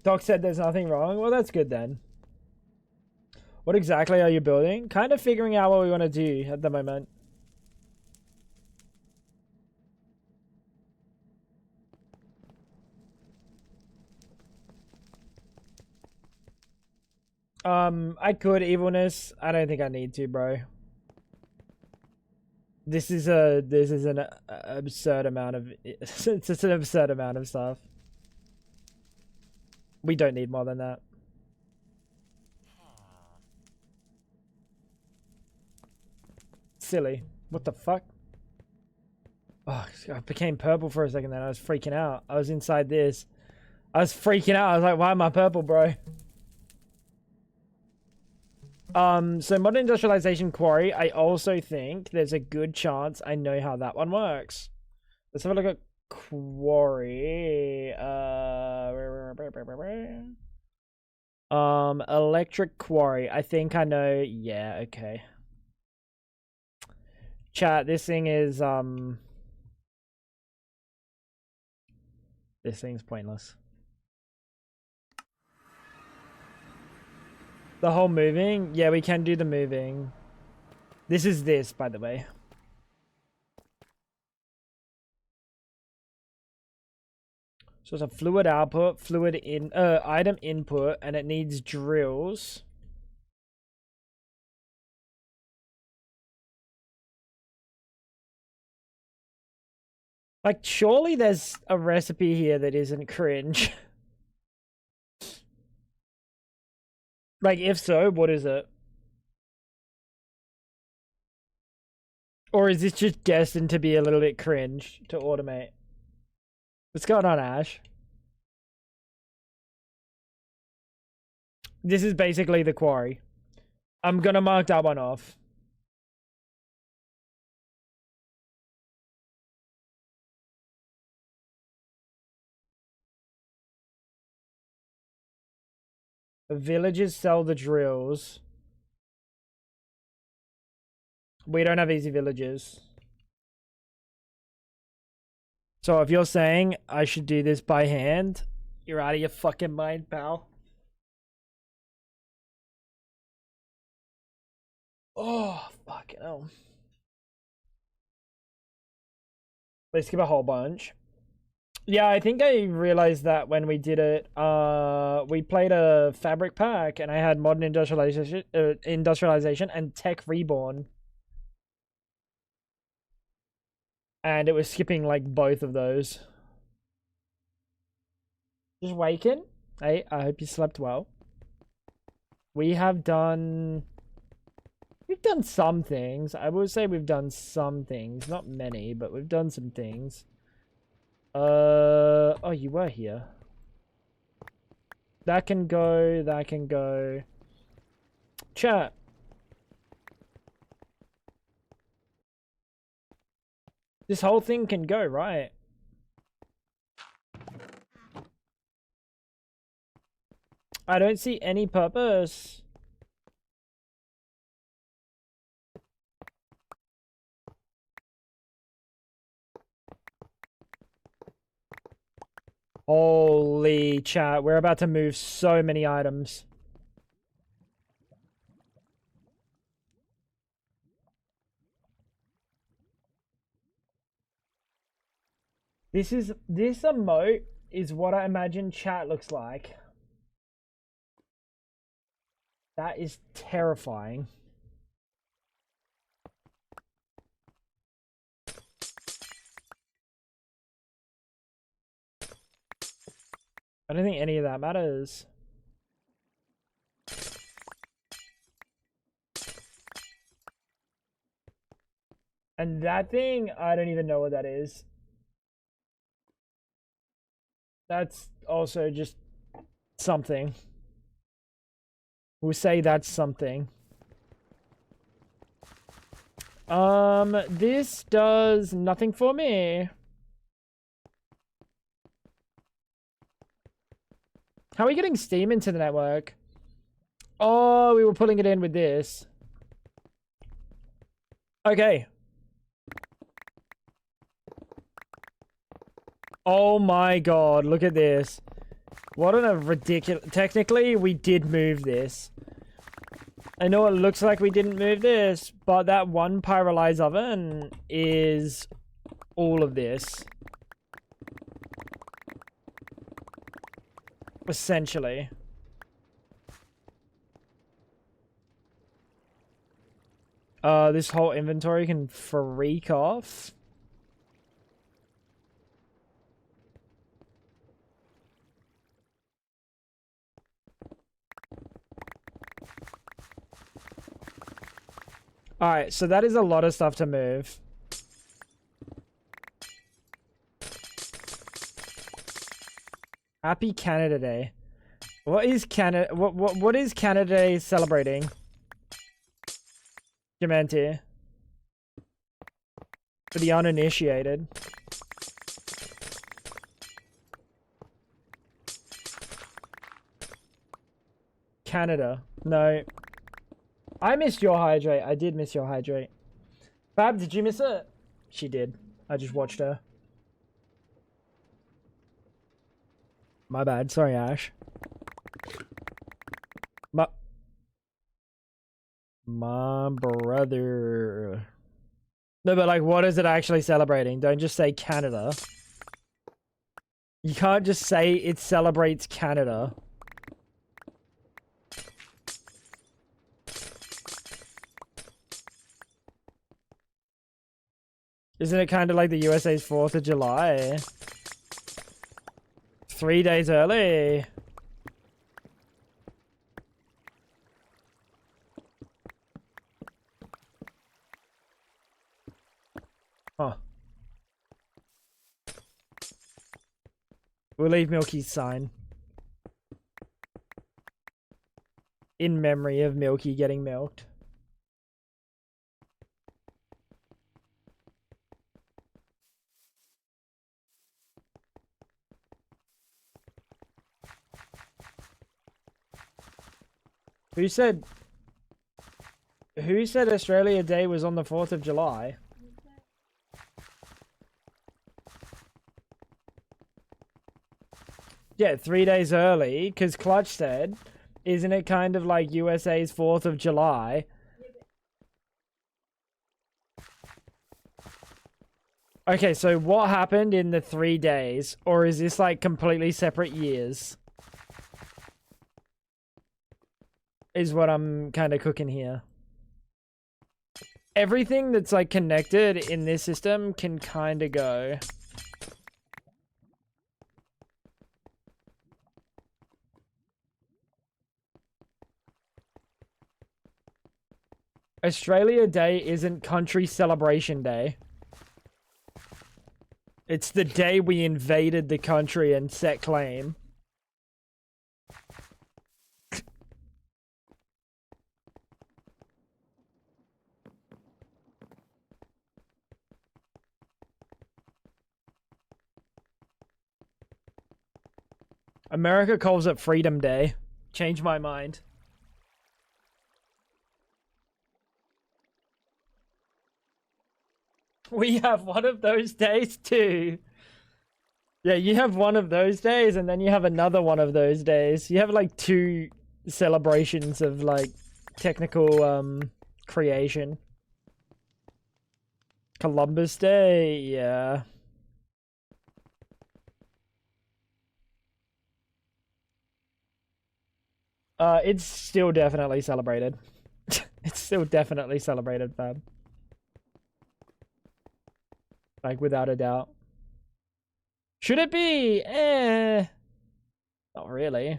Doc said there's nothing wrong. Well, that's good then. What exactly are you building? Kind of figuring out what we want to do at the moment. I could evilness. I don't think I need to, bro. This is an absurd amount of it's just an absurd amount of stuff. We don't need more than that. Silly. What the fuck? Oh, I became purple for a second then. I was freaking out. I was inside this. I was freaking out. I was like, why am I purple, bro? So modern industrialization quarry, I also think there's a good chance I know how that one works. Let's have a look at quarry. Electric quarry. I think I know. Yeah, okay. Chat, this thing is, this thing's pointless. The whole moving? Yeah, we can do the moving. This is this, by the way. So it's a fluid output, fluid in, item input, and it needs drills. Like, surely there's a recipe here that isn't cringe. Like, if so, what is it? Or is this just destined to be a little bit cringe to automate? What's going on, Ash? This is basically the quarry. I'm gonna mark that one off. The villagers sell the drills. We don't have easy villages. So if you're saying I should do this by hand, you're out of your fucking mind, pal. Oh, fucking hell. Let's skip a whole bunch. Yeah, I think I realized that when we did it, we played a fabric pack and I had modern industrialization and tech reborn. And it was skipping like both of those. Just waking. Hey, I hope you slept well. We've done some things. I would say we've done some things. Not many, but we've done some things. Oh, you were here. That can go, that can go. Chat. This whole thing can go, right? I don't see any purpose. Holy chat, we're about to move so many items. This emote is what I imagine chat looks like. That is terrifying. I don't think any of that matters. And that thing, I don't even know what that is. That's also just something. We'll say that's something. This does nothing for me. How are we getting Steam into the network? Oh, we were pulling it in with this. Okay. Oh my god, look at this. What a ridiculous... Technically, we did move this. I know it looks like we didn't move this, but that one pyrolyzed oven is all of this. Essentially. This whole inventory can freak off. Alright, so that is a lot of stuff to move. Happy Canada Day. What is Canada? What is Canada Day celebrating? Dementi. For the uninitiated. Canada. No. I missed your hydrate. I did miss your hydrate. Fab, did you miss it? She did. I just watched her. My bad. Sorry, Ash. My brother. No, but like, what is it actually celebrating? Don't just say Canada. You can't just say it celebrates Canada. Isn't it kind of like the USA's 4th of July? 3 days early. Huh. We'll leave Milky's sign. In memory of Milky getting milked. Who said Australia Day was on the 4th of July? Yeah, 3 days early, because Clutch said, isn't it kind of like USA's 4th of July? Okay, so what happened in the 3 days? Or is this like completely separate years? Is what I'm kind of cooking here. Everything that's like connected in this system can kind of go. Australia Day isn't country celebration day. It's the day we invaded the country and set claim. America calls it Freedom Day. Change my mind. We have one of those days too. Yeah, you have one of those days and then you have another one of those days. You have like 2 celebrations of like technical creation. Columbus Day, yeah. It's still definitely celebrated. It's still definitely celebrated, fam. Like, without a doubt. Should it be? Not really.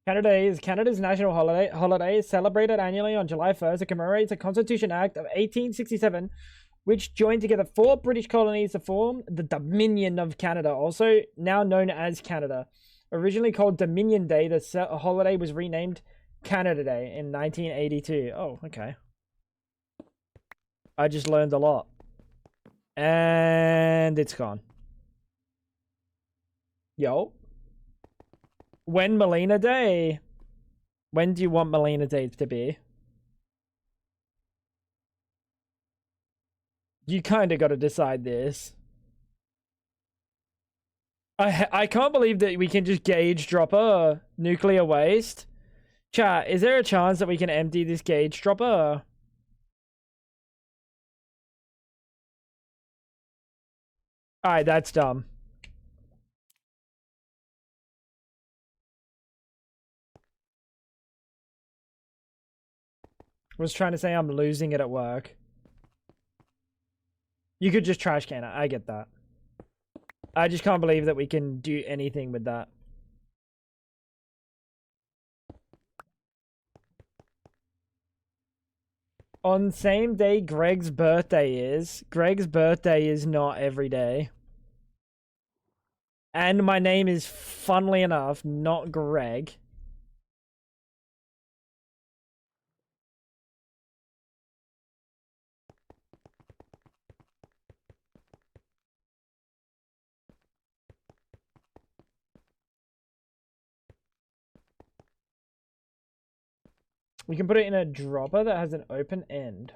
Canada Day is Canada's national holiday is celebrated annually on July 1st. It commemorates the Constitution Act of 1867, which joined together 4 British colonies to form the Dominion of Canada, also now known as Canada. Originally called Dominion Day, the holiday was renamed Canada Day in 1982. Oh, okay. I just learned a lot. And it's gone. Yo. When Melina Day? When do you want Melina Day to be? You kind of got to decide this. I can't believe that we can just gauge dropper nuclear waste. Chat, is there a chance that we can empty this gauge dropper? Alright, that's dumb. Was trying to say I'm losing it at work. You could just trash can it. I get that. I just can't believe that we can do anything with that. On same day Greg's birthday is not every day. And my name is, funnily enough, not Greg. We can put it in a dropper that has an open end.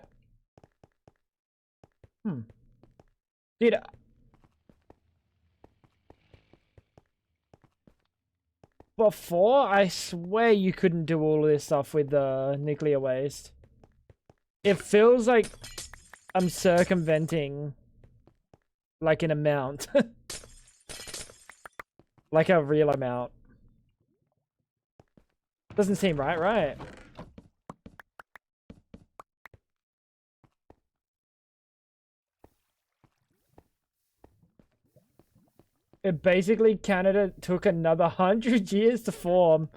Dude, before, I swear you couldn't do all this stuff with nuclear waste. It feels like I'm circumventing, like, an amount. Like a real amount. Doesn't seem right, right? It basically, Canada took another 100 years to form.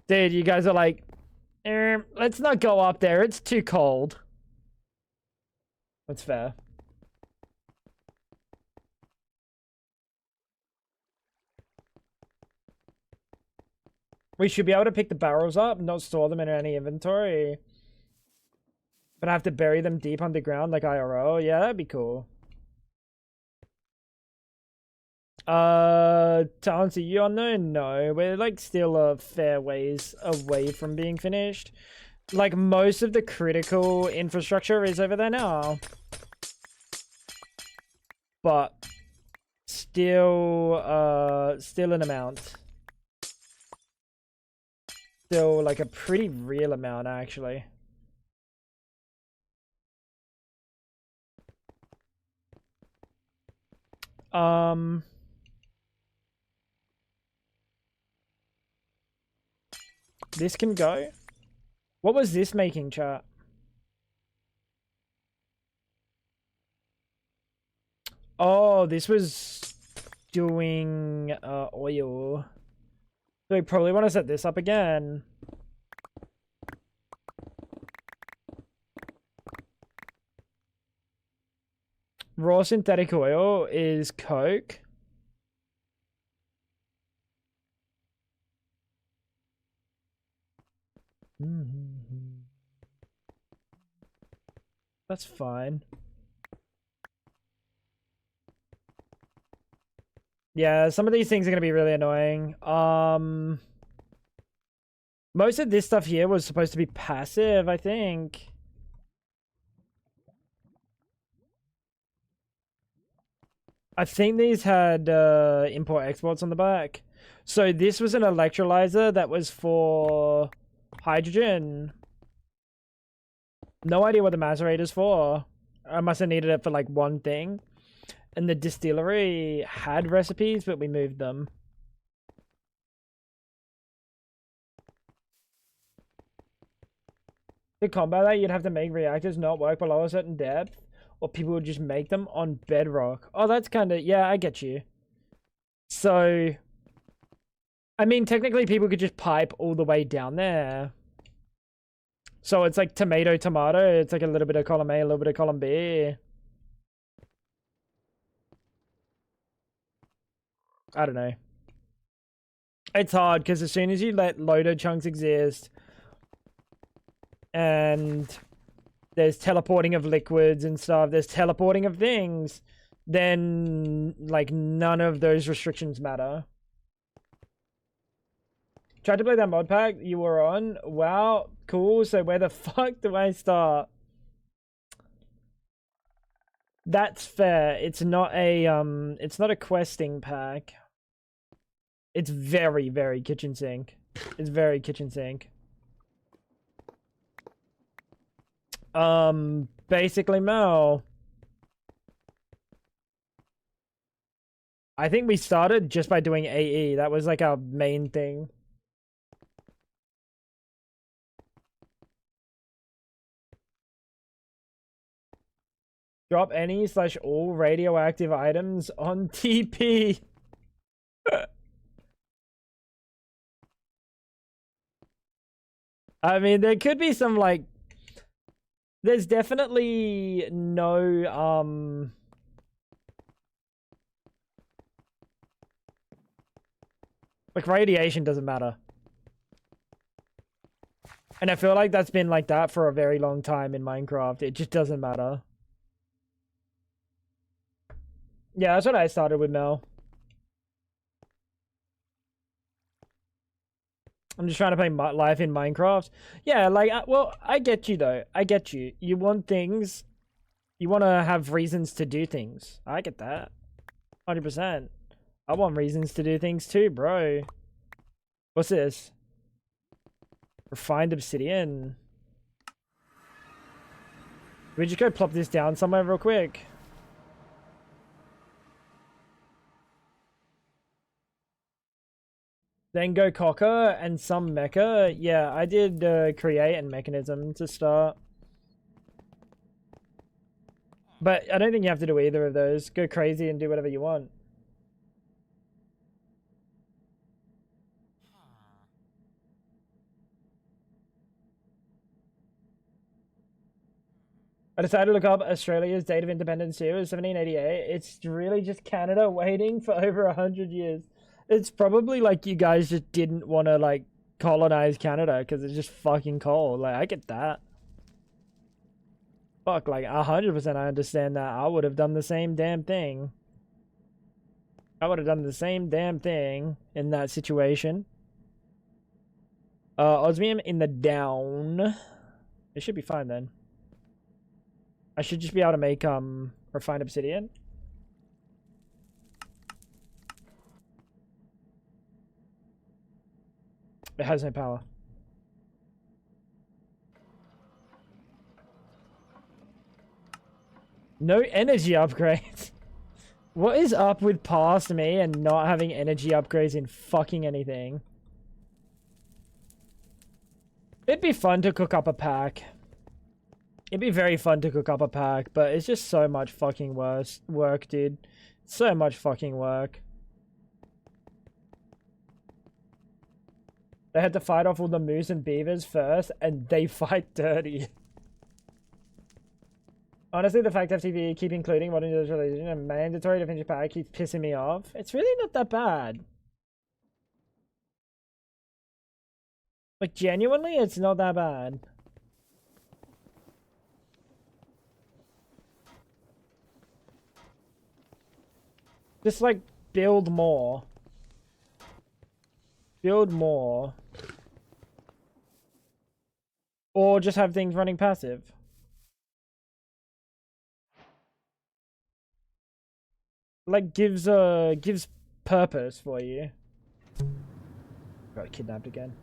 Dude, you guys are like, let's not go up there. It's too cold. That's fair. We should be able to pick the barrels up, not store them in any inventory. But I have to bury them deep underground like IRL. Yeah, that'd be cool. To answer you on there, no. We're like still a fair ways away from being finished. Like most of the critical infrastructure is over there now. But still an amount. Still like a pretty real amount actually. This can go. What was this making, chat? Oh, this was doing oil. So we probably want to set this up again. Raw synthetic oil is coke. That's fine. Yeah, some of these things are going to be really annoying. Most of this stuff here was supposed to be passive, I think. I think these had import exports on the back. So this was an electrolyzer that was for hydrogen. No idea what the macerator's for. I must have needed it for like one thing. And the distillery had recipes, but we moved them. To combat that, you'd have to make reactors not work below a certain depth, or people would just make them on bedrock. Oh, that's kind of, yeah, I get you. So, I mean, technically people could just pipe all the way down there. So it's like tomato, tomato. It's like a little bit of column A, a little bit of column B. I don't know. It's hard because as soon as you let loader chunks exist and there's teleporting of liquids and stuff, there's teleporting of things, then like none of those restrictions matter. Tried to play that mod pack you were on. Wow, cool. So where the fuck do I start? That's fair. It's not a questing pack. It's very, very kitchen sink. It's very kitchen sink. Basically, Mel. I think we started just by doing AE. That was like our main thing. Drop any/all radioactive items on TP. I mean, there could be some, like... There's definitely no, like, radiation doesn't matter. And I feel like that's been like that for a very long time in Minecraft. It just doesn't matter. Yeah, that's what I started with, Mel. I'm just trying to play life in Minecraft. Yeah, like, well, I get you, though. I get you. You want things... You want to have reasons to do things. I get that. 100%. I want reasons to do things too, bro. What's this? Refined obsidian. We just go plop this down somewhere real quick. Then go cocker and some mecha. Yeah, I did create and mechanism to start. But I don't think you have to do either of those. Go crazy and do whatever you want. I decided to look up Australia's date of independence here was 1788. It's really just Canada waiting for over 100 years. It's probably like you guys just didn't want to, like, colonize Canada because it's just fucking cold. Like, I get that. Fuck, like, 100% I understand that. I would have done the same damn thing. I would have done the same damn thing in that situation. Osmium in the down. It should be fine then. I should just be able to make, refined obsidian. It has no power. No energy upgrades. What is up with past me and not having energy upgrades in fucking anything? It'd be fun to cook up a pack. It'd be very fun to cook up a pack, but it's just so much fucking work, dude. So much fucking work. They had to fight off all the moose and beavers first, and they fight dirty. Honestly, the fact FTV keep including modern industrialization and mandatory to finish a pack keeps pissing me off. It's really not that bad. Like, genuinely, it's not that bad. Just, like, build more. Build more. Or just have things running passive. Like, gives purpose for you. Got kidnapped again.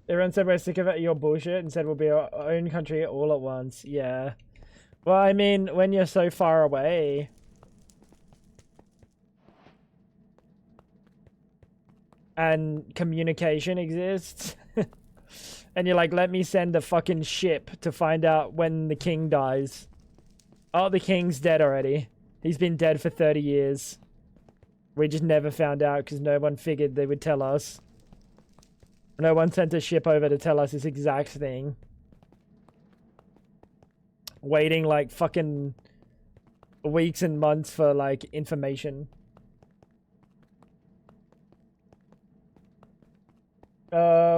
Everyone said we're sick of your bullshit and said we'll be our own country all at once. Yeah. Well, I mean, when you're so far away... and communication exists... and you're like, let me send a fucking ship to find out when the king dies. Oh, the king's dead already. He's been dead for 30 years. We just never found out because no one figured they would tell us. No one sent a ship over to tell us this exact thing. Waiting like fucking weeks and months for like information.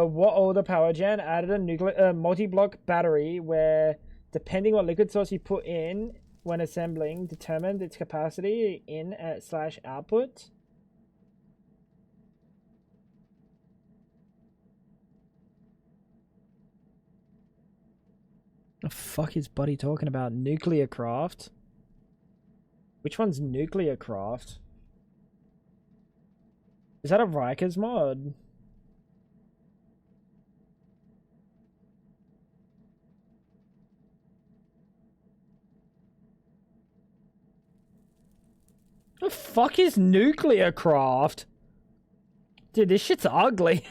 What older power gen added a nuclear multi-block battery where, depending what liquid source you put in when assembling, determined its capacity in / output. The fuck is Buddy talking about? Nuclear craft? Which one's nuclear craft? Is that a Rikers mod? The fuck is nuclear craft? Dude, this shit's ugly.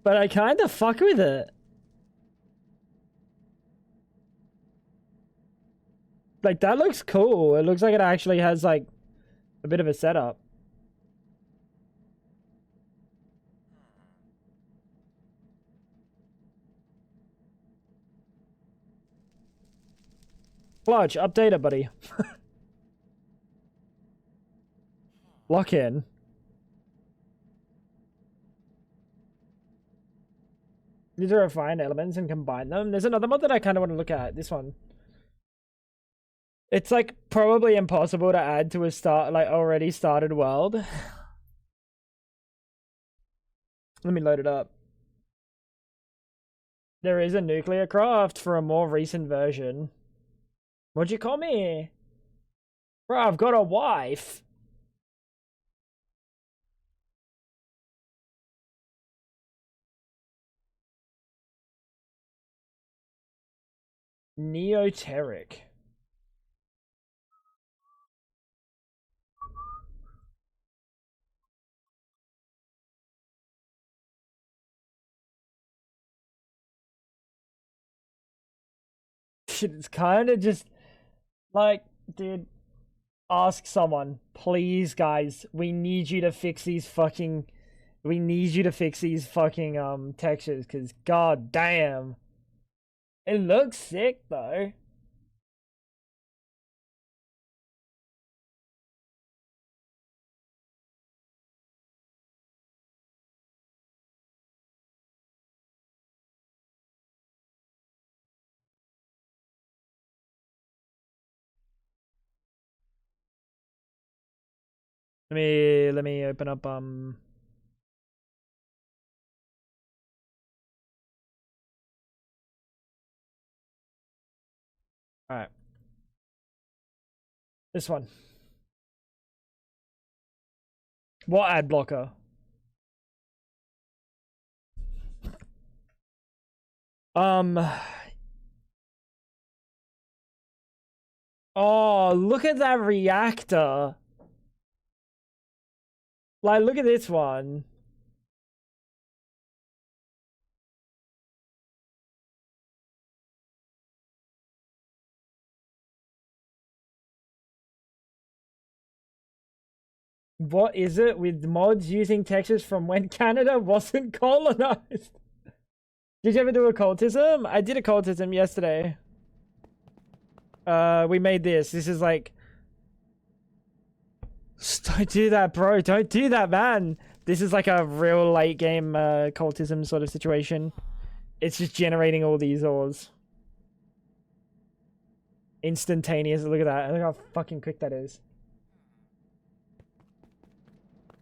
But I kind of fuck with it. Like, that looks cool. It looks like it actually has, like, a bit of a setup. Blotch, update it, buddy. Lock in. These are refined elements and combine them. There's another mod that I kind of want to look at. This one. It's like probably impossible to add to a already started world. Let me load it up. There is a nuclear craft for a more recent version. What'd you call me? Bro, I've got a wife. Neoteric. It's kind of just like, dude, ask someone, please, guys. We need you to fix these fucking textures, because god damn, it looks sick though. Let me open up all right, this one. What ad blocker? Oh, look at that reactor. Like, look at this one. What is it with mods using textures from when Canada wasn't colonized? Did you ever do occultism? I did occultism yesterday. We made this. This is like... Don't do that, bro. Don't do that, man. This is like a real late game occultism sort of situation. It's just generating all these ores. Instantaneous. Look at that. Look how fucking quick that is.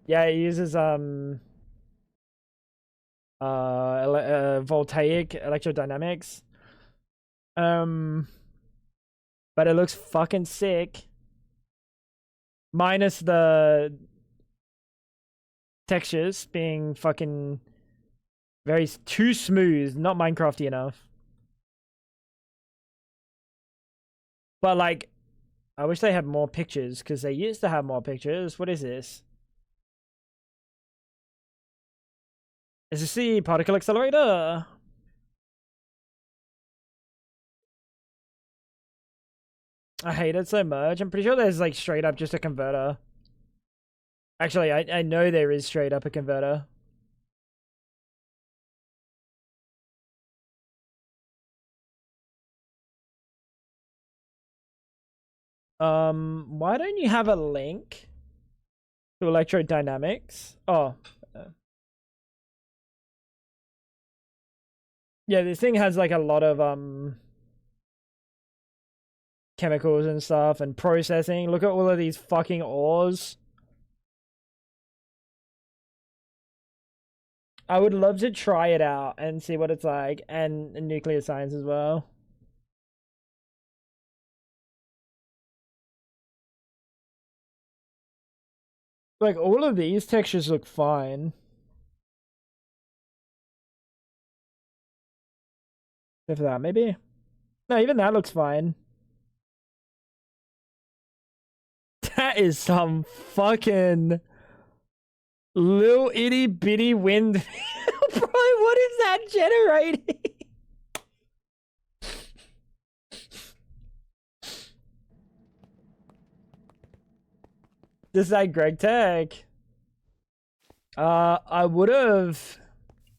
Yeah, it uses voltaic electrodynamics. But it looks fucking sick. Minus the textures being fucking too smooth, not Minecrafty enough. But like, I wish they had more pictures, because they used to have more pictures. What is this? Is this the particle accelerator? I hate it so much. I'm pretty sure there's like straight up just a converter. Actually, I know there is straight up a converter. Why don't you have a link to electrodynamics? Oh. Yeah, this thing has like a lot of chemicals and stuff and processing. Look at all of these fucking ores. I would love to try it out and see what it's like, and nuclear science as well. Like, all of these textures look fine. Except for that, maybe? No, even that looks fine. That is some fucking little itty bitty wind. Bro, What is that generating? This is that Greg Tech. I would have,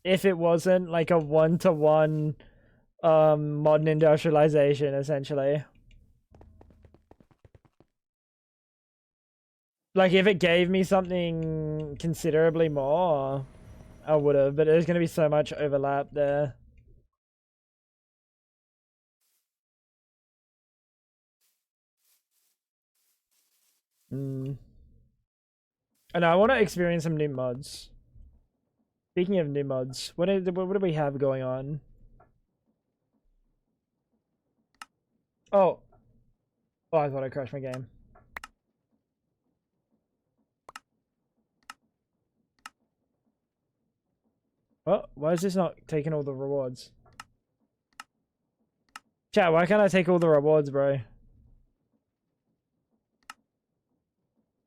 if it wasn't like a one-to-one modern industrialization, essentially. Like, if it gave me something considerably more, I would have, but there's going to be so much overlap there. And I want to experience some new mods. Speaking of new mods, what do we have going on? Oh, I thought I crashed my game. Oh, why is this not taking all the rewards? Chat, why can't I take all the rewards, bro?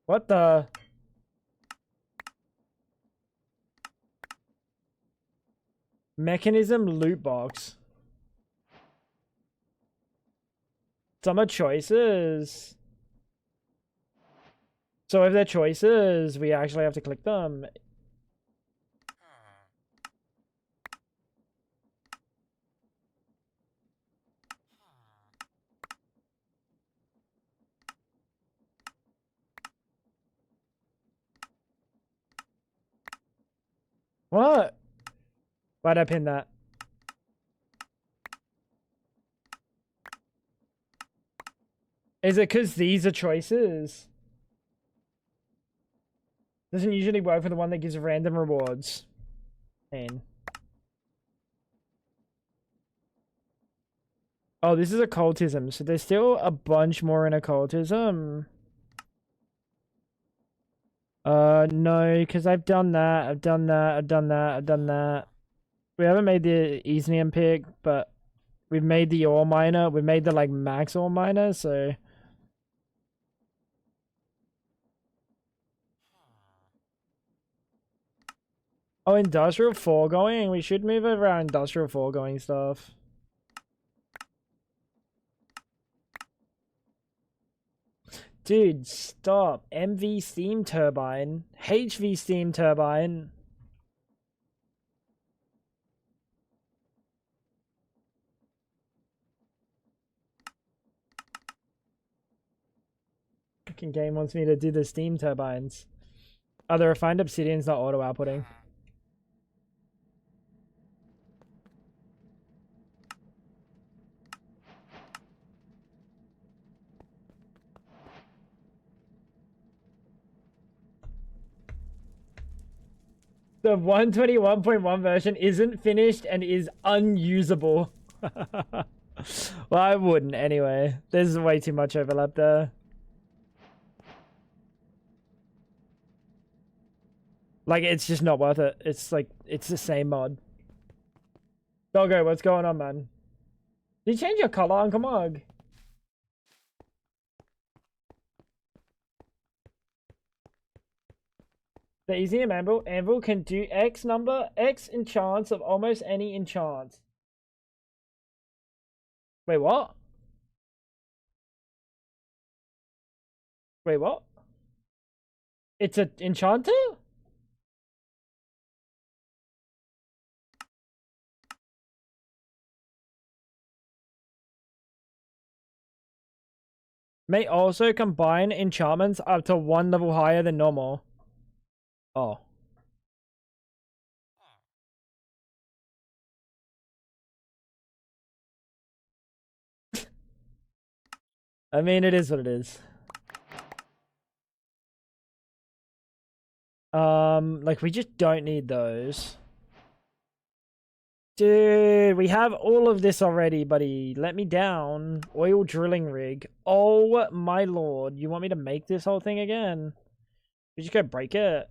What the? Mechanism loot box. Some are choices. So if they're choices, we actually have to click them. What? Why'd I pin that? Is it because these are choices? Doesn't usually work for the one that gives random rewards. Man. Oh, this is occultism, so there's still a bunch more in occultism. No, because I've done that, I've done that, I've done that, I've done that. We haven't made the Easnium pick, but we've made the ore miner, we've made the, like, max ore miner, so... Oh, industrial foregoing? We should move over our industrial foregoing stuff. Dude, stop. MV steam turbine. HV steam turbine. Fucking game wants me to do the steam turbines. Oh, the refined obsidian's not auto outputting. The 121.1 version isn't finished and is unusable. Well, I wouldn't anyway. There's way too much overlap there. Like, it's just not worth it. It's like, it's the same mod. Doggo, what's going on, man? Did you change your color, Uncle Mug? The Easnium anvil can do X enchants of almost any enchant. Wait, what? Wait, what? It's an enchanter? May also combine enchantments up to 1 level higher than normal. Oh. I mean, it is what it is. Like, we just don't need those. Dude, we have all of this already, buddy. Let me down. Oil drilling rig. Oh my lord. You want me to make this whole thing again? We just go break it.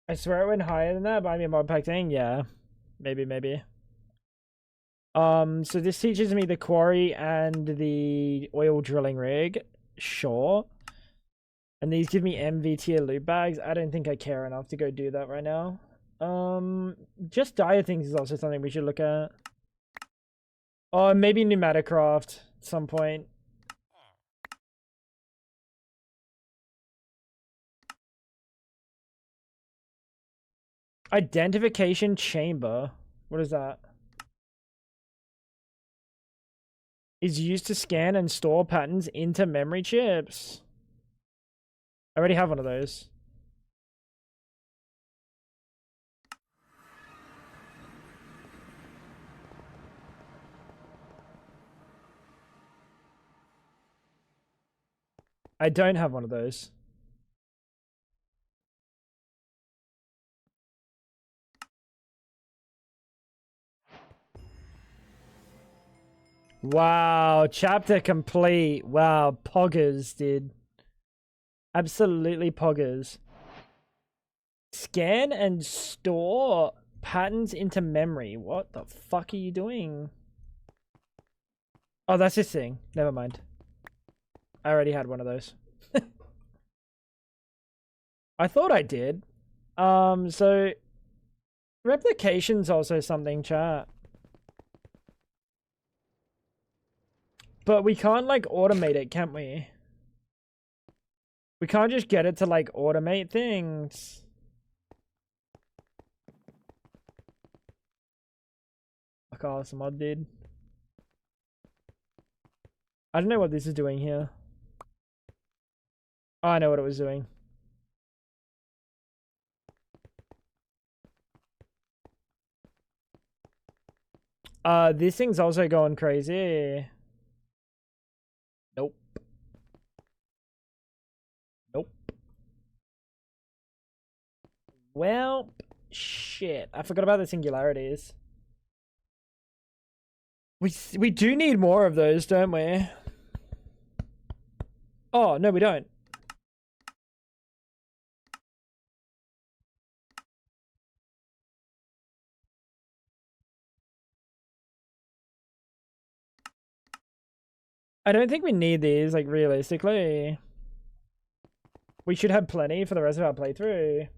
I swear it went higher than that, but I mean mod pack thing, yeah. Maybe. So this teaches me the quarry and the oil drilling rig. Sure. And these give me MV tier loot bags. I don't think I care enough to go do that right now. Just dire things is also something we should look at. Oh, maybe Enigmatica at some point. Identification chamber. What is that? Is used to scan and store patterns into memory chips. I already have one of those. I don't have one of those. Wow, chapter complete. Wow, poggers, dude. Absolutely poggers. Scan and store patterns into memory. What the fuck are you doing? Oh, that's this thing. Never mind. I already had one of those. I thought I did. So replication's also something, chat. But we can't like automate it, can't we? We can't just get it to like automate things. Fuck off, some mod dude. I don't know what this is doing here. Oh, I know what it was doing. This thing's also going crazy. Nope. Nope. Well, shit. I forgot about the singularities. We do need more of those, don't we? Oh, no, we don't. I don't think we need these, like, realistically. We should have plenty for the rest of our playthrough.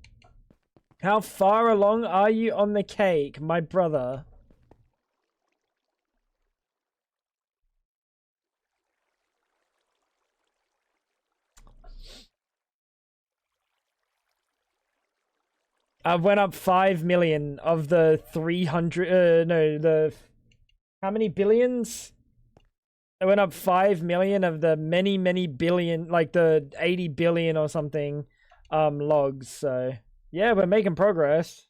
How far along are you on the cake, my brother? I went up 5 million of the 300, no, the, how many billions? I went up 5 million of the many, many billion, like the 80 billion or something, logs. So yeah, we're making progress.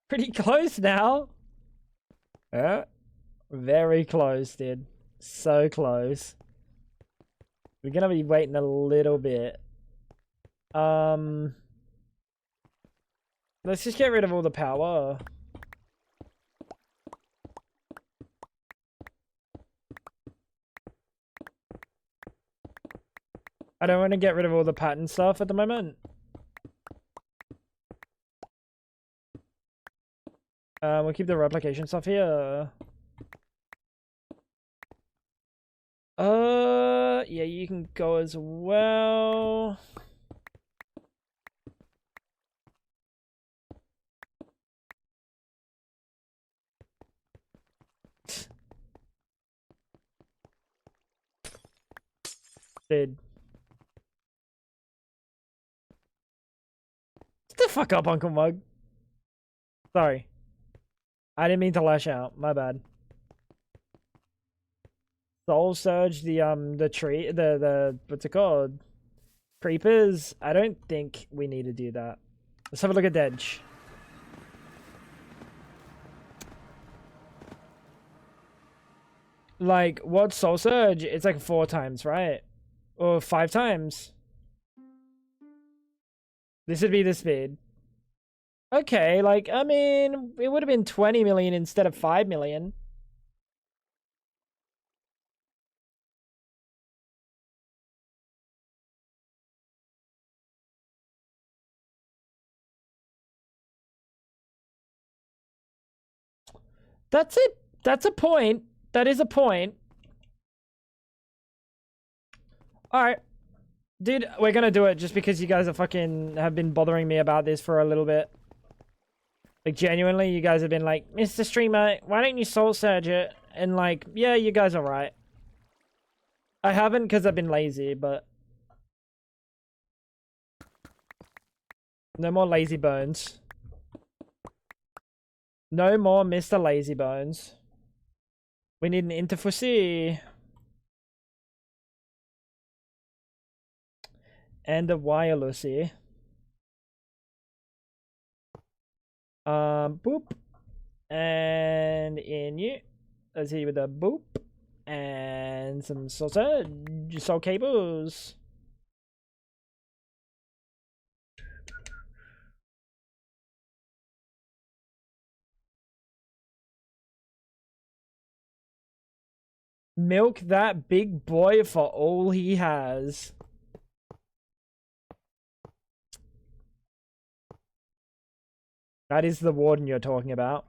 Pretty close now. Yeah, very close, dude. So close. We're gonna be waiting a little bit. Let's just get rid of all the power. I don't want to get rid of all the pattern stuff at the moment. We'll keep the replication stuff here. Yeah, you can go as well. Dude. Shut the fuck up, Uncle Mug. Sorry. I didn't mean to lash out. My bad. Soul Surge, the tree, what's it called? Creepers? I don't think we need to do that. Let's have a look at Dedge. Like, what's Soul Surge? It's like 4 times, right? Or 5 times. This would be the speed. Okay, like, I mean, it would have been 20 million instead of 5 million. That's it. That's a point. That is a point. Alright. Dude, we're gonna do it just because you guys are fucking have been bothering me about this for a little bit. Like, genuinely, you guys have been like, Mr. Streamer, why don't you soul surge it? And like, yeah, you guys are right. I haven't because I've been lazy, but... No more lazy bones. No more Mr. Lazy Bones. We need an interfussy. And a wirelessy. Boop. And in you. Let's see with a boop. And some sausage. Soul cables. Milk that big boy for all he has. That is the warden you're talking about.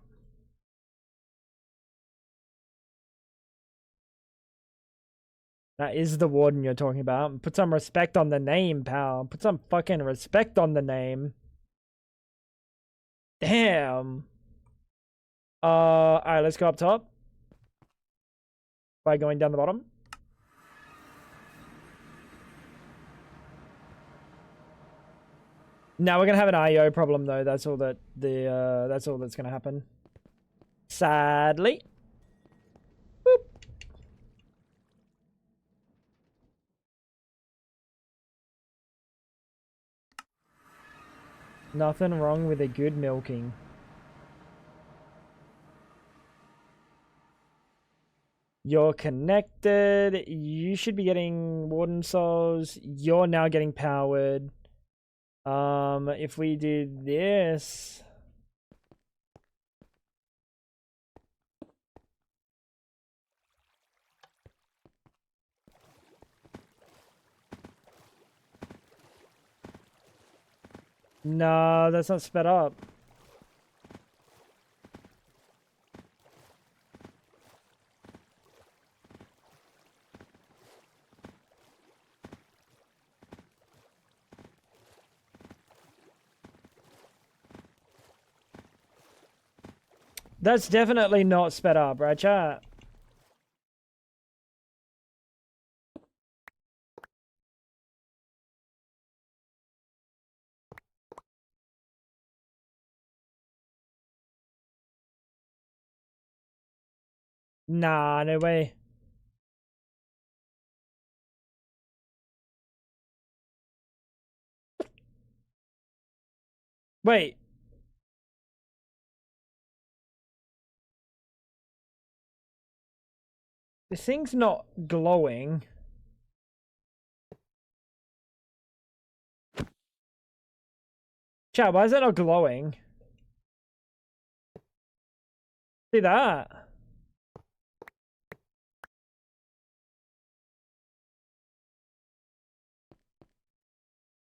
That is the warden you're talking about. Put some respect on the name, pal. Put some fucking respect on the name. Damn. Alright, let's go up top. By going down the bottom. Now we're gonna have an IO problem though. That's all that that's all that's gonna happen. Sadly. Boop. Nothing wrong with a good milking. You're connected. You should be getting warden souls. You're now getting powered. If we did this... No, that's not sped up. That's definitely not sped up, right, chat? Nah, no way. Wait. This thing's not glowing. Chat, why is it not glowing? See that?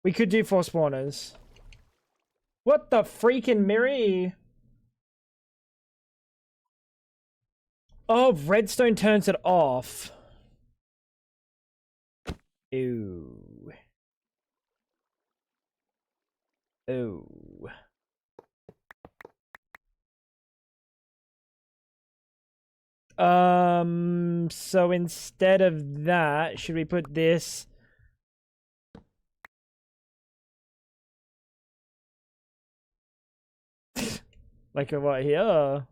We could do 4 spawners. What the freaking Miri? Oh, redstone turns it off. Ew. Ew. So instead of that, should we put this? Like a what here?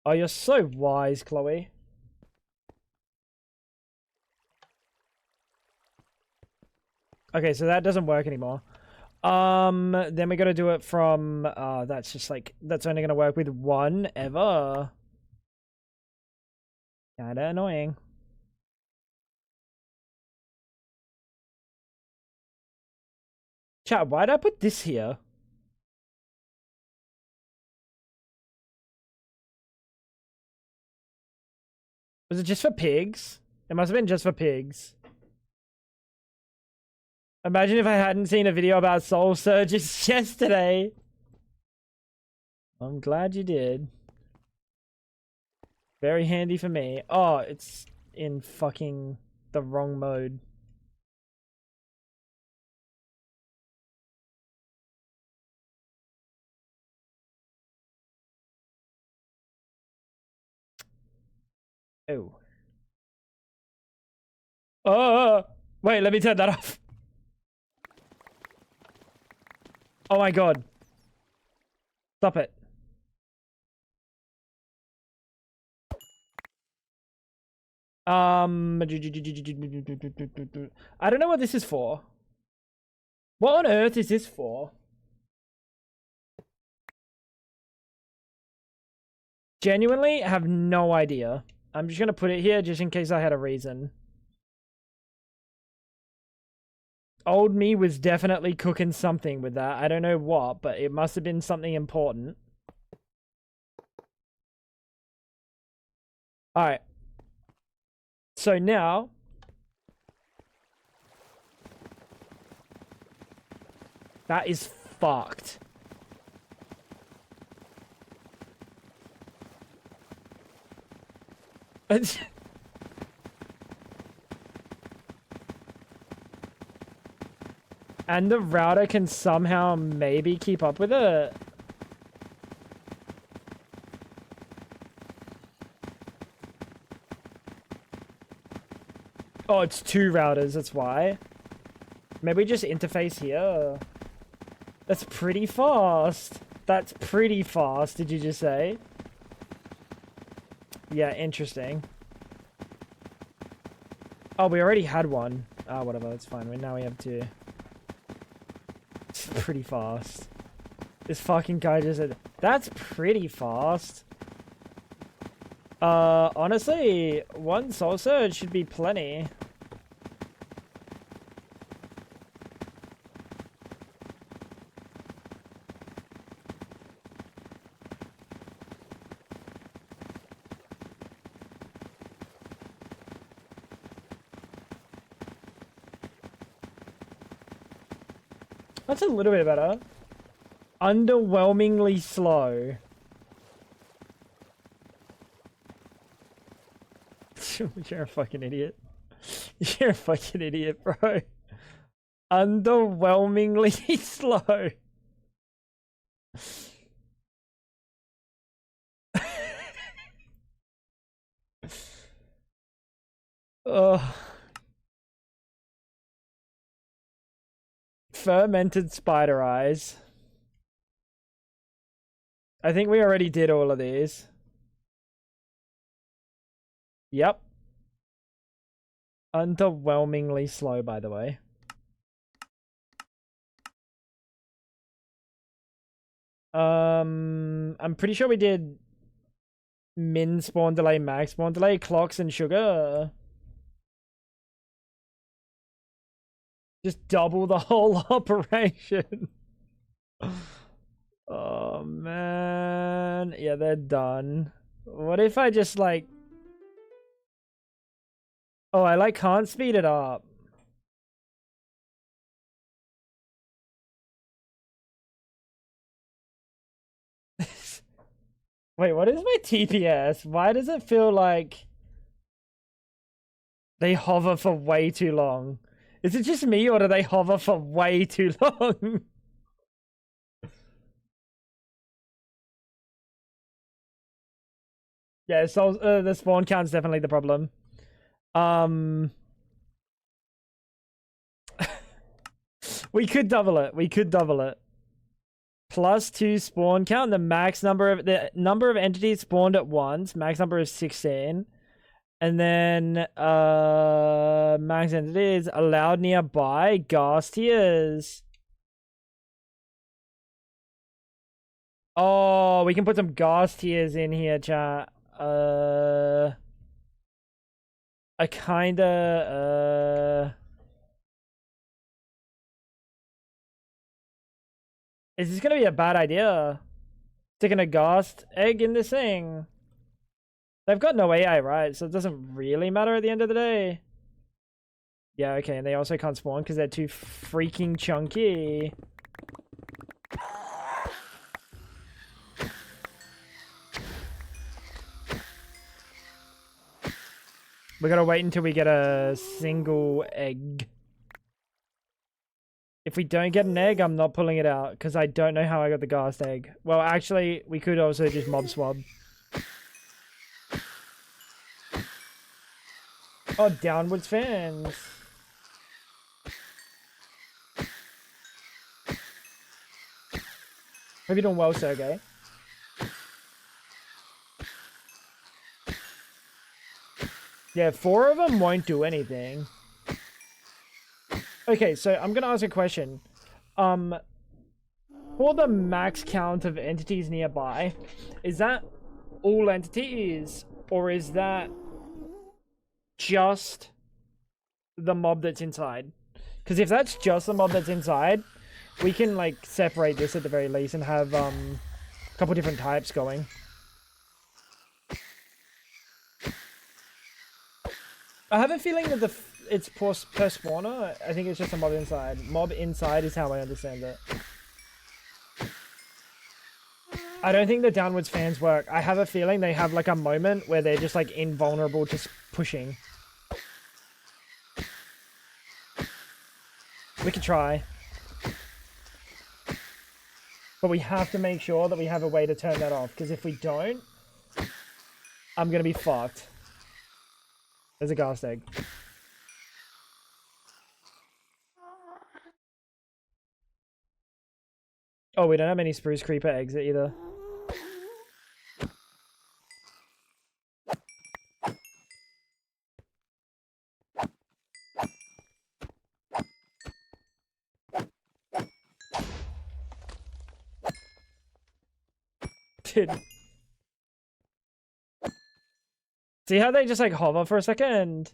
Oh, you're so wise, Chloe. Okay, so that doesn't work anymore. Then we gotta do it from, that's just like, that's only gonna work with one ever. Kinda annoying. Chat, why'd I put this here? Was it just for pigs? It must have been just for pigs. Imagine if I hadn't seen a video about soul surges yesterday. I'm glad you did. Very handy for me. Oh, it's in fucking the wrong mode. Oh. Oh, wait, let me turn that off. Oh my god. Stop it. I don't know what this is for. What on earth is this for? Genuinely have no idea. I'm just gonna put it here just in case I had a reason. Old me was definitely cooking something with that. I don't know what, but it must have been something important. Alright. So now... that is fucked. And the router can somehow maybe keep up with it. Oh, it's 2 routers, that's why. Maybe just interface here. That's pretty fast. That's pretty fast, did you just say? Yeah, interesting. Oh, we already had one. Ah, whatever, it's fine. Now we have 2. It's pretty fast. This fucking guy just said, that's pretty fast. Honestly, 1 soul surge should be plenty. That's a little bit better. Underwhelmingly slow. You're a fucking idiot. You're a fucking idiot, bro. Underwhelmingly slow. Ugh. Fermented spider eyes. I think we already did all of these. Yep. Underwhelmingly slow, by the way. I'm pretty sure we did min spawn delay, max spawn delay, clocks, and sugar. Just double the whole operation. Oh, man. Yeah, they're done. What if I just, like... oh, I, like, can't speed it up. Wait, what is my TPS? Why does it feel like... they hover for way too long? Is it just me, or do they hover for way too long? Yeah, so the spawn count's definitely the problem. We could double it. We could double it. +2 spawn count. The number of entities spawned at once. Max number is 16. And then max entities allowed nearby. Gas tiers. Oh, we can put some gas tiers in here, chat. I kinda is this gonna be a bad idea? Sticking a ghast egg in this thing. They've got no AI, right? So it doesn't really matter at the end of the day. Yeah, okay, and they also can't spawn because they're too freaking chunky. We gotta wait until we get a single egg. If we don't get an egg, I'm not pulling it out because I don't know how I got the ghast egg. Well, actually, we could also just mob swab. Oh, downwards fans. Hope you're doing well, Sergey. Yeah, 4 of them won't do anything. Okay, so I'm gonna ask a question. For the max count of entities nearby, is that all entities, or is that just the mob that's inside? Because if that's just the mob that's inside, we can like separate this at the very least and have a couple different types going. I have a feeling that it's per spawner. I think it's just a mob inside. Mob inside is how I understand it. I don't think the downwards fans work. I have a feeling they have like a moment where they're just like invulnerable to pushing. We could try. But we have to make sure that we have a way to turn that off, because if we don't, I'm gonna be fucked. There's a ghast egg. Oh, we don't have any spruce creeper eggs either. Dude. See how they just like hover for a second?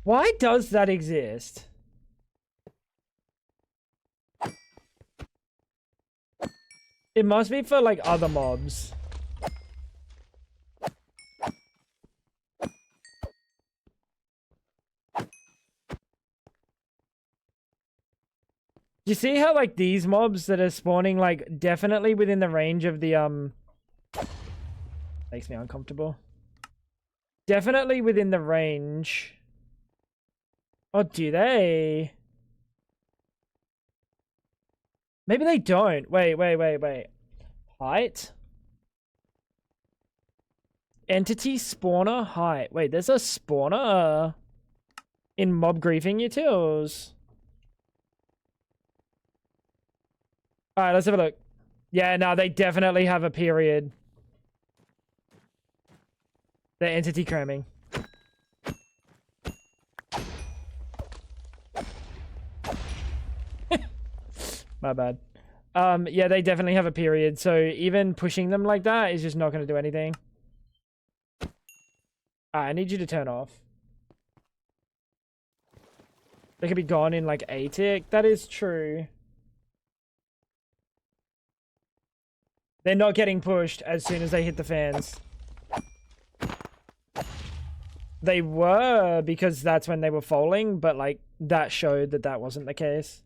Why does that exist? It must be for like other mobs. You see how like these mobs that are spawning like definitely within the range of the makes me uncomfortable. Definitely within the range. Oh, do they? Maybe they don't. Wait. Height? Entity spawner height. Wait, there's a spawner in mob griefing utils. Alright, let's have a look. Yeah, no, they definitely have a period. They're entity cramming. My bad. Yeah, they definitely have a period, so even pushing them like that is just not going to do anything. I need you to turn off. They could be gone in like a tick. That is true. They're not getting pushed as soon as they hit the fans. They were, because that's when they were falling, but like that showed that that wasn't the case.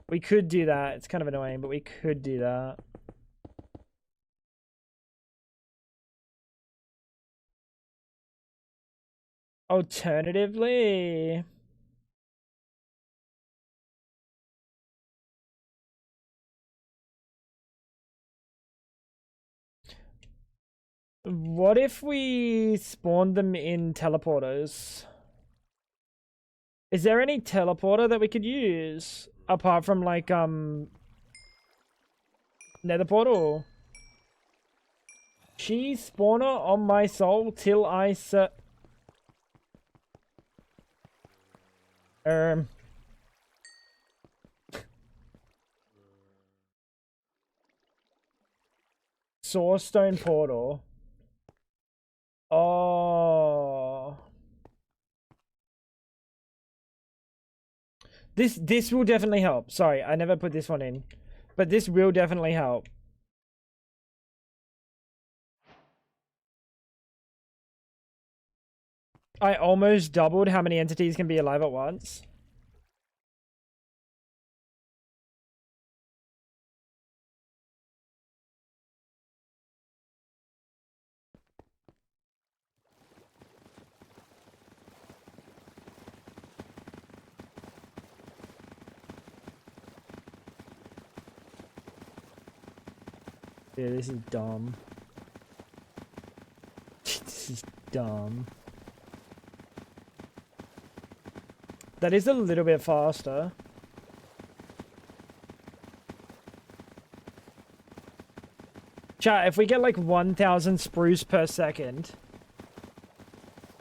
We could do that. It's kind of annoying, but we could do that. Alternatively, what if we spawned them in teleporters? Is there any teleporter that we could use apart from like nether portal? Cheese spawner on my soul till I Sourstone portal. Oh. This will definitely help. Sorry, I never put this one in. But this will definitely help. I almost doubled how many entities can be alive at once. Yeah, this is dumb. This is dumb. That is a little bit faster. Chat, if we get like 1,000 spruce per second.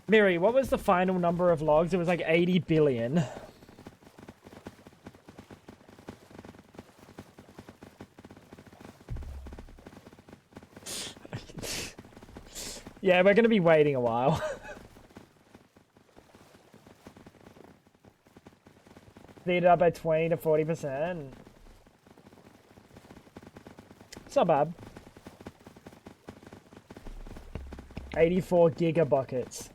Miri, what was the final number of logs? It was like 80 billion. Yeah, we're going to be waiting a while. Speed it up by 20 to 40%. It's not bad. 84 gigabuckets.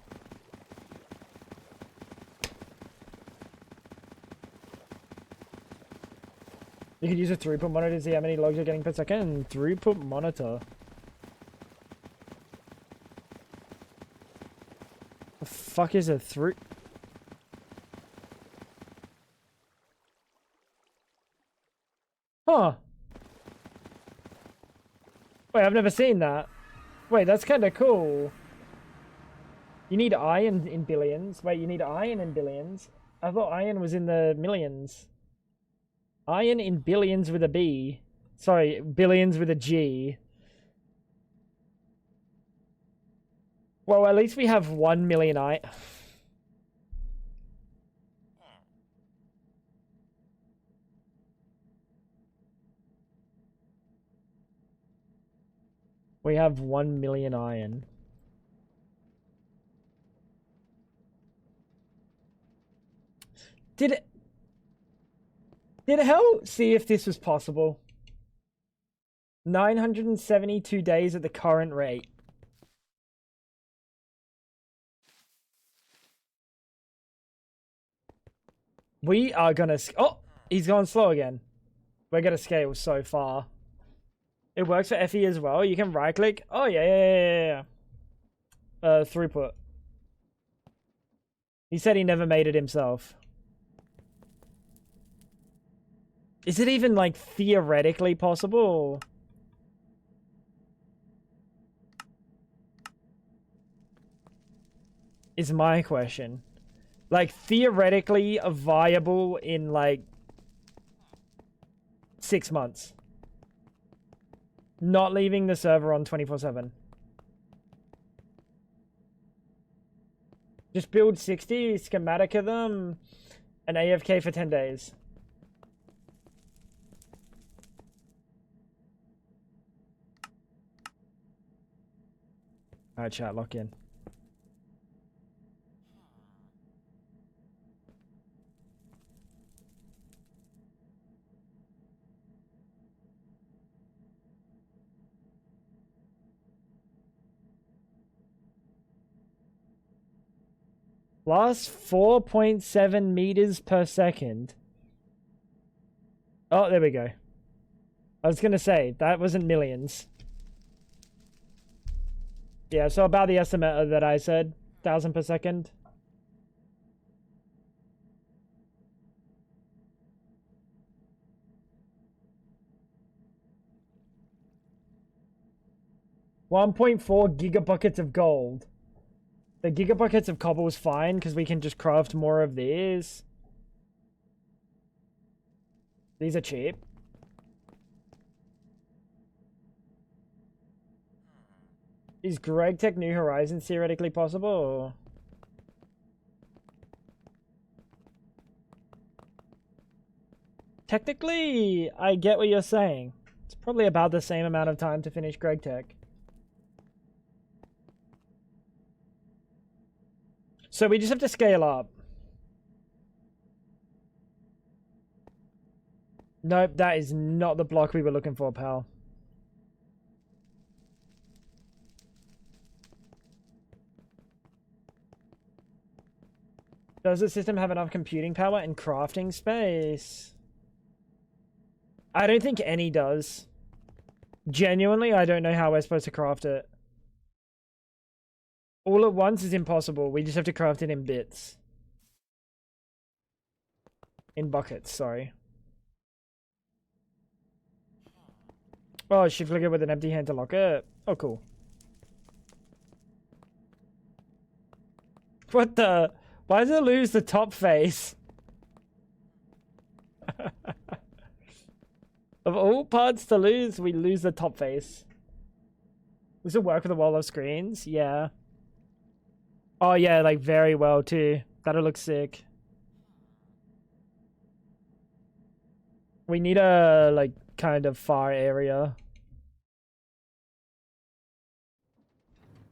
You could use a throughput monitor to see how many logs you're getting per second. Throughput monitor. The fuck is a through? Huh. Wait, I've never seen that. Wait, that's kind of cool. You need iron in billions. Wait, you need iron in billions? I thought iron was in the millions. Iron in billions with a B. Sorry, billions with a G. Well, at least we have 1 million iron. We have 1 million iron. Did hell see if this was possible? 972 days at the current rate. We are gonna... Oh! He's gone slow again. We're gonna scale so far. It works for FE as well. You can right click. Oh, yeah. Throughput. He said he never made it himself. Is it even, like, theoretically possible? Is my question. Like, theoretically viable in, like, 6 months. Not leaving the server on 24/7. Just build 60, Schematica them, and AFK for 10 days. Alright, chat, lock in. Plus 4.7 meters per second. Oh, there we go. I was gonna say, that wasn't millions. Yeah, so about the estimate that I said, 1,000 per second. $1.4 gigabuckets of gold. The gigabuckets of cobble is fine because we can just craft more of these. These are cheap. Is Greg Tech New Horizons theoretically possible? Or... Technically, I get what you're saying. It's probably about the same amount of time to finish Greg Tech. So we just have to scale up. Nope, that is not the block we were looking for, pal. Does the system have enough computing power and crafting space? I don't think any does. Genuinely, I don't know how we're supposed to craft it. All at once is impossible. We just have to craft it in bits. In buckets, sorry. Oh, shift click it with an empty hand to lock it. Oh, cool. What the? Why does it lose the top face? Of all parts to lose, we lose the top face. Does it work with a wall of screens? Yeah. Oh yeah, like very well too. That'll look sick. We need a like kind of far area.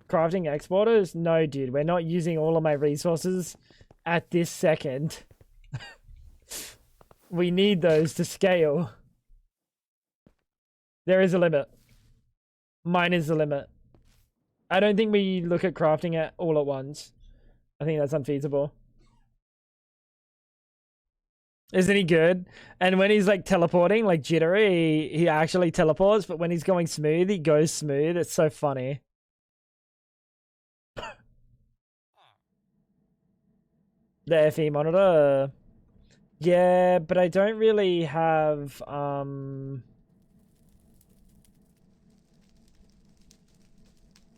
Crafting exporters? No, dude, we're not using all of my resources at this second. We need those to scale. There is a limit. Mine is the limit. I don't think we look at crafting it all at once. I think that's unfeasible. Isn't he good? And when he's like teleporting, like jittery, he actually teleports, but when he's going smooth, he goes smooth. It's so funny. The FE monitor. Yeah, but I don't really have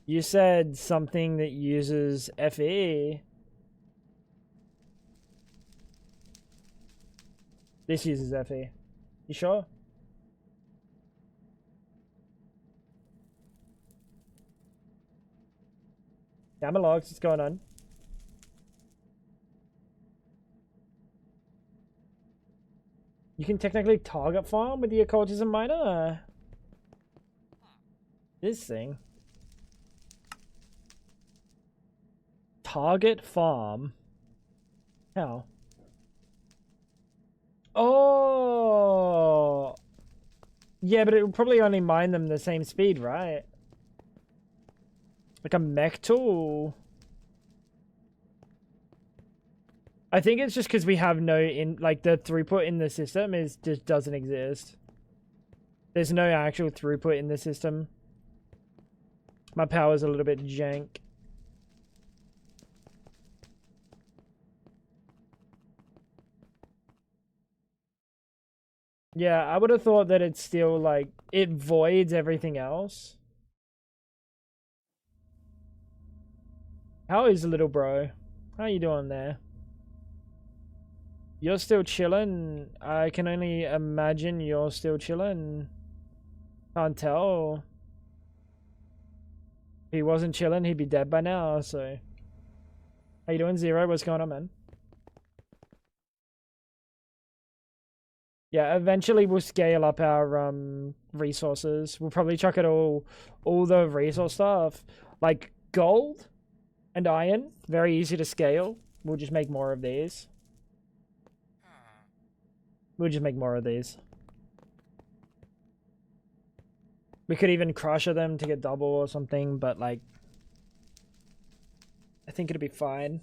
you said something that uses FE. This uses FE. You sure? Gamma logs, what's going on? You can technically target farm with the occultism miner. This thing. Target farm. How? Oh. Yeah, but it will probably only mine them the same speed, right? Like a mech tool. I think it's just because we have no like the throughput in the system just doesn't exist. There's no actual throughput in the system. My power's a little bit jank. Yeah, I would have thought that it's still like it voids everything else. How is little bro? How you doing there? You're still chilling? I can only imagine you're still chilling. Can't tell. If he wasn't chilling, he'd be dead by now, so. How you doing, Zero? What's going on, man? Yeah, eventually we'll scale up our resources. We'll probably chuck it all the resource stuff. Like gold and iron, very easy to scale. We'll just make more of these. We'll just make more of these. We could even crusher them to get double or something, but like I think it'll be fine.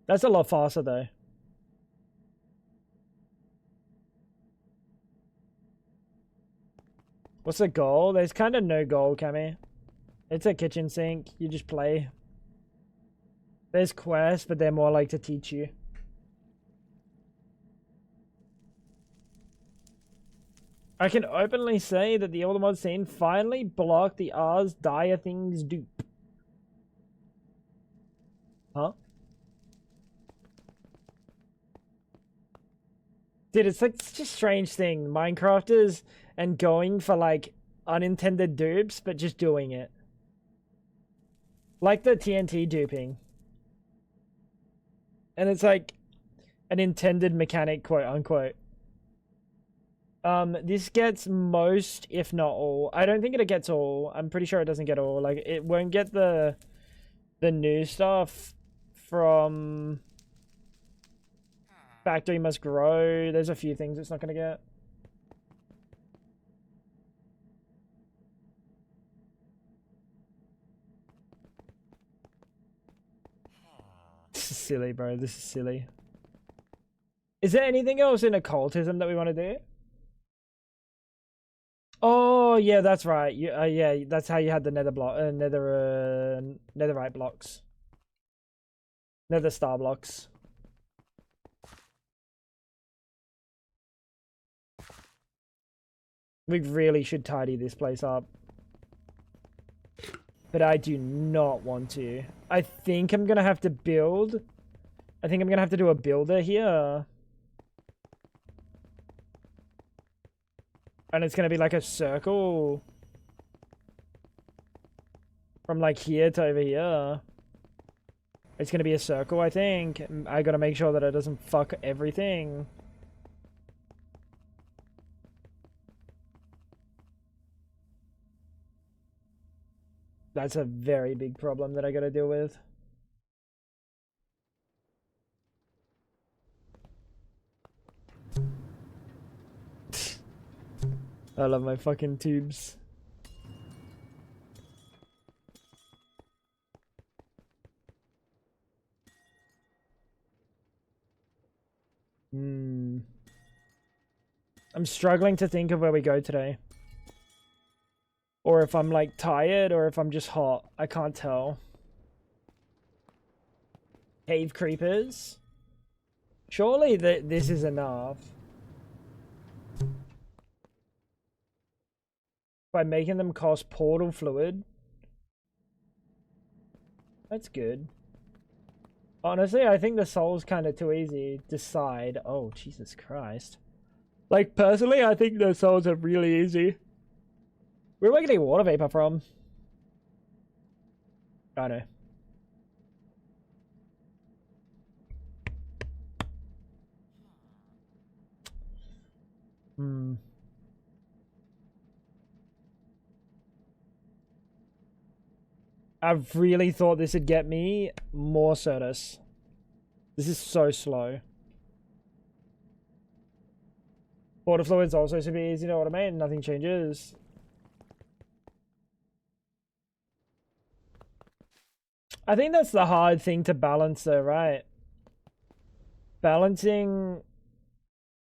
That's a lot faster though. What's the goal? There's kind of no goal, Cammy. It's a kitchen sink. You just play. There's quests, but they're more like to teach you. I can openly say that the Mod scene finally blocked the Ars Dire Things dupe. Huh? Dude, it's like such a strange thing. Minecrafters and going for like unintended dupes, but just doing it. Like the TNT duping. And it's like an intended mechanic, quote unquote. This gets most, if not all. I don't think it gets all. I'm pretty sure it doesn't get all. Like, it won't get the new stuff from Factory Must Grow. There's a few things it's not gonna get. This is silly, bro. This is silly. Is there anything else in occultism that we want to do? Oh yeah, that's right. Yeah, that's how you had the netherite blocks, nether star blocks. We really should tidy this place up, but I do not want to. I think I'm gonna have to build. I think I'm gonna have to do a builder here. And it's gonna be like a circle from like here to over here. It's gonna be a circle, I think. I gotta make sure that it doesn't fuck everything. That's a very big problem that I gotta deal with. I love my fucking tubes. I'm struggling to think of where we go today. Or if I'm like tired or if I'm just hot. I can't tell. Cave creepers? Surely this is enough. By making them cost portal fluid. That's good. Honestly, I think the soul's kind of too easy. Decide. Oh, Jesus Christ. Like, personally, I think the souls are really easy. Where am I getting water vapor from? I know. I really thought this would get me more Certus. This is so slow. Water fluid's also super easy to automate, nothing changes. I think that's the hard thing to balance though, right? Balancing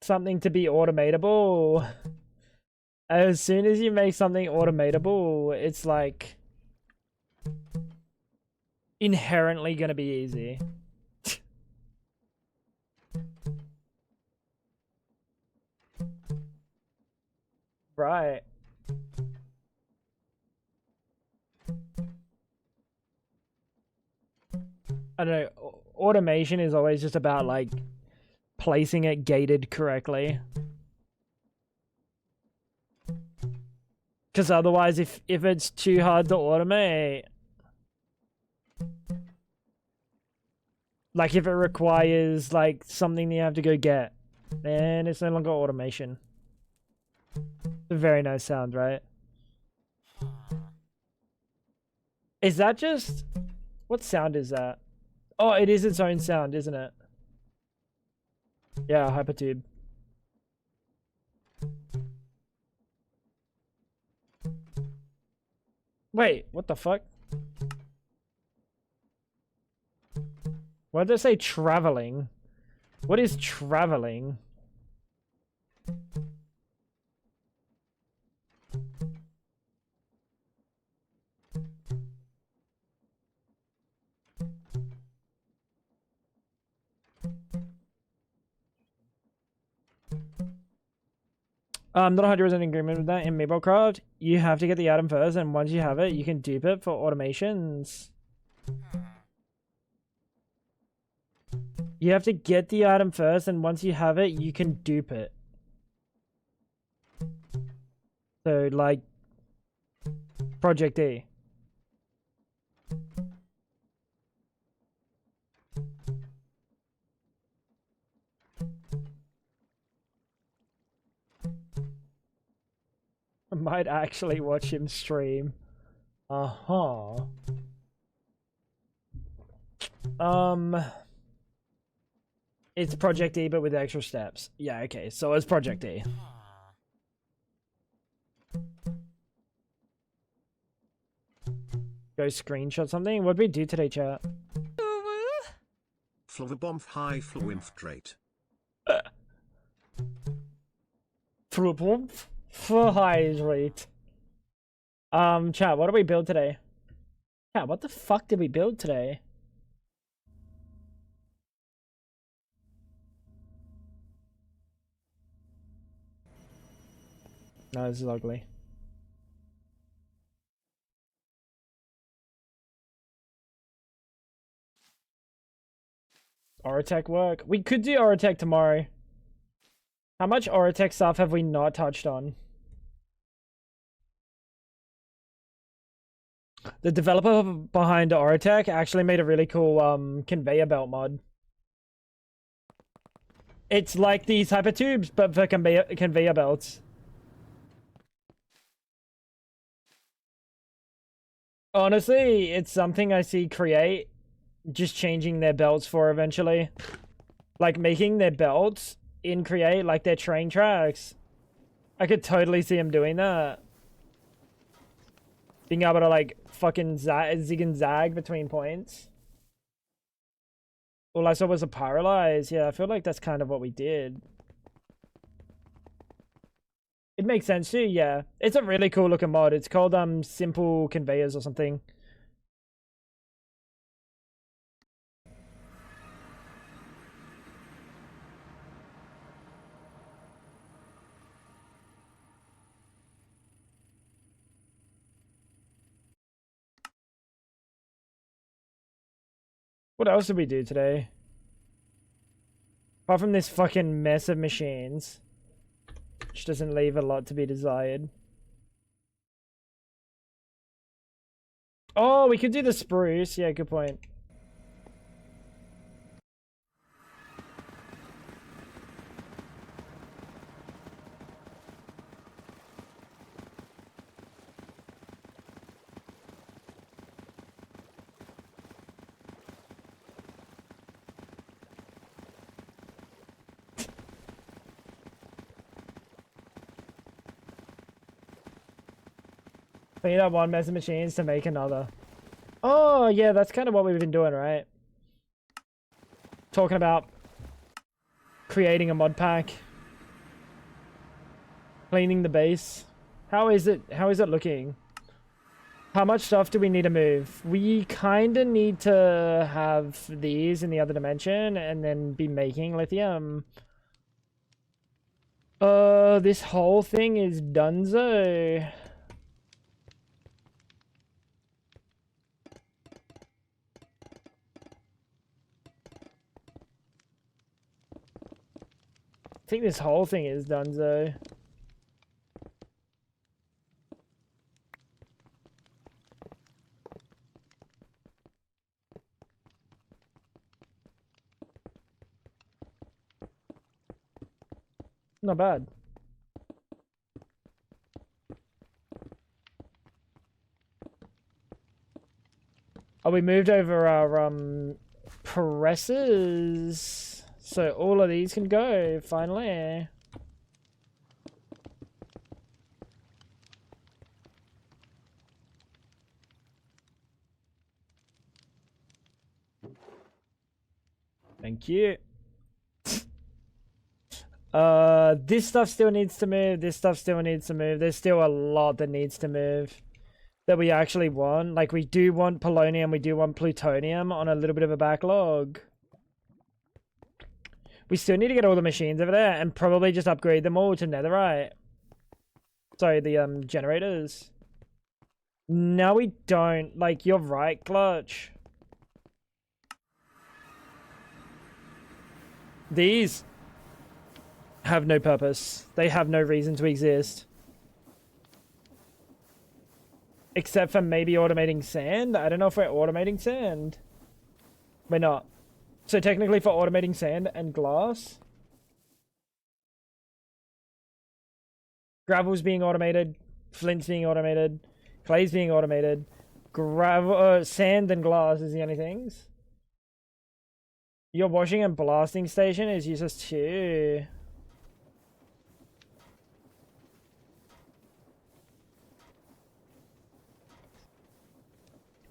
something to be automatable. As soon as you make something automatable, it's like inherently gonna be easy. Right. I don't know. Automation is always just about like placing it gated correctly. Because otherwise, if it's too hard to automate, like if it requires like something that you have to go get, then it's no longer automation. A very nice sound, right? Is that just... What sound is that? Oh, it is its own sound, isn't it? Yeah, hypertube. Wait, what the fuck? Why did I say traveling? What is traveling? I'm not 100% in agreement with that. In Maplecraft, you have to get the item first, and once you have it, you can dupe it for automations. You have to get the item first, and once you have it, you can dupe it. So, like, Project E. might actually watch him stream. Uh-huh. It's Project E, but with extra steps. Yeah, okay, so it's Project E. Go screenshot something? What did we do today, chat? Flubomf high fluinftrate. Flubomf? For hydrate. Chat, what did we build today? Chat, what the fuck did we build today? No, this is ugly. Oratech work? We could do Oratech tomorrow. How much Oratech stuff have we not touched on? The developer behind Oratech actually made a really cool conveyor belt mod. It's like these hypertubes, but for conveyor belts. Honestly, it's something I see Create just changing their belts for eventually. Like making their belts in Create like their train tracks. I could totally see them doing that. Being able to like fucking zig and zag between points. All I saw was a paralyze. Yeah, I feel like that's kind of what we did. It makes sense too, yeah. It's a really cool looking mod. It's called Simple Conveyors or something. What else did we do today? Apart from this fucking mess of machines. Which doesn't leave a lot to be desired. Oh, we could do the spruce. Yeah, good point. Clean up one mess of machines to make another. Oh, yeah, that's kind of what we've been doing, right? Talking about creating a mod pack. Cleaning the base. How is it looking? How much stuff do we need to move? We kind of need to have these in the other dimension and then be making lithium. This whole thing is donezo. I think this whole thing is donezo. Not bad. Oh, we moved over our presses, so all of these can go finally. Thank you. This stuff still needs to move. This stuff still needs to move. There's still a lot that needs to move that we actually want. Like, we do want polonium, we do want plutonium on a little bit of a backlog. We still need to get all the machines over there and probably just upgrade them all to netherite. Sorry, the generators. No, we don't. Like, you're right, Clutch. These have no purpose. They have no reason to exist. Except for maybe automating sand. I don't know if we're automating sand. We're not. So technically for automating sand and glass. Gravel's being automated. Flint's being automated. Clay's being automated. Gravel, sand and glass is the only things. Your washing and blasting station is useless too.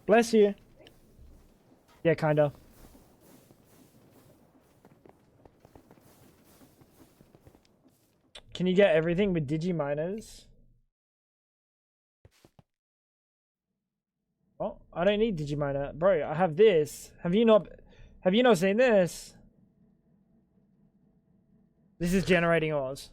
Bless you. Yeah, kinda. Can you get everything with digiminers? Oh, I don't need digiminer. Bro, I have this. Have you not seen this? This is generating ores.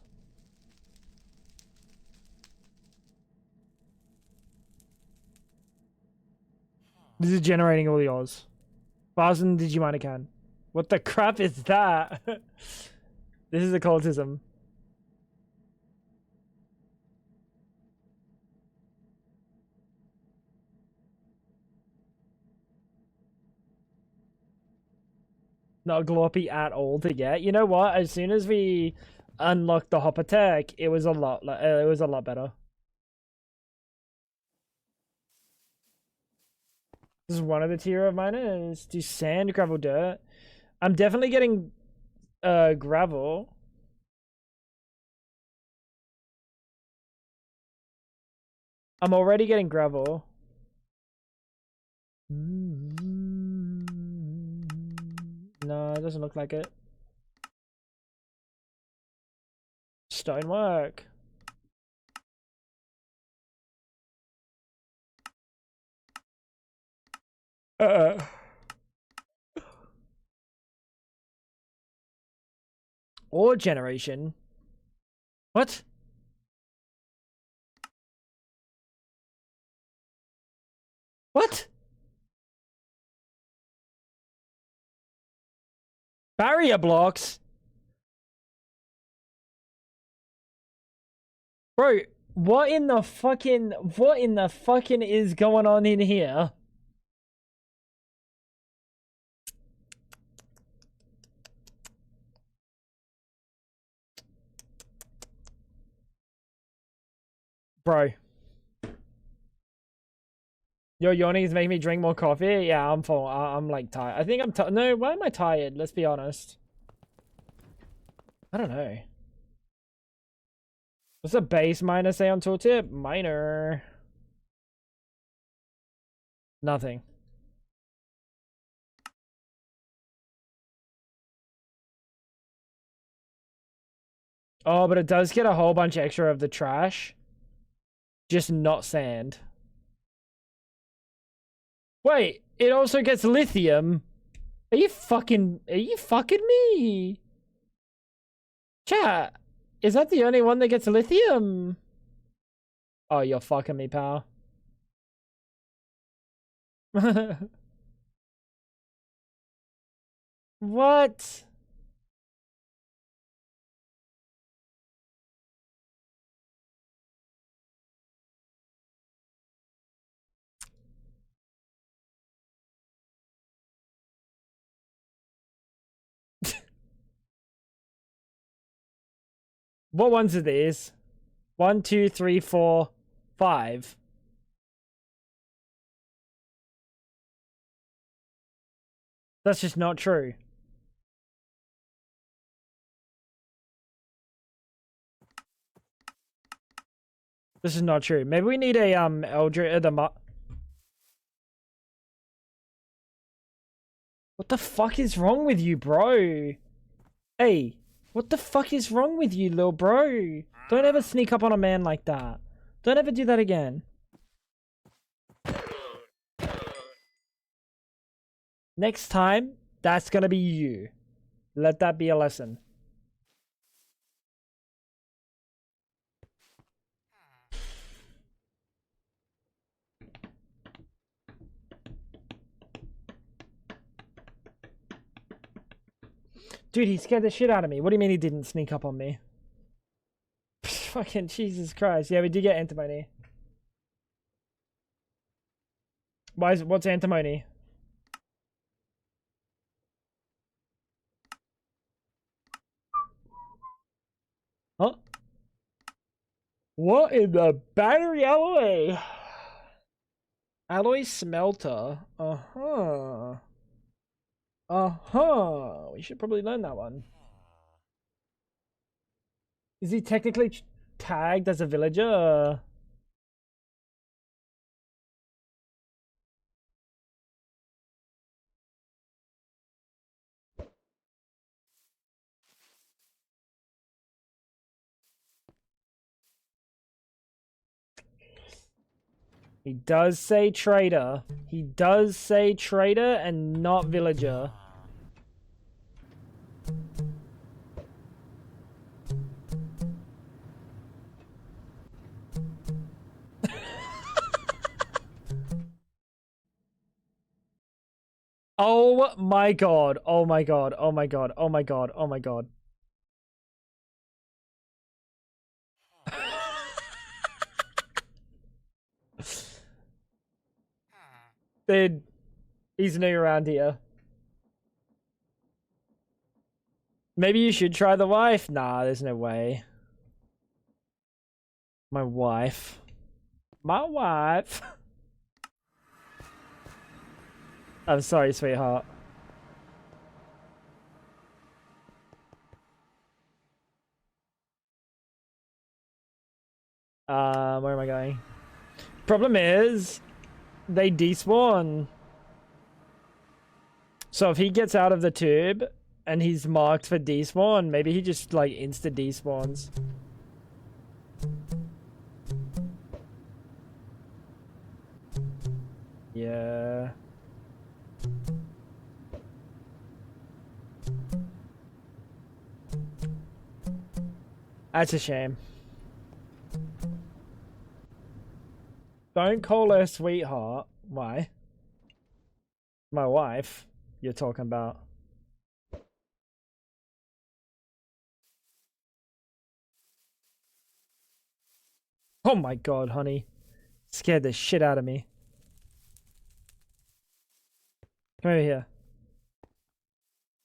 This is generating all the ores. Faster than digiminer can. What the crap is that? This is occultism. Not glorpy at all to get. You know what? As soon as we unlocked the hopper tech, it was a lot better. This is one of the tier of miners. Do sand, gravel, dirt. I'm definitely getting gravel. I'm already getting gravel. No, it doesn't look like it. Stonework. Ore generation. What? What? Barrier blocks? Bro, what in the fucking is going on in here? Bro. Yo, yawning is making me drink more coffee? Yeah, I'm full. I'm like tired. I think I'm tired. No, why am I tired? Let's be honest. I don't know. What's a base miner say on tooltip? Miner. Nothing. Oh, but it does get a whole bunch extra of the trash. Just not sand. Wait, it also gets lithium. Are you fucking me? Chat, is that the only one that gets lithium? Oh, you're fucking me, pal. What? What ones are these? 1, 2, 3, 4, 5. That's just not true. This is not true. Maybe we need a Eldritch What the fuck is wrong with you, bro? Hey, what the fuck is wrong with you, little bro? Don't ever sneak up on a man like that. Don't ever do that again. Next time, that's gonna be you. Let that be a lesson. Dude, he scared the shit out of me. What do you mean he didn't sneak up on me? Fucking Jesus Christ. Yeah, we did get antimony. What's antimony? Huh? What in the battery alloy? Alloy smelter. Uh-huh. Uh-huh. We should probably learn that one. Is he technically tagged as a villager? He does say trader. He does say trader and not villager. Oh my god. Oh my god. Oh my god. Oh my god. Oh my god. Dude, he's new around here. Maybe you should try the wife. Nah, there's no way. My wife. My wife. I'm sorry, sweetheart. Where am I going? Problem is, they despawn. So if he gets out of the tube and he's marked for despawn, maybe he just like insta despawns. Yeah. That's a shame. Don't call her sweetheart. Why? My wife, you're talking about. Oh my god, honey. Scared the shit out of me. Come over here.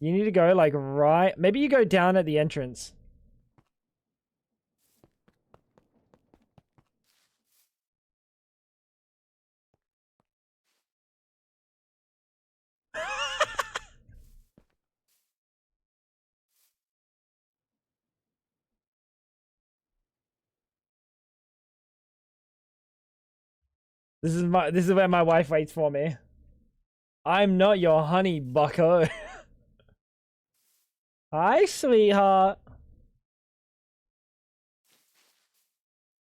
You need to go like right. Maybe you go down at the entrance. This is where my wife waits for me. I'm not your honey, bucko. Hi, sweetheart.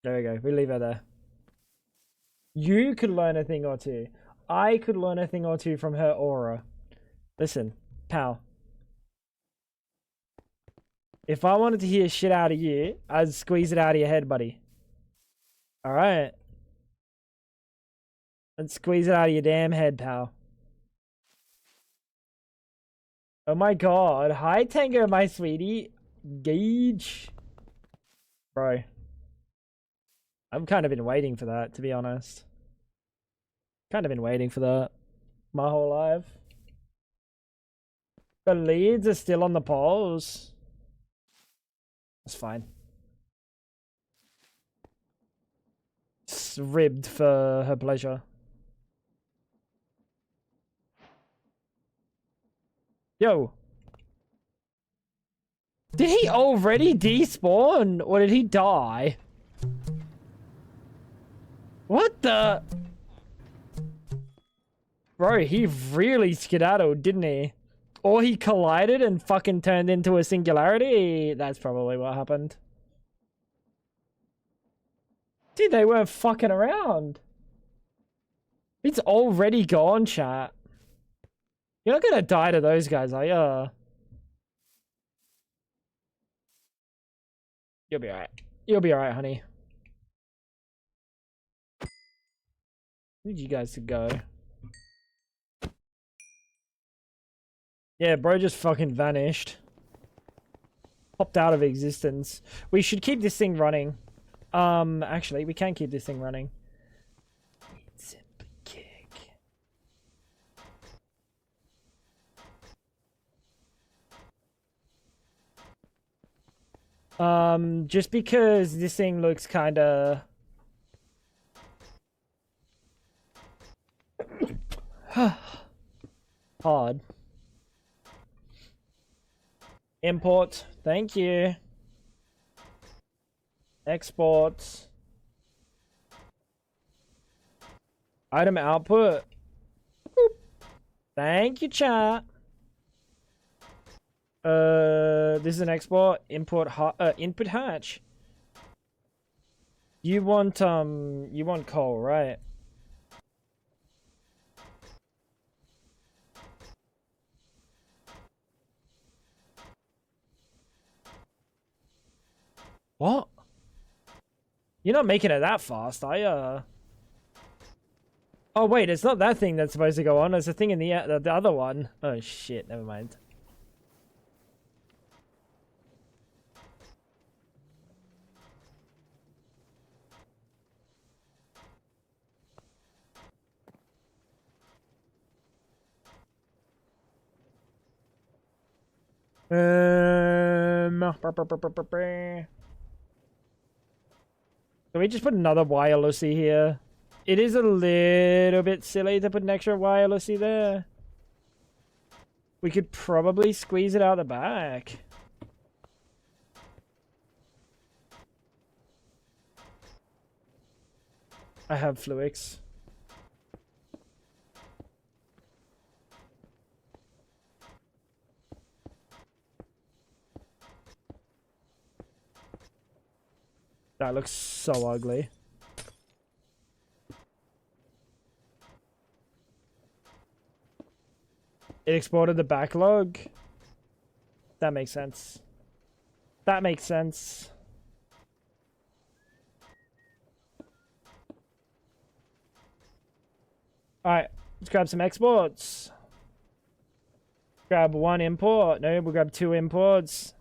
There we go. We leave her there. You could learn a thing or two. I could learn a thing or two from her aura. Listen, pal. If I wanted to hear shit out of you, I'd squeeze it out of your head, buddy. Alright? I'd squeeze it out of your damn head, pal. Oh my god. Hi, Tango, my sweetie. Gage. Bro. I've kind of been waiting for that, to be honest. Kind of been waiting for that my whole life. The leads are still on the polls. That's fine. It's ribbed for her pleasure. Yo. Did he already despawn? Or did he die? What the? Bro, he really skedaddled, didn't he? Or he collided and fucking turned into a singularity. That's probably what happened. Dude, they weren't fucking around. It's already gone, chat. You're not gonna die to those guys, are you? You'll be alright. You'll be alright, honey. Need you guys to go. Yeah, bro just fucking vanished. Popped out of existence. We should keep this thing running. Actually, we can keep this thing running. Simply kick. Just because this thing looks kind of hard. Import, thank you. Export. Item output. Boop. Thank you, chat. This is an export. Input hatch. You want coal, right? What? You're not making it that fast, are you? Oh wait, it's not that thing that's supposed to go on. It's the thing in the other one. Oh shit, never mind. Can we just put another wirelessy here? It is a little bit silly to put an extra wirelessy there. We could probably squeeze it out the back. I have Fluix. That looks so ugly. It exported the backlog. That makes sense. That makes sense. Alright, let's grab some exports. Grab one import. No, we'll grab two imports.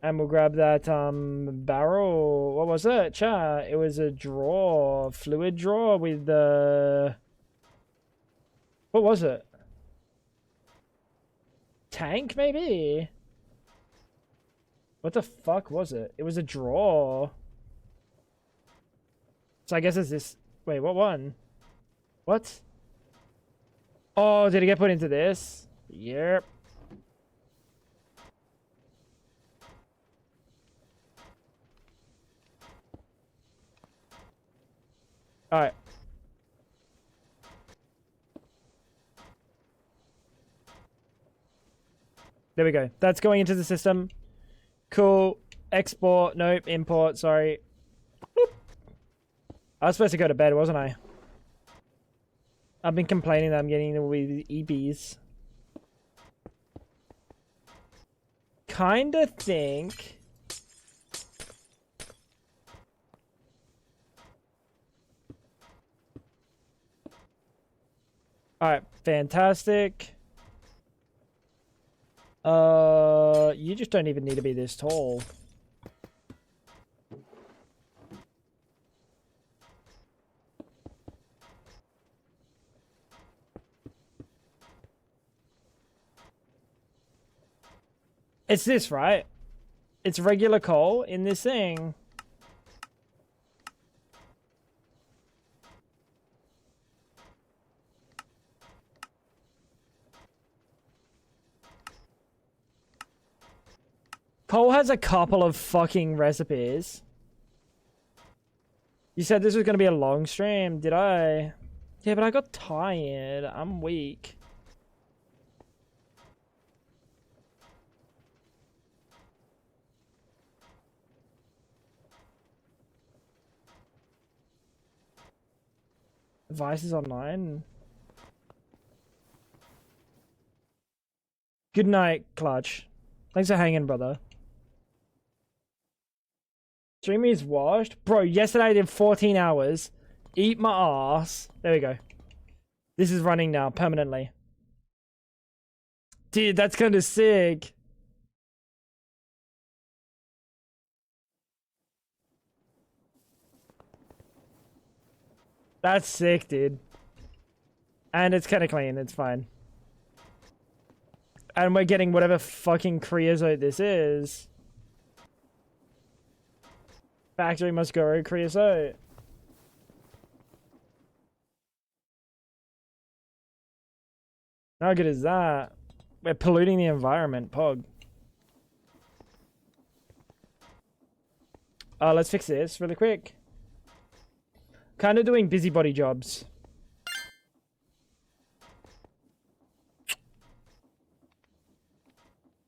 And we'll grab that barrel. What was it? Chat. It was a drawer. Fluid drawer with the... What was it? Tank, maybe? What the fuck was it? It was a drawer. So I guess it's this... Wait, what one? What? Oh, did it get put into this? Yep. Alright. There we go. That's going into the system. Cool. Export. Nope. Import. Sorry. Boop. I was supposed to go to bed, wasn't I? I've been complaining that I'm getting the EBs. Kinda think... Alright, fantastic. You just don't even need to be this tall. It's this, right? It's regular coal in this thing. Cole has a couple of fucking recipes. You said this was going to be a long stream, did I? Yeah, but I got tired. I'm weak. Vice is online. Good night, Clutch. Thanks for hanging, brother. Stream is washed. Bro, yesterday I did 14 hours. Eat my ass. There we go. This is running now, permanently. Dude, that's kind of sick. That's sick, dude. And it's kind of clean. It's fine. And we're getting whatever fucking creosote this is. Factory must go creosote. How good is that? We're polluting the environment, Pog. Let's fix this really quick. Kind of doing busybody jobs.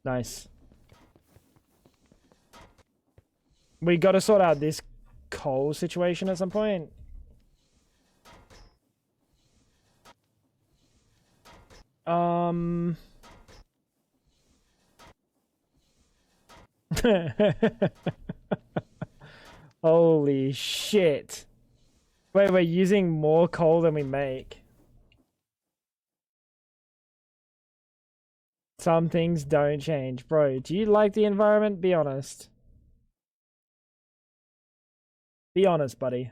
Nice. We gotta sort out this coal situation at some point. Holy shit. Wait, we're using more coal than we make. Some things don't change. Bro, do you like the environment? Be honest. Be honest, buddy.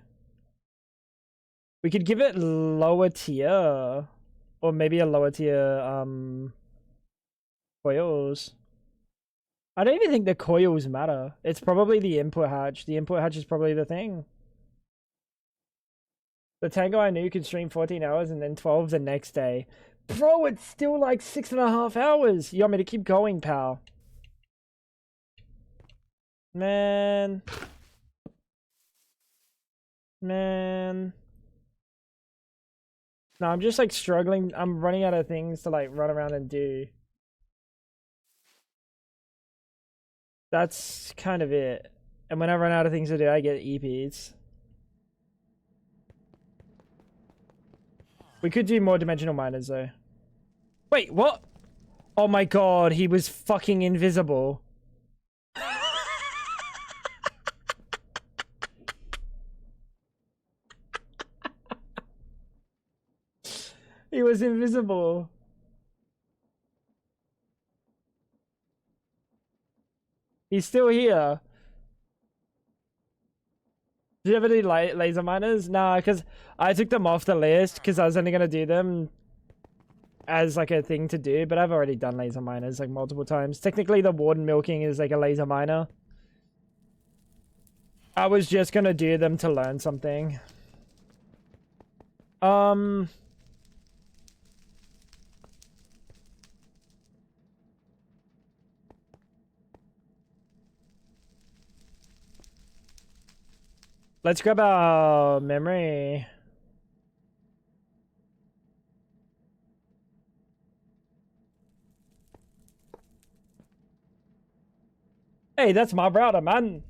We could give it lower tier. Or maybe a lower tier, coils. I don't even think the coils matter. It's probably the input hatch. The input hatch is probably the thing. The Tango I knew could stream 14 hours and then 12 the next day. Bro, it's still like 6.5 hours. You want me to keep going, pal? Man. Man. No, I'm just like struggling. I'm running out of things to like run around and do. That's kind of it. And when I run out of things to do, I get EPs. We could do more dimensional miners though. Wait, what? Oh my god, he was fucking invisible. He was invisible. He's still here. Do you ever do laser miners? Nah, because I took them off the list because I was only going to do them as like a thing to do, but I've already done laser miners like multiple times. Technically, the warden milking is like a laser miner. I was just going to do them to learn something. Let's grab our memory. Hey, that's my router, man.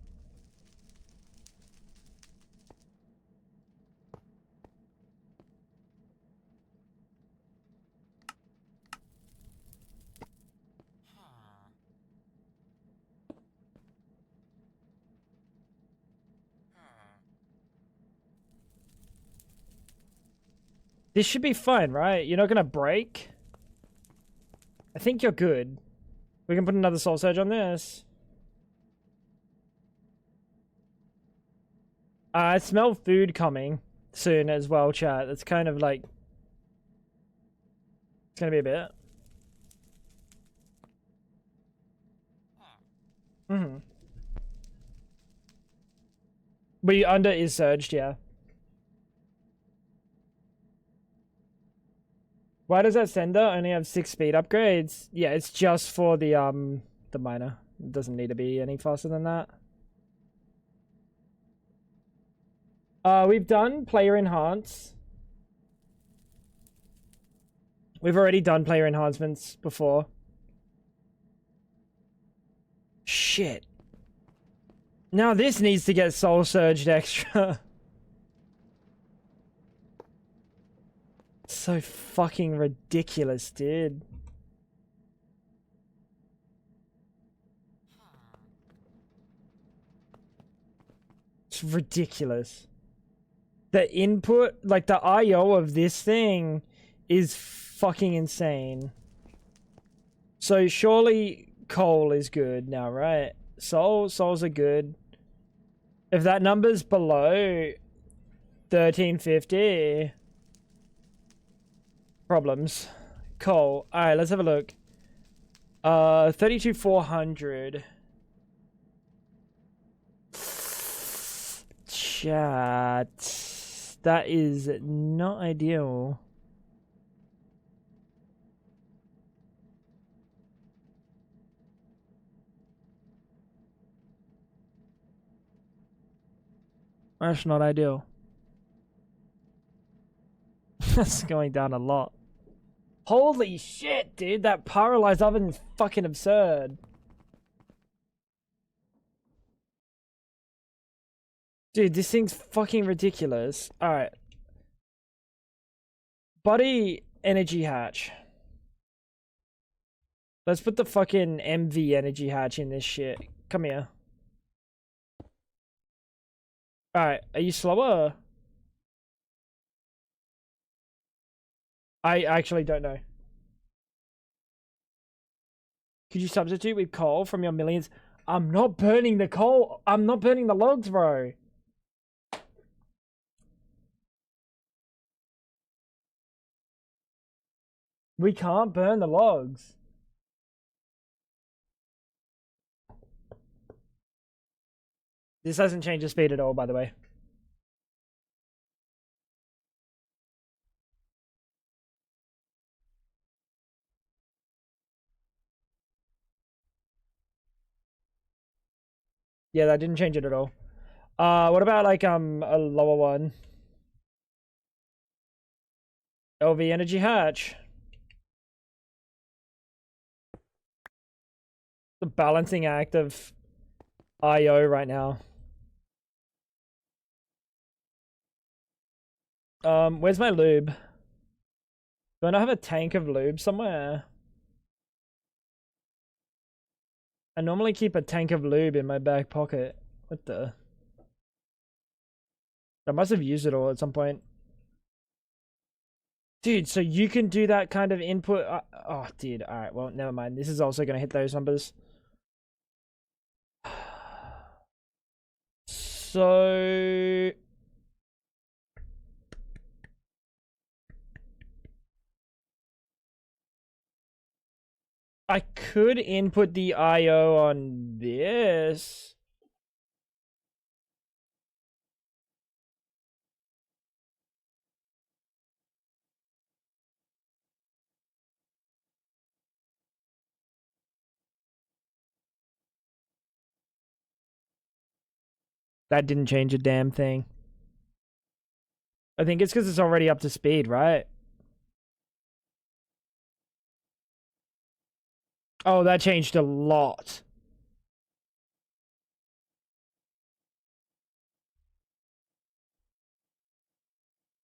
This should be fine, right? You're not gonna break? I think you're good. We can put another soul surge on this. I smell food coming soon as well, chat. It's kind of like... It's gonna be a bit. We under is surged, yeah. Why does that sender only have 6 speed upgrades? Yeah, it's just for the miner. It doesn't need to be any faster than that. We've done player enhance. We've already done player enhancements before. Shit. Now this needs to get soul surged extra. So fucking ridiculous, dude. It's ridiculous. The input, like the IO of this thing is fucking insane. So surely coal is good now, right? Souls are good. If that number's below 1350... Problems. Coal. Alright, let's have a look. 32,400. chat. That is not ideal. That's not ideal. That's going down a lot. Holy shit, dude. That paralyzed oven is fucking absurd. Dude, this thing's fucking ridiculous. Alright. Body energy hatch. Let's put the fucking MV energy hatch in this shit. Come here. Alright, are you slower? I actually don't know. Could you substitute with coal from your millions? I'm not burning the coal. I'm not burning the logs, bro. We can't burn the logs. This hasn't changed the speed at all, by the way. Yeah, that didn't change it at all. What about like a lower one? LV energy hatch. The balancing act of IO right now. Where's my lube? Don't I have a tank of lube somewhere? I normally keep a tank of lube in my back pocket. What the? I must have used it all at some point. Dude, so you can do that kind of input? Oh, dude. Alright, well, never mind. This is also going to hit those numbers. So... I could input the IO on this. That didn't change a damn thing. I think it's because it's already up to speed, right? Oh, that changed a lot.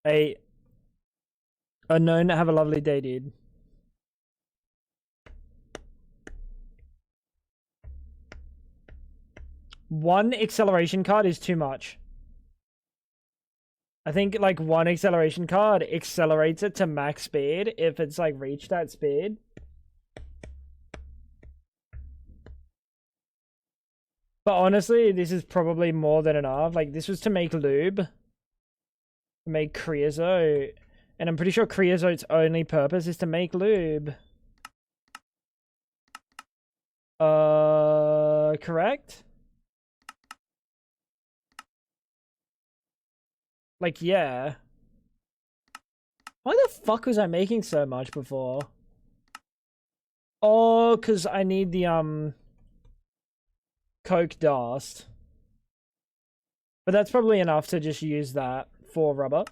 Hey, unknown, have a lovely day, dude. One acceleration card is too much. I think like one acceleration card accelerates it to max speed if it's like reached that speed. But honestly, this is probably more than enough. Like, this was to make lube. Make creosote. And I'm pretty sure creosote's only purpose is to make lube. Correct? Like, yeah. Why the fuck was I making so much before? Oh, because I need the, coke dust. But that's probably enough to just use that for rubber.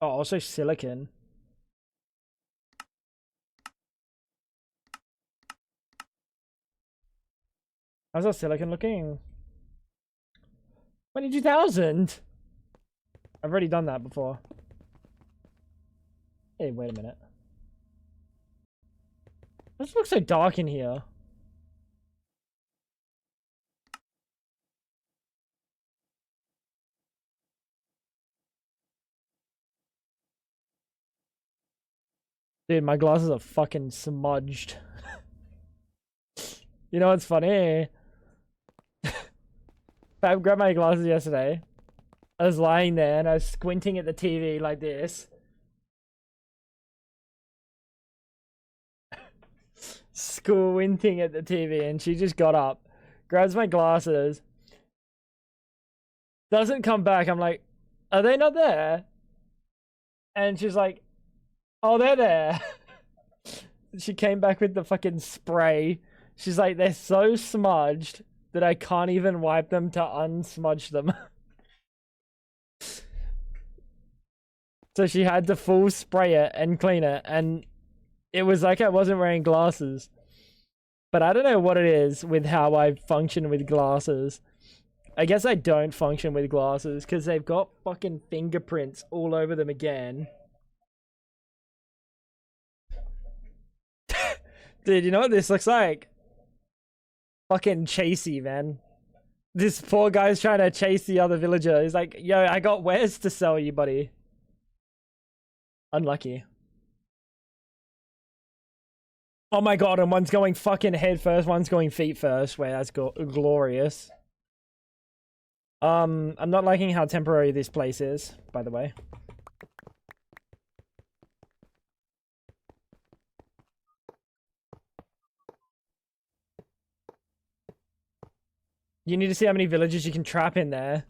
Oh, also silicon. How's our silicon looking? 22,000! I've already done that before. Hey, wait a minute. This looks so dark in here. Dude, my glasses are fucking smudged. You know what's funny? I grabbed my glasses yesterday. I was lying there and I was squinting at the TV like this. squinting at the TV, and she just got up, grabs my glasses, doesn't come back. I'm like, are they not there? And she's like, oh, they're there. She came back with the fucking spray. She's like, they're so smudged that I can't even wipe them to unsmudge them. So she had to full spray it and clean it, and it was like I wasn't wearing glasses. But I don't know what it is with how I function with glasses. I guess I don't function with glasses because they've got fucking fingerprints all over them again. Dude, you know what this looks like? Fucking chasey, man. This poor guy's trying to chase the other villager. He's like, yo, I got wares to sell you, buddy. Unlucky. Oh my god, and one's going fucking head first, one's going feet first. Wait, that's glorious. I'm not liking how temporary this place is, by the way. You need to see how many villages you can trap in there.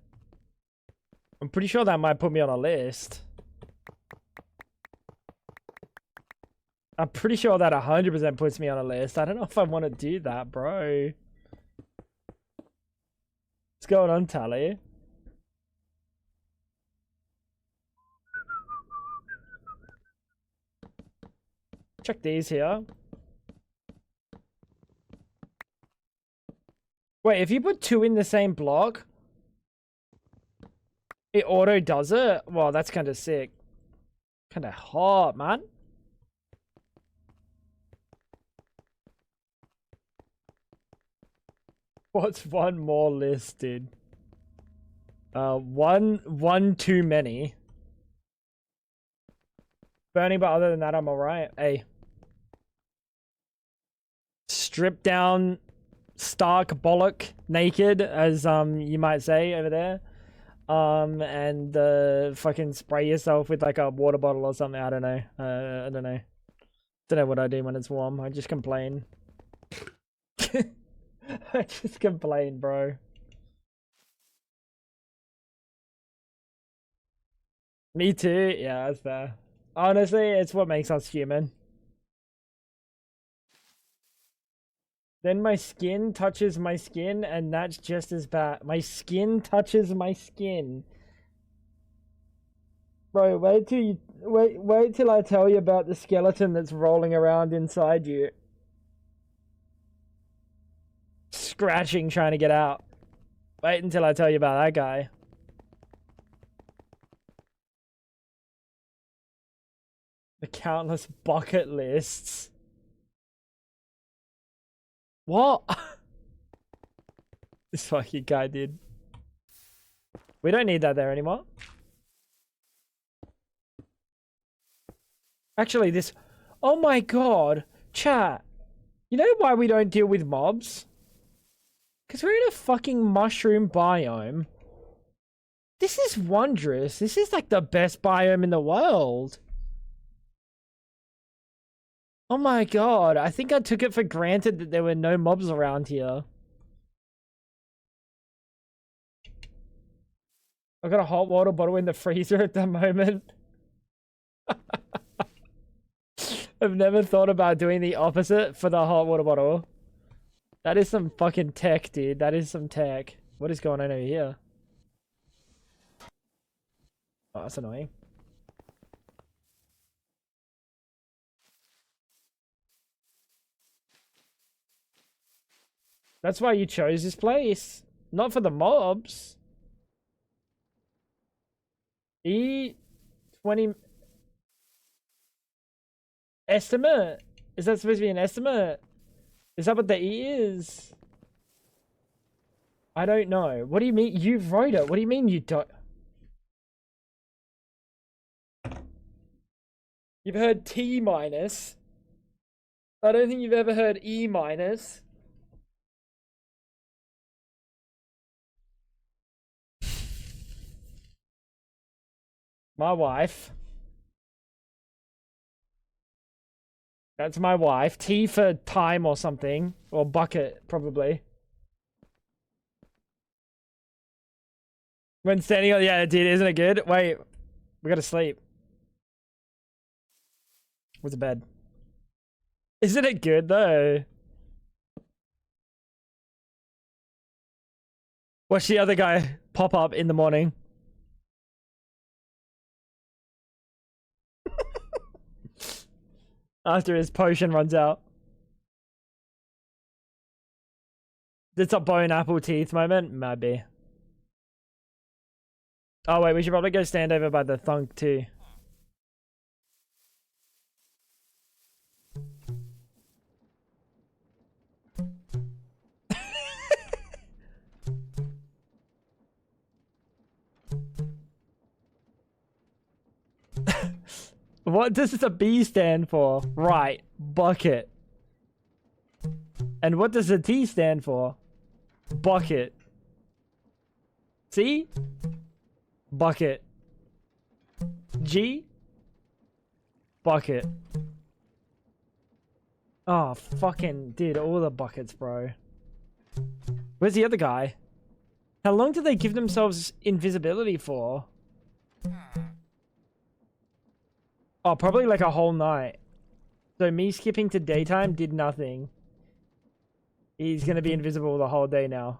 I'm pretty sure that might put me on a list. I'm pretty sure that 100% puts me on a list. I don't know if I want to do that, bro. What's going on, Tally? Check these here. Wait, if you put two in the same block, it auto does it? Wow, that's kind of sick. Kind of hot, man. What's one more listed? One too many. Burning, but other than that, I'm alright. Hey. Strip down, stark bollock, naked, as you might say over there. And fucking spray yourself with like a water bottle or something. I don't know. I don't know. Don't know what I do when it's warm. I just complain. I just complain, bro. Me too. Yeah, that's fair. Honestly, it's what makes us human. Then my skin touches my skin, and that's just as bad. My skin touches my skin. Bro, wait till I tell you about the skeleton that's rolling around inside you. Scratching, trying to get out. Wait until I tell you about that guy. The countless bucket lists. What? This fucking guy did. We don't need that there anymore. Actually, this... Oh my god. Chat. You know why we don't deal with mobs? Because we're in a fucking mushroom biome. This is wondrous. This is like the best biome in the world. Oh my god. I think I took it for granted that there were no mobs around here. I've got a hot water bottle in the freezer at the moment. I've never thought about doing the opposite for the hot water bottle. That is some fucking tech, dude. That is some tech. What is going on over here? Oh, that's annoying. That's why you chose this place. Not for the mobs. E20... Estimate? Is that supposed to be an estimate? Is that what the E is? I don't know. What do you mean? You wrote it. What do you mean you don't? You've heard T minus. I don't think you've ever heard E minus. My wife. That's my wife. T for time or something. Or bucket, probably. When standing on... Yeah, dude, isn't it good? Wait. We gotta sleep. Where's the bed? Isn't it good, though? Watch the other guy pop up in the morning. After his potion runs out. It's a bone apple teeth moment? Might be. Oh wait, we should probably go stand over by the thunk too. What does the B stand for? Right, bucket. And what does the T stand for? Bucket. C? Bucket. G? Bucket. Oh, fucking... Dude, all the buckets, bro. Where's the other guy? How long do they give themselves invisibility for? Oh, probably like a whole night. So me skipping to daytime did nothing. He's gonna be invisible the whole day now.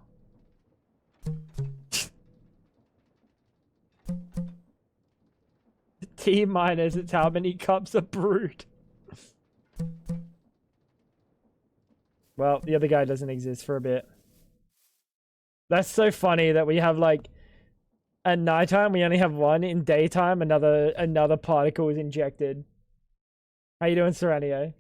T minus, it's how many cups are brewed. Well, the other guy doesn't exist for a bit. That's so funny that we have like... At nighttime, we only have one. In daytime, another particle is injected. How you doing, Serenio?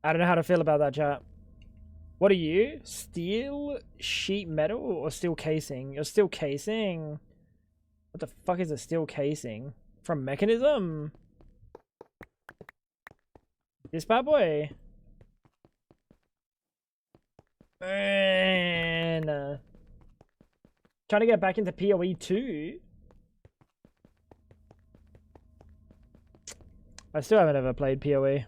I don't know how to feel about that, chat. What are you? Steel sheet metal or steel casing? You're steel casing. What the fuck is a steel casing? From Mechanism? This bad boy? And, trying to get back into PoE 2. I still haven't ever played PoE.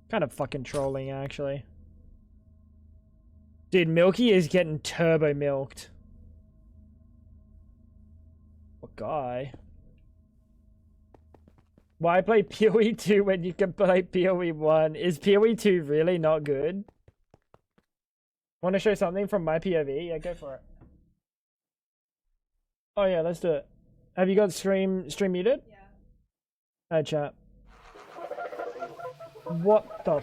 Kind of fucking trolling, actually. Dude, Milky is getting turbo milked. What guy? Why play PoE 2 when you can play PoE 1? Is PoE 2 really not good? Want to show something from my POV? Yeah, go for it. Oh yeah, let's do it. Have you got stream muted? Yeah. Hey chat. What the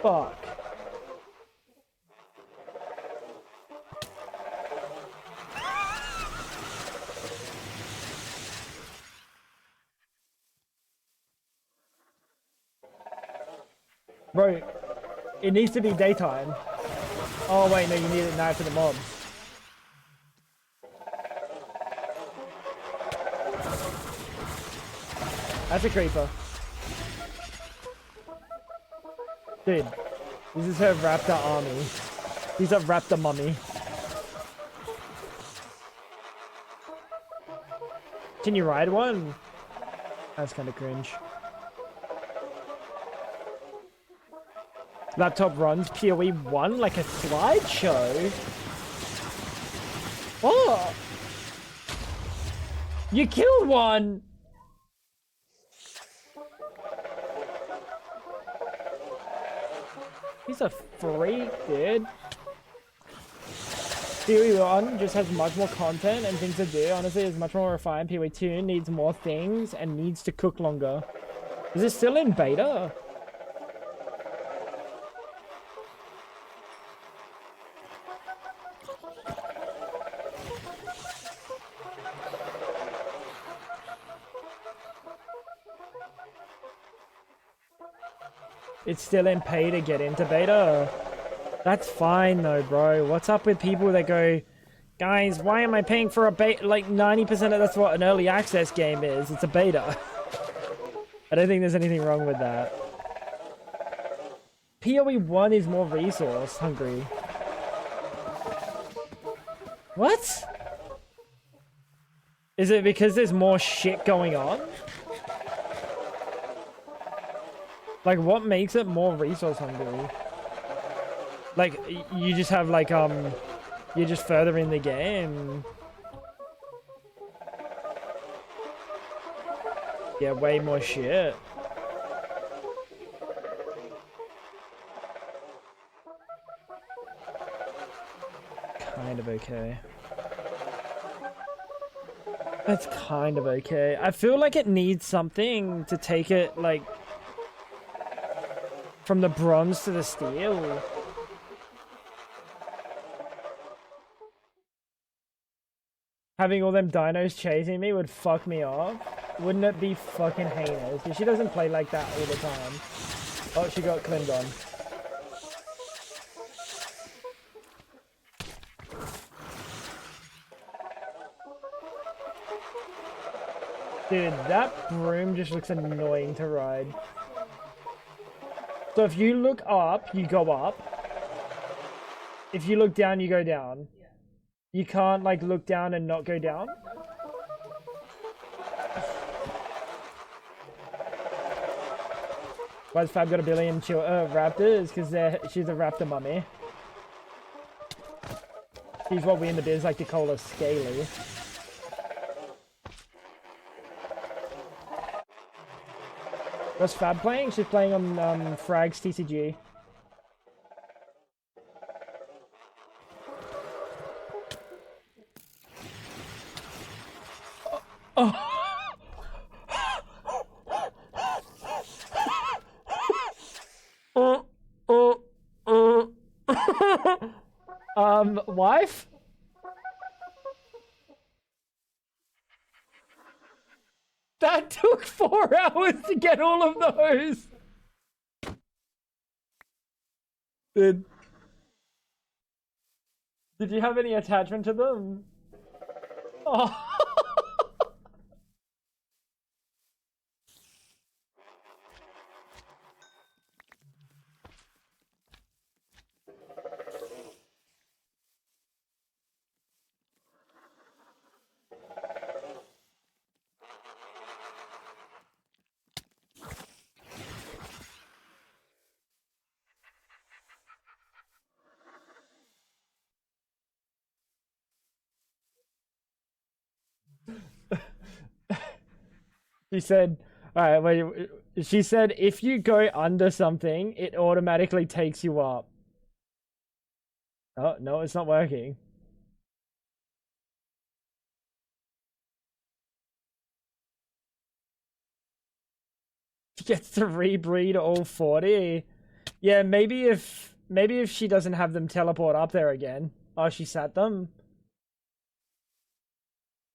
fuck? Bro, it needs to be daytime. Oh wait, no, you need it now for the mobs. That's a creeper. Dude, this is her raptor army. He's a raptor mummy. Can you ride one? That's kind of cringe. Laptop runs PoE 1 like a slideshow? Oh! You killed one! He's a freak, dude. PoE 1 just has much more content and things to do. Honestly, it's much more refined. PoE 2 needs more things and needs to cook longer. Is it still in beta? it's still in pay to get into beta. That's fine though, bro. What's up with people that go, guys, why am I paying for a beta? Like 90% of that's what an early access game is. It's a beta. I don't think there's anything wrong with that. PoE 1 is more resource hungry. What? Is it because there's more shit going on? Like, what makes it more resource hungry? Like, you just have, like, you're just further in the game. Yeah, way more shit. Kind of okay. That's kind of okay. I feel like it needs something to take it, like, from the bronze to the steel. Having all them dinos chasing me would fuck me off. Wouldn't it be fucking heinous? Because she doesn't play like that all the time. Oh, she got climbed on. Dude, that broom just looks annoying to ride. So if you look up, you go up. If you look down, you go down. You can't, like, look down and not go down? Why's Fab got a billion raptors? Because she's a raptor mummy. She's what we in the biz like to call a scaly. What's Fab playing? She's playing on Frag's TCG. Wife? That took 4 hours to get all of those. Did you have any attachment to them? Oh. She said, alright, wait, she said if you go under something, it automatically takes you up. Oh, no, it's not working. She gets to rebreed all 40. Yeah, maybe if she doesn't have them teleport up there again. Oh, she sat them?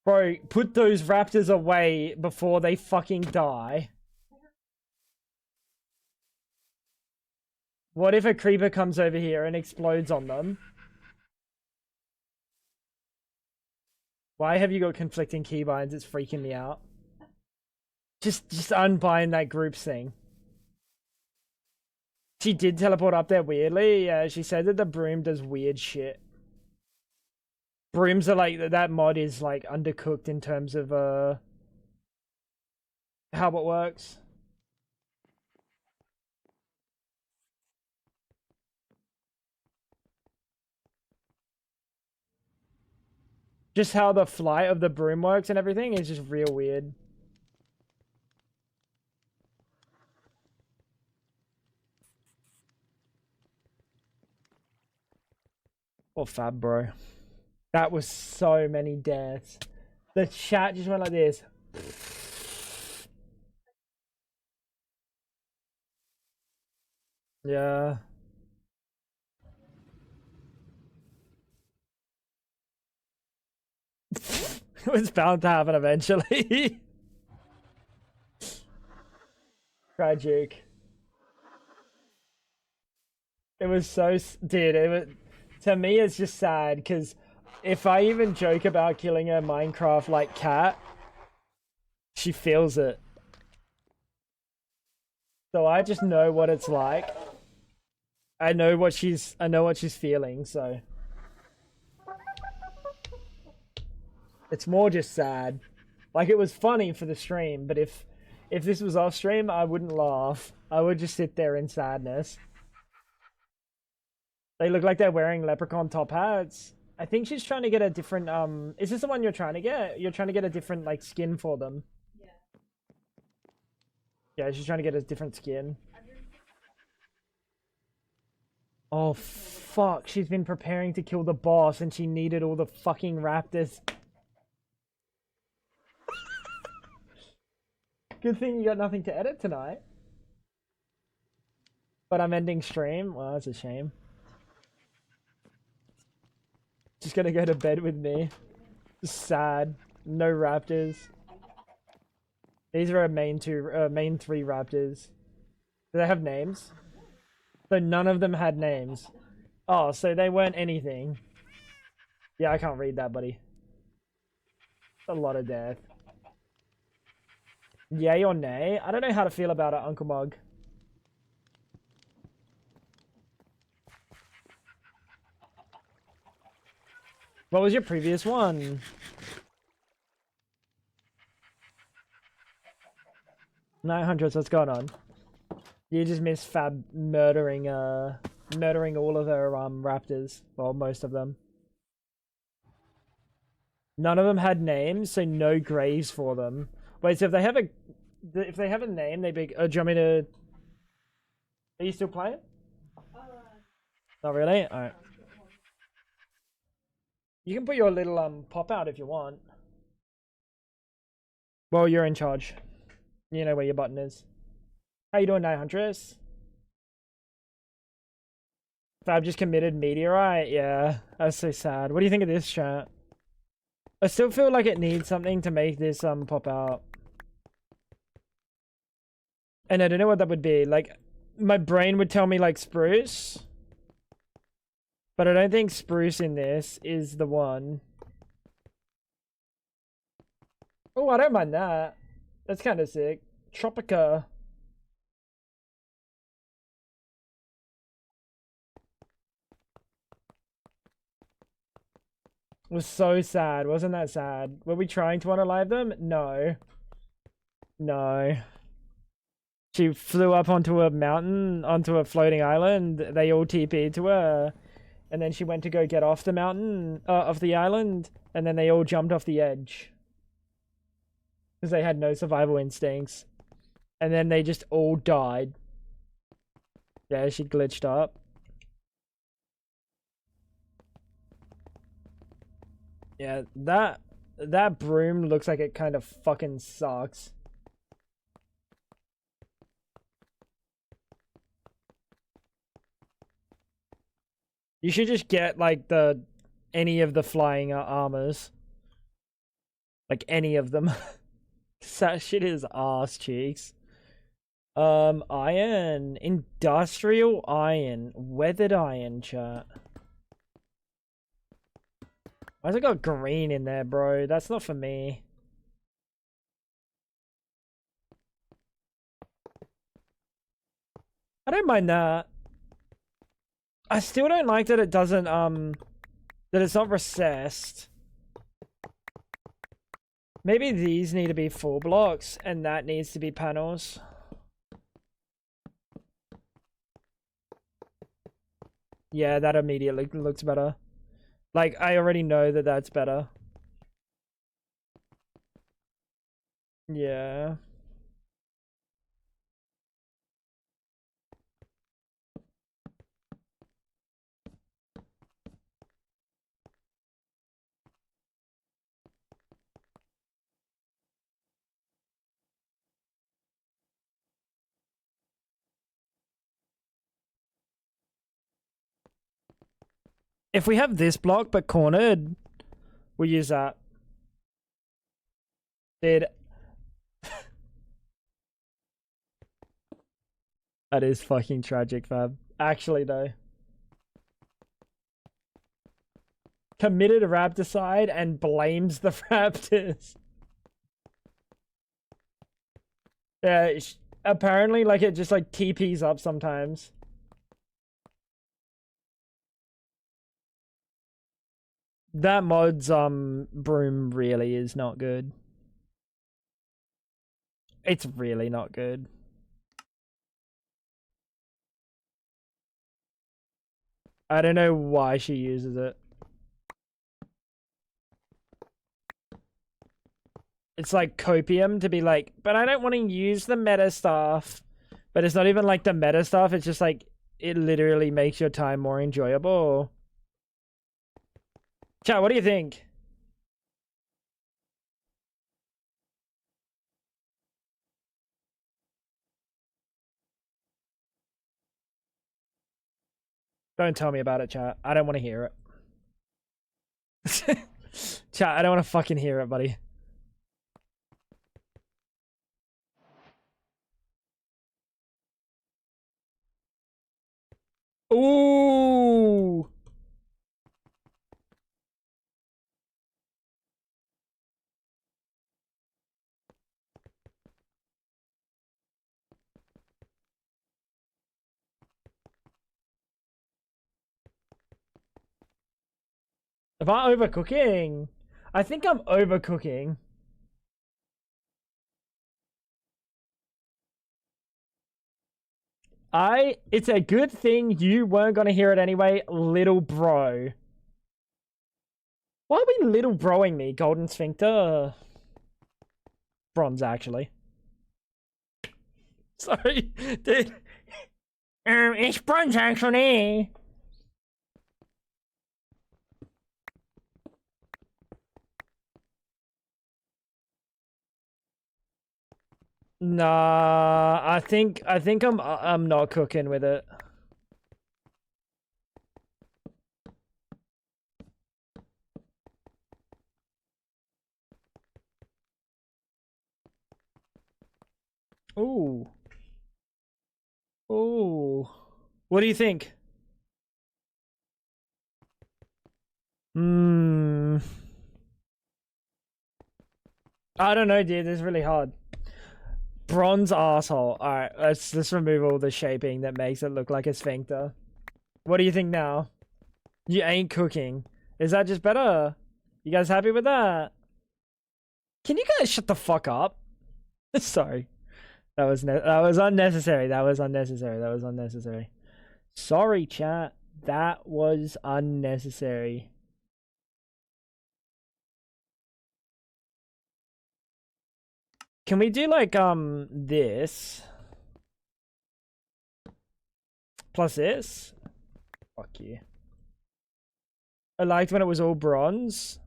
Bro, put those raptors away before they fucking die. What if a creeper comes over here and explodes on them? Why have you got conflicting keybinds? It's freaking me out. Just unbind that group thing. She did teleport up there weirdly. Yeah, she said that the broom does weird shit. Brooms are like, that mod is like undercooked in terms of how it works. Just how the flight of the broom works and everything is just real weird. Oh, Fab, bro. That was so many deaths. The chat just went like this. Yeah. It was bound to happen eventually. Tragic. It was so, dude. It was, to me, it's just sad because if I even joke about killing a Minecraft like cat, she feels it. So I just know what it's like. I know what she's feeling. So it's more just sad. Like, it was funny for the stream, but if this was off stream, I wouldn't laugh. I would just sit there in sadness. They look like they're wearing leprechaun top hats. I think she's trying to get a different, is this the one you're trying to get? You're trying to get a different, like, skin for them. Yeah. Yeah, she's trying to get a different skin. Oh, fuck. She's been preparing to kill the boss and she needed all the fucking raptors. Good thing you got nothing to edit tonight. But I'm ending stream. Well, that's a shame. Just gonna go to bed with me. Just sad. No raptors. These are our main three raptors. Do they have names? So none of them had names. Oh, so they weren't anything. Yeah, I can't read that, buddy. A lot of death. Yay or nay? I don't know how to feel about it, Uncle Mug. What was your previous one? $900, what's going on? You just missed Fab murdering all of her raptors. Well, most of them. None of them had names, so no graves for them. Wait, so if they have a name, they big. Do you want me to? Are you still playing? Not really. All right. You can put your little pop out if you want. Well, you're in charge. You know where your button is. How you doing, 900? Fab just committed meteorite. Yeah, that's so sad. What do you think of this, chat? I still feel like it needs something to make this pop out. And I don't know what that would be. Like, my brain would tell me like spruce. But I don't think spruce in this is the one. Oh, I don't mind that. That's kind of sick. Tropica. It was so sad. Wasn't that sad? Were we trying to unalive them? No. No. She flew up onto a mountain, onto a floating island. They all TP'd to her. And then she went to go get off the mountain, off the island. And then they all jumped off the edge. Because they had no survival instincts. And then they just all died. Yeah, she glitched up. Yeah, that broom looks like it kind of fucking sucks. You should just get like any of the flying armors. Like any of them. That shit is ass cheeks. Iron, industrial iron, weathered iron, chat. Why's it got green in there, bro? That's not for me. I don't mind that. I still don't like that it doesn't, that it's not recessed. Maybe these need to be full blocks, and that needs to be panels. Yeah, that immediately looks better. Like, I already know that that's better. Yeah. If we have this block but cornered, we'll use that. Dude. That is fucking tragic, Fab. Actually, though. committed rapticide and blames the raptors. Yeah, apparently, like, it just, like, TPs up sometimes. That mod's, broom really is not good. It's really not good. I don't know why she uses it. It's like copium to be like, but I don't want to use the meta stuff. But it's not even like the meta stuff, it's just like, it literally makes your time more enjoyable. Chat, what do you think? Don't tell me about it, chat. I don't want to hear it. Chat, I don't want to fucking hear it, buddy. Ooh! Am I overcooking? I think I'm overcooking. It's a good thing you weren't gonna hear it anyway, little bro. Why are we little broing me, Golden Sphincter? Bronze, actually. Sorry, dude. It's bronze, actually. Nah, I think I'm not cooking with it. Ooh. Ooh. What do you think? Hmm. I don't know, dude. This is really hard. Bronze asshole. Alright, let's remove all the shaping that makes it look like a sphincter. What do you think now? You ain't cooking. Is that just better? You guys happy with that? Can you guys shut the fuck up? Sorry. That was unnecessary. That was unnecessary. Sorry, chat. That was unnecessary. Can we do like this plus this? Fuck you. I liked when it was all bronze.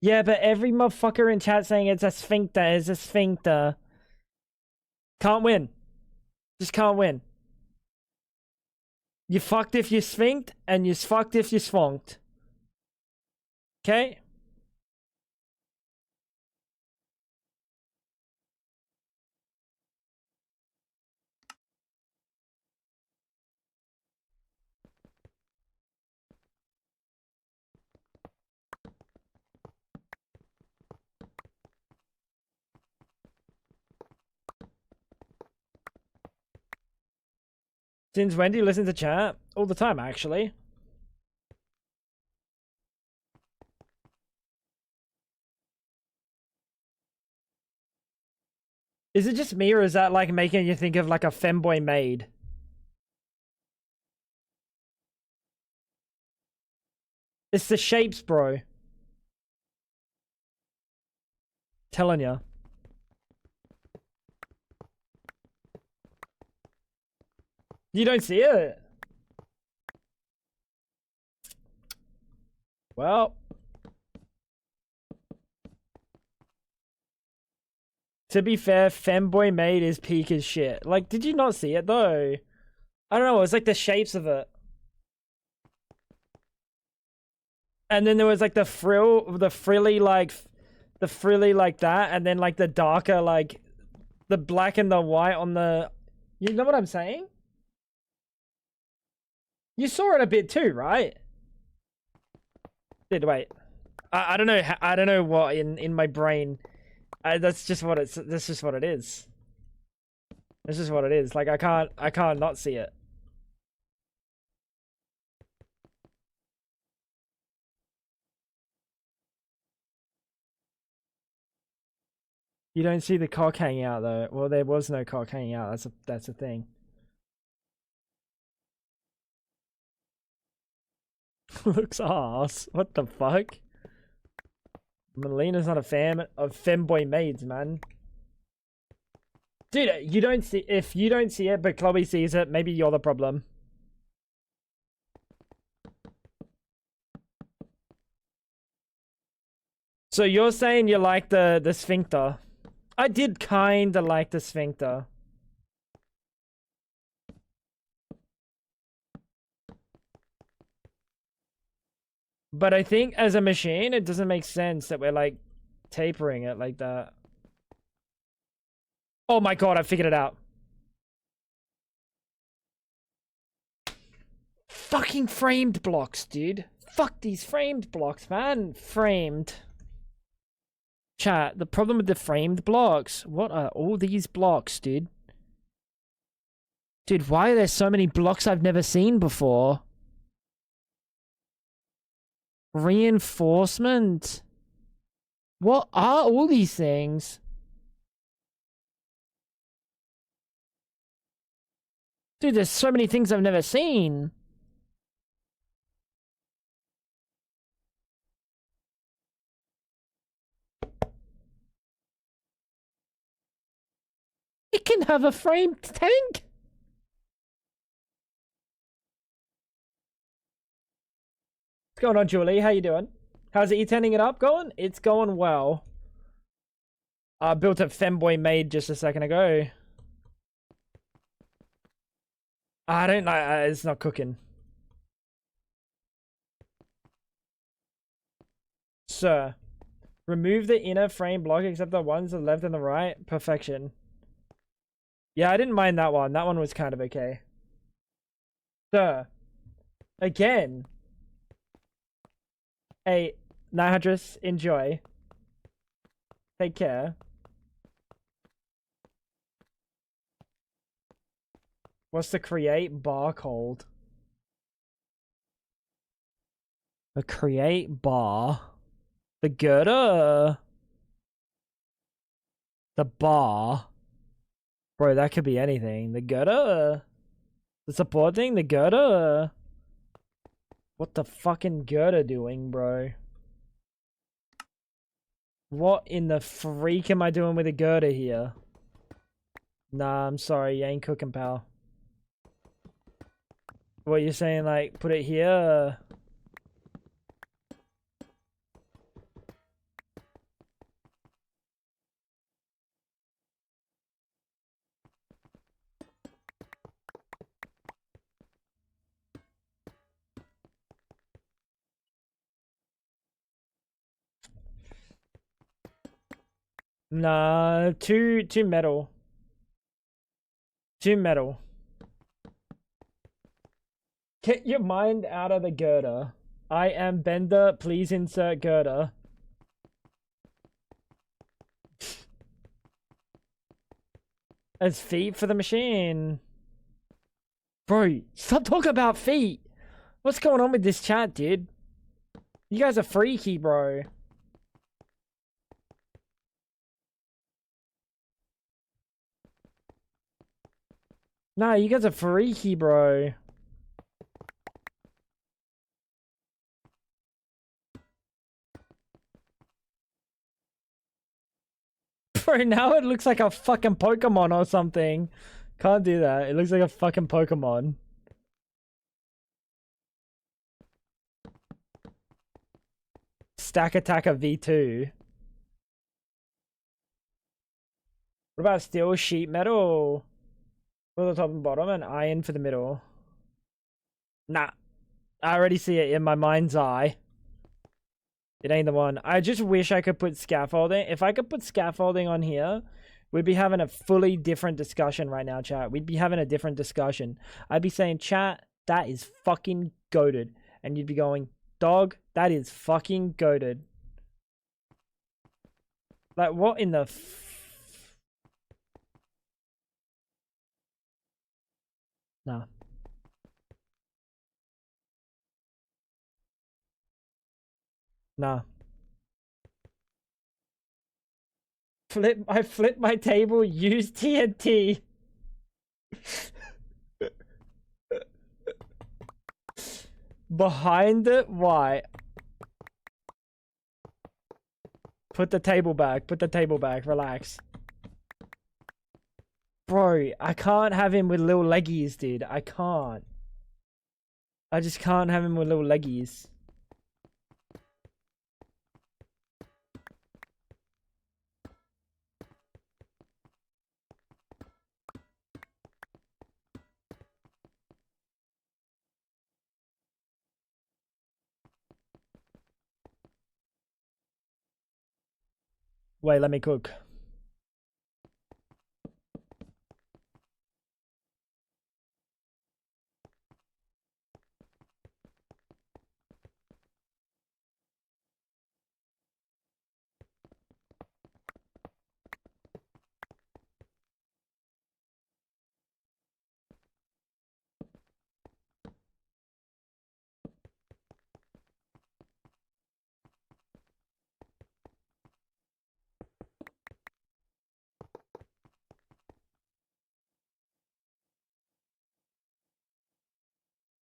Yeah, but every motherfucker in chat saying it's a sphincter, it's a sphincter. Can't win. Just can't win. You fucked if you sphinced, and you fucked if you swonked. Okay? Since when do you listen to chat? All the time, actually. Is it just me, or is that like making you think of like a femboy maid? It's the shapes, bro. Telling ya. You don't see it? Well. To be fair, femboy maid is peak as shit. Like, did you not see it though? I don't know, it's like the shapes of it. And then there was like the frilly like that, and then like the darker, like the black and the white on the, you know what I'm saying? You saw it a bit too, right? Dude, wait. I don't know. I don't know what in my brain. That's just what it's. That's just what it is. That's just what it is. Like I can't not see it. You don't see the cock hanging out though. Well, there was no cock hanging out. That's a thing. Looks ass. What the fuck? Melina's not a fan of femboy maids, man. Dude, you don't see if you don't see it, but Chloe sees it. Maybe you're the problem. So you're saying you like the sphincter? I did kinda like the sphincter. But I think as a machine, it doesn't make sense that we're like tapering it like that. Oh my god, I figured it out. Fucking framed blocks, dude. Fuck these framed blocks, man. Framed. Chat, the problem with the framed blocks. What are all these blocks, dude? Dude, why are there so many blocks I've never seen before? Reinforcement? What are all these things? Dude, there's so many things I've never seen. It can have a framed tank? What's going on, Julie? How you doing? How's it? You turning it up going? It's going well. I built a femboy maid just a second ago. I don't know. It's not cooking. Sir, remove the inner frame block except the ones to the left and the right. Perfection. Yeah, I didn't mind that one. That one was kind of okay. Sir, again. Hey, Nihadris, enjoy. Take care. What's the create bar called? The create bar. The girder. The bar. Bro, that could be anything. The girder. The support thing? The girder. What the fucking girder doing, bro? What in the freak am I doing with a girder here? Nah, I'm sorry. You ain't cooking, pal. What you're saying, like, put it here? Nah, too metal. Too metal. Get your mind out of the girder. I am Bender. Please insert girder. As feet for the machine. Bro, stop talking about feet. What's going on with this chat, dude? You guys are freaky, bro. Nah, you guys are freaky, bro. Bro, now it looks like a fucking Pokemon or something. Can't do that. It looks like a fucking Pokemon. Stack Attacker V2. What about steel sheet metal? For the top and bottom, and iron for the middle. Nah. I already see it in my mind's eye. It ain't the one. I just wish I could put scaffolding. If I could put scaffolding on here, we'd be having a fully different discussion right now, chat. We'd be having a different discussion. I'd be saying, chat, that is fucking goated. And you'd be going, dog. That is fucking goated. Like, what in the Nah. Nah. I flipped my table, use TNT. Behind it, why? Put the table back, relax. Bro, I can't have him with little leggies, dude. I can't. I just can't have him with little leggies. Wait, let me cook.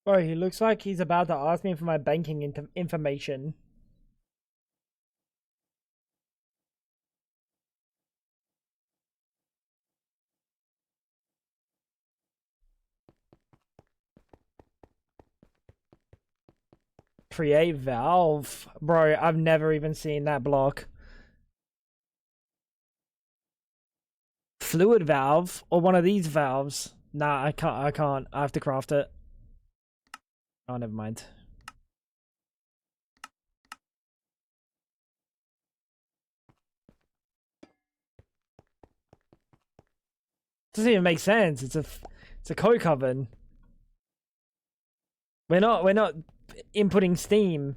Bro, he looks like he's about to ask me for my banking information. Create valve. Bro, I've never even seen that block. Fluid valve? Or one of these valves? Nah, I can't. I have to craft it. Oh, never mind. Doesn't even make sense. It's a coke oven. We're not inputting steam.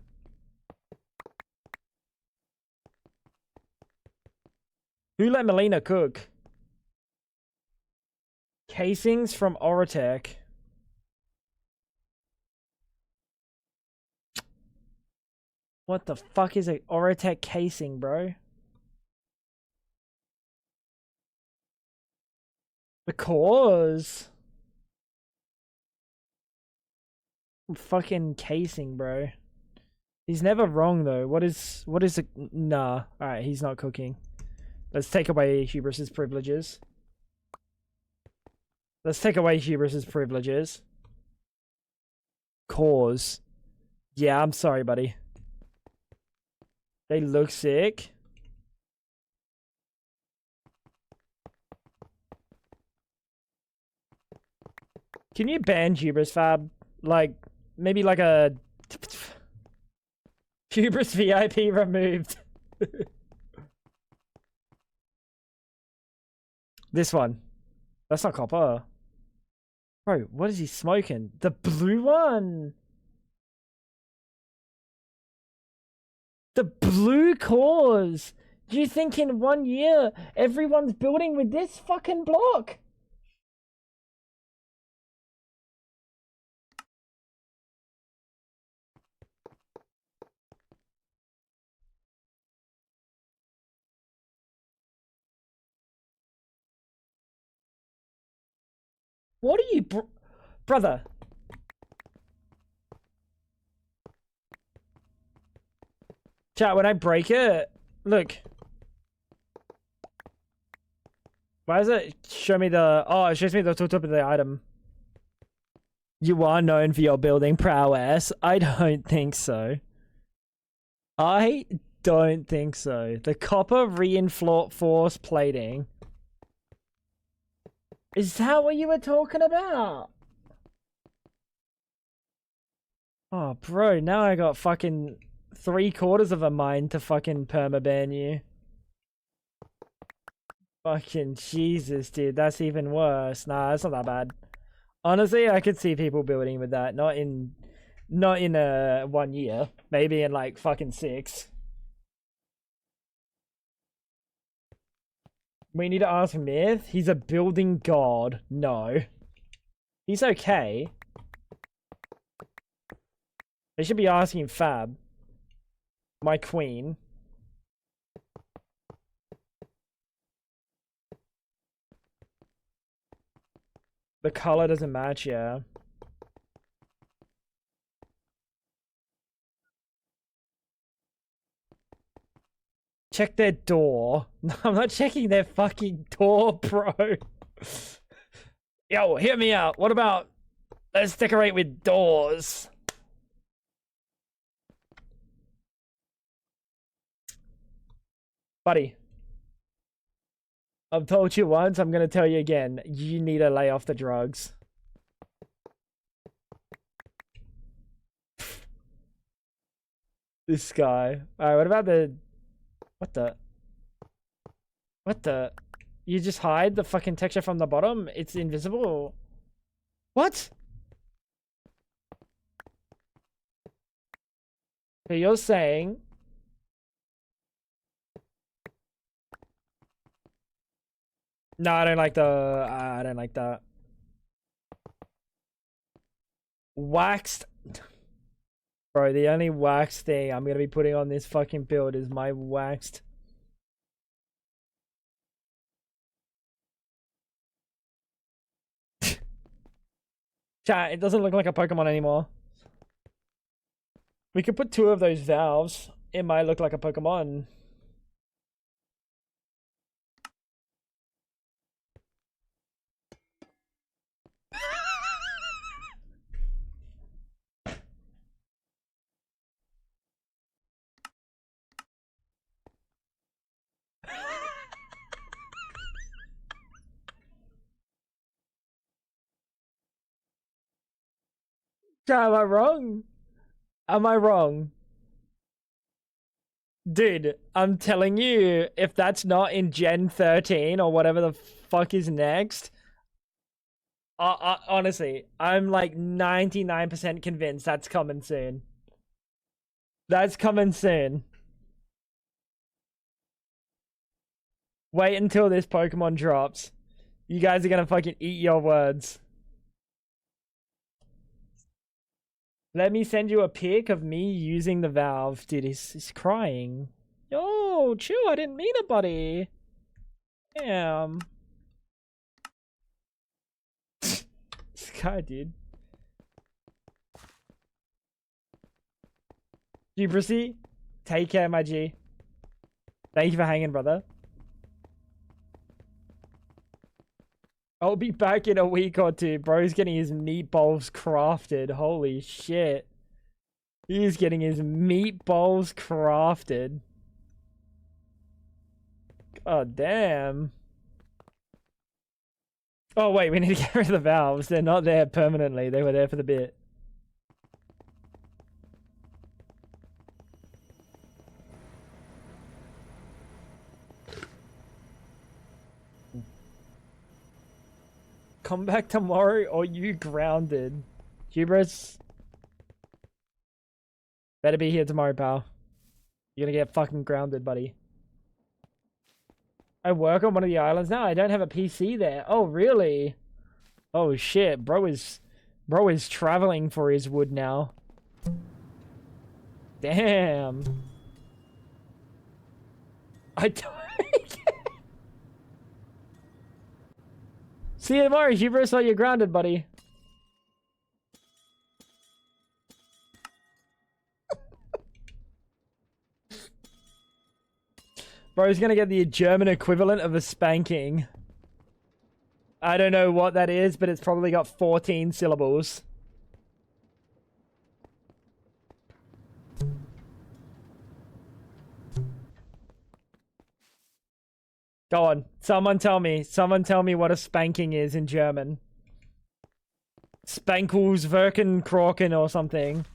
Who let Melina cook? Casings from Oratech. What the fuck is a Oratech casing, bro? Because fucking casing, bro. He's never wrong though. What is it? Nah. Alright, he's not cooking. Let's take away Hubris's privileges. Let's take away Hubris's privileges. Cause. Yeah, I'm sorry, buddy. They look sick. Can you ban Hubris, Fab? Like, maybe like a... Hubris VIP removed. This one. That's not copper. Bro, what is he smoking? The blue one! The blue cores! Do you think in 1 year everyone's building with this fucking block? What are you, brother? Chat, when I break it, look. Why does it show me the... Oh, it shows me the top of the item. You are known for your building prowess. I don't think so. I don't think so. The copper reinforced plating. Is that what you were talking about? Oh, bro, now I got fucking 3/4 of a mind to fucking permaban you. Fucking Jesus, dude, that's even worse. Nah, that's not that bad. Honestly, I could see people building with that. Not in Not in 1 year. Maybe in like fucking 6. We need to ask Myth. He's a building god. No. He's okay. They should be asking Fab. My queen. The color doesn't match, yeah. Check their door. No, I'm not checking their fucking door, bro. Yo, hear me out. What about let's decorate with doors? Buddy. I've told you once, I'm gonna tell you again. You need to lay off the drugs. This guy. Alright, what about the... What the... What the... You just hide the fucking texture from the bottom? It's invisible? What? So you're saying... No, I don't like the... I don't like that. Waxed... Bro, the only waxed thing I'm gonna be putting on this fucking build is my waxed... Chat, it doesn't look like a Pokemon anymore. We could put 2 of those valves. It might look like a Pokemon. Chat, am I wrong? Am I wrong? Dude, I'm telling you, if that's not in Gen 13 or whatever the fuck is next, honestly, I'm like 99% convinced that's coming soon. That's coming soon. Wait until this Pokemon drops. You guys are gonna fucking eat your words. Let me send you a pic of me using the valve. Dude, he's crying. Yo, chill, I didn't mean it, buddy. Damn. This guy, dude. Gibrissy, take care, my G. Thank you for hanging, brother. I'll be back in a week or 2. Bro's getting his meatballs crafted. Holy shit. He's getting his meatballs crafted. God damn. Oh, wait, we need to get rid of the valves. They're not there permanently. They were there for the bit. Come back tomorrow or you grounded. Hubris. Better be here tomorrow, pal. You're gonna get fucking grounded, buddy. I work on one of the islands now. I don't have a PC there. Oh, really? Oh, shit. Bro is traveling for his wood now. Damn. I don't... See you tomorrow, Hubris, while you're grounded, buddy. Bro's gonna get the German equivalent of a spanking. I don't know what that is, but it's probably got 14 syllables. Go on. Someone tell me what a spanking is in German. Spankelsverkenkroken or something.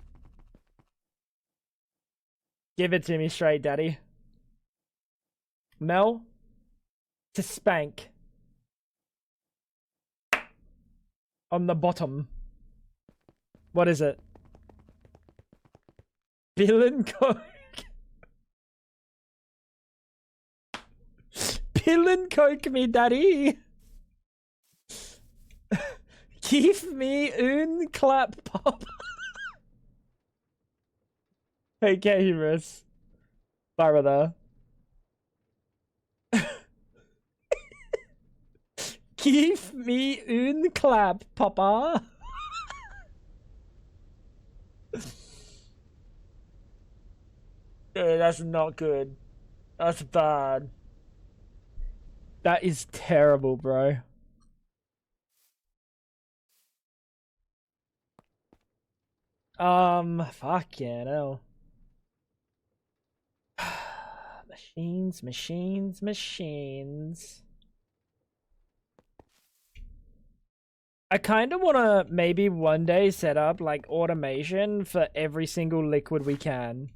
Give it to me straight, daddy. Mel? To spank. On the bottom. What is it? Bill and Coke. Bill and Coke me daddy. Give me un clap pop. Okay, humorous. Bye, brother. Give me un clap, papa. Yeah, that's not good. That's bad. That is terrible, bro. Fucking hell. Machines. I kind of want to maybe one day set up like automation for every single liquid we can.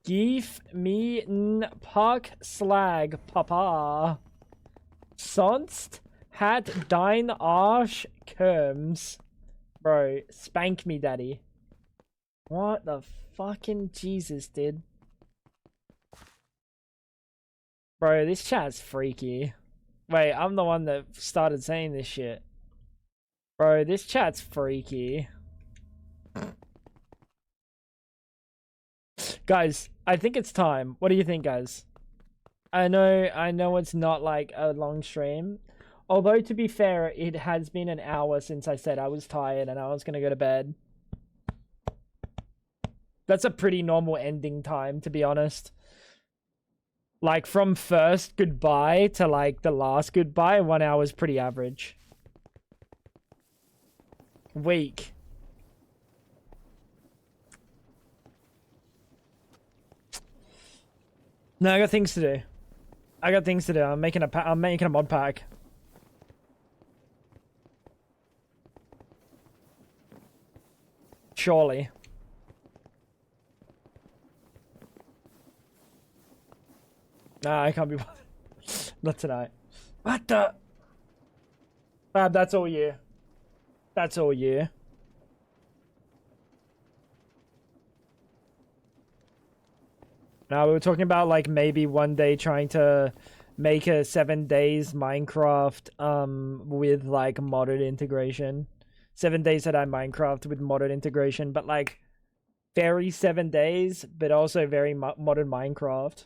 Give me n puck slag, papa. Sonst hat dein Arsch Kerms. Bro, spank me, daddy. What the fucking Jesus, dude? Bro, this chat's freaky. Wait, I'm the one that started saying this shit. Bro, this chat's freaky. Guys, I think it's time. What do you think, guys? I know it's not like a long stream. Although, to be fair, it has been an hour since I said I was tired and I was gonna go to bed. That's a pretty normal ending time, to be honest. Like, from first goodbye to, like, the last goodbye, 1 hour is pretty average. Week. No, I got things to do. I'm making a mod pack. Surely. Nah, I can't be bothered. Not tonight. What the? Fab, that's all you. That's all you. Now we were talking about like maybe one day trying to make a 7 days Minecraft with like modded integration. 7 days that I Minecraft with modded integration, but like very 7 days, but also very modded Minecraft.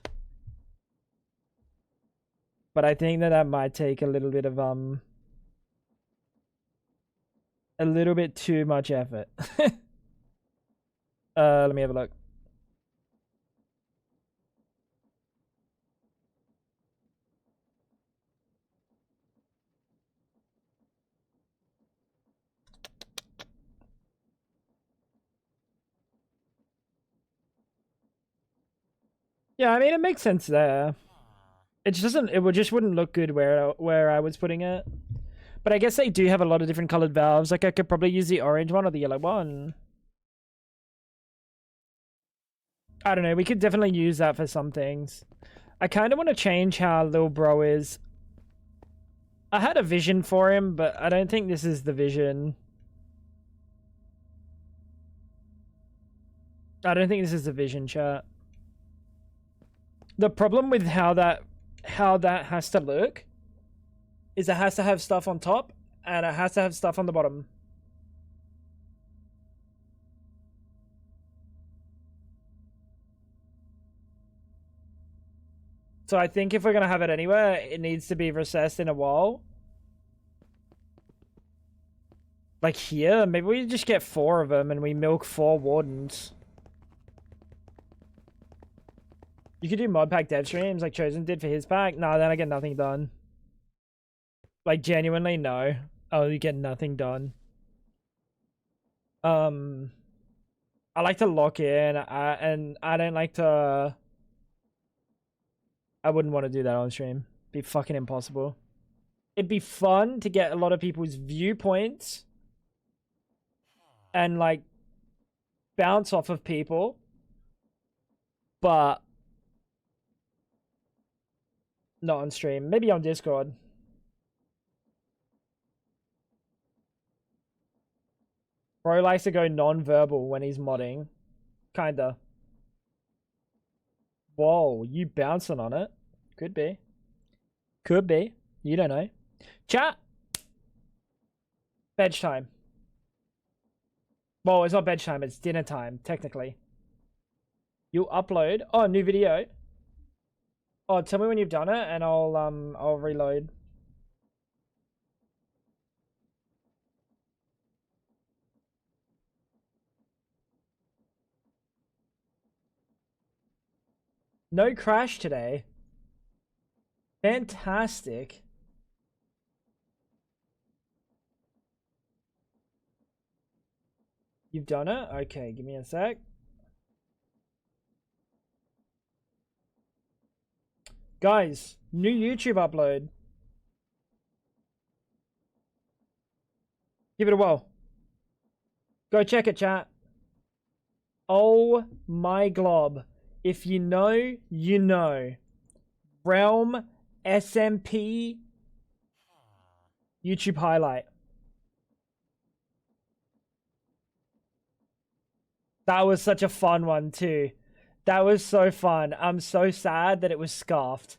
But I think that might take a little bit of a little bit too much effort. Let me have a look. Yeah, I mean it makes sense there. It just wouldn't look good where I was putting it. But I guess they do have a lot of different colored valves. Like I could probably use the orange one or the yellow one. I don't know. We could definitely use that for some things. I kind of want to change how Lil Bro is. I had a vision for him, but I don't think this is the vision. I don't think this is the vision, chat. The problem with how that has to look is it has to have stuff on top and it has to have stuff on the bottom. So I think if we're going to have it anywhere, it needs to be recessed in a wall. Like here, maybe we just get 4 of them and we milk 4 wardens. You could do mod pack dev streams like Chosen did for his pack. No, then I get nothing done. Like genuinely, no. Oh, you get nothing done. I like to lock in, and I don't like to. I wouldn't want to do that on stream. It'd be fucking impossible. It'd be fun to get a lot of people's viewpoints and like bounce off of people, but not on stream. Maybe on Discord. Bro likes to go non-verbal when he's modding. Kinda. Whoa, you bouncing on it? Could be. Could be. You don't know. Chat! Bedtime time. Well, it's not bedtime time, it's dinner time, technically. You upload. Oh, new video. Oh, tell me when you've done it and I'll reload. No crash today. Fantastic. You've done it? Okay, give me a sec. Guys, new YouTube upload. Give it a whirl. Go check it, chat. Oh my glob. If you know, you know. Realm SMP YouTube highlight. That was such a fun one too. That was so fun. I'm so sad that it was scarfed.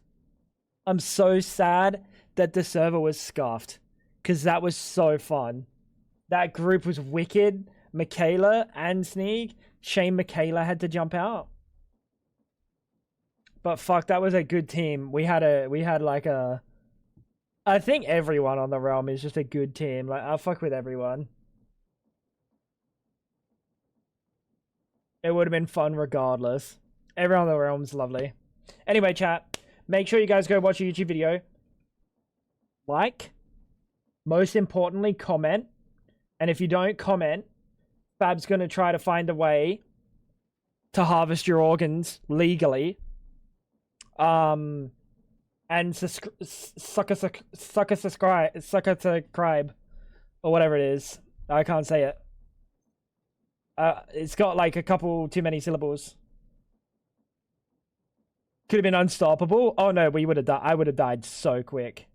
I'm so sad that the server was scarfed. Because that was so fun. That group was wicked. Michaela and Sneak. Shame Michaela had to jump out. But fuck, that was a good team. We had like a... I think everyone on the realm is just a good team. Like, I'll fuck with everyone. It would have been fun regardless. Everyone on the realm's lovely. Anyway, chat. Make sure you guys go watch a YouTube video. Like. Most importantly, comment. And if you don't comment, Fab's going to try to find a way to harvest your organs legally. And suck a subscribe. Or whatever it is. I can't say it. It's got like a couple too many syllables. Could have been unstoppable. Oh no, we would have died. I would have died so quick.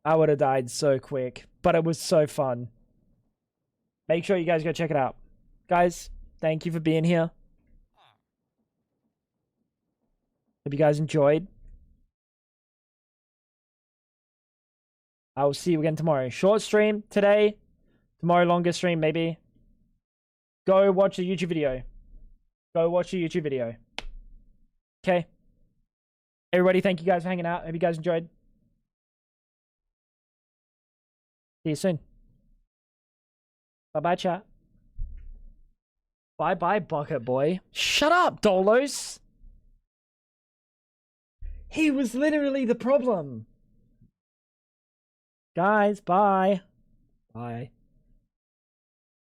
I would have died so quick. But it was so fun. Make sure you guys go check it out. Guys, thank you for being here. Hope you guys enjoyed. I will see you again tomorrow. Short stream today. Tomorrow, longer stream, maybe. Go watch the YouTube video. Go watch the YouTube video. Okay. Everybody, thank you guys for hanging out. Hope you guys enjoyed. See you soon. Bye-bye, chat. Bye-bye, Bucket Boy. Shut up, Dolos! He was literally the problem. Guys, bye. Bye.